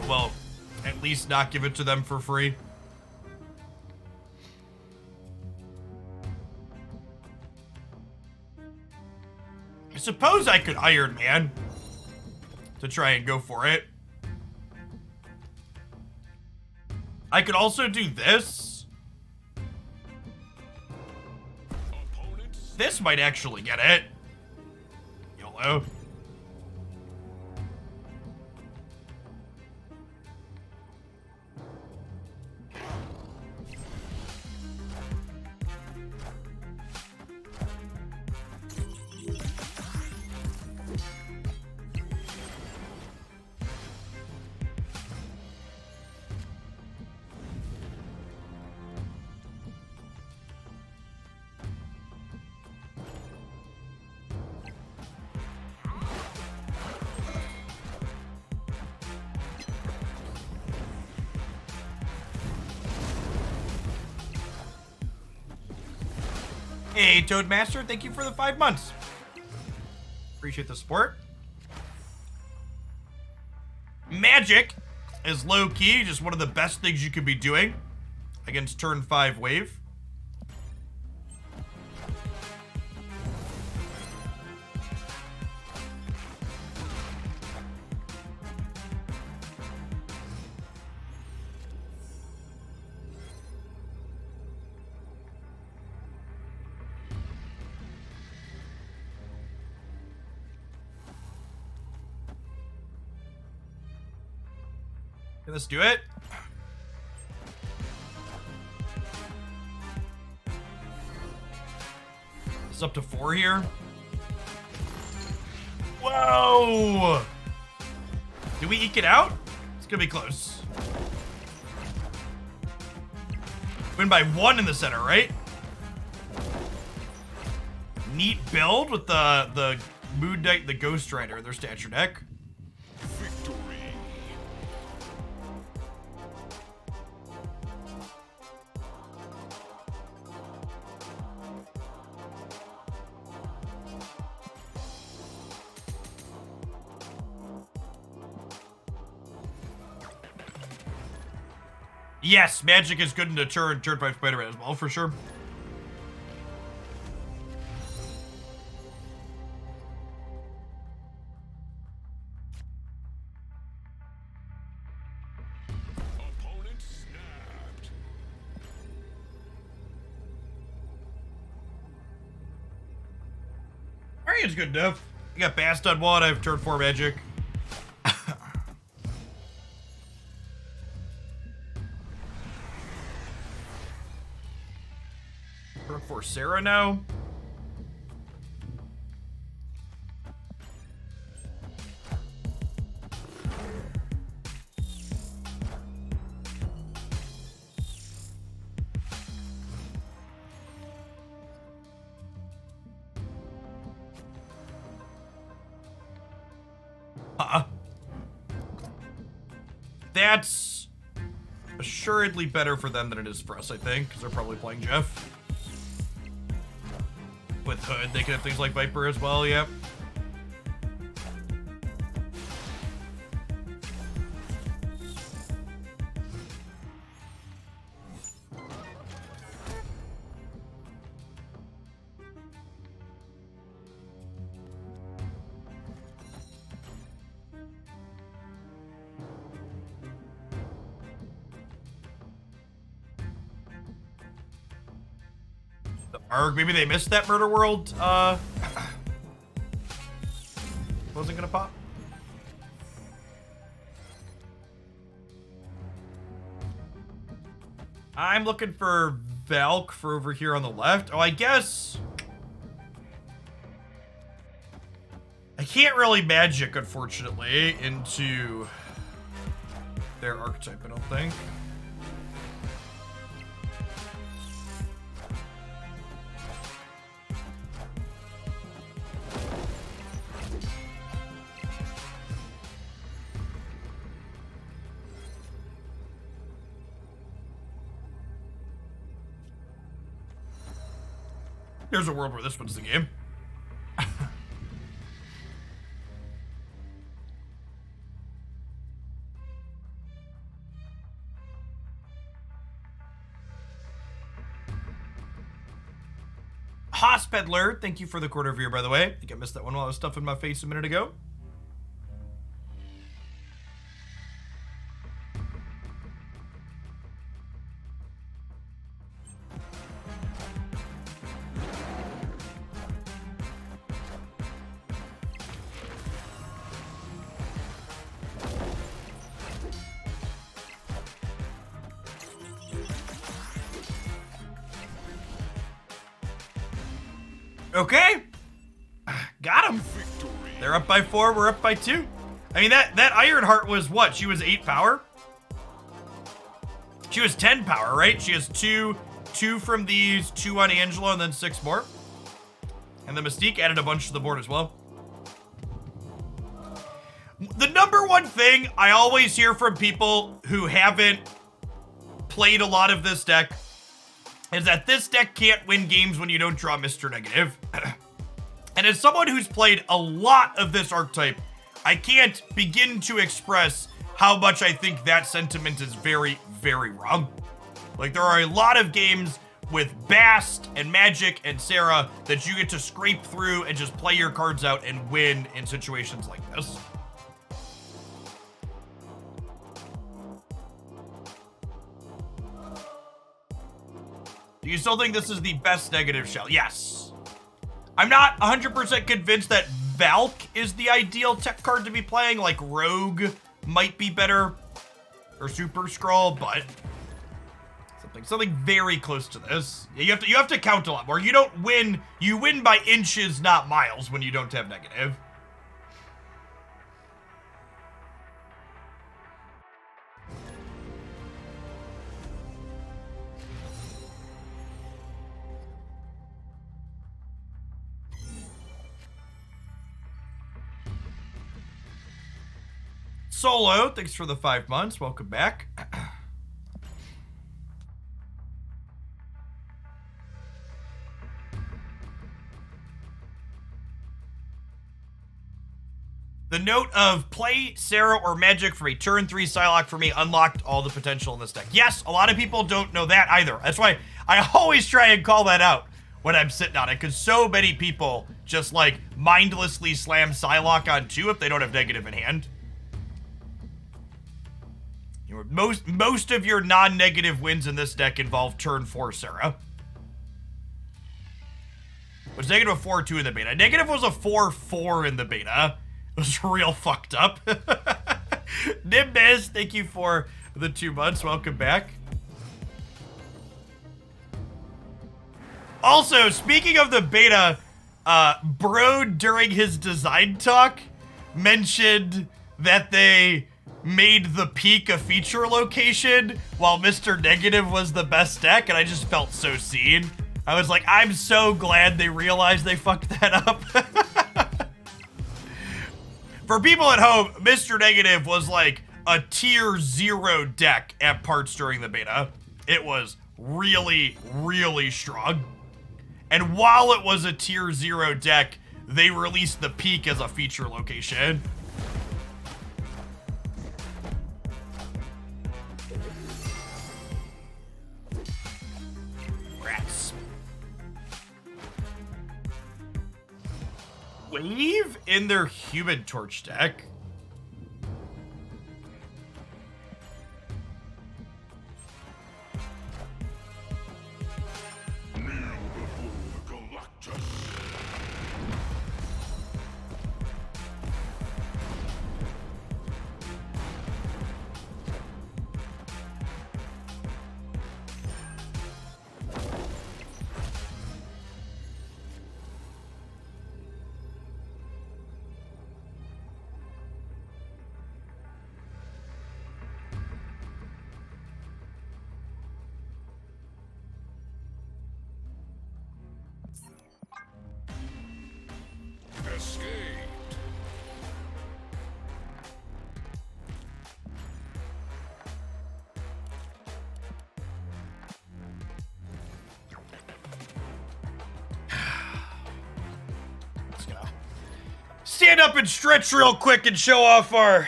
Well, at least not give it to them for free. I suppose I could Iron Man to try and go for it. I could also do this. This might actually get it. YOLO. Hey, Toadmaster, thank you for the 5 months. Appreciate the support. Magic is low-key, just one of the best things you could be doing against turn 5 wave. Okay, let's do it. It's up to 4 here. Whoa! Did we eke it out? It's gonna be close. Win by 1 in the center, right? Neat build with the Moon Knight, the Ghost Rider in their stature deck. Victory. Yes, magic is good in the turn by Spider-Man as well, for sure. Opponent snapped. Arian's good enough. You got Bast on 1, I have turn 4 magic. Turn 4 Sarah now. That's assuredly better for them than it is for us, I think, because they're probably playing Jeff. With Hood, they can have things like Viper as well, yep. Arg, maybe they missed that Murder World, wasn't gonna pop. I'm looking for Valk for over here on the left. Oh, I guess I can't really magic, unfortunately, into their archetype, I don't think. There's a world where this one's the game. Hospedler, thank you for the quarter viewer, by the way. I think I missed that one while I was stuffing my face a minute ago. Okay. Got him. They're up by 4, we're up by 2. I mean, that Ironheart was what? She was 8 power? She was 10 power, right? She has 2 from these, 2 on Angela, and then 6 more. And the Mystique added a bunch to the board as well. The number one thing I always hear from people who haven't played a lot of this deck is that this deck can't win games when you don't draw Mr. Negative. And as someone who's played a lot of this archetype, I can't begin to express how much I think that sentiment is very, very wrong. Like, there are a lot of games with Bast and Magic and Sarah that you get to scrape through and just play your cards out and win in situations like this. Do you still think this is the best negative shell? Yes. I'm not 100% convinced that Valk is the ideal tech card to be playing. Like, Rogue might be better. or Super Scroll, but something very close to this. You have to count a lot more. You don't win. You win by inches, not miles, when you don't have negative. Solo, thanks for the 5 months. Welcome back. The note of play Sarah or Magic for a turn 3 Psylocke for me unlocked all the potential in this deck. Yes, a lot of people don't know that either. That's why I always try and call that out when I'm sitting on it, because so many people just like mindlessly slam Psylocke on 2 if they don't have negative in hand. Most of your non-negative wins in this deck involve turn 4 Sarah. It was negative 4-2 in the beta. Negative was a 4-4 in the beta. It was real fucked up. Nimbus, thank you for the 2 months. Welcome back. Also, speaking of the beta, Bro during his design talk mentioned that they made the peak a feature location while Mr. Negative was the best deck, and I just felt so seen. I was like, I'm so glad they realized they fucked that up. For people at home, Mr. Negative was like a tier 0 deck at parts during the beta. It was really, really strong. And while it was a tier 0 deck, they released the peak as a feature location. Rats. Wave in their Human Torch deck. Kneel before Galactus. Escaped. Let's go. Stand up and stretch real quick and show off our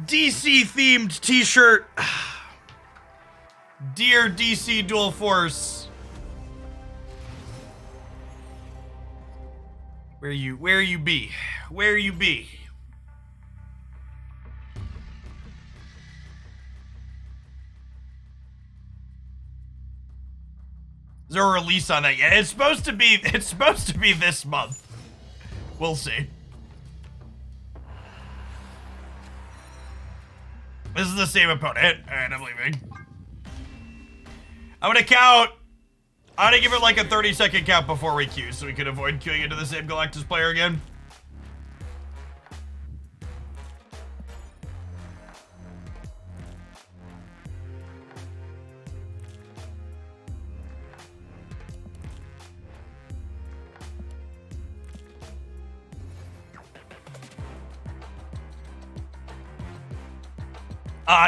DC themed t-shirt. Dear DC Dual Force. Where you be? Where you be? Is there a release on that yet? It's supposed to be this month. We'll see. This is the same opponent. Alright, I'm leaving. I'm gonna give it like a 30-second count before we queue so we can avoid queuing into the same Galactus player again.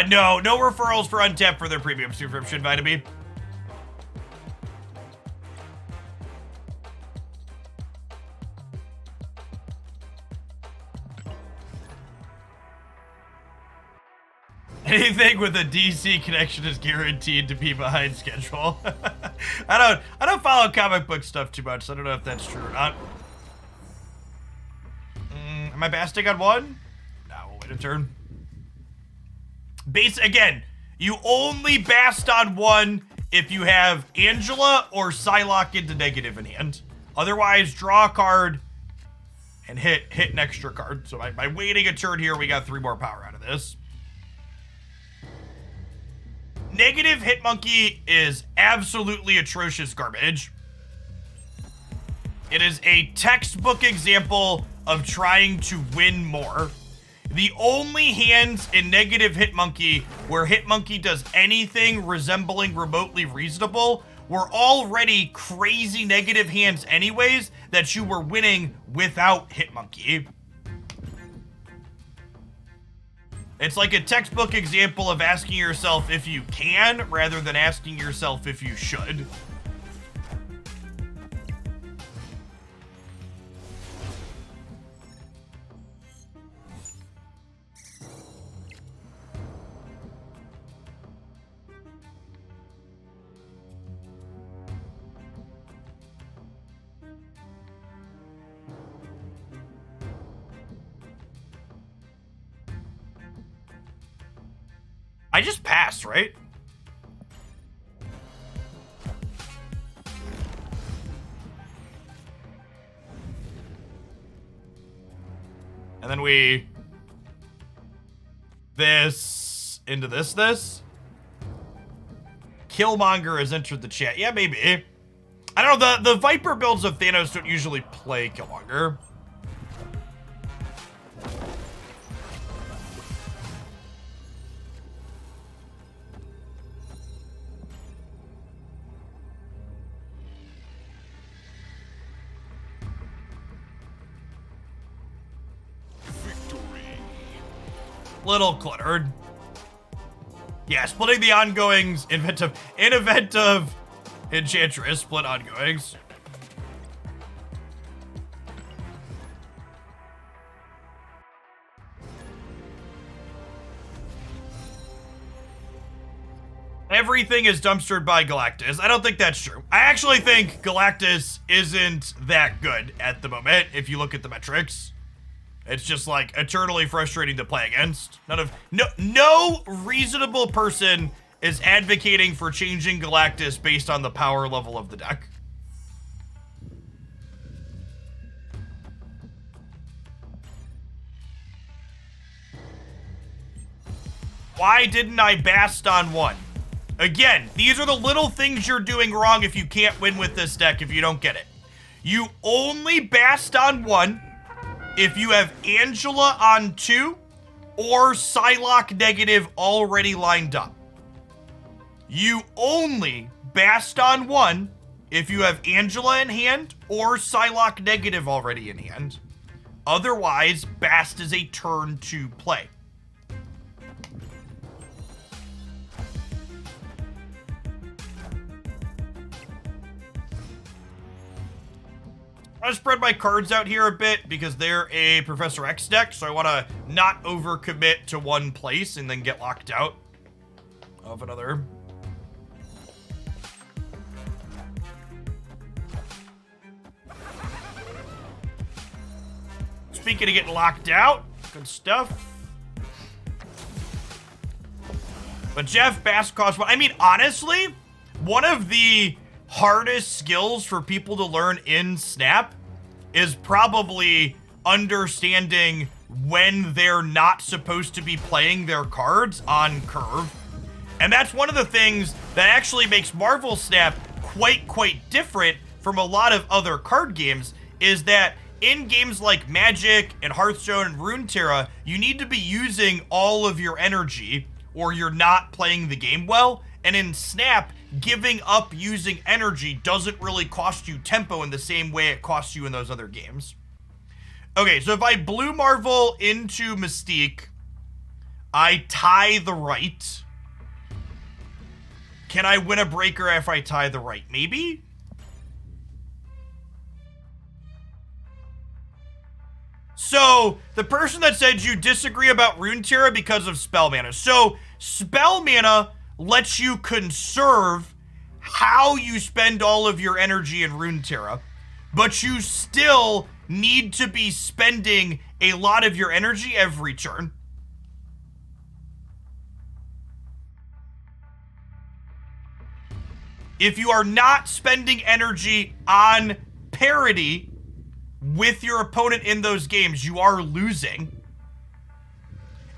No referrals for Untapped for their premium subscription, Vitamin. Anything with a DC connection is guaranteed to be behind schedule. I don't follow comic book stuff too much, so I don't know if that's true or not. Am I basting on 1? No, we'll wait a turn. Again, you only bast on 1 if you have Angela or Psylocke into negative in hand. Otherwise, draw a card and hit an extra card. So by waiting a turn here, we got 3 more power out of this. Negative Hitmonkey is absolutely atrocious garbage. It is a textbook example of trying to win more. The only hands in Negative Hitmonkey where Hitmonkey does anything resembling remotely reasonable were already crazy negative hands anyways that you were winning without Hitmonkey. It's like a textbook example of asking yourself if you can rather than asking yourself if you should. I just passed, right? And then we... This... Into this? Killmonger has entered the chat. Yeah, maybe. I don't know, the Viper builds of Thanos don't usually play Killmonger. Little cluttered. Yeah, splitting the ongoings in event of Enchantress, split ongoings. Everything is dumpstered by Galactus. I don't think that's true. I actually think Galactus isn't that good at the moment, if you look at the metrics. It's just like eternally frustrating to play against. No reasonable person is advocating for changing Galactus based on the power level of the deck. Why didn't I bast on one? Again, these are the little things you're doing wrong if you can't win with this deck if you don't get it. You only bast on one if you have Angela on 2 or Psylocke negative already lined up. You only bast on 1 if you have Angela in hand or Psylocke negative already in hand. Otherwise, bast is a turn 2 play. I spread my cards out here a bit because they're a Professor X deck, so I want to not overcommit to one place and then get locked out of another. Speaking of getting locked out, good stuff. But Jeff Bass costs one. I mean, honestly, one of the hardest skills for people to learn in Snap is probably understanding when they're not supposed to be playing their cards on curve. And that's one of the things that actually makes Marvel Snap quite different from a lot of other card games, is that in games like Magic and Hearthstone and Runeterra, you need to be using all of your energy or you're not playing the game well. And in Snap, giving up using energy doesn't really cost you tempo in the same way it costs you in those other games. Okay, so if I Blue Marvel into Mystique, I tie the right. Can I win a breaker if I tie the right? Maybe? So, the person that said you disagree about Runeterra because of spell mana. So, spell mana lets you conserve how you spend all of your energy in Runeterra, but you still need to be spending a lot of your energy every turn. If you are not spending energy on parity with your opponent in those games, you are losing.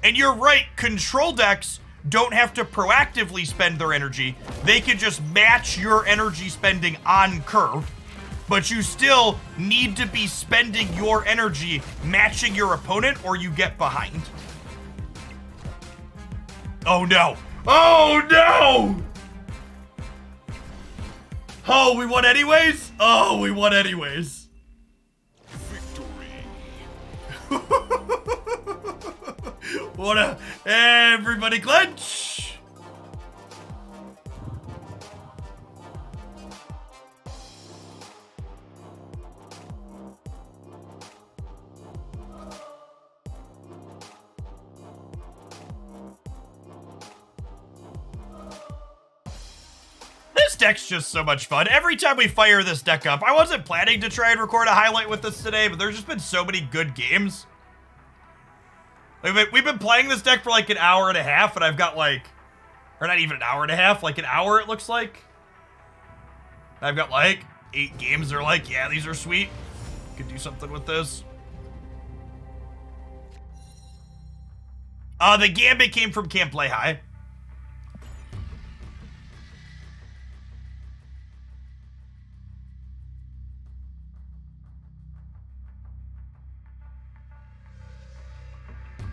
And you're right, control decks don't have to proactively spend their energy. They can just match your energy spending on curve, but you still need to be spending your energy matching your opponent or you get behind. Oh no. Oh no! Oh, we won anyways? Oh, we won anyways. Victory. What a... Everybody clench! This deck's just so much fun. Every time we fire this deck up, I wasn't planning to try and record a highlight with this today, but there's just been so many good games. We've been playing this deck for like an hour and a half, and I've got like, or not even an hour and a half, like an hour it looks like. I've got like 8 games. They're like, yeah, these are sweet. Could do something with this. The Gambit came from Can't Play High.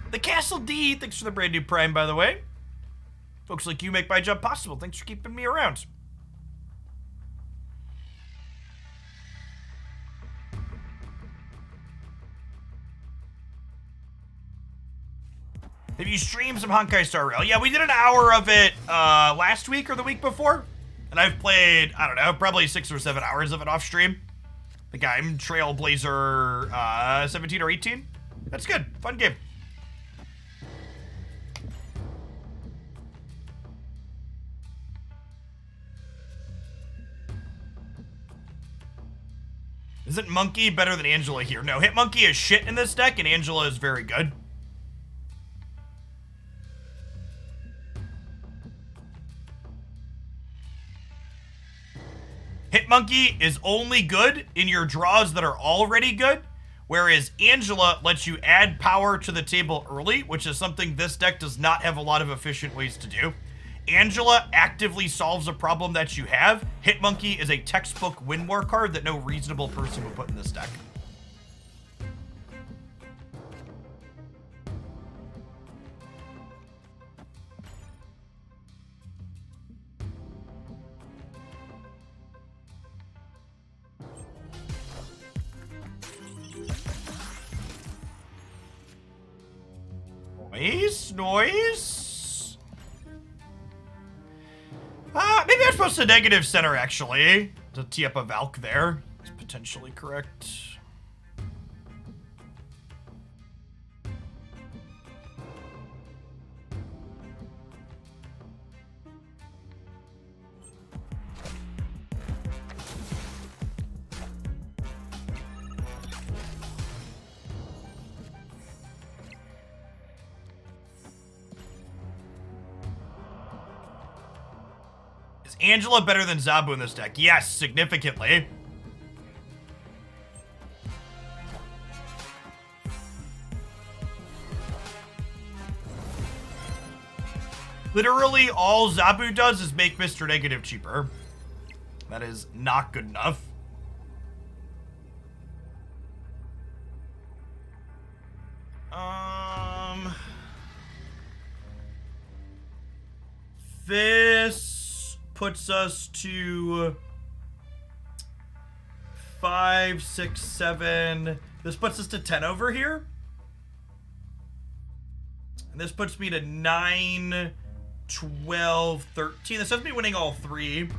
The Castle D, thanks for the brand new Prime, by the way. Folks like you make my job possible. Thanks for keeping me around. Have you streamed some Honkai Star Rail? Yeah, we did an hour of it last week or the week before. And I've played, I don't know, probably 6 or 7 hours of it off stream. Like I'm Trailblazer 17 or 18. That's good. Fun game. Isn't Monkey better than Angela here? No, Hitmonkey is shit in this deck, and Angela is very good. Hitmonkey is only good in your draws that are already good, whereas Angela lets you add power to the table early, which is something this deck does not have a lot of efficient ways to do. Angela actively solves a problem that you have. Hitmonkey is a textbook win more card that no reasonable person would put in this deck. Noise. Maybe I'm supposed to negative center, actually, to tee up a Valk there. It's potentially correct. Is Angela better than Zabu in this deck? Yes, significantly. Literally all Zabu does is make Mr. Negative cheaper. That is not good enough. This puts us to 5, 6, 7. This puts us to 10 over here. And this puts me to 9, 12, 13. This has me winning all 3.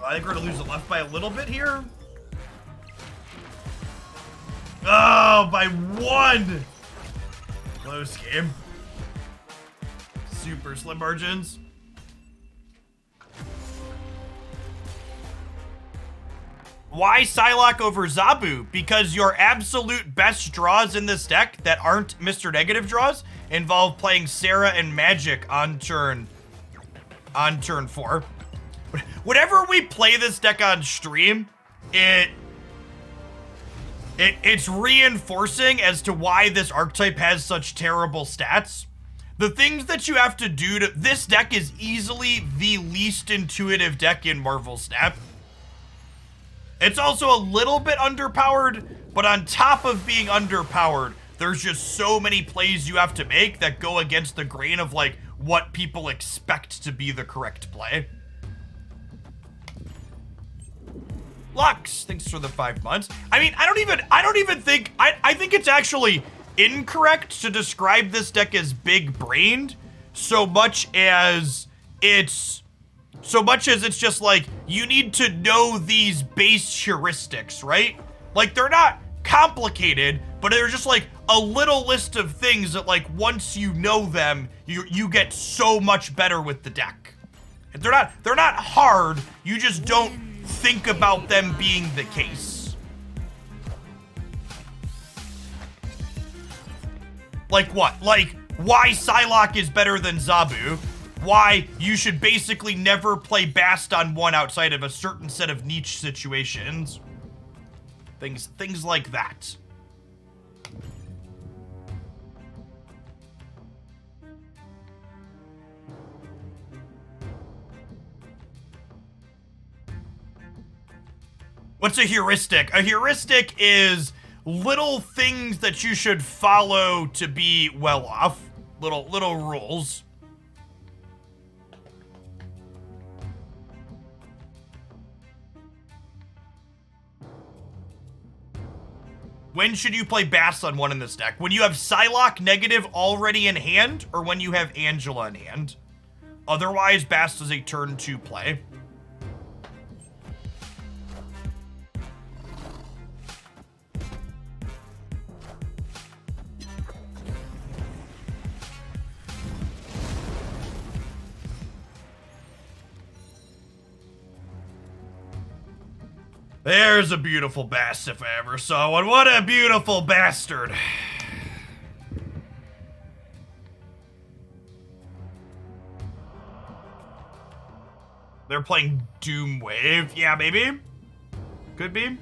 I think we're gonna lose the left by a little bit here. Oh, by 1! Close game. Super slim margins. Why Psylocke over Zabu? Because your absolute best draws in this deck that aren't Mr. Negative draws involve playing Sarah and Magic on turn 4. Whenever we play this deck on stream, it It's reinforcing as to why this archetype has such terrible stats. The things that you have to do to... This deck is easily the least intuitive deck in Marvel Snap. It's also a little bit underpowered, but on top of being underpowered, there's just so many plays you have to make that go against the grain of, like, what people expect to be the correct play. Lux, thanks for the 5 months. I mean, I don't even think, I think it's actually incorrect to describe this deck as big-brained so much as it's just like, you need to know these base heuristics, right? Like, they're not complicated, but they're just like a little list of things that, like, once you know them, you get so much better with the deck. They're not hard, you just don't think about them being the case. Like what? Like, why Psylocke is better than Zabu? Why you should basically never play Bast on one outside of a certain set of niche situations. Things like that. What's a heuristic? A heuristic is little things that you should follow to be well off. Little rules. When should you play Bast on one in this deck? When you have Psylocke negative already in hand, or when you have Angela in hand? Otherwise, Bast is a turn 2 play. There's a beautiful Bast if I ever saw one. What a beautiful bastard. They're playing Doom Wave. Yeah, maybe. Could be.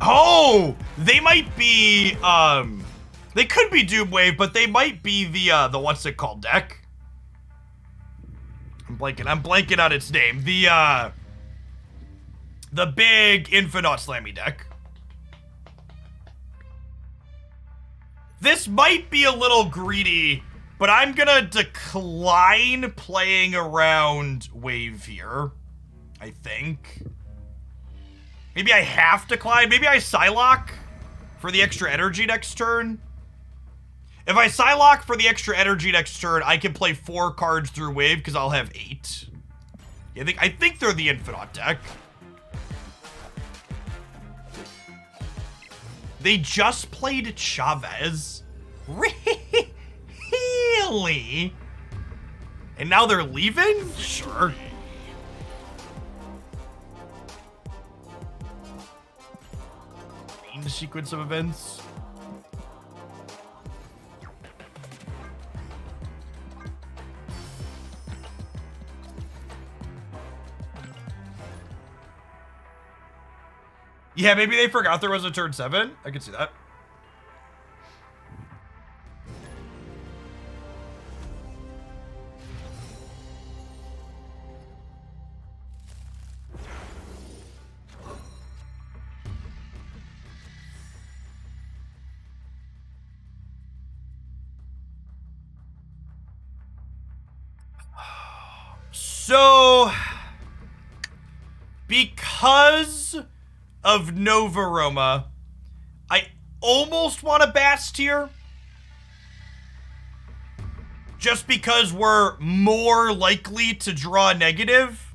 Oh! They might be, they could be Doom Wave, but they might be the what's it called deck? I'm blanking on its name. The big Infinite Slammy deck. This might be a little greedy, but I'm gonna decline playing around Wave here, I think. Maybe I have to decline. Maybe I Psylocke for the extra energy next turn. If I Psylocke for the extra energy next turn, I can play 4 cards through Wave because I'll have 8. Yeah, I think they're the Infinite deck. They just played Chavez? Really? And now they're leaving? Sure. Main sequence of events. Yeah, maybe they forgot there was a turn 7. I could see that. So, because of Nova Roma, I almost want a Bast here. Just because we're more likely to draw negative.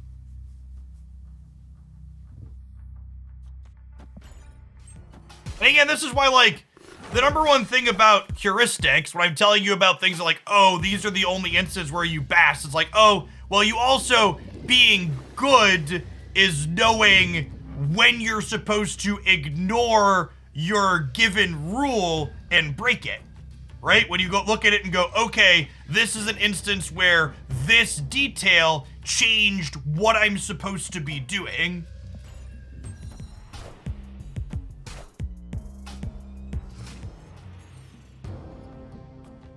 And again, this is why, like, the number one thing about heuristics, when I'm telling you about things like, oh, these are the only instances where you Bast, it's like, oh, well, you also, being good is knowing when you're supposed to ignore your given rule and break it. right? When you go look at it and go, okay, this is an instance where this detail changed what I'm supposed to be doing.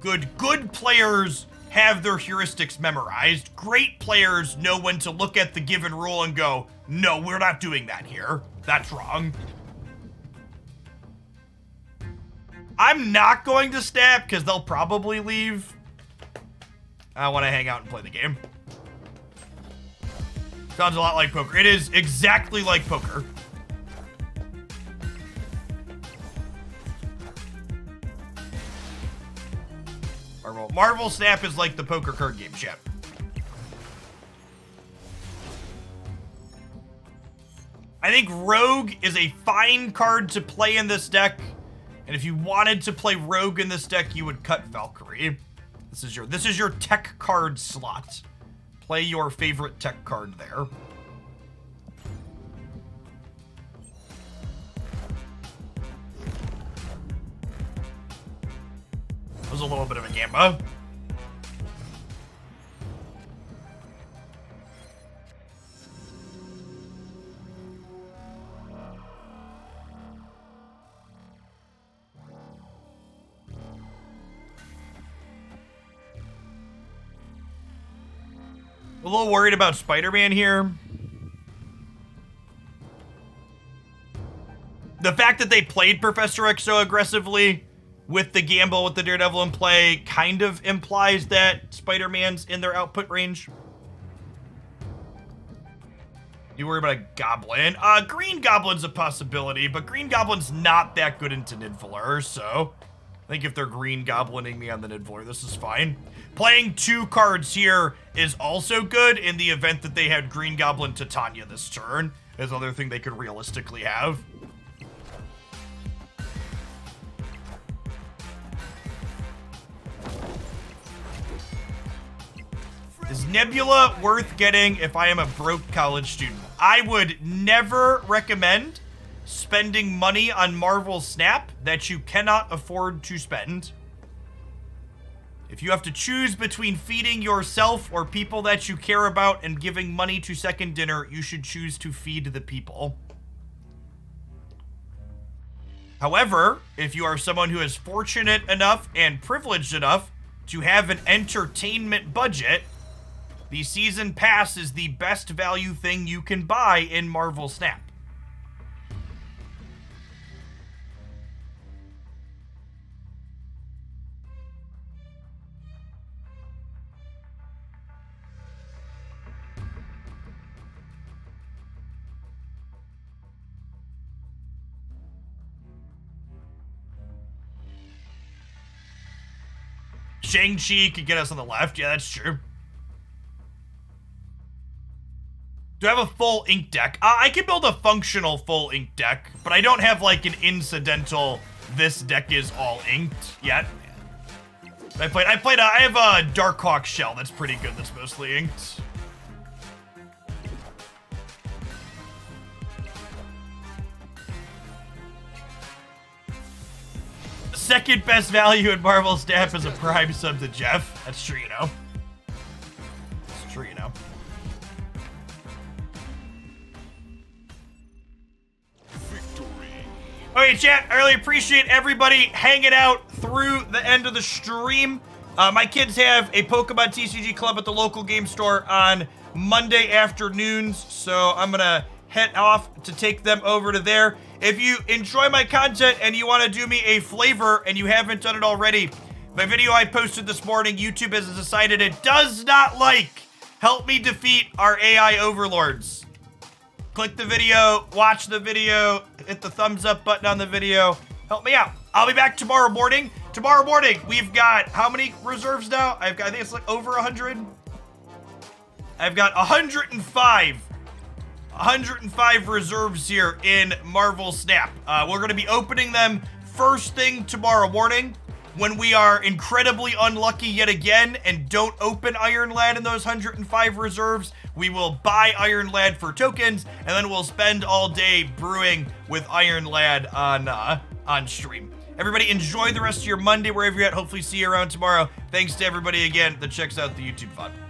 Good players have their heuristics memorized. Great players know when to look at the given rule and go, no, we're not doing that here. That's wrong. I'm not going to snap because they'll probably leave. I want to hang out and play the game. Sounds a lot like poker. It is exactly like poker. Marvel Snap is like the poker card game, chat. I think Rogue is a fine card to play in this deck. And if you wanted to play Rogue in this deck, you would cut Valkyrie. This is your tech card slot. Play your favorite tech card there. That was a little bit of a gamba. A little worried about Spider-Man here. The fact that they played Professor X so aggressively with the gamble with the Daredevil in play kind of implies that Spider-Man's in their output range. You worry about a Goblin? Green Goblin's a possibility, but Green Goblin's not that good into Nidavellir, so I think if they're Green Goblining me on the Nidavellir, this is fine. Playing 2 cards here is also good in the event that they had Green Goblin Titania this turn. Is another thing they could realistically have. Is Nebula worth getting if I am a broke college student? I would never recommend spending money on Marvel Snap that you cannot afford to spend. If you have to choose between feeding yourself or people that you care about and giving money to second dinner, you should choose to feed the people. However, if you are someone who is fortunate enough and privileged enough to have an entertainment budget, the season pass is the best value thing you can buy in Marvel Snap. Shang-Chi could get us on the left. Yeah, that's true. Do I have a full ink deck? I can build a functional full ink deck, but I don't have like an incidental, this deck is all inked yet. I have a Darkhawk shell that's pretty good that's mostly inked. Second best value in Marvel Snap is a Prime sub to Jeff. That's true, you know. That's true, you know. Okay, chat, I really appreciate everybody hanging out through the end of the stream. My kids have a Pokemon TCG Club at the local game store on Monday afternoons, so I'm gonna head off to take them over to there. If you enjoy my content and you want to do me a flavor and you haven't done it already, my video I posted this morning, YouTube has decided it does not like. Help me defeat our AI overlords. Click the video, watch the video, hit the thumbs up button on the video. Help me out. I'll be back tomorrow morning. Tomorrow morning, we've got how many reserves now? I think it's like over 100. I've got 105 reserves here in Marvel Snap. We're going to be opening them first thing tomorrow morning. When we are incredibly unlucky yet again and don't open Iron Lad in those 105 reserves, we will buy Iron Lad for tokens, and then we'll spend all day brewing with Iron Lad on stream. Everybody, enjoy the rest of your Monday wherever you're at. Hopefully see you around tomorrow. Thanks to everybody again that checks out the YouTube VOD.